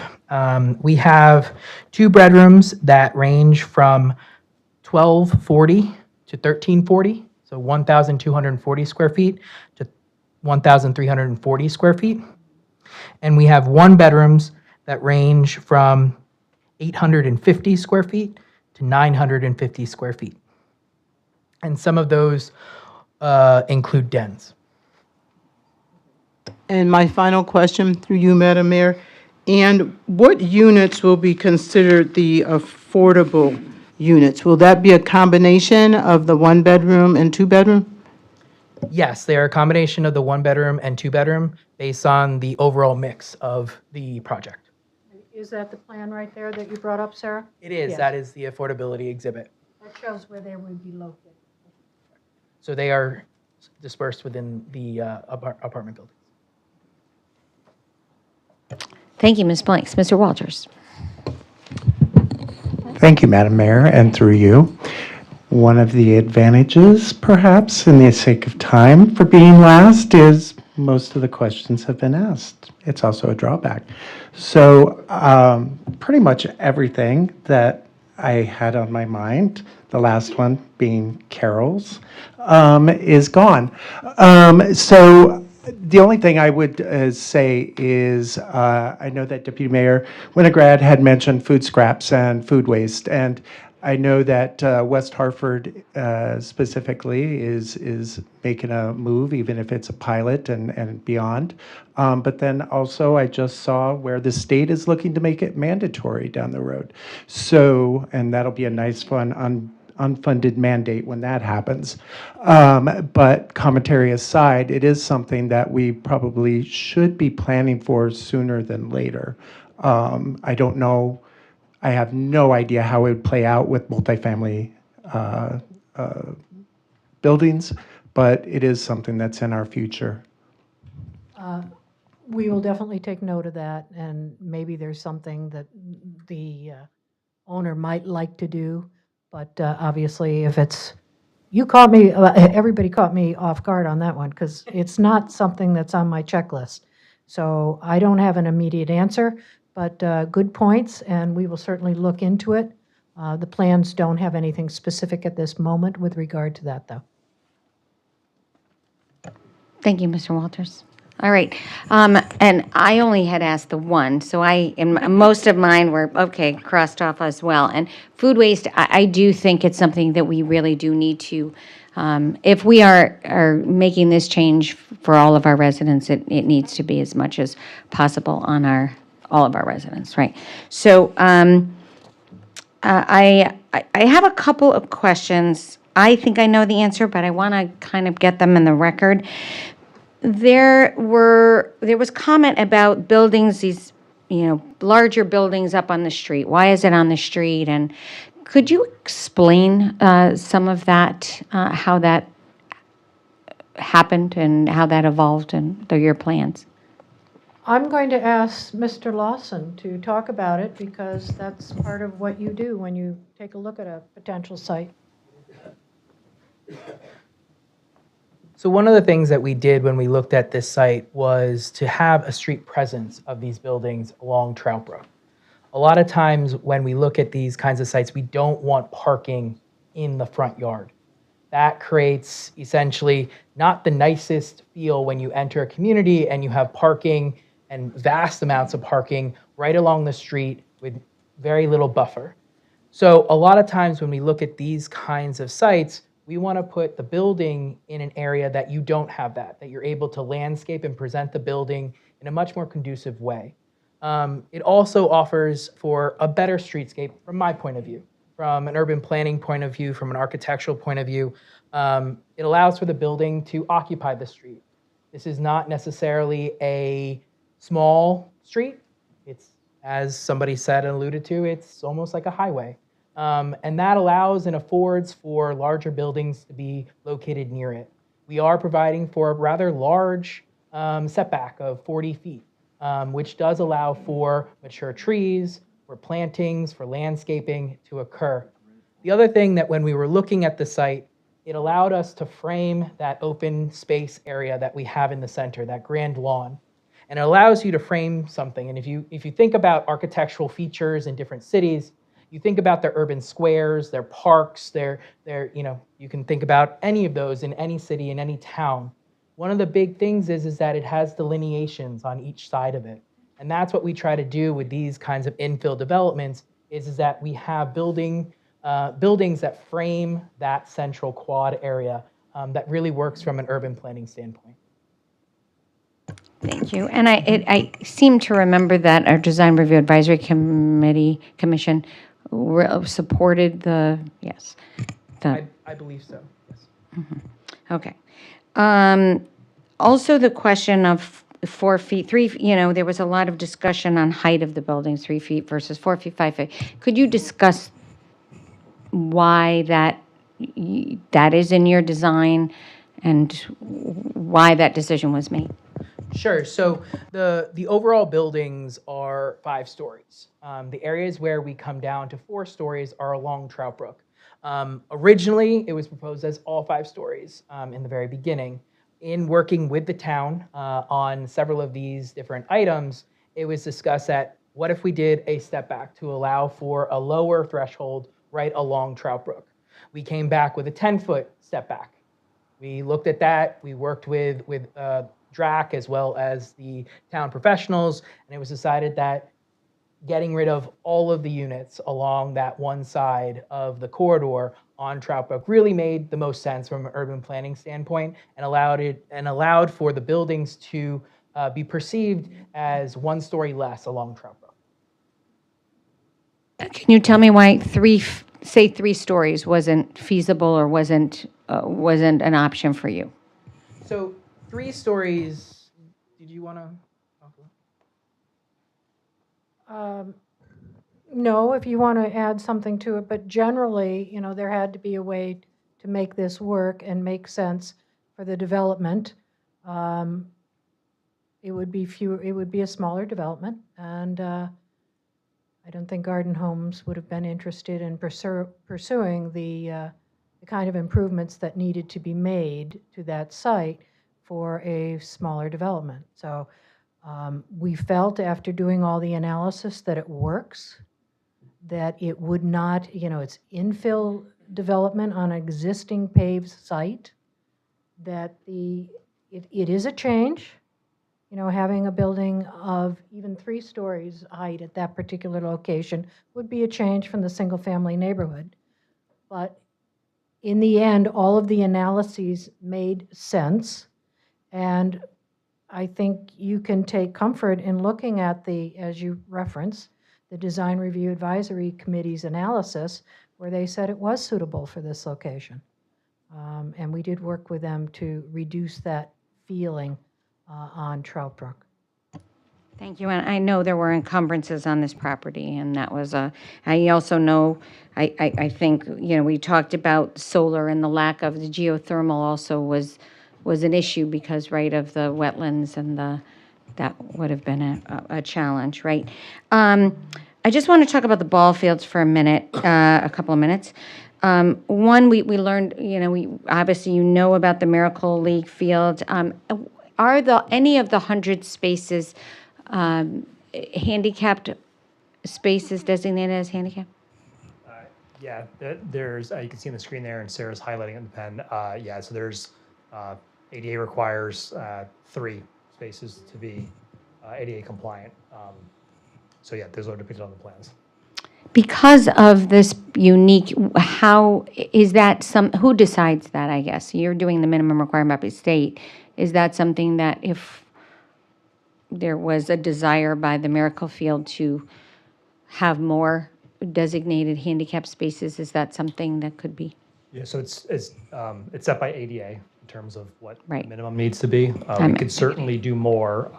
2 bedrooms that range from 1,240 to 1,340, so 1,240 square feet to 1,340 square feet. And we have 1 bedrooms that range from 850 square feet to 950 square feet. And some of those include dens. And my final question through you, Madam Mayor, and what units will be considered the affordable units? Will that be a combination of the 1-bedroom and 2-bedroom? Yes, they are a combination of the 1-bedroom and 2-bedroom based on the overall mix of the project. Is that the plan right there that you brought up, Sarah? It is. Yes. That is the affordability exhibit. That shows where they would be located. So they are dispersed within the apartment building. Thank you, Ms. Blanks. Mr. Walters. Thank you, Madam Mayor, and through you. One of the advantages, perhaps, in the sake of time for being last, is most of the questions have been asked. It's also a drawback. So pretty much everything that I had on my mind, the last one being Carol's, is gone. So the only thing I would say is I know that Deputy Mayor Winograd had mentioned food scraps and food waste, and I know that West Hartford specifically is making a move, even if it's a pilot and beyond. But then also I just saw where the state is looking to make it mandatory down the road. So, and that'll be a nice fun unfunded mandate when that happens. But commentary aside, it is something that we probably should be planning for sooner than later. I don't know. I have no idea how it would play out with multifamily buildings, but it is something that's in our future. We will definitely take note of that, and maybe there's something that the owner might like to do, but obviously if it's, you caught me, everybody caught me off guard on that one, because it's not something that's on my checklist. So I don't have an immediate answer, but good points, and we will certainly look into it. The plans don't have anything specific at this moment with regard to that, though. Thank you, Mr. Walters. All right, and I only had asked the one, so most of mine were, okay, crossed off as well. And food waste, I do think it's something that we really do need to, if we are making this change for all of our residents, it needs to be as much as possible on all of our residents, right? So I have a couple of questions. I think I know the answer, but I want to kind of get them in the record. There was comment about buildings, these, larger buildings up on the street. Why is it on the street? And could you explain some of that, how that happened and how that evolved and your plans? I'm going to ask Mr. Lawson to talk about it, because that's part of what you do when you take a look at a potential site. So one of the things that we did when we looked at this site was to have a street presence of these buildings along Trout Brook. A lot of times when we look at these kinds of sites, we don't want parking in the front yard. That creates essentially not the nicest feel when you enter a community and you have parking and vast amounts of parking right along the street with very little buffer. So a lot of times when we look at these kinds of sites, we want to put the building in an area that you don't have that you're able to landscape and present the building in a much more conducive way. It also offers for a better streetscape from my point of view, from an urban planning point of view, from an architectural point of view. It allows for the building to occupy the street. This is not necessarily a small street. It's, as somebody said and alluded to, it's almost like a highway. And that allows and affords for larger buildings to be located near it. We are providing for a rather large setback of 40 feet, which does allow for mature trees, for plantings, for landscaping to occur. The other thing that when we were looking at the site, it allowed us to frame that open space area that we have in the center, that grand lawn. And it allows you to frame something. And if you think about architectural features in different cities, you think about their urban squares, their parks, you can think about any of those in any city, in any town. One of the big things is that it has delineations on each side of it. And that's what we try to do with these kinds of infill developments, is that we have buildings that frame that central quad area that really works from an urban planning standpoint. Thank you. And I seem to remember that our Design Review Advisory Commission supported the, yes. I believe so, yes. Mm-hmm. Okay. Also, the question of 4 feet, 3, there was a lot of discussion on height of the building, 3 feet versus 4 feet, 5 feet. Could you discuss why that is in your design and why that decision was made? Sure. So the overall buildings are 5 stories. The areas where we come down to 4 stories are along Trout Brook. Originally, it was proposed as all 5 stories in the very beginning. In working with the town on several of these different items, it was discussed that what if we did a step back to allow for a lower threshold right along Trout Brook? We came back with a 10-foot step back. We looked at that. We worked with DRAC as well as the town professionals, and it was decided that getting rid of all of the units along that one side of the corridor on Trout Brook really made the most sense from an urban planning standpoint, and allowed for the buildings to be perceived as 1 story less along Trout Brook. Can you tell me why 3 stories wasn't feasible or wasn't an option for you? So 3 stories, did you want to? No, if you want to add something to it, but generally, there had to be a way to make this work and make sense for the development. It would be a smaller development, and I don't think Garden Homes would have been interested in pursuing the kind of improvements that needed to be made to that site for a smaller development. So we felt after doing all the analysis that it works, that it would not, it's infill development on an existing paved site, that it is a change, having a building of even 3 stories height at that particular location would be a change from the single-family neighborhood. But in the end, all of the analyses made sense, and I think you can take comfort in looking at as you reference, the Design Review Advisory Committee's analysis, where they said it was suitable for this location. And we did work with them to reduce that feeling on Trout Brook. Thank you. And I know there were encumbrances on this property, and that was I also know, I think, we talked about solar, and the lack of the geothermal also was an issue because, right, of the wetlands, and that would have been a challenge, right? I just want to talk about the ball fields for a couple of minutes. One, we learned, obviously about the Miracle League field. Are any of the 100 spaces handicapped spaces designated as handicapped? Yeah, there's, you can see on the screen there, and Sarah's highlighting it in the pen. Yeah, so there's, ADA requires 3 spaces to be ADA compliant. So yeah, those are depicted on the plans. Because of this unique, how is that who decides that, I guess? You're doing the minimum requirement by state. Is that something that if there was a desire by the Miracle Field to have more designated handicap spaces, is that something that could be? Yeah, so it's set by ADA in terms of what the Right. minimum needs to be. We could certainly do more,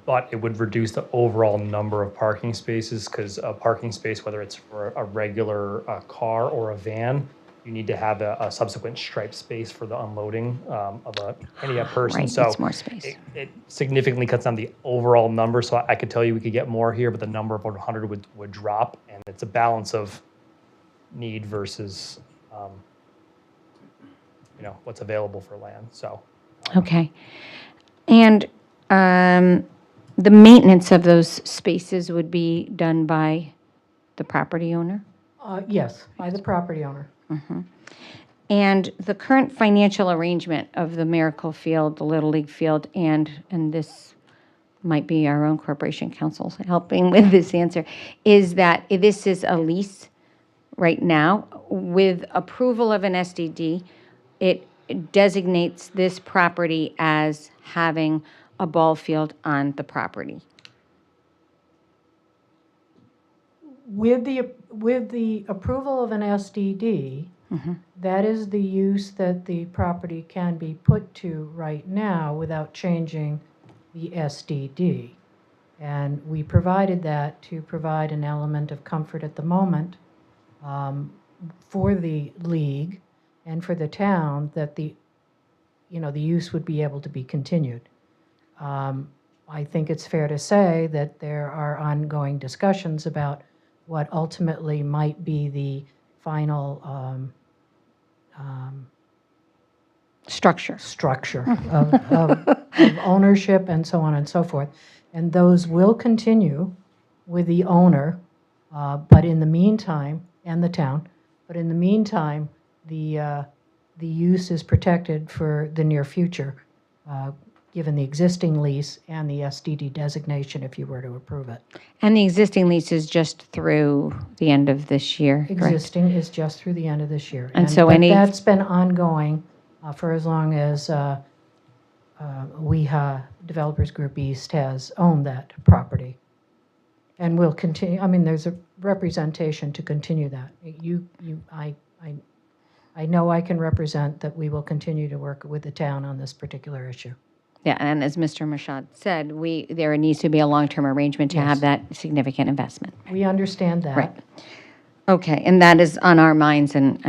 but it would reduce the overall number of parking spaces, because a parking space, whether it's for a regular car or a van, you need to have a subsequent striped space for the unloading of a handicapped person. Right, So it's more space. It significantly cuts down the overall number. So I could tell you we could get more here, but the number of 100 would drop, and it's a balance of need versus what's available for land. So Okay. And the maintenance of those spaces would be done by the property owner? Yes, by the property owner. Mm-hmm. And the current financial arrangement of the Miracle Field, the Little League Field, and this might be our own corporation counsel helping with this answer, is that this is a lease right now. With approval of an SDD, it designates this property as having a ball field on the property. With the approval of an SDD, That is the use that the property can be put to right now without changing the SDD. And we provided that to provide an element of comfort at the moment for the league and for the town that the use would be able to be continued. I think it's fair to say that there are ongoing discussions about what ultimately might be the final Structure. of ownership and so on and so forth. And those will continue with the owner, but in the meantime, and the town, but in the meantime, the use is protected for the near future, given the existing lease and the SDD designation if you were to approve it. And the existing lease is just through the end of this year, correct? Existing is just through the end of this year. And so but any- that's been ongoing for as long as WeHa Developers Group East has owned that property. And will continue, I mean, there's a representation to continue that. I know I can represent that we will continue to work with the town on this particular issue. Yeah, and as Mr. Mashad said, there needs to be a long-term arrangement to have Yes. that significant investment. We understand that. Right. Okay, and that is on our minds and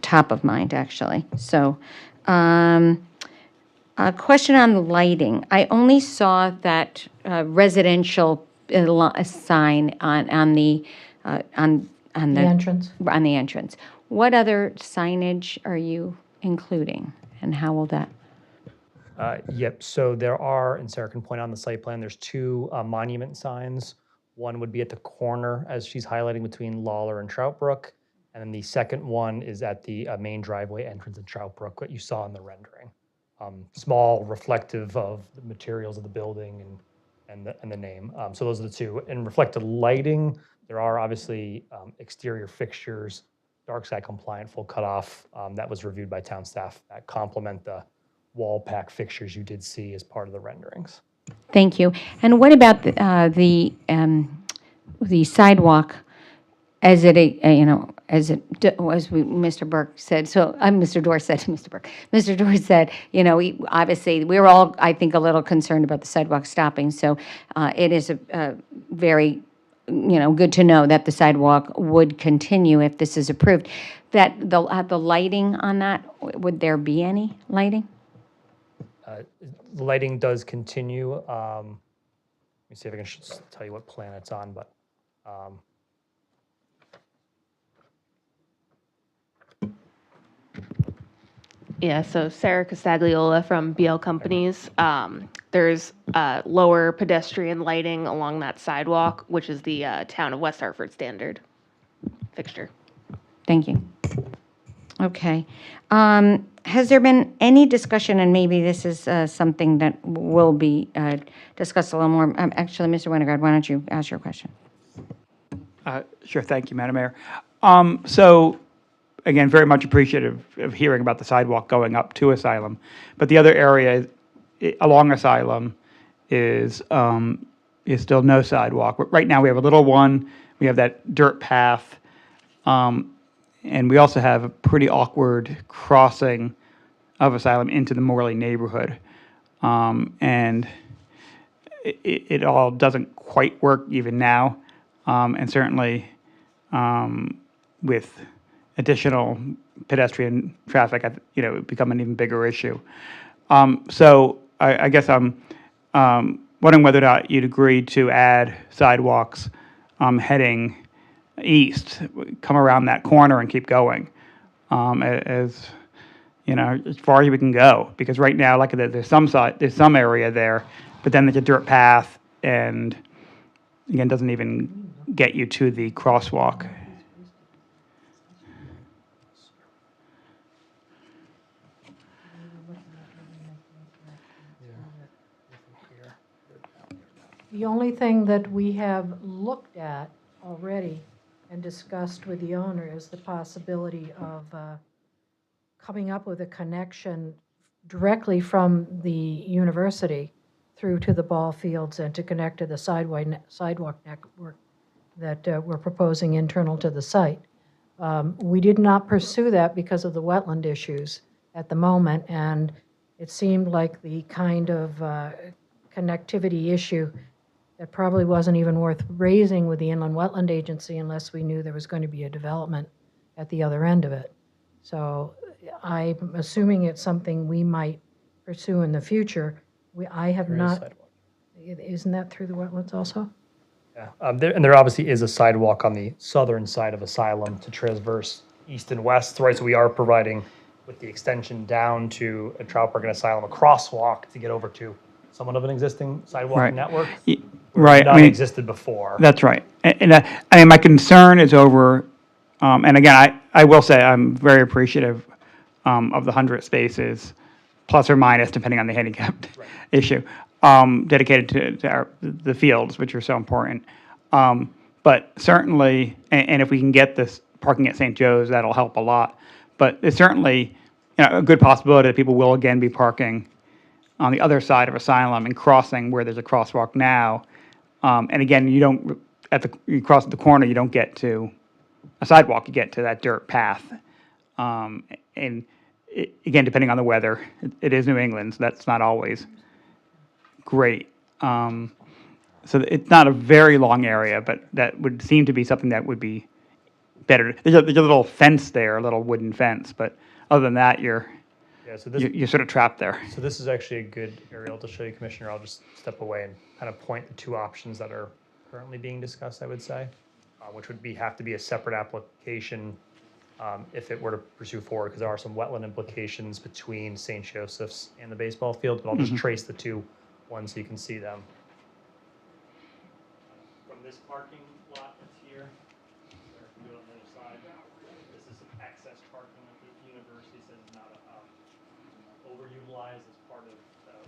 top of mind, actually. So, a question on lighting. I only saw that residential sign on the entrance. On the entrance. What other signage are you including, and how will that? Yep, so there are, and Sarah can point out on the site plan, there's two monument signs. One would be at the corner, as she's highlighting, between Lawler and Troutbrook. And then the second one is at the main driveway entrance in Troutbrook that you saw in the rendering. Small, reflective of the materials of the building and the name. So those are the two. And reflected lighting, there are obviously exterior fixtures, dark sky compliant, full cutoff, that was reviewed by town staff that complement the wall pack fixtures you did see as part of the renderings. Thank you. And what about the sidewalk as Mr. Burke said? So Mr. Dorr said to Mr. Burke. Mr. Dorr said, obviously we were all, I think, a little concerned about the sidewalk stopping. So it is a very good to know that the sidewalk would continue if this is approved. That the lighting on that, would there be any lighting? The lighting does continue. Let me see if I can tell you what plan it's on, but yeah, so Sarah Castagliola from BL Companies. There's lower pedestrian lighting along that sidewalk, which is the town of West Hartford standard fixture. Thank you. Okay. Has there been any discussion, and maybe this is something that will be discussed a little more. Actually, Mr. Winograd, why don't you ask your question? Sure, thank you, Madam Mayor. So, again, very much appreciative of hearing about the sidewalk going up to Asylum. But the other area along Asylum is still no sidewalk. Right now, we have a little one. We have that dirt path. And we also have a pretty awkward crossing of Asylum into the Morley neighborhood. And it all doesn't quite work even now. And certainly with additional pedestrian traffic, it would become an even bigger issue. So I guess I'm wondering whether or not you'd agree to add sidewalks heading east, come around that corner and keep going as far as we can go. Because right now, like there's some area there, but then there's a dirt path, and again, doesn't even get you to the crosswalk. The only thing that we have looked at already and discussed with the owner is the possibility of coming up with a connection directly from the university through to the ball fields and to connect to the sidewalk network that we're proposing internal to the site. We did not pursue that because of the wetland issues at the moment, and it seemed like the kind of connectivity issue that probably wasn't even worth raising with the Inland Wetland Agency unless we knew there was going to be a development at the other end of it. So I'm assuming it's something we might pursue in the future. I have There is a not, sidewalk. isn't that through the wetlands also? Yeah, there obviously is a sidewalk on the southern side of Asylum to traverse east and west, right? So we are providing, with the extension down to a Trout Park and Asylum, a crosswalk to get over to somewhat of an existing sidewalk Right. network. Right. None existed before. That's right. And I mean, my concern is over, and again, I will say I'm very appreciative of the 100 spaces, plus or minus, depending on the handicap issue, dedicated to the fields, which are so important. But certainly, and if we can get this parking at St. Joe's, that'll help a lot. But it's certainly a good possibility that people will again be parking on the other side of Asylum and crossing where there's a crosswalk now. And again, you cross at the corner, you don't get to a sidewalk, you get to that dirt path. And again, depending on the weather, it is New England, so that's not always great. So it's not a very long area, but that would seem to be something that would be better. There's a little fence there, a little wooden fence, but other than that, you're sort of trapped there. So this is actually a good aerial to show you, Commissioner. I'll just step away and kind of point the two options that are currently being discussed, I would say, which would have to be a separate application if it were to pursue forward, because there are some wetland implications between St. Joseph's and the baseball field, but I'll just trace the two ones so you can see them. From this parking lot that's here, or if you go on the other side, this is some excess parking that the university says is not overutilized as part of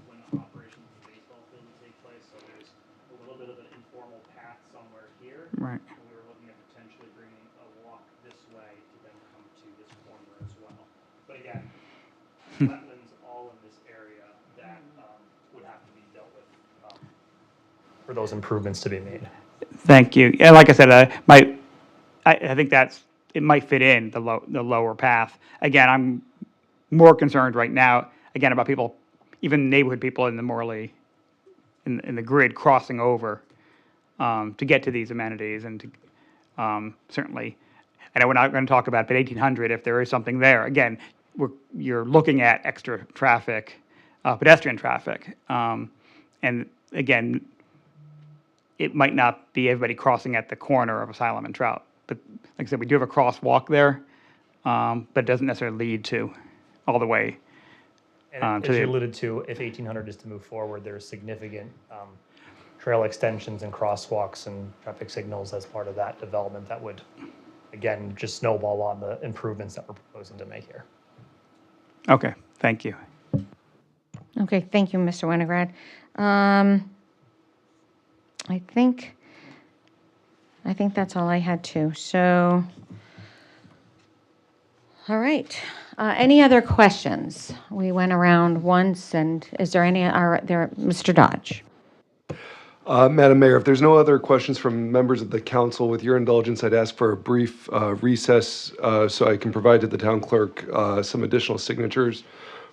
when operations of the baseball field would take place. So there's a little bit of an informal path somewhere here. Right. And we were looking at potentially bringing a walk this way to then come to this corner as well. But again, wetlands all in this area that would have to be dealt with for those improvements to be made. Thank you. Yeah, like I said, I think it might fit in the lower path. Again, I'm more concerned right now, again, about people, even neighborhood people in the Morley, in the grid crossing over to get to these amenities and to certainly, I know we're not going to talk about, but 1800, if there is something there, again, you're looking at extra traffic, pedestrian traffic. And again, it might not be everybody crossing at the corner of Asylum and Trout. But like I said, we do have a crosswalk there, but it doesn't necessarily lead to all the way. And as you alluded to, if 1800 is to move forward, there's significant trail extensions and crosswalks and traffic signals as part of that development that would, again, just snowball on the improvements that we're proposing to make here. Okay, thank you. Okay, thank you, Mr. Winograd. I think that's all I had too. So, all right. Any other questions? We went around once, and is there any? Mr. Dodge. Madam Mayor, if there's no other questions from members of the council, with your indulgence, I'd ask for a brief recess so I can provide to the town clerk some additional signatures.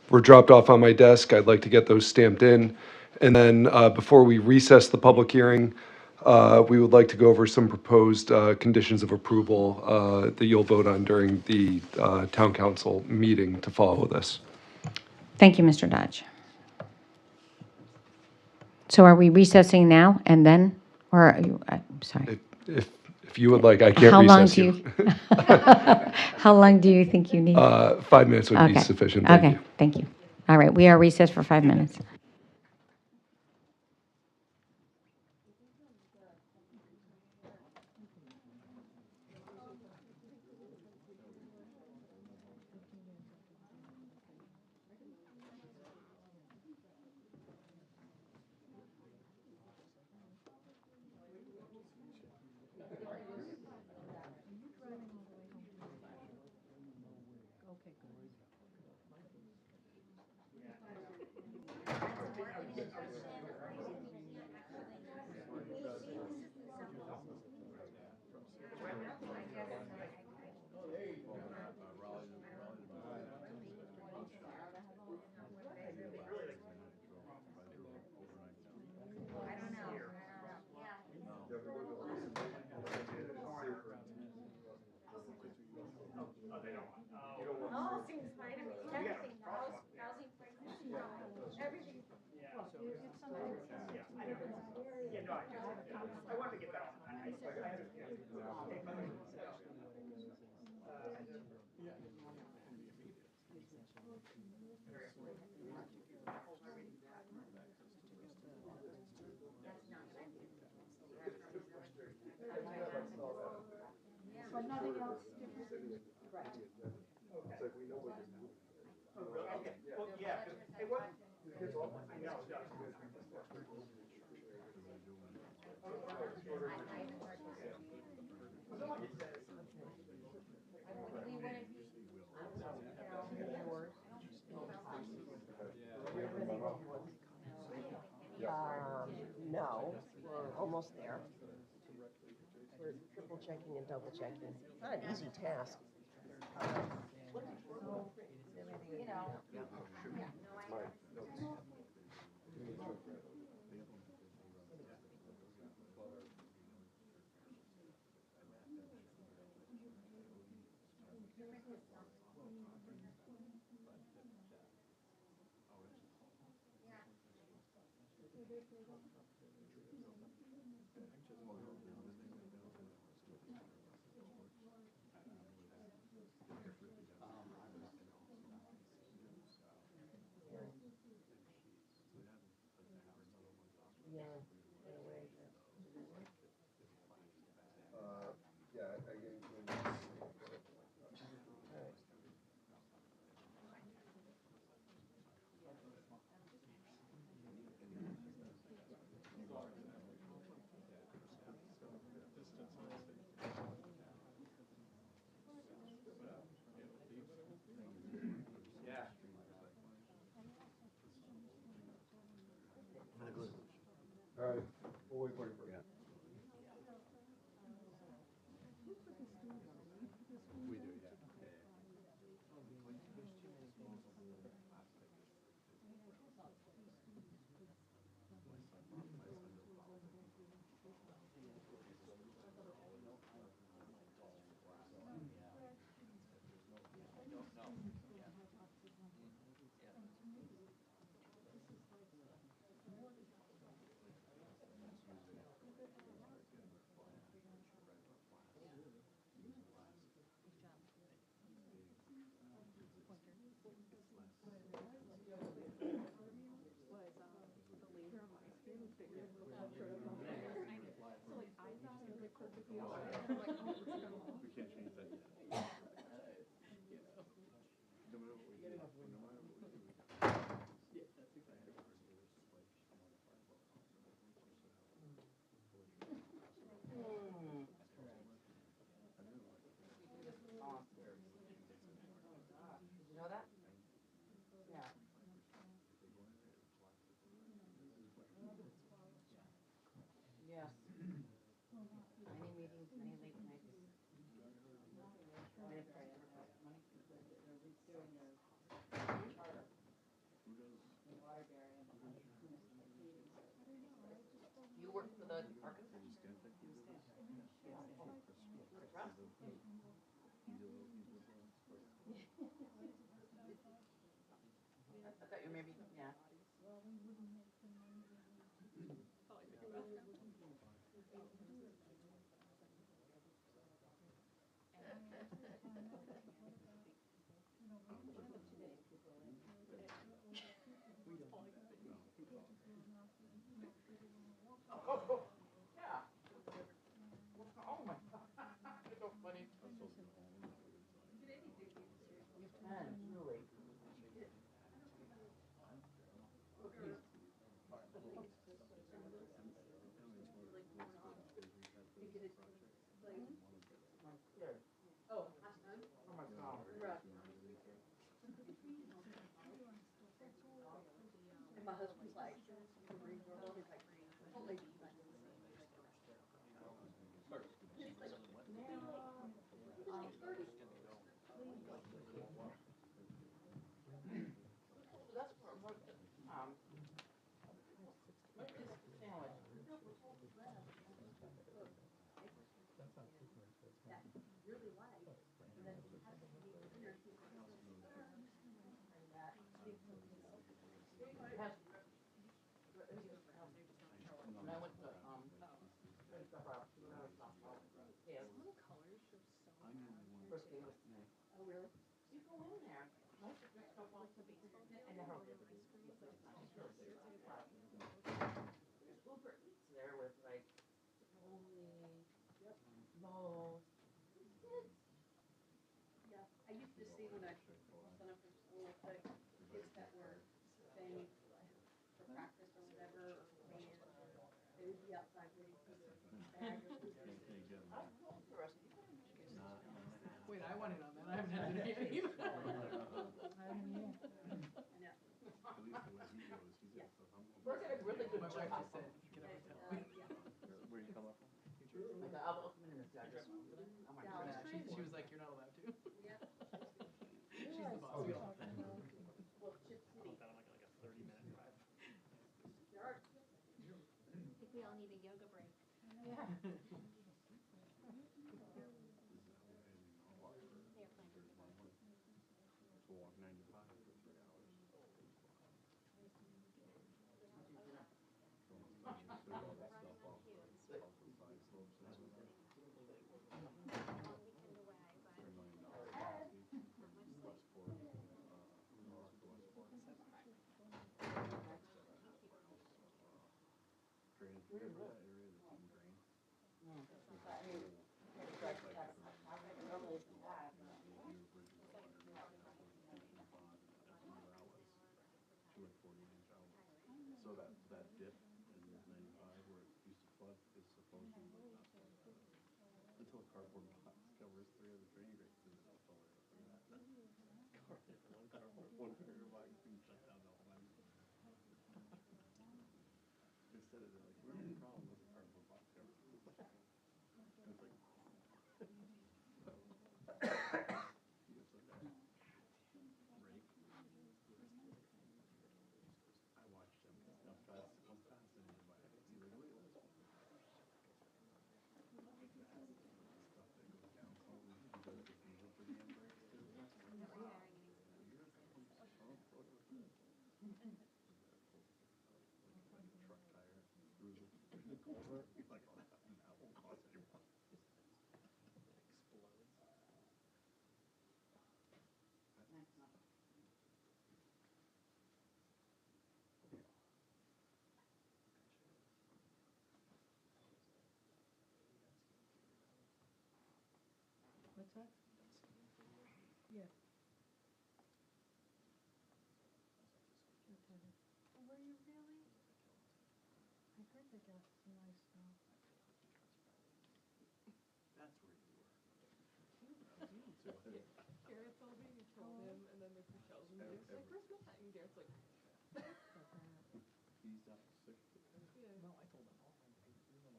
Were dropped off on my desk. I'd like to get those stamped in. And then before we recess the public hearing, we would like to go over some proposed conditions of approval that you'll vote on during the town council meeting to follow this. Thank you, Mr. Dodge. So are we recessing now and then, or are you, I'm sorry. If you would like, I can't recess you. How long do you think you need? 5 minutes would be sufficient. Thank you. Thank you. All right, we are recessed for 5 minutes. But nothing else right. It's like we know what you're doing. Oh, really? Okay. Well, yeah. Hey, what? I know. No, we're almost there. We're triple checking and double checking. Not an easy task. You know. Yeah, in a way. Yeah, I gave you. Yeah. All right, we'll wait for you. Yeah. We do, yeah. You know that? Yeah. Yes. Many meetings, many late nights. Many prayers, money. You work for the architect? I thought you maybe, yeah. Oh, yeah. Oh my God. It's so funny. You can, really. Oh, oh my God. And my husband's like, he's like, totally. That's what I wrote. Make this sandwich. Really light. When I went to I used to see when I was up from school, the kids that were staying for practice or whatever, or band, they would be outside waiting for the bag. Wait, I want in on that. I haven't had dinner yet either. We're gonna really good. My wife just said, get up and tell me. Where you come up from? I'll come in a second. She was like, you're not allowed to. She's the boss. We all. That on like a 30-minute drive. I think we all need a yoga break. Walk 95 for 3 hours. So that dip in 95 where it used to flood is supposedly not flood until a cardboard box covers 3 of the drain grates and it'll fill right up through that. One cardboard box can shut down the whole thing. Instead of like, we're having a problem with a cardboard box cover. It's like, it's like that rake. I watched him come past and he's like, look at this. Stuff that goes down slowly. He does the diesel for the end brakes too. Truck tire through the culvert. Like, oh, that won't cost anyone. What's that? Yeah. Were you really? I heard they got some nice snow. That's where you were. Garrett told me, you told him, and then Mr. Sheldon was like, where's Matt? And Garrett's like, He's up 6. yeah. No, I told them all. I threw them all.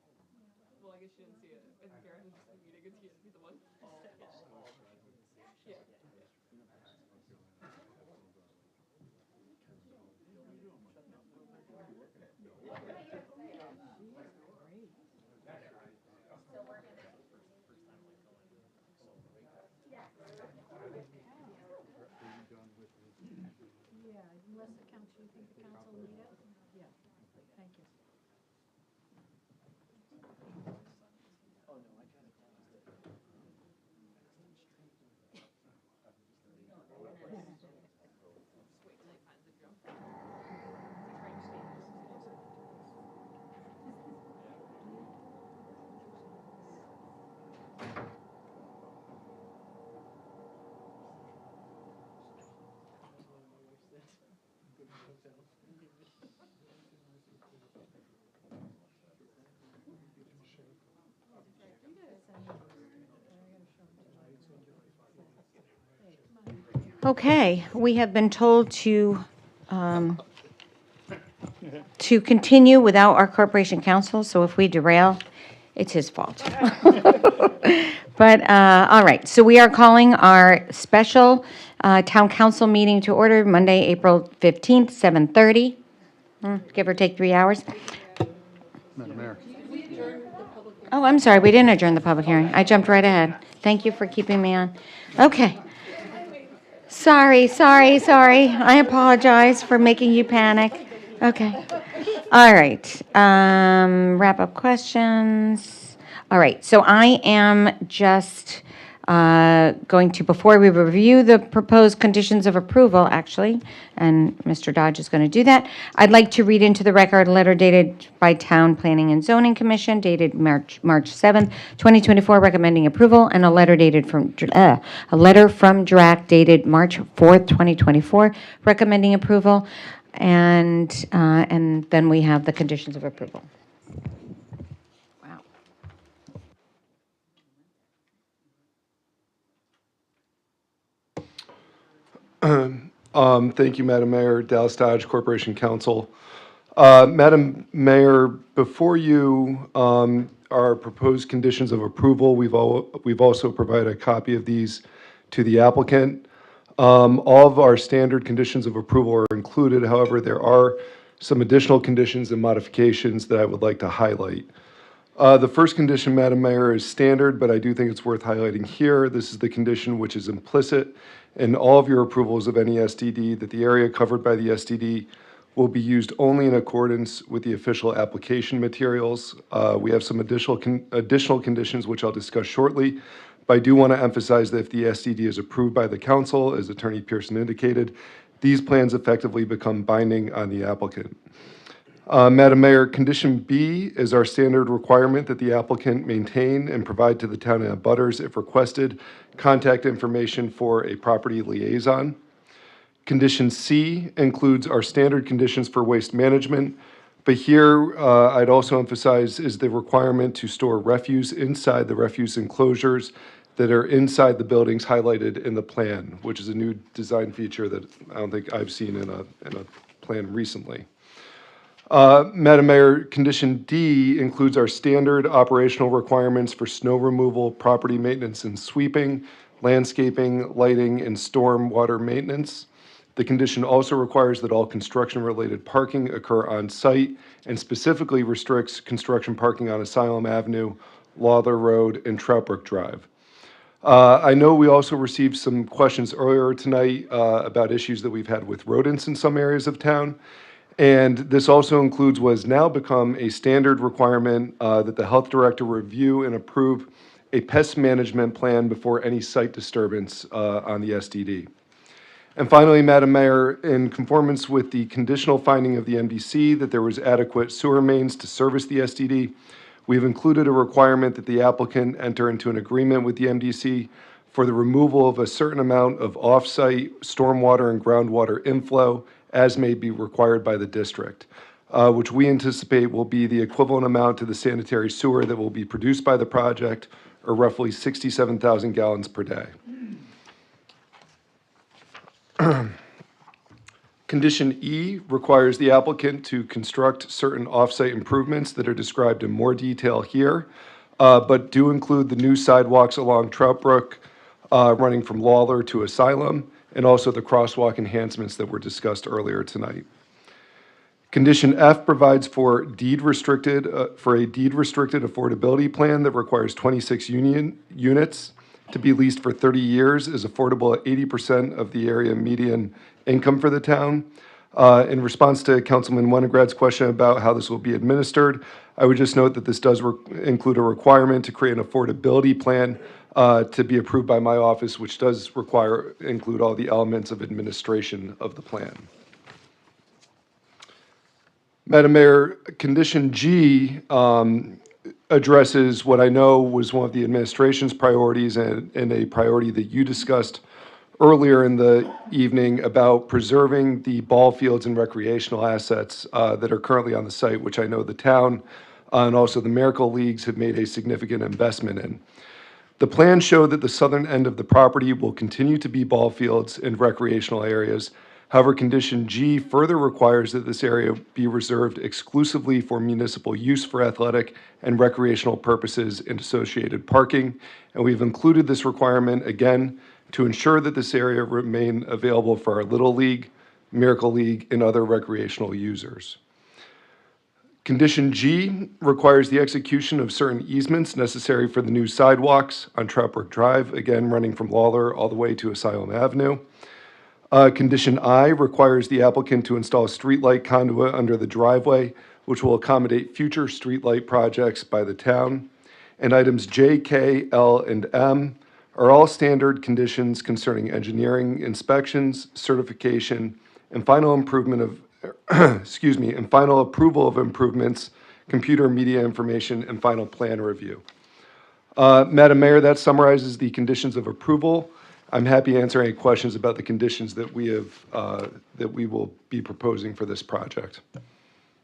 Well, I guess she didn't see it. And Garrett was just in the meeting, and he had to be the one. Yeah. Yeah, unless the council, you think the council need it? Yeah, thank you. Oh, no, I tried to close it. Wait till he finds the drum. Okay, we have been told to continue without our corporation counsel, so if we derail, it's his fault. But, all right, so we are calling our special town council meeting to order Monday, April 15th, 7:30, give or take 3 hours. Madam Mayor. Oh, I'm sorry, we didn't adjourn the public hearing. I jumped right ahead. Thank you for keeping me on. Okay. Sorry. I apologize for making you panic. Okay. All right. Wrap up questions. All right. So I am just Before we review the proposed conditions of approval, actually, and Mr. Dodge is going to do that, I'd like to read into the record a letter dated by Town Planning and Zoning Commission dated March 7th, 2024, recommending approval, and a letter from DRAC dated March 4th, 2024, recommending approval, and then we have the conditions of approval. Thank you, Madam Mayor, Dallas Dodge Corporation Council. Madam Mayor, before you are proposed conditions of approval. We've also provided a copy of these to the applicant. All of our standard conditions of approval are included. However, there are some additional conditions and modifications that I would like to highlight. The first condition, Madam Mayor, is standard, but I do think it's worth highlighting here. This is the condition which is implicit in all of your approvals of any SDD, that the area covered by the SDD will be used only in accordance with the official application materials. We have some additional conditions which I'll discuss shortly, but I do want to emphasize that if the SDD is approved by the council, as Attorney Pearson indicated, these plans effectively become binding on the applicant. Madam Mayor, condition B is our standard requirement that the applicant maintain and provide to the town and abutters, if requested, contact information for a property liaison. Condition C includes our standard conditions for waste management, but here I'd also emphasize is the requirement to store refuse inside the refuse enclosures that are inside the buildings highlighted in the plan, which is a new design feature that I don't think I've seen in a plan recently. Madam Mayor, condition D includes our standard operational requirements for snow removal, property maintenance and sweeping, landscaping, lighting, and storm water maintenance. The condition also requires that all construction-related parking occur on site and specifically restricts construction parking on Asylum Avenue, Lawler Road, and Troutbrook Drive. I know we also received some questions earlier tonight about issues that we've had with rodents in some areas of town. And this also includes what has now become a standard requirement that the health director review and approve a pest management plan before any site disturbance on the SDD. And finally, Madam Mayor, in conformance with the conditional finding of the MDC that there was adequate sewer mains to service the SDD, we've included a requirement that the applicant enter into an agreement with the MDC for the removal of a certain amount of off-site stormwater and groundwater inflow as may be required by the district, which we anticipate will be the equivalent amount to the sanitary sewer that will be produced by the project, or roughly 67,000 gallons per day. Condition E requires the applicant to construct certain off-site improvements that are described in more detail here, but do include the new sidewalks along Troutbrook running from Lawler to Asylum, and also the crosswalk enhancements that were discussed earlier tonight. Condition F provides for a deed-restricted affordability plan that requires 26 units to be leased for 30 years, is affordable at 80% of the area median income for the town. In response to Councilman Winograd's question about how this will be administered, I would just note that this does include a requirement to create an affordability plan to be approved by my office, which does include all the elements of administration of the plan. Madam Mayor, condition G addresses what I know was one of the administration's priorities and a priority that you discussed earlier in the evening about preserving the ball fields and recreational assets that are currently on the site, which I know the town and also the Miracle Leagues have made a significant investment in. The plan showed that the southern end of the property will continue to be ball fields and recreational areas. However, condition G further requires that this area be reserved exclusively for municipal use for athletic and recreational purposes and associated parking. And we've included this requirement again to ensure that this area remain available for our Little League, Miracle League, and other recreational users. Condition G requires the execution of certain easements necessary for the new sidewalks on Troutbrook Drive, again running from Lawler all the way to Asylum Avenue. Condition I requires the applicant to install a streetlight conduit under the driveway, which will accommodate future streetlight projects by the town. And items J, K, L, and M are all standard conditions concerning engineering, inspections, certification, and final improvement of, excuse me, and final approval of improvements, computer media information, and final plan review. Madam Mayor, that summarizes the conditions of approval. I'm happy to answer any questions about the conditions that we have, that we will be proposing for this project.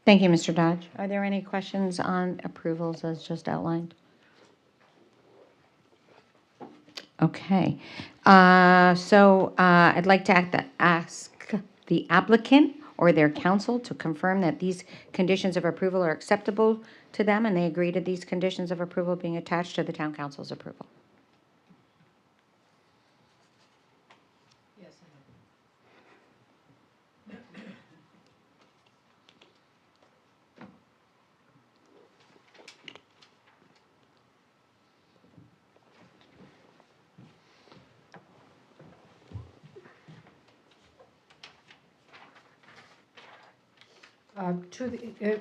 Thank you, Mr. Dodge. Are there any questions on approvals as just outlined? Okay. I'd like to ask the applicant or their counsel to confirm that these conditions of approval are acceptable to them and they agree to these conditions of approval being attached to the town council's approval.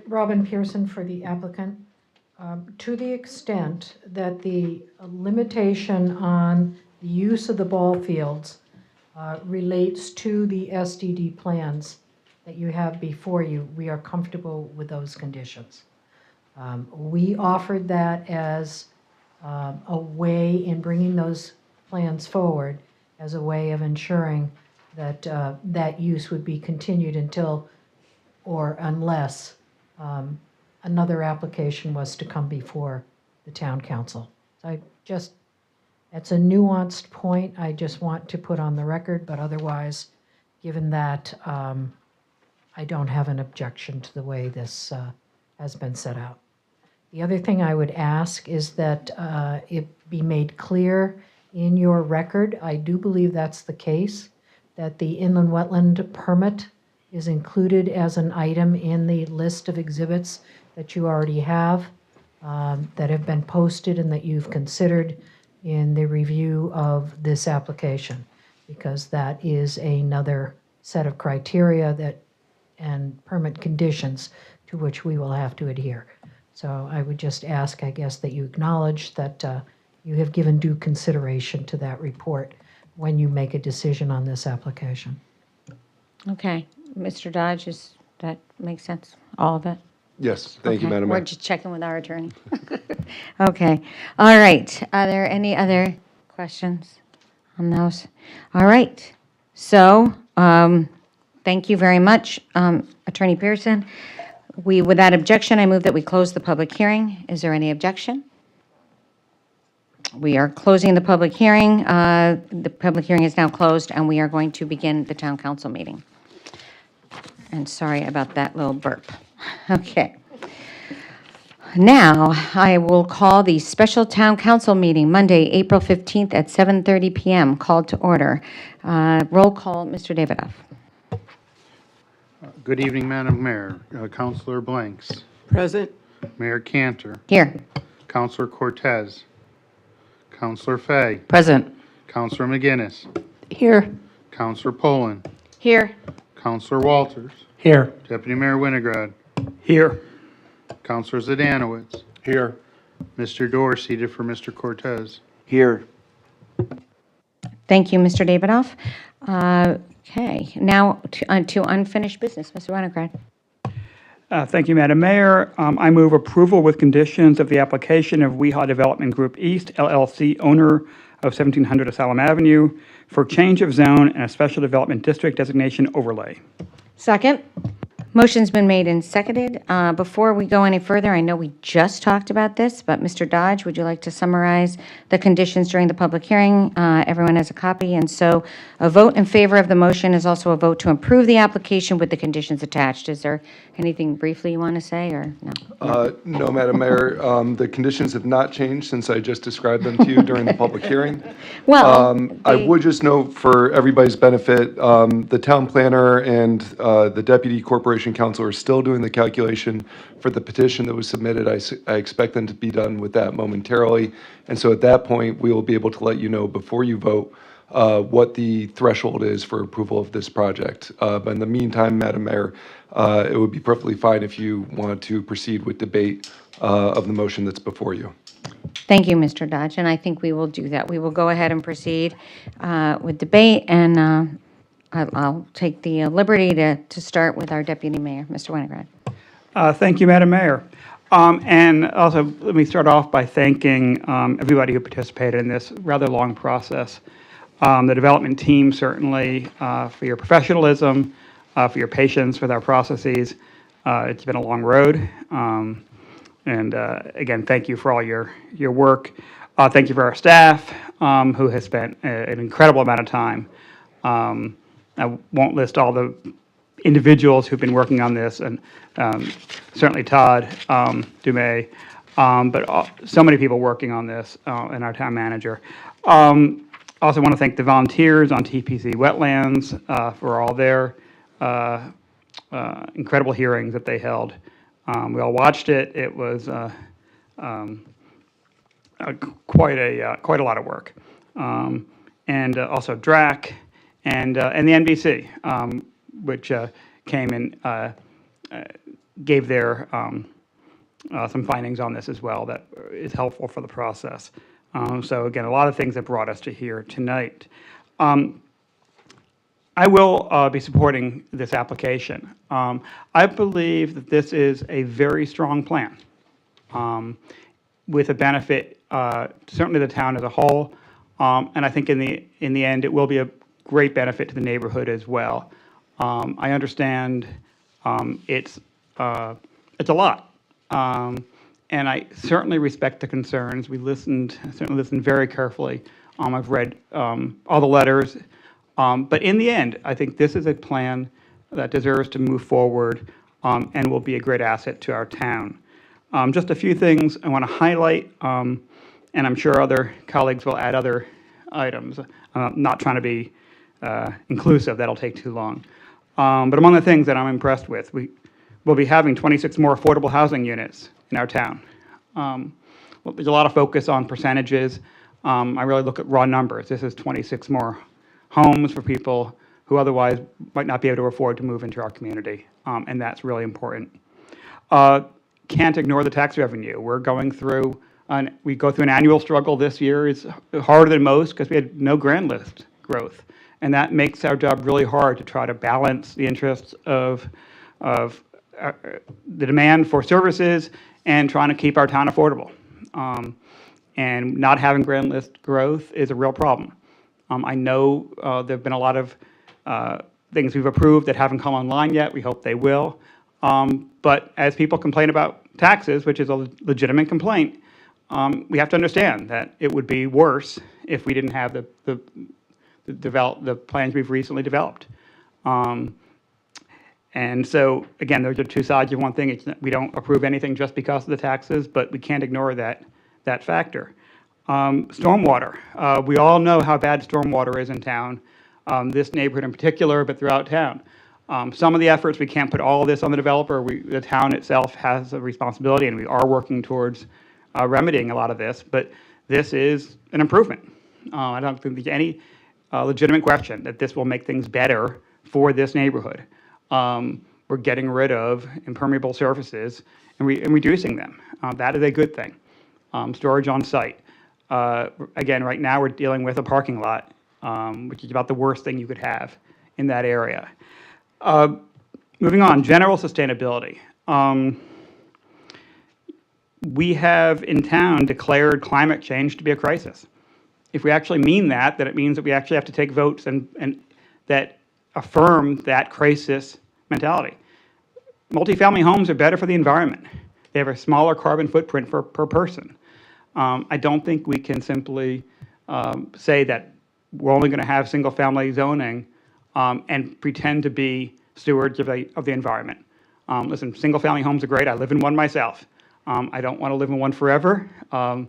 Robin Pearson for the applicant. To the extent that the limitation on the use of the ball fields relates to the SDD plans that you have before you, we are comfortable with those conditions. We offered that as a way in bringing those plans forward as a way of ensuring that that use would be continued until or unless another application was to come before the town council. So that's a nuanced point I just want to put on the record, but otherwise, given that, I don't have an objection to the way this has been set out. The other thing I would ask is that it be made clear in your record, I do believe that's the case, that the inland wetland permit is included as an item in the list of exhibits that you already have, that have been posted and that you've considered in the review of this application, because that is another set of criteria that and permit conditions to which we will have to adhere. So I would just ask, I guess, that you acknowledge that you have given due consideration to that report when you make a decision on this application. Okay. Mr. Dodge, does that make sense? All of it? Yes, thank you, Okay. Madam We're Mayor. just checking with our attorney. Okay. All right. Are there any other questions on those? All right. So, thank you very much, Attorney Pearson. Without objection, I move that we close the public hearing. Is there any objection? We are closing the public hearing. The public hearing is now closed, and we are going to begin the town council meeting. And sorry about that little burp. Okay. Now, I will call the special town council meeting Monday, April 15th at 7:30 p.m. called to order. Roll call, Mr. Davidoff. Good evening, Madam Mayor. Councilor Blanks. Present. Mayor Cantor. Here. Councilor Cortez. Councilor Fay. Present. Councilor McGinnis. Here. Councilor Poland. Here. Councilor Walters. Here. Deputy Mayor Winograd. Here. Councilor Zdanowitz. Here. Mr. Dorr seated for Mr. Cortez. Here. Thank you, Mr. Davidoff. Okay, now to unfinished business, Mr. Winograd. Thank you, Madam Mayor. I move approval with conditions of the application of WeHa Development Group East, LLC, owner of 1700 Asylum Avenue, for change of zone and a Special Development District Designation overlay. Second. Motion's been made and seconded. Before we go any further, I know we just talked about this, but Mr. Dodge, would you like to summarize the conditions during the public hearing? Everyone has a copy, and so a vote in favor of the motion is also a vote to approve the application with the conditions attached. Is there anything briefly you want to say, or no? No, Madam Mayor. The conditions have not changed since I just described them to you during the public hearing. Well, I would just note for everybody's benefit, the town planner and the deputy corporation counsel are still doing the calculation for the petition that was submitted. I expect them to be done with that momentarily. And so at that point, we will be able to let you know before you vote what the threshold is for approval of this project. But in the meantime, Madam Mayor, it would be perfectly fine if you wanted to proceed with debate of the motion that's before you. Thank you, Mr. Dodge, and I think we will do that. We will go ahead and proceed with debate, and I'll take the liberty to start with our Deputy Mayor, Mr. Winograd. Thank you, Madam Mayor. And also, let me start off by thanking everybody who participated in this rather long process. The development team, certainly, for your professionalism, for your patience with our processes. It's been a long road. And again, thank you for all your work. Thank you for our staff, who has spent an incredible amount of time. I won't list all the individuals who've been working on this, and certainly Todd Dumais, but so many people working on this, and our town manager. Also want to thank the volunteers on TPC Wetlands for all their incredible hearings that they held. We all watched it. It was quite a lot of work. And also DRAC and the NBC, which came and gave their some findings on this as well that is helpful for the process. So again, a lot of things that brought us to here tonight. I will be supporting this application. I believe that this is a very strong plan with a benefit certainly the town as a whole, and I think in the end it will be a great benefit to the neighborhood as well. I understand it's a lot, and I certainly respect the concerns. We certainly listened very carefully. I've read all the letters. But in the end, I think this is a plan that deserves to move forward and will be a great asset to our town. Just a few things I want to highlight, and I'm sure other colleagues will add other items. I'm not trying to be inclusive, that'll take too long. But among the things that I'm impressed with, we'll be having 26 more affordable housing units in our town. Well, there's a lot of focus on percentages. I really look at raw numbers. This is 26 more homes for people who otherwise might not be able to afford to move into our community, and that's really important. Can't ignore the tax revenue. We go through an annual struggle this year. It's harder than most because we had no grand list growth, and that makes our job really hard to try to balance the interests of the demand for services and trying to keep our town affordable. And not having grand list growth is a real problem. I know there have been a lot of things we've approved that haven't come online yet. We hope they will. But as people complain about taxes, which is a legitimate complaint, we have to understand that it would be worse if we didn't have the plans we've recently developed. And so, again, there's the two sides of one thing. It's that we don't approve anything just because of the taxes, but we can't ignore that factor. Stormwater. We all know how bad stormwater is in town, this neighborhood in particular, but throughout town. Some of the efforts, we can't put all of this on the developer. The town itself has a responsibility, and we are working towards remedying a lot of this, but this is an improvement. I don't think there's any legitimate question that this will make things better for this neighborhood. We're getting rid of impermeable surfaces and reducing them. That is a good thing. Storage on site. Again, right now we're dealing with a parking lot, which is about the worst thing you could have in that area. Moving on, general sustainability. We have in town declared climate change to be a crisis. If we actually mean that, then it means that we actually have to take votes and that affirm that crisis mentality. Multifamily homes are better for the environment. They have a smaller carbon footprint per person. I don't think we can simply say that we're only going to have single-family zoning and pretend to be stewards of the environment. Listen, single-family homes are great. I live in one myself. I don't want to live in one forever, and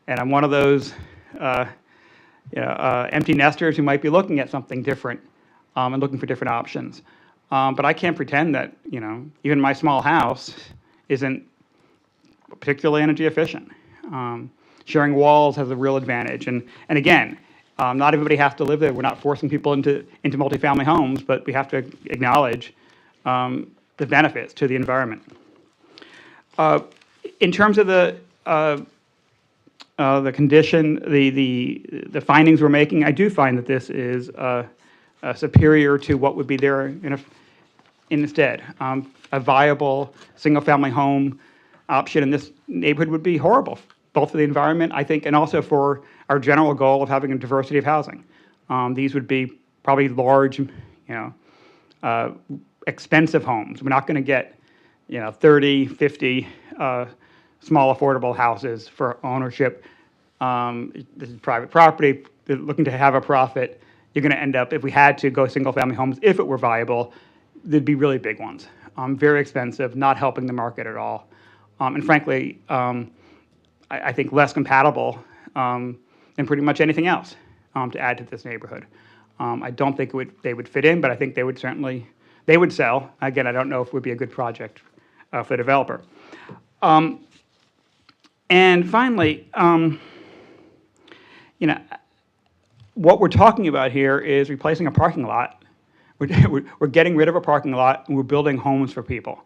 I'm one of those empty nesters who might be looking at something different and looking for different options. But I can't pretend that even my small house isn't particularly energy efficient. Sharing walls has a real advantage, and again, not everybody has to live there. We're not forcing people into multifamily homes, but we have to acknowledge the benefits to the environment. In terms of the the condition, the findings we're making, I do find that this is superior to what would be there instead. A viable single-family home option in this neighborhood would be horrible, both for the environment, I think, and also for our general goal of having a diversity of housing. These would be probably large, expensive homes. We're not going to get, 30, 50 small affordable houses for ownership. This is private property. They're looking to have a profit. You're going to end up, if we had to go single-family homes, if it were viable, they'd be really big ones. Very expensive, not helping the market at all. And frankly, I think less compatible than pretty much anything else to add to this neighborhood. I don't think they would fit in, but I think they would sell. Again, I don't know if it would be a good project for the developer. And finally, what we're talking about here is replacing a parking lot. We're getting rid of a parking lot, and we're building homes for people.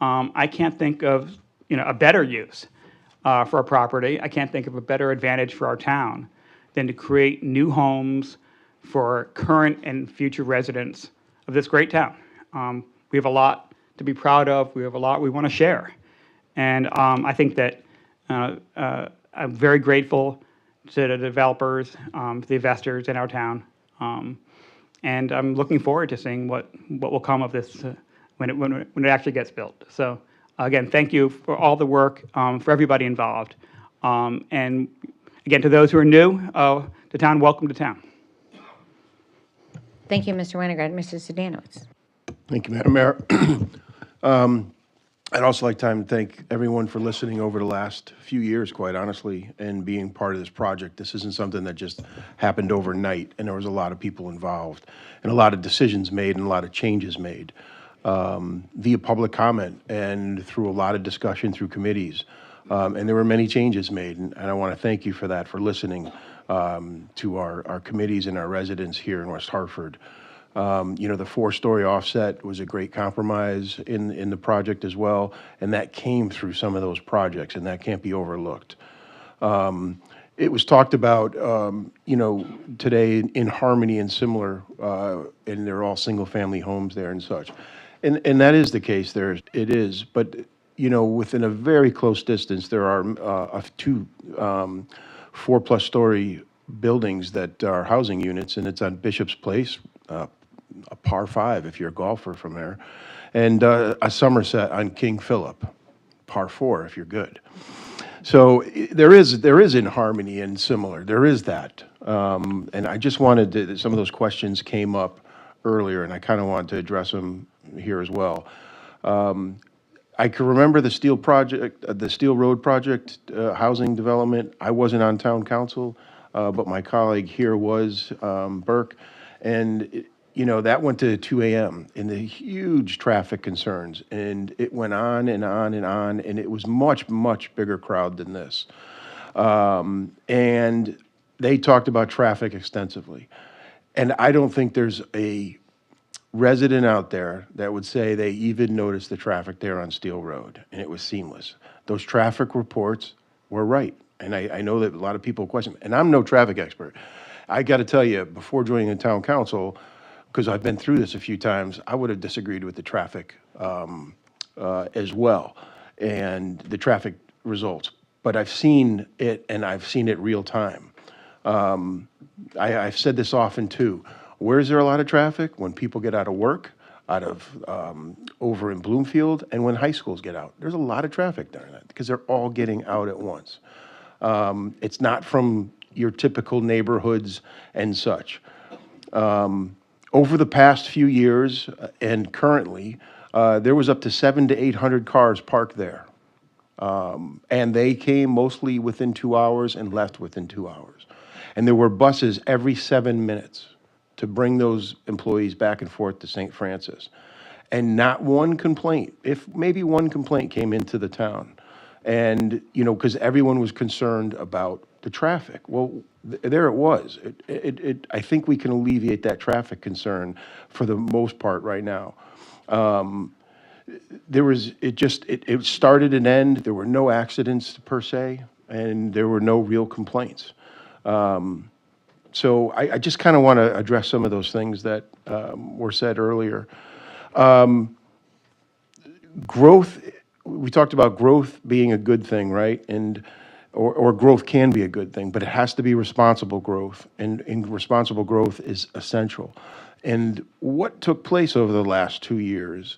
I can't think of a better use for a property. I can't think of a better advantage for our town than to create new homes for current and future residents of this great town. We have a lot to be proud of. We have a lot we want to share. And I think that I'm very grateful to the developers, to the investors in our town. And I'm looking forward to seeing what will come of this when it actually gets built. So again, thank you for all the work, for everybody involved. And again, to those who are new to town, welcome to town. Thank you, Mr. Winograd. Mr. Zdanowitz. Thank you, Madam Mayor. I'd also like to thank everyone for listening over the last few years, quite honestly, and being part of this project. This isn't something that just happened overnight, and there was a lot of people involved, and a lot of decisions made, and a lot of changes made via public comment and through a lot of discussion through committees. And there were many changes made, and I want to thank you for that, for listening to our committees and our residents here in West Hartford. The 4-story offset was a great compromise in the project as well, and that came through some of those projects, and that can't be overlooked. It was talked about, today in Harmony and similar, and they're all single-family homes there and such. And that is the case there, it is, but, within a very close distance, there are two 4+ story buildings that are housing units, and it's on Bishop's Place, a par 5 if you're a golfer from there, and a Somerset on King Philip, par 4 if you're good. So there is in Harmony and similar, there is that. And I just wanted to, some of those questions came up earlier, and I kind of wanted to address them here as well. I can remember the Steel Road project, housing development. I wasn't on town council, but my colleague here was, Burke, and that went to 2 a.m. and the huge traffic concerns, and it went on and on and on, and it was much, much bigger crowd than this. And they talked about traffic extensively. And I don't think there's a resident out there that would say they even noticed the traffic there on Steel Road, and it was seamless. Those traffic reports were right, and I know that a lot of people question, and I'm no traffic expert. I got to tell you, before joining the town council, because I've been through this a few times, I would have disagreed with the traffic as well, and the traffic results. But I've seen it, and I've seen it real time. I've said this often too. Where is there a lot of traffic? When people get out of work, over in Bloomfield, and when high schools get out. There's a lot of traffic there because they're all getting out at once. It's not from your typical neighborhoods and such. Over the past few years and currently, there was up to 700 to 800 cars parked there. And they came mostly within 2 hours and left within 2 hours. And there were buses every 7 minutes to bring those employees back and forth to St. Francis. And not one complaint, if maybe one complaint came into the town. And, because everyone was concerned about the traffic. Well, there it was. I think we can alleviate that traffic concern for the most part right now. It started and ended. There were no accidents per se. and there were no real complaints. So I just kind of want to address some of those things that were said earlier. Growth, we talked about growth being a good thing, right? Or growth can be a good thing, but it has to be responsible growth, and responsible growth is essential. And what took place over the last 2 years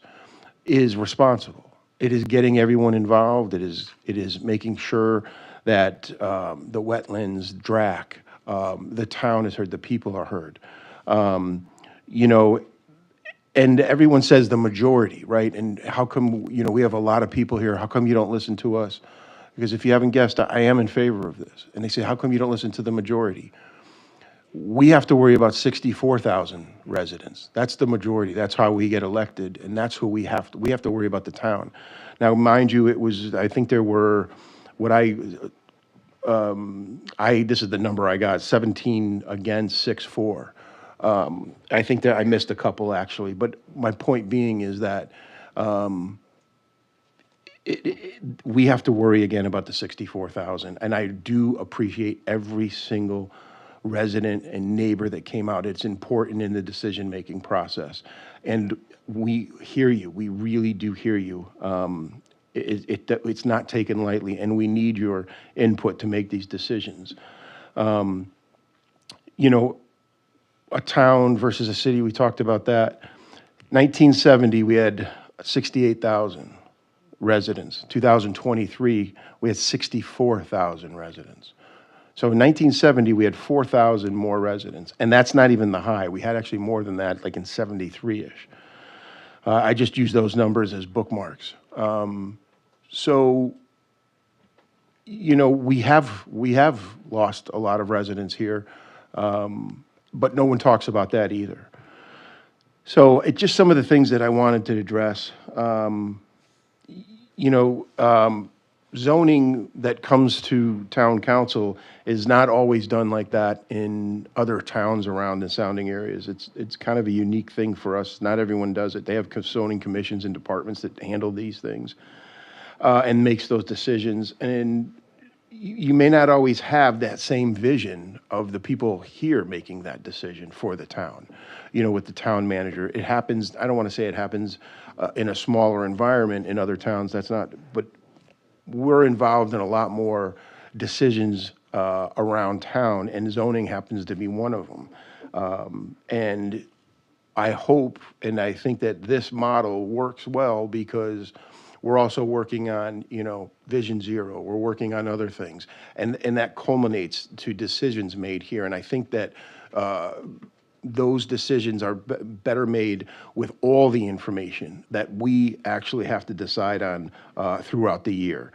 is responsible. It is getting everyone involved. It is making sure that the wetlands, DRAC, the town is heard, the people are heard. You know, and everyone says the majority, right? And how come, you know, we have a lot of people here, how come you don't listen to us? Because if you haven't guessed, I am in favor of this. And they say, how come you don't listen to the majority? We have to worry about 64,000 residents. That's the majority. That's how we get elected, and that's who we have to worry about the town. Now, mind you, it was, I think there were, this is the number I got, 17 against, 6-4. I think that I missed a couple, actually, but my point being is that we have to worry again about the 64,000, and I do appreciate every single resident and neighbor that came out. It's important in the decision-making process, and we hear you. We really do hear you. It's not taken lightly, and we need your input to make these decisions. You know, a town versus a city, we talked about that. 1970, we had 68,000 residents. 2023, we had 64,000 residents. So in 1970, we had 4,000 more residents, and that's not even the high. We had actually more than that, like in 73-ish. I just use those numbers as bookmarks. So, you know, we have lost a lot of residents here, but no one talks about that either. So it's just some of the things that I wanted to address. You know, zoning that comes to town council is not always done like that in other towns around the surrounding areas. It's kind of a unique thing for us. Not everyone does it. They have zoning commissions and departments that handle these things and makes those decisions. And you may not always have that same vision of the people here making that decision for the town. You know, with the town manager, it happens, I don't want to say it happens in a smaller environment in other towns, that's not, but we're involved in a lot more decisions around town, and zoning happens to be one of them. And I hope, and I think that this model works well because we're also working on, you know, Vision Zero. We're working on other things, and that culminates to decisions made here. And I think that those decisions are better made with all the information that we actually have to decide on throughout the year.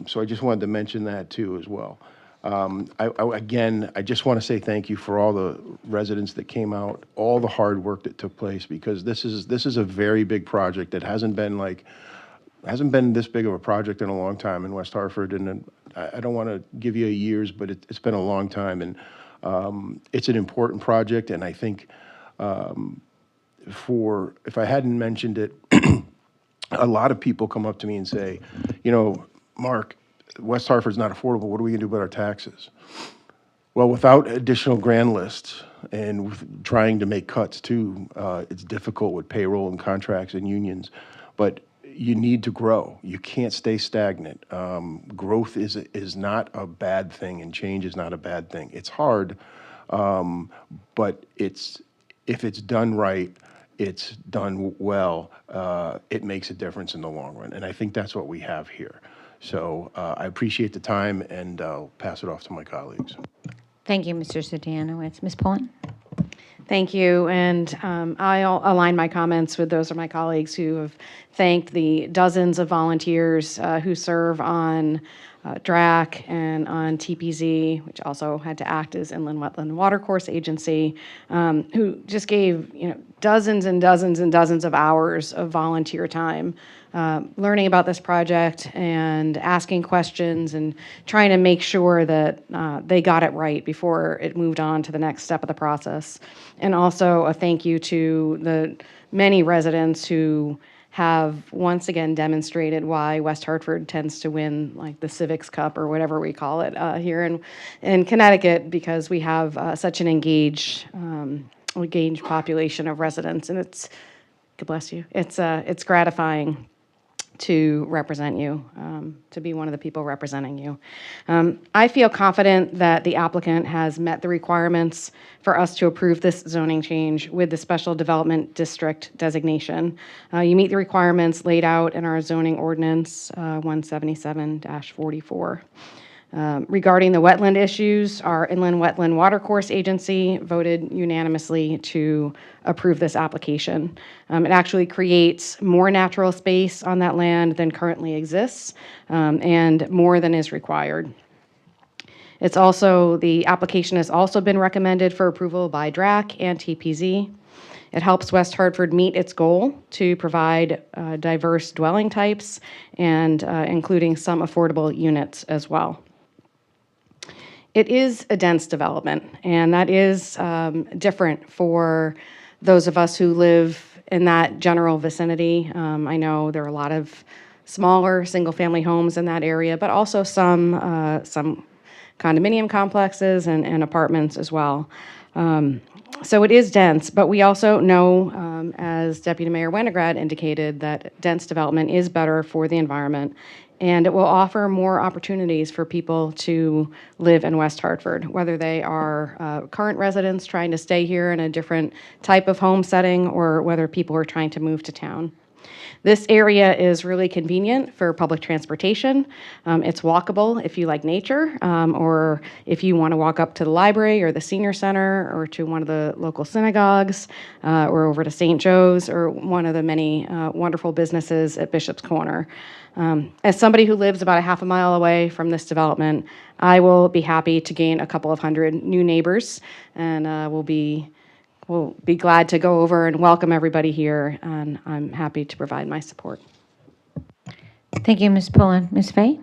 So I just wanted to mention that too as well. Again, I just want to say thank you for all the residents that came out, all the hard work that took place, because this is a very big project that hasn't been this big of a project in a long time in West Hartford. And I don't want to give you years, but it's been a long time, and it's an important project. And I think if I hadn't mentioned it, a lot of people come up to me and say, you know, Mark, West Hartford's not affordable. What are we going to do about our taxes? Well, without additional grand lists and with trying to make cuts too, it's difficult with payroll and contracts and unions. But you need to grow. You can't stay stagnant. Growth is not a bad thing, and change is not a bad thing. It's hard, but if it's done right, it's done well, it makes a difference in the long run. And I think that's what we have here. So I appreciate the time, and I'll pass it off to my colleagues. Thank you, Mr. Zidanowicz. Ms. Pullen? Thank you, and I'll align my comments with those of my colleagues who have thanked the dozens of volunteers who serve on DRAC and on TPZ, which also had to act as Inland Wetland Watercourse Agency, who just gave dozens and dozens and dozens of hours of volunteer time learning about this project and asking questions and trying to make sure that they got it right before it moved on to the next step of the process. And also a thank you to the many residents who have once again demonstrated why West Hartford tends to win like the Civics Cup or whatever we call it here in Connecticut, because we have such an engaged population of residents, and it's, God bless you, it's gratifying to represent you, to be one of the people representing you. I feel confident that the applicant has met the requirements for us to approve this zoning change with the Special Development District Designation. You meet the requirements laid out in our zoning ordinance 177-44. Regarding the wetland issues, our Inland Wetland Watercourse Agency voted unanimously to approve this application. It actually creates more natural space on that land than currently exists, and more than is required. The application has also been recommended for approval by DRAC and TPZ. It helps West Hartford meet its goal to provide diverse dwelling types and including some affordable units as well. It is a dense development, and that is different for those of us who live in that general vicinity. I know there are a lot of smaller single-family homes in that area, but also some condominium complexes and apartments as well. So it is dense, but we also know, as Deputy Mayor Winograd indicated, that dense development is better for the environment, and it will offer more opportunities for people to live in West Hartford, whether they are current residents trying to stay here in a different type of home setting, or whether people are trying to move to town. This area is really convenient for public transportation. It's walkable if you like nature, or if you want to walk up to the library or the senior center or to one of the local synagogues, or over to St. Joe's or one of the many wonderful businesses at Bishop's Corner. As somebody who lives about a half a mile away from this development, I will be happy to gain a couple of hundred new neighbors, and we'll be glad to go over and welcome everybody here, and I'm happy to provide my support. Thank you, Ms. Pullen. Ms. Fay?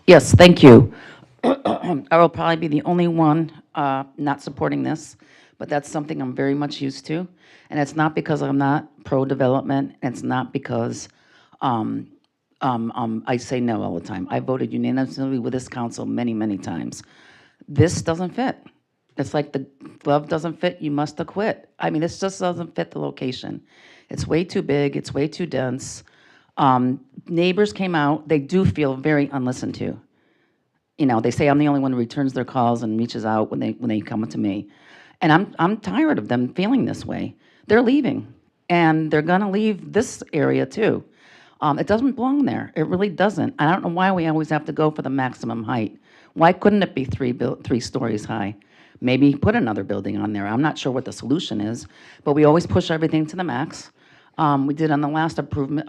Yes, thank you. I will probably be the only one not supporting this, but that's something I'm very much used to. And it's not because I'm not pro-development. It's not because I say no all the time. I voted unanimously with this council many, many times. This doesn't fit. It's like the glove doesn't fit, you must acquit. I mean, this just doesn't fit the location. It's way too big, it's way too dense. Neighbors came out, they do feel very unlistened to. You know, they say I'm the only one who returns their calls and reaches out when they come to me. And I'm tired of them feeling this way. They're leaving, and they're gonna leave this area too. It doesn't belong there, it really doesn't. I don't know why we always have to go for the maximum height. Why couldn't it be three stories high? Maybe put another building on there. I'm not sure what the solution is, but we always push everything to the max. We did on the last improvement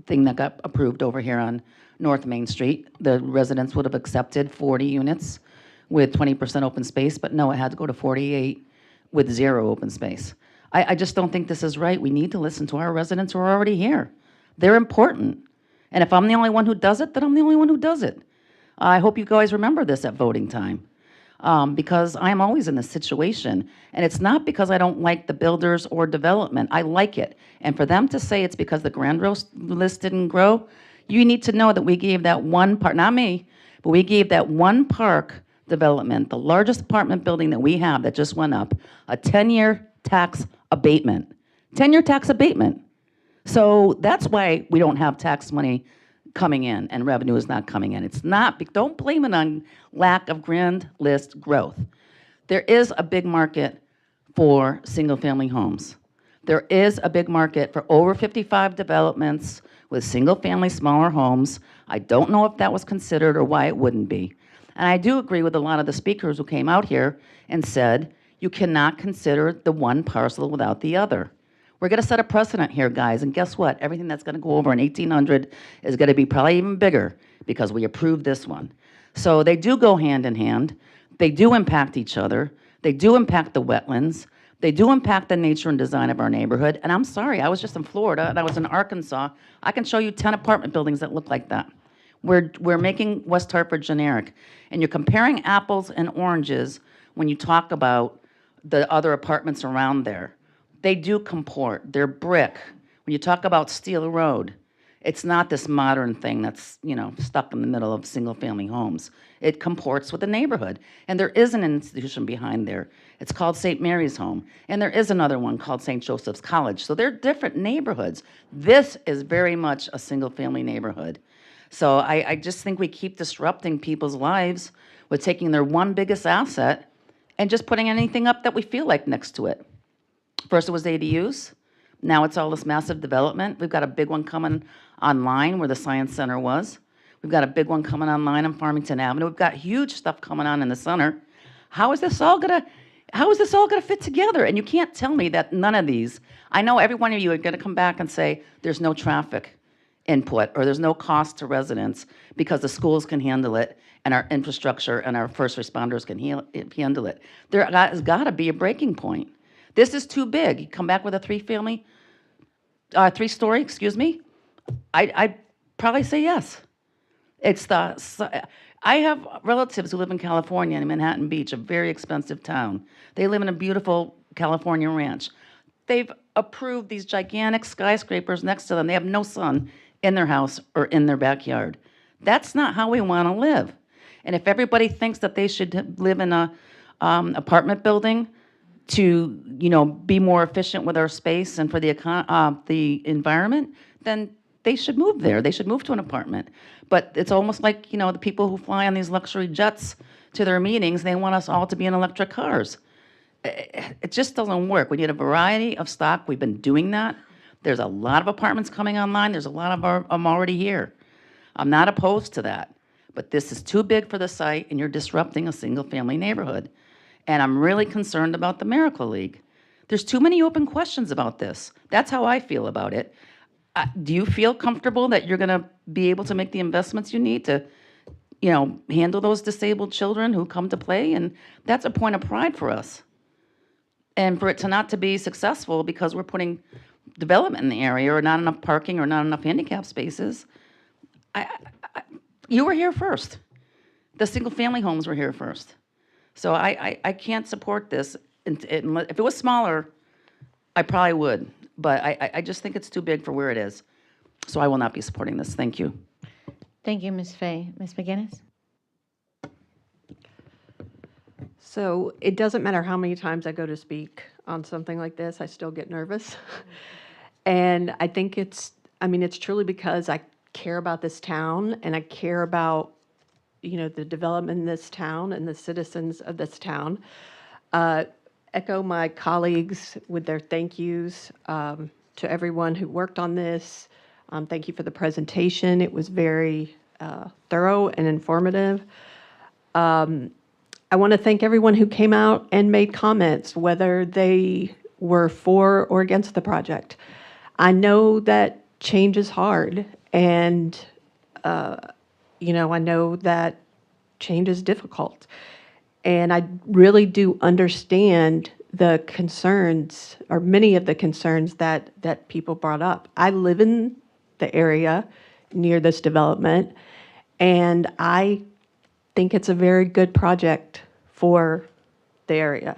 thing that got approved over here on North Main Street. The residents would have accepted 40 units with 20% open space, but no, it had to go to 48 with 0 open space. I just don't think this is right. We need to listen to our residents who are already here. They're important. And if I'm the only one who does it, then I'm the only one who does it. I hope you guys remember this at voting time. Because I'm always in this situation. And it's not because I don't like the builders or development. I like it. And for them to say it's because the grand list didn't grow, you need to know that we gave that one park, not me, but we gave that one park development, the largest apartment building that we have that just went up, a 10-year tax abatement. 10-year tax abatement. So that's why we don't have tax money coming in and revenue is not coming in. It's not, don't blame it on lack of grand list growth. There is a big market for single-family homes. There is a big market for over 55 developments with single-family smaller homes. I don't know if that was considered or why it wouldn't be. And I do agree with a lot of the speakers who came out here and said, you cannot consider the one parcel without the other. We're going to set a precedent here, guys, and guess what? Everything that's going to go over in 1800 is going to be probably even bigger because we approved this one. So they do go hand in hand. They do impact each other. They do impact the wetlands. They do impact the nature and design of our neighborhood. And I'm sorry, I was just in Florida and I was in Arkansas. I can show you 10 apartment buildings that look like that. We're making West Hartford generic. And you're comparing apples and oranges when you talk about the other apartments around there. They do comport. They're brick. When you talk about Steel Road, it's not this modern thing that's, stuck in the middle of single-family homes. It comports with the neighborhood. And there is an institution behind there. It's called St. Mary's Home. And there is another one called St. Joseph's College. So they're different neighborhoods. This is very much a single-family neighborhood. So I just think we keep disrupting people's lives with taking their one biggest asset and just putting anything up that we feel like next to it. First it was ADUs. Now it's all this massive development. We've got a big one coming online where the Science Center was. We've got a big one coming online on Farmington Avenue. We've got huge stuff coming on in the center. How is this all gonna fit together? And you can't tell me that none of these, I know every one of you are gonna come back and say there's no traffic input or there's no cost to residents because the schools can handle it and our infrastructure and our first responders can handle it. There has gotta be a breaking point. This is too big. You come back with a three-story, I'd probably say yes. I have relatives who live in California, in Manhattan Beach, a very expensive town. They live in a beautiful California ranch. They've approved these gigantic skyscrapers next to them. They have no sun in their house or in their backyard. That's not how we want to live. And if everybody thinks that they should live in a apartment building to, be more efficient with our space and for the environment, then they should move there. They should move to an apartment. But it's almost like, the people who fly on these luxury jets to their meetings, they want us all to be in electric cars. It just doesn't work. We need a variety of stock. We've been doing that. There's a lot of apartments coming online. There's a lot of them already here. I'm not opposed to that. But this is too big for the site, and you're disrupting a single-family neighborhood. And I'm really concerned about the Miracle League. There's too many open questions about this. That's how I feel about it. Do you feel comfortable that you're going to be able to make the investments you need to, handle those disabled children who come to play? And that's a point of pride for us. And for it to not to be successful because we're putting development in the area or not enough parking or not enough handicap spaces, you were here first. The single-family homes were here first. So I can't support this. If it was smaller, I probably would. But I just think it's too big for where it is. So I will not be supporting this. Thank you. Thank you, Ms. Fay. Ms. McGinnis? So it doesn't matter how many times I go to speak on something like this, I still get nervous. And I think it's truly because I care about this town and I care about, the development in this town and the citizens of this town. Echo my colleagues with their thank yous to everyone who worked on this. Thank you for the presentation. It was very thorough and informative. I want to thank everyone who came out and made comments, whether they were for or against the project. I know that change is hard, and I know that change is difficult. And I really do understand the concerns, or many of the concerns that people brought up. I live in the area near this development, and I think it's a very good project for the area.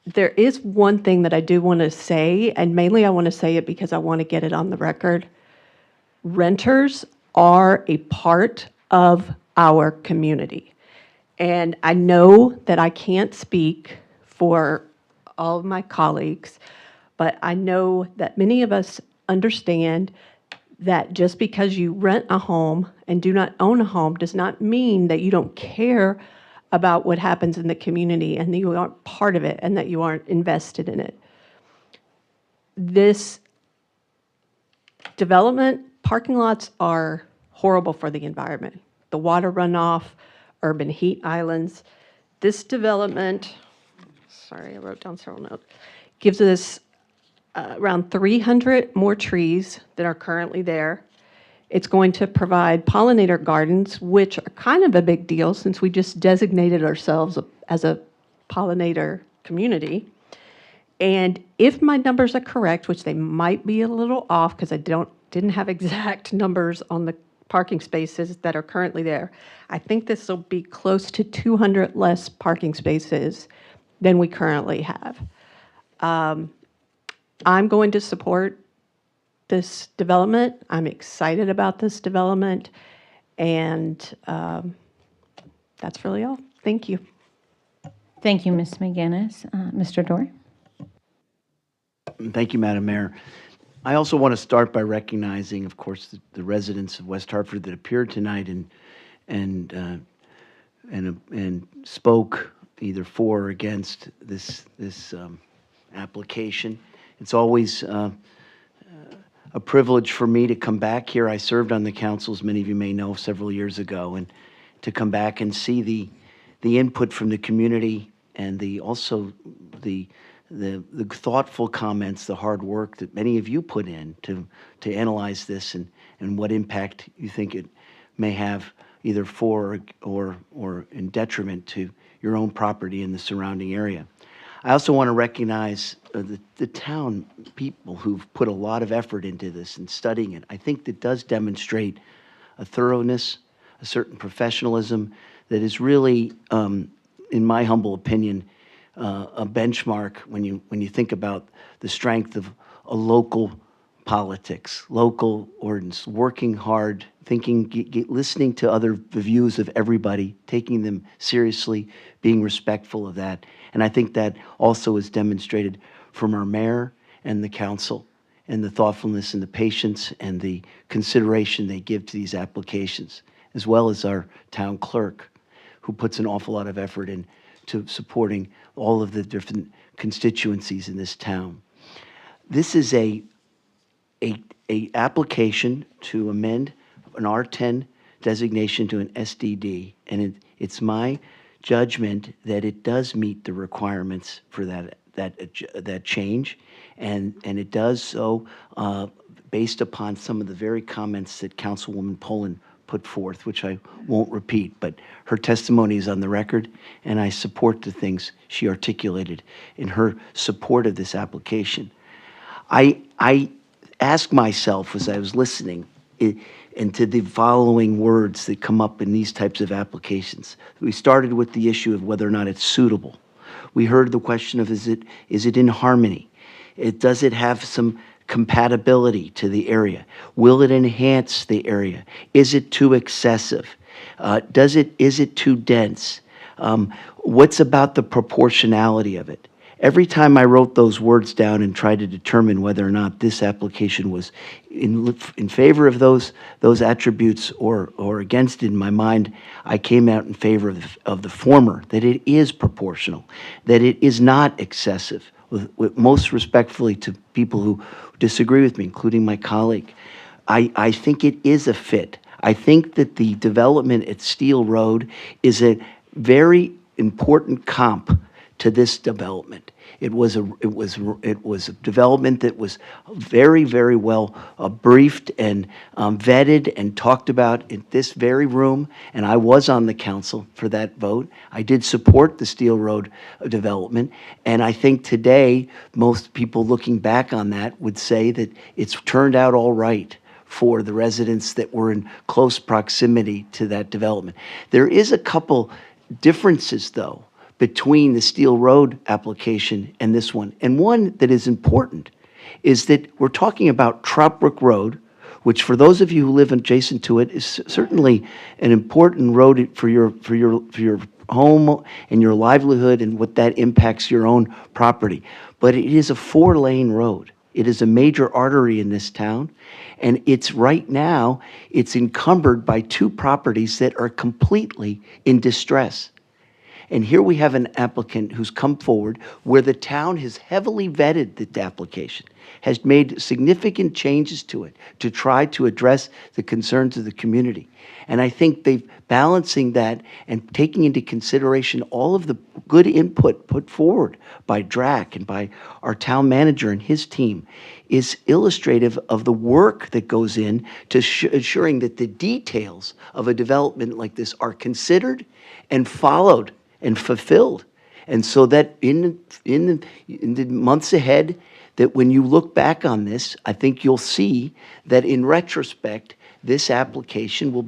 There is one thing that I do want to say, and mainly I want to say it because I want to get it on the record. Renters are a part of our community. And I know that I can't speak for all of my colleagues, but I know that many of us understand that just because you rent a home and do not own a home does not mean that you don't care about what happens in the community and that you aren't part of it and that you aren't invested in it. This development, parking lots are horrible for the environment. The water runoff, urban heat islands. This development, sorry, I wrote down several notes, gives us around 300 more trees that are currently there. It's going to provide pollinator gardens, which are kind of a big deal since we just designated ourselves as a pollinator community. And if my numbers are correct, which they might be a little off because I didn't have exact numbers on the parking spaces that are currently there, I think this will be close to 200 less parking spaces than we currently have. I'm going to support this development. I'm excited about this development, and that's really all. Thank you. Thank you, Ms. McGinnis. Mr. Dorr? Thank you, Madam Mayor. I also want to start by recognizing, of course, the residents of West Hartford that appeared tonight and spoke either for or against this application. It's always a privilege for me to come back here. I served on the council, as many of you may know, several years ago, and to come back and see the input from the community and also the thoughtful comments, the hard work that many of you put in to analyze this and what impact you think it may have either for or in detriment to your own property in the surrounding area. I also want to recognize the town people who've put a lot of effort into this and studying it. I think that does demonstrate a thoroughness, a certain professionalism that is really, in my humble opinion, a benchmark when you think about the strength of a local politics, local ordinance, working hard, thinking, listening to the views of everybody, taking them seriously, being respectful of that. And I think that also is demonstrated from our mayor and the council, and the thoughtfulness and the patience and the consideration they give to these applications, as well as our town clerk, who puts an awful lot of effort into supporting all of the different constituencies in this town. This is a application to amend an R10 designation to an SDD, and it's my judgment that it does meet the requirements for that change, and it does so based upon some of the very comments that Councilwoman Poland put forth, which I won't repeat, but her testimony is on the record, and I support the things she articulated in her support of this application. I asked myself as I was listening into the following words that come up in these types of applications. We started with the issue of whether or not it's suitable. We heard the question of is it in harmony? Does it have some compatibility to the area? Will it enhance the area? Is it too excessive? Is it too dense? What's about the proportionality of it? Every time I wrote those words down and tried to determine whether or not this application was in favor of those attributes or against it in my mind, I came out in favor of the former, that it is proportional, that it is not excessive, with most respectfully to people who disagree with me, including my colleague. I think it is a fit. I think that the development at Steel Road is a very important comp to this development. It was a development that was very, very well briefed and vetted and talked about in this very room, and I was on the council for that vote. I did support the Steel Road development, and I think today most people looking back on that would say that it's turned out all right for the residents that were in close proximity to that development. There is a couple differences, though, between the Steel Road application and this one. And one that is important is that we're talking about Trout Brook Road, which for those of you who live adjacent to it is certainly an important road for your home and your livelihood and what that impacts your own property. But it is a 4-lane road. It is a major artery in this town, and it's right now, it's encumbered by 2 properties that are completely in distress. And here we have an applicant who's come forward where the town has heavily vetted the application, has made significant changes to it to try to address the concerns of the community. And I think they've balancing that and taking into consideration all of the good input put forward by DRAC and by our town manager and his team is illustrative of the work that goes in to ensuring that the details of a development like this are considered and followed and fulfilled. And so that in the months ahead, that when you look back on this, I think you'll see that in retrospect, this application will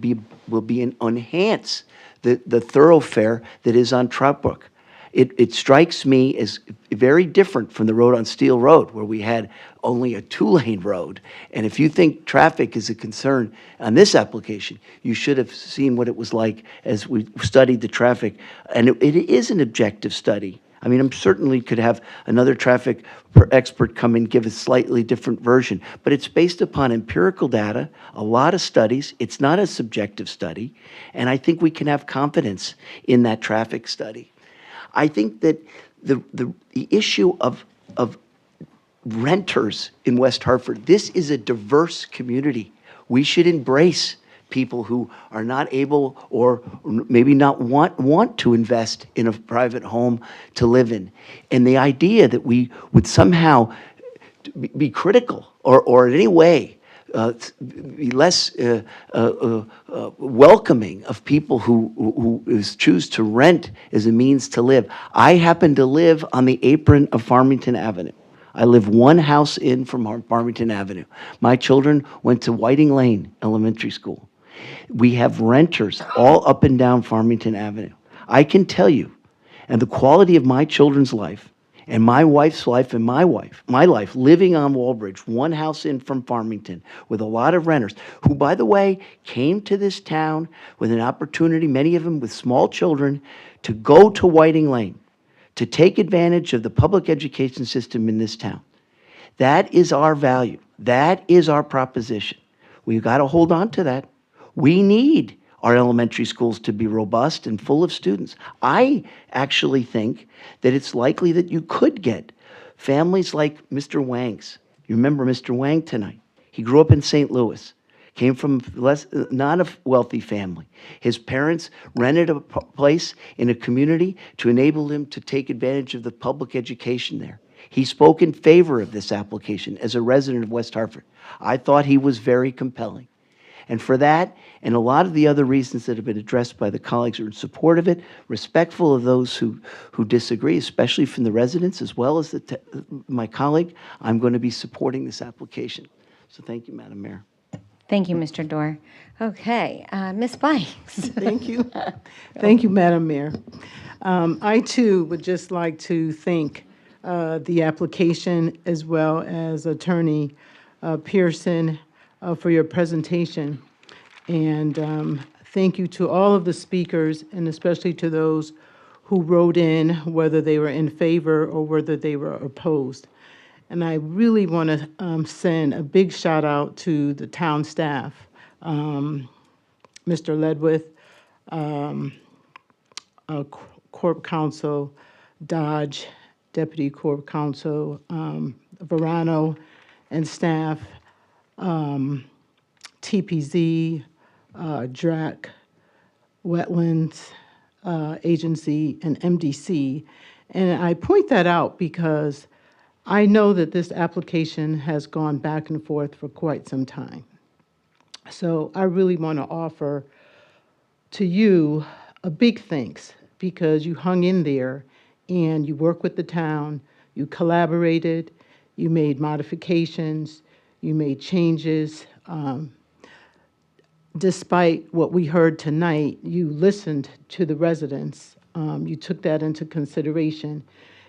enhance the thoroughfare that is on Trout Brook. It strikes me as very different from the road on Steel Road, where we had only a two-lane road. And if you think traffic is a concern on this application, you should have seen what it was like as we studied the traffic. And it is an objective study. I mean, I'm certainly could have another traffic expert come and give a slightly different version, but it's based upon empirical data, a lot of studies. It's not a subjective study, and I think we can have confidence in that traffic study. I think that the issue of renters in West Hartford, this is a diverse community. We should embrace people who are not able or maybe not want to invest in a private home to live in. And the idea that we would somehow be critical or in any way be less welcoming of people who choose to rent as a means to live. I happen to live on the apron of Farmington Avenue. I live one house in from Farmington Avenue. My children went to Whiting Lane Elementary School. We have renters all up and down Farmington Avenue. I can tell you, and the quality of my children's life, and my wife's life, and my life, living on Walbridge, one house in from Farmington, with a lot of renters, who, by the way, came to this town with an opportunity, many of them with small children, to go to Whiting Lane, to take advantage of the public education system in this town. That is our value. That is our proposition. We've got to hold on to that. We need our elementary schools to be robust and full of students. I actually think that it's likely that you could get families like Mr. Wang's. You remember Mr. Wang tonight. He grew up in St. Louis, came from not a wealthy family. His parents rented a place in a community to enable him to take advantage of the public education there. He spoke in favor of this application as a resident of West Hartford. I thought he was very compelling. And for that, and a lot of the other reasons that have been addressed by the colleagues who are in support of it, respectful of those who disagree, especially from the residents as well as my colleague, I'm going to be supporting this application. So thank you, Madam Mayor. Thank you, Mr. Dorr. Okay, Ms. Bikes. Thank you. Thank you, Madam Mayor. I, too, would just like to thank the application as well as Attorney Pearson for your presentation. And thank you to all of the speakers, and especially to those who wrote in, whether they were in favor or whether they were opposed. And I really want to send a big shout out to the town staff, Mr. Ledwith, Corp Counsel Dodge, Deputy Corp Counsel Verano, and staff, TPZ, DRAC, Wetlands Agency, and MDC. And I point that out because I know that this application has gone back and forth for quite some time. So I really want to offer to you a big thanks, because you hung in there and you worked with the town, you collaborated, you made modifications, you made changes. Despite what we heard tonight, you listened to the residents, you took that into consideration,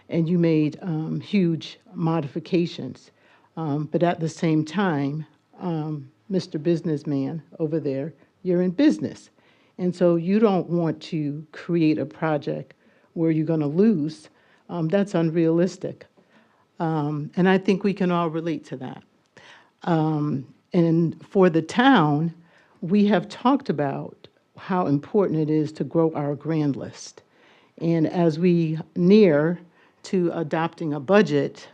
and you made huge modifications. But at the same time, Mr. Businessman over there, you're in business. And so you don't want to create a project where you're going to lose. That's unrealistic. And I think we can all relate to that. And for the town, we have talked about how important it is to grow our grand list. And as we near to adopting a budget,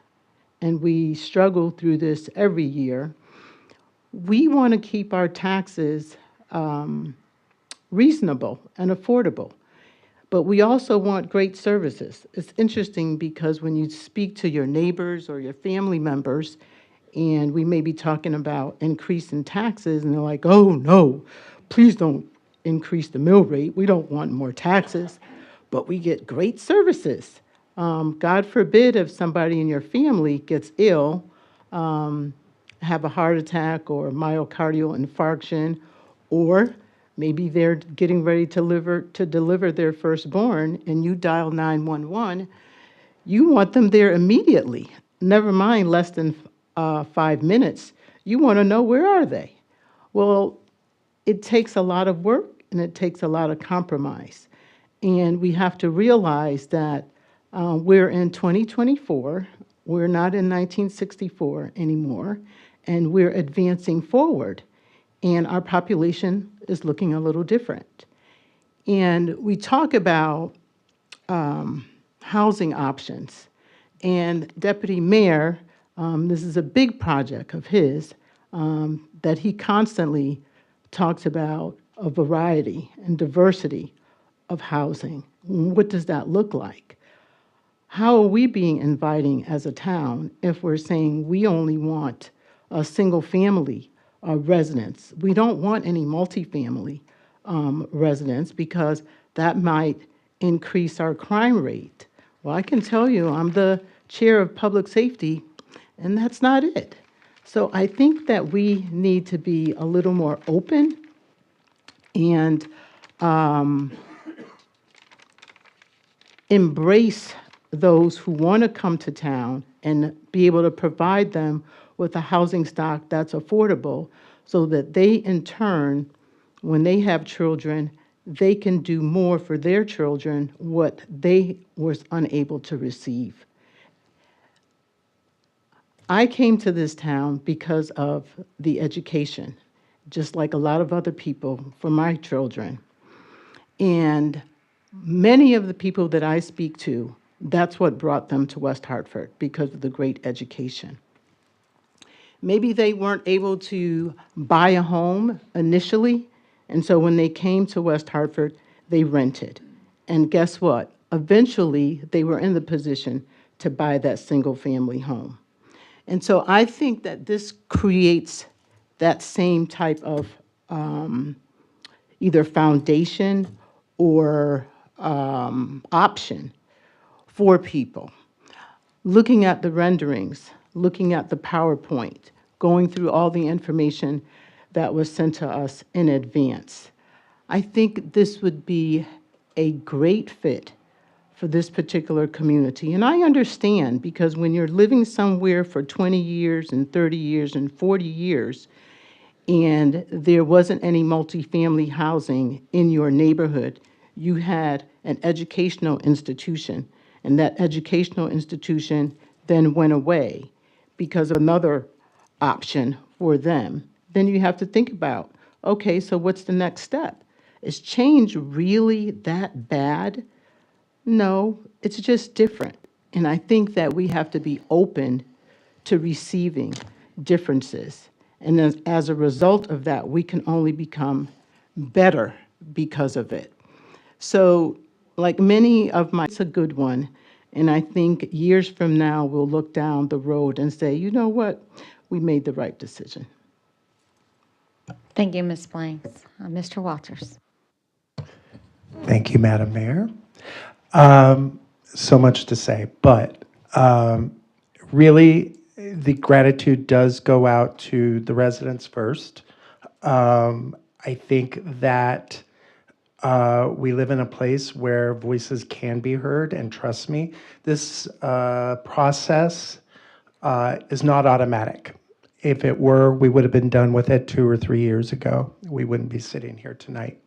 and we struggle through this every year, we want to keep our taxes reasonable and affordable. But we also want great services. It's interesting because when you speak to your neighbors or your family members, and we may be talking about increase in taxes, and they're like, oh, no, please don't increase the mill rate. We don't want more taxes. But we get great services. God forbid if somebody in your family gets ill, have a heart attack or myocardial infarction, or Maybe they're getting ready to deliver their firstborn, and you dial 911. You want them there immediately. Never mind less than 5 minutes. You want to know, where are they? Well, it takes a lot of work and it takes a lot of compromise. And we have to realize that we're in 2024. We're not in 1964 anymore, and we're advancing forward. And our population is looking a little different. And we talk about housing options. And Deputy Mayor, this is a big project of his that he constantly talks about a variety and diversity of housing. What does that look like? How are we being inviting as a town if we're saying we only want a single family residence? We don't want any multifamily residents because that might increase our crime rate. Well, I can tell you, I'm the chair of public safety, and that's not it. So I think that we need to be a little more open and embrace those who want to come to town and be able to provide them with a housing stock that's affordable so that they, in turn, when they have children, they can do more for their children what they was unable to receive. I came to this town because of the education, just like a lot of other people for my children. And many of the people that I speak to, that's what brought them to West Hartford, because of the great education. Maybe they weren't able to buy a home initially, and so when they came to West Hartford, they rented. And guess what? Eventually, they were in the position to buy that single-family home. And so I think that this creates that same type of either foundation or option for people. Looking at the renderings, looking at the PowerPoint, going through all the information that was sent to us in advance. I think this would be a great fit for this particular community. And I understand, because when you're living somewhere for 20 years and 30 years and 40 years, and there wasn't any multifamily housing in your neighborhood, you had an educational institution, and that educational institution then went away because of another option for them. Then you have to think about, okay, so what's the next step? Is change really that bad? No, it's just different. And I think that we have to be open to receiving differences. And as a result of that, we can only become better because of it. So, like many of my, it's a good one. And I think years from now, we'll look down the road and say, you know what? We made the right decision. Thank you, Ms. Blanks. Mr. Walters. Thank you, Madam Mayor. So much to say, but really, the gratitude does go out to the residents first. I think that we live in a place where voices can be heard, and trust me, this process is not automatic. If it were, we would have been done with it 2 or 3 years ago. We wouldn't be sitting here tonight.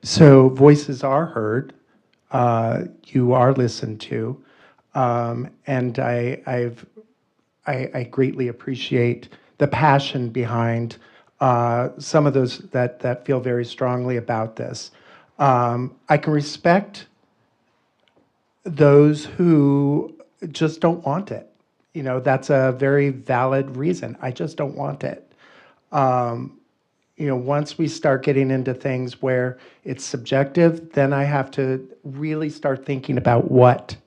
So voices are heard, you are listened to, and I greatly appreciate the passion behind some of those that feel very strongly about this. I can respect those who just don't want it. You know, that's a very valid reason. I just don't want it. You know, once we start getting into things where it's subjective, then I have to really start thinking about what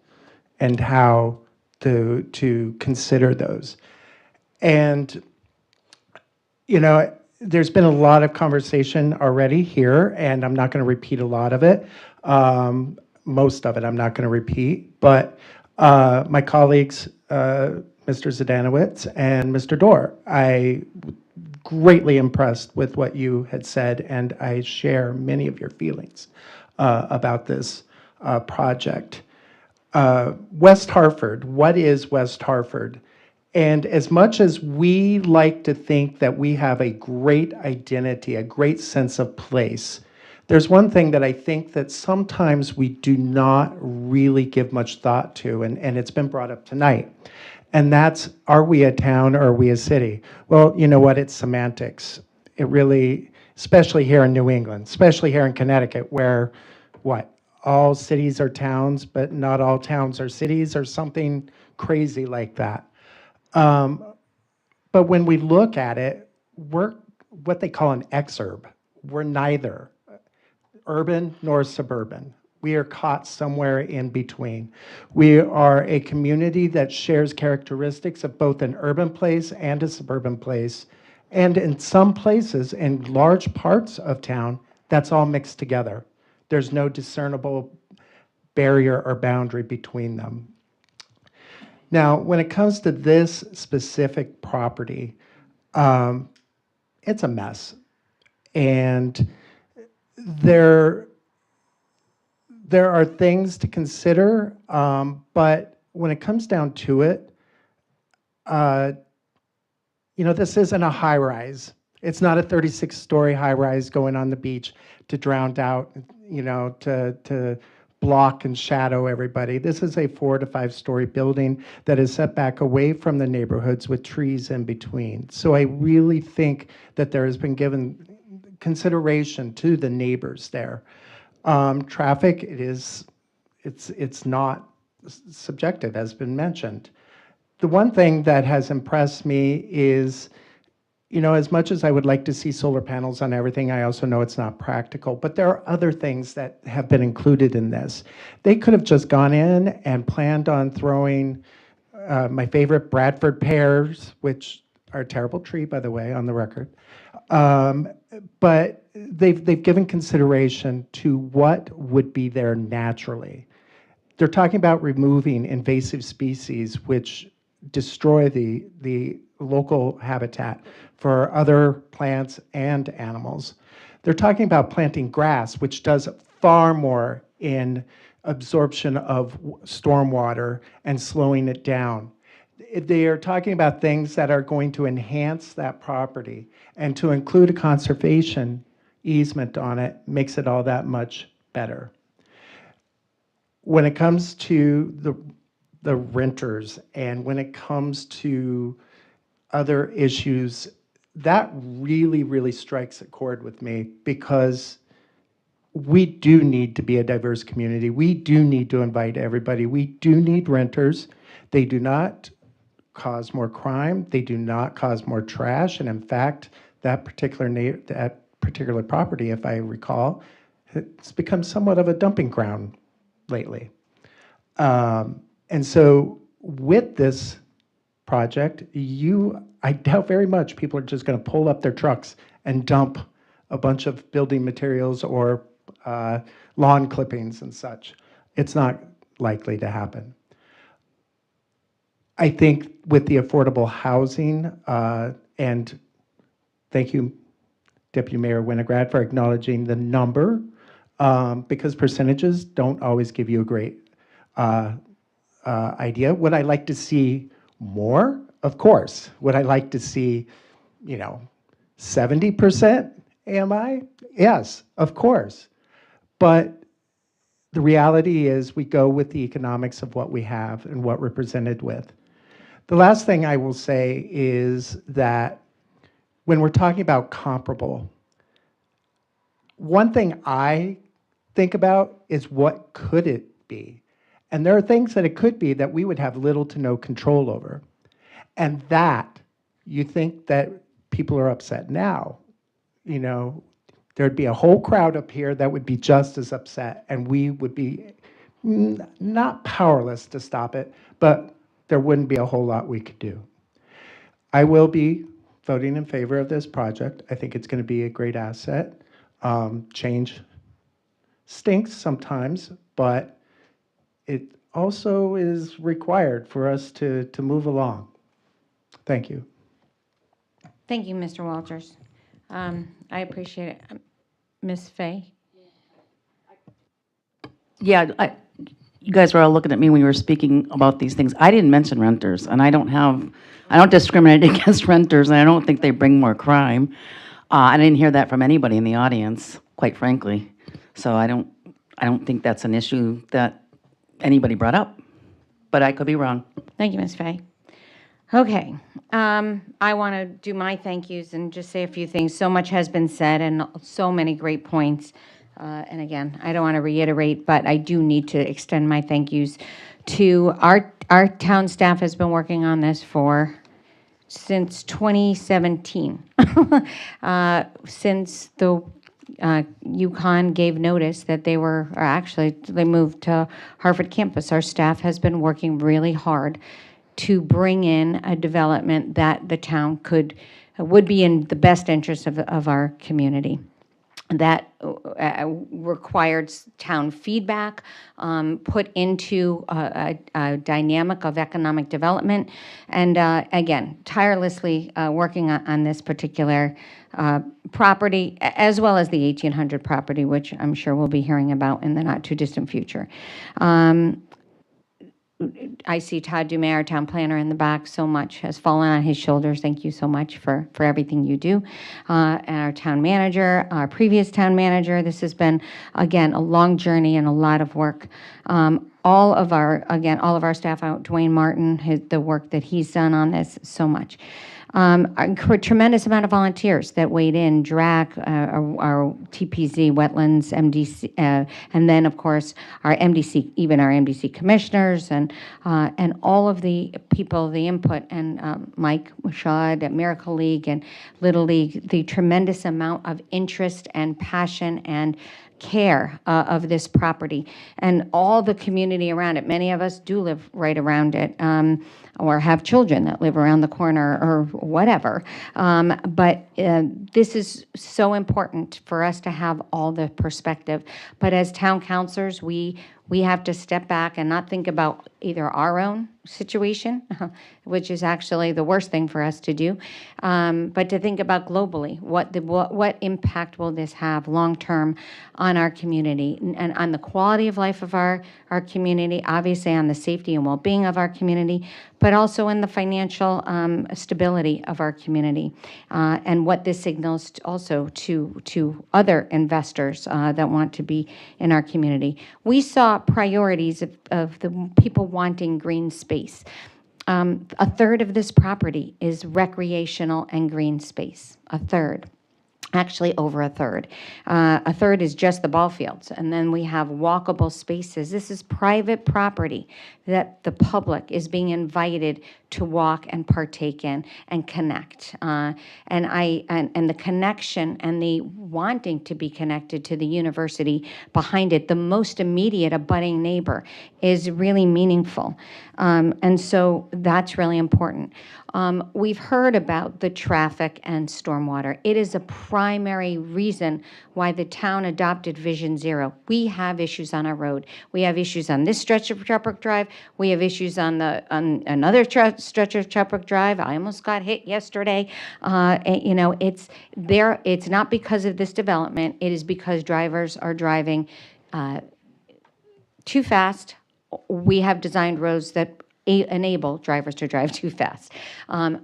and how to consider those. And, you know, there's been a lot of conversation already here, and I'm not going to repeat a lot of it. Most of it I'm not going to repeat, but my colleagues, Mr. Zdanowicz and Mr. Dorr, greatly impressed with what you had said, and I share many of your feelings about this project. West Hartford, what is West Hartford? And as much as we like to think that we have a great identity, a great sense of place, there's one thing that I think that sometimes we do not really give much thought to, and it's been brought up tonight. And that's, are we a town or are we a city? Well, you know what, it's semantics. It really, especially here in New England, especially here in Connecticut, where, what, all cities are towns, but not all towns are cities, or something crazy like that. But when we look at it, we're what they call an exurb. We're neither urban nor suburban. We are caught somewhere in between. We are a community that shares characteristics of both an urban place and a suburban place. And in some places, in large parts of town, that's all mixed together. There's no discernible barrier or boundary between them. Now, when it comes to this specific property, it's a mess. And there are things to consider, but when it comes down to it, this isn't a high-rise. It's not a 36-story high-rise going on the beach to drown out, to block and shadow everybody. This is a 4 to 5-story building that is set back away from the neighborhoods with trees in between. So I really think that there has been given consideration to the neighbors there. Traffic, it's not subjective, as been mentioned. The one thing that has impressed me is, as much as I would like to see solar panels on everything, I also know it's not practical, but there are other things that have been included in this. They could have just gone in and planned on throwing my favorite Bradford pears, which are a terrible tree, by the way, on the record. But they've given consideration to what would be there naturally. They're talking about removing invasive species which destroy the local habitat for other plants and animals. They're talking about planting grass, which does far more in absorption of stormwater and slowing it down. They are talking about things that are going to enhance that property, and to include a conservation easement on it makes it all that much better. When it comes to the renters, and when it comes to other issues, that really, really strikes a chord with me, because we do need to be a diverse community. We do need to invite everybody. We do need renters. They do not cause more crime. They do not cause more trash. And in fact, that particular property, if I recall, it's become somewhat of a dumping ground lately. And so with this project, I doubt very much people are just going to pull up their trucks and dump a bunch of building materials or lawn clippings and such. It's not likely to happen. I think with the affordable housing, and thank you, Deputy Mayor Winograd, for acknowledging the number, because percentages don't always give you a great idea. Would I like to see more? Of course. Would I like to see, 70% AMI? Yes, of course. But the reality is we go with the economics of what we have and what we're presented with. The last thing I will say is that when we're talking about comparable, one thing I think about is what could it be? And there are things that it could be that we would have little to no control over. And that, you think that people are upset now, there'd be a whole crowd up here that would be just as upset, and we would be not powerless to stop it, but there wouldn't be a whole lot we could do. I will be voting in favor of this project. I think it's going to be a great asset. Change stinks sometimes, but it also is required for us to move along. Thank you. Thank you, Mr. Walters. I appreciate it. Ms. Fay? Yeah, you guys were all looking at me when you were speaking about these things. I didn't mention renters, and I don't discriminate against renters, and I don't think they bring more crime. I didn't hear that from anybody in the audience, quite frankly. So I don't think that's an issue that anybody brought up, but I could be wrong. Thank you, Ms. Fay. Okay, I want to do my thank yous and just say a few things. So much has been said and so many great points. And again, I don't want to reiterate, but I do need to extend my thank yous to our town staff has been working on this since 2017. Since the UConn gave notice that they moved to Hartford campus. Our staff has been working really hard to bring in a development that the town would be in the best interest of our community. That required town feedback, put into a dynamic of economic development, and again, tirelessly working on this particular property, as well as the 1800 property, which I'm sure we'll be hearing about in the not-too-distant future. I see Todd Dumais, our town planner, in the back. So much has fallen on his shoulders. Thank you so much for everything you do. And our town manager, our previous town manager. This has been, again, a long journey and a lot of work. All of our staff, Dwayne Martin, the work that he's done on this, so much. A tremendous amount of volunteers that weighed in, DRAC, our TPZ, Wetlands, MDC, and then, of course, our MDC, even our MDC commissioners, and all of the people, the input, and Mike Mashad at Miracle League and Little League, the tremendous amount of interest and passion and care of this property, and all the community around it. Many of us do live right around it, or have children that live around the corner or whatever. But this is so important for us to have all the perspective. But as town councilors, we have to step back and not think about either our own situation, which is actually the worst thing for us to do, but to think about globally, what impact will this have long-term on our community and on the quality of life of our community, obviously on the safety and well-being of our community, but also in the financial stability of our community, and what this signals also to other investors that want to be in our community. We saw priorities of the people wanting green space. A third of this property is recreational and green space, a third. Actually, over a third. A third is just the ball fields, and then we have walkable spaces. This is private property that the public is being invited to walk and partake in and connect. And the connection and the wanting to be connected to the university behind it, the most immediate abutting neighbor, is really meaningful. And so that's really important. We've heard about the traffic and stormwater. It is a primary reason why the town adopted Vision Zero. We have issues on our road. We have issues on this stretch of Chapel Drive. We have issues on another stretch of Chapel Drive. I almost got hit yesterday. It's not because of this development. It is because drivers are driving too fast. We have designed roads that enable drivers to drive too fast.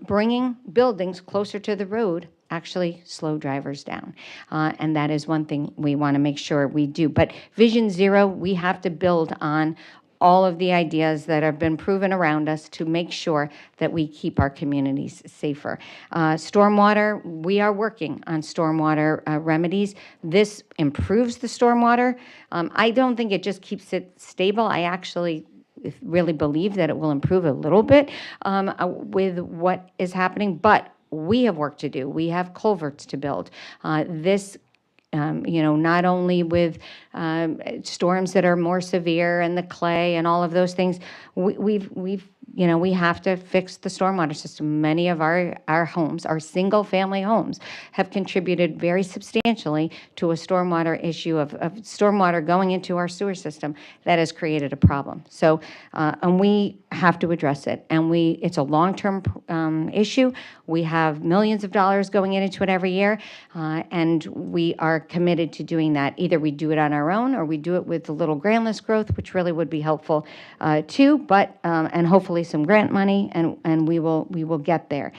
Bringing buildings closer to the road actually slow drivers down. And that is one thing we want to make sure we do. But Vision Zero, we have to build on all of the ideas that have been proven around us to make sure that we keep our communities safer. Stormwater, we are working on stormwater remedies. This improves the stormwater. I don't think it just keeps it stable. I actually really believe that it will improve a little bit with what is happening, but we have work to do. We have culverts to build. Not only with storms that are more severe and the clay and all of those things, we've we have to fix the stormwater system. Many of our homes, our single-family homes, have contributed very substantially to a stormwater issue of stormwater going into our sewer system that has created a problem. So, and we have to address it. And it's a long-term issue. We have millions of dollars going into it every year, and we are committed to doing that. Either we do it on our own or we do it with a little grant-less growth, which really would be helpful too, but, and hopefully some grant money, and we will get there.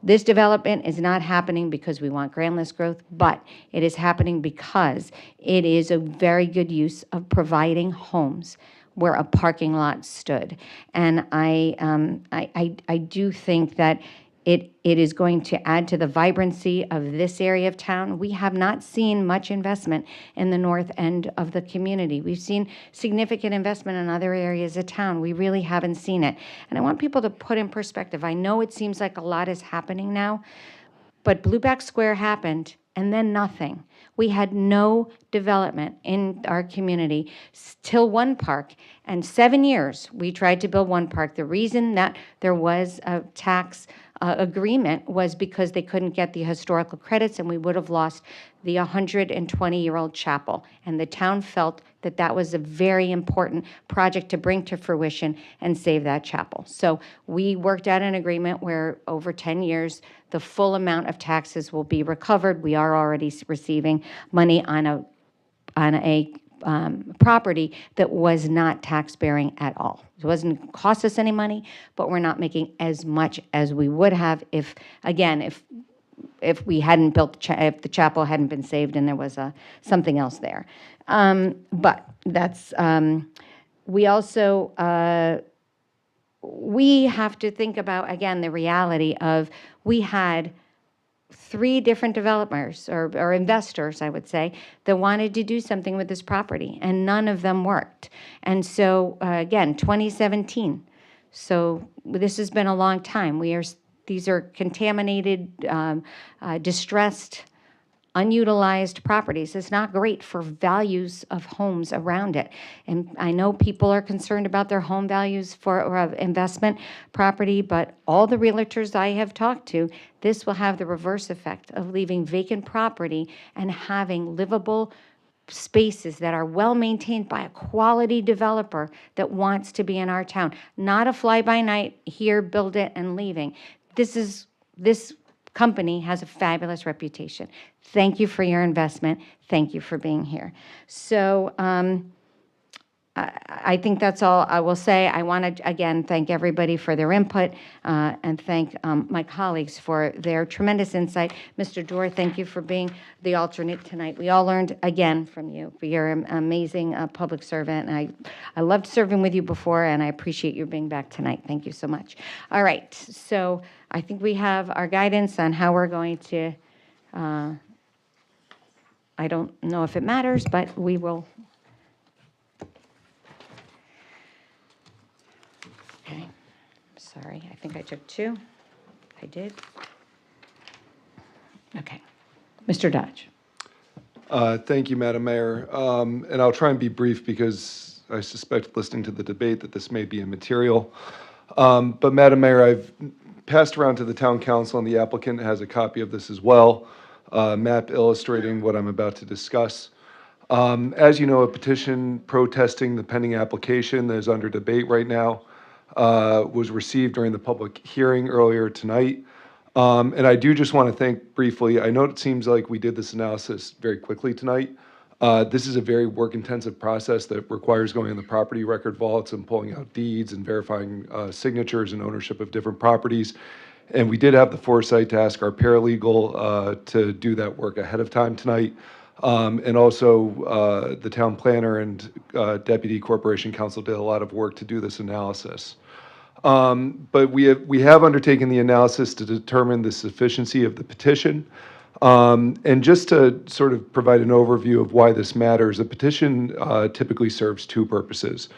This development is not happening because we want grant-less growth, but it is happening because it is a very good use of providing homes where a parking lot stood. And I do think that it is going to add to the vibrancy of this area of town. We have not seen much investment in the north end of the community. We've seen significant investment in other areas of town. We really haven't seen it. And I want people to put in perspective. I know it seems like a lot is happening now, but Blueback Square happened and then nothing. We had no development in our community till one park, and 7 years we tried to build one park. The reason that there was a tax agreement was because they couldn't get the historical credits, and we would have lost the 120-year-old chapel. And the town felt that that was a very important project to bring to fruition and save that chapel. So we worked out an agreement where over 10 years, the full amount of taxes will be recovered. We are already receiving money on a property that was not tax-bearing at all. It wasn't cost us any money, but we're not making as much as we would have if we hadn't built, if the chapel hadn't been saved and there was something else there. But that's, we also, we have to think about, again, the reality of we had 3 different developers or investors, I would say, that wanted to do something with this property, and none of them worked. And so, again, 2017. So this has been a long time. These are contaminated, distressed, unutilized properties. It's not great for values of homes around it. And I know people are concerned about their home values for investment property, but all the realtors I have talked to, this will have the reverse effect of leaving vacant property and having livable spaces that are well maintained by a quality developer that wants to be in our town. Not a fly-by-night, here, build it, and leaving. This company has a fabulous reputation. Thank you for your investment. Thank you for being here. So I think that's all I will say. I want to, again, thank everybody for their input and thank my colleagues for their tremendous insight. Mr. Dorr, thank you for being the alternate tonight. We all learned, again, from you. You're an amazing public servant. And I loved serving with you before, and I appreciate you being back tonight. Thank you so much. All right. So I think we have our guidance on how we're going to, I don't know if it matters, but we will. Okay, sorry, I think I took 2. I did. Okay, Mr. Dodge. Thank you, Madam Mayor. And I'll try and be brief because I suspect listening to the debate that this may be immaterial. But Madam Mayor, I've passed around to the town council, and the applicant has a copy of this as well, map illustrating what I'm about to discuss. As you know, a petition protesting the pending application that is under debate right now was received during the public hearing earlier tonight. And I do just want to thank briefly, I know it seems like we did this analysis very quickly tonight. This is a very work-intensive process that requires going in the property record vaults and pulling out deeds and verifying signatures and ownership of different properties. And we did have the foresight to ask our paralegal to do that work ahead of time tonight. And also the town planner and deputy corporation counsel did a lot of work to do this analysis. But we have undertaken the analysis to determine the sufficiency of the petition. And just to sort of provide an overview of why this matters, a petition typically serves 2 purposes.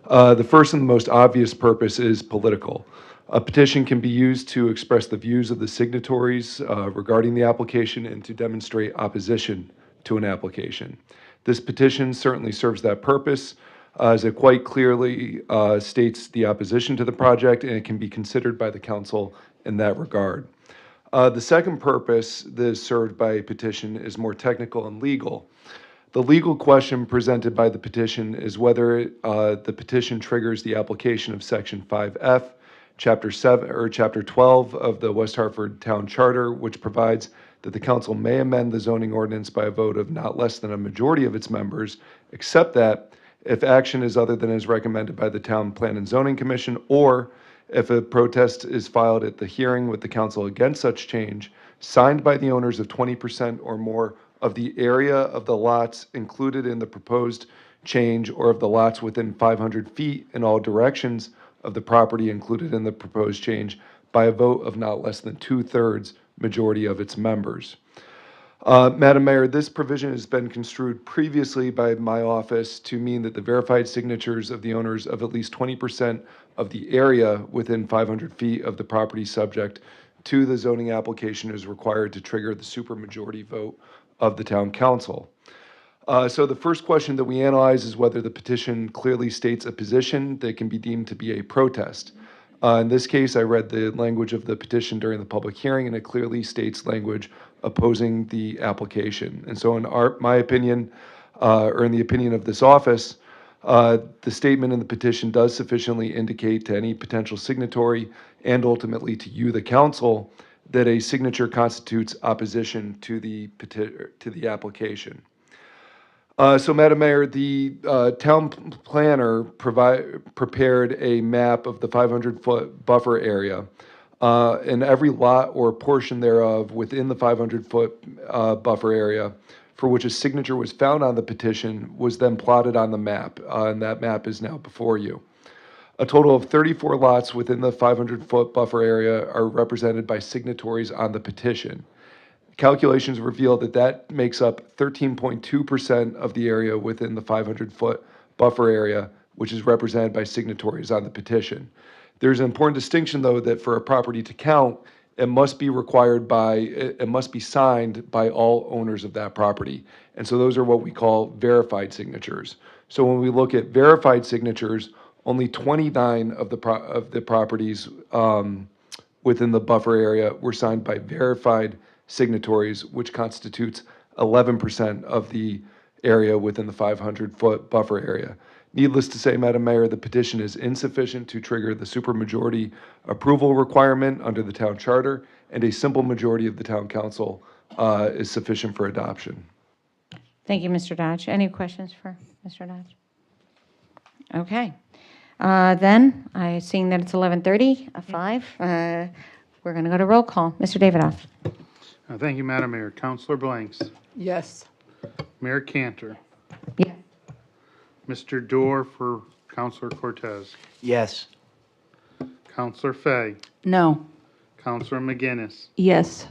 The first and the most obvious purpose is political. A petition can be used to express the views of the signatories regarding the application and to demonstrate opposition to an application. This petition certainly serves that purpose. as it quite clearly states the opposition to the project, and it can be considered by the council in that regard. The second purpose that is served by a petition is more technical and legal. The legal question presented by the petition is whether the petition triggers the application of Section 5F, Chapter 7 or Chapter 12 of the West Hartford Town Charter, which provides that the council may amend the zoning ordinance by a vote of not less than a majority of its members, except that if action is other than is recommended by the Town Plan and Zoning Commission, or if a protest is filed at the hearing with the council against such change, signed by the owners of 20% or more of the area of the lots included in the proposed change, or of the lots within 500 feet in all directions of the property included in the proposed change, by a vote of not less than 2/3 majority of its members. Madam Mayor, this provision has been construed previously by my office to mean that the verified signatures of the owners of at least 20% of the area within 500 feet of the property subject to the zoning application is required to trigger the supermajority vote of the town council. So the first question that we analyze is whether the petition clearly states a position that can be deemed to be a protest. In this case, I read the language of the petition during the public hearing, and it clearly states language opposing the application. And so in my opinion, or in the opinion of this office, the statement in the petition does sufficiently indicate to any potential signatory and ultimately to you, the council, that a signature constitutes opposition to the application. So, Madam Mayor, the town planner prepared a map of the 500-foot buffer area, and every lot or portion thereof within the 500-foot buffer area for which a signature was found on the petition was then plotted on the map, and that map is now before you. A total of 34 lots within the 500-foot buffer area are represented by signatories on the petition. Calculations reveal that that makes up 13.2% of the area within the 500-foot buffer area, which is represented by signatories on the petition. There's an important distinction, though, that for a property to count, it must be signed by all owners of that property. And so those are what we call verified signatures. So when we look at verified signatures, only 29 of the properties within the buffer area were signed by verified signatories, which constitutes 11% of the area within the 500-foot buffer area. Needless to say, Madam Mayor, the petition is insufficient to trigger the supermajority approval requirement under the town charter, and a simple majority of the town council is sufficient for adoption. Thank you, Mr. Dodge. Any questions for Mr. Dodge? Okay. Then, seeing that it's 11:30, 5, we're going to go to roll call. Mr. Davidoff. Thank you, Madam Mayor. Councilor Blanks. Yes. Mayor Cantor. Yes. Mr. Dorr for Councilor Cortez. Yes. Councilor Fay. No. Councilor McGinnis. Yes.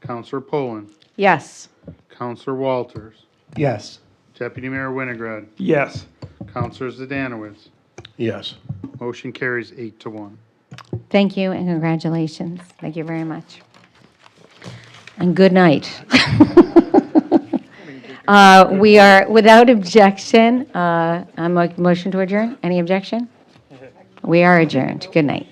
Councilor Poland. Yes. Councilor Walters. Yes. Deputy Mayor Winograd. Yes. Councilor Zdanowitz. Yes. Motion carries 8-1. Thank you and congratulations. Thank you very much. And good night. We are, without objection, motion to adjourn. Any objection? We are adjourned. Good night.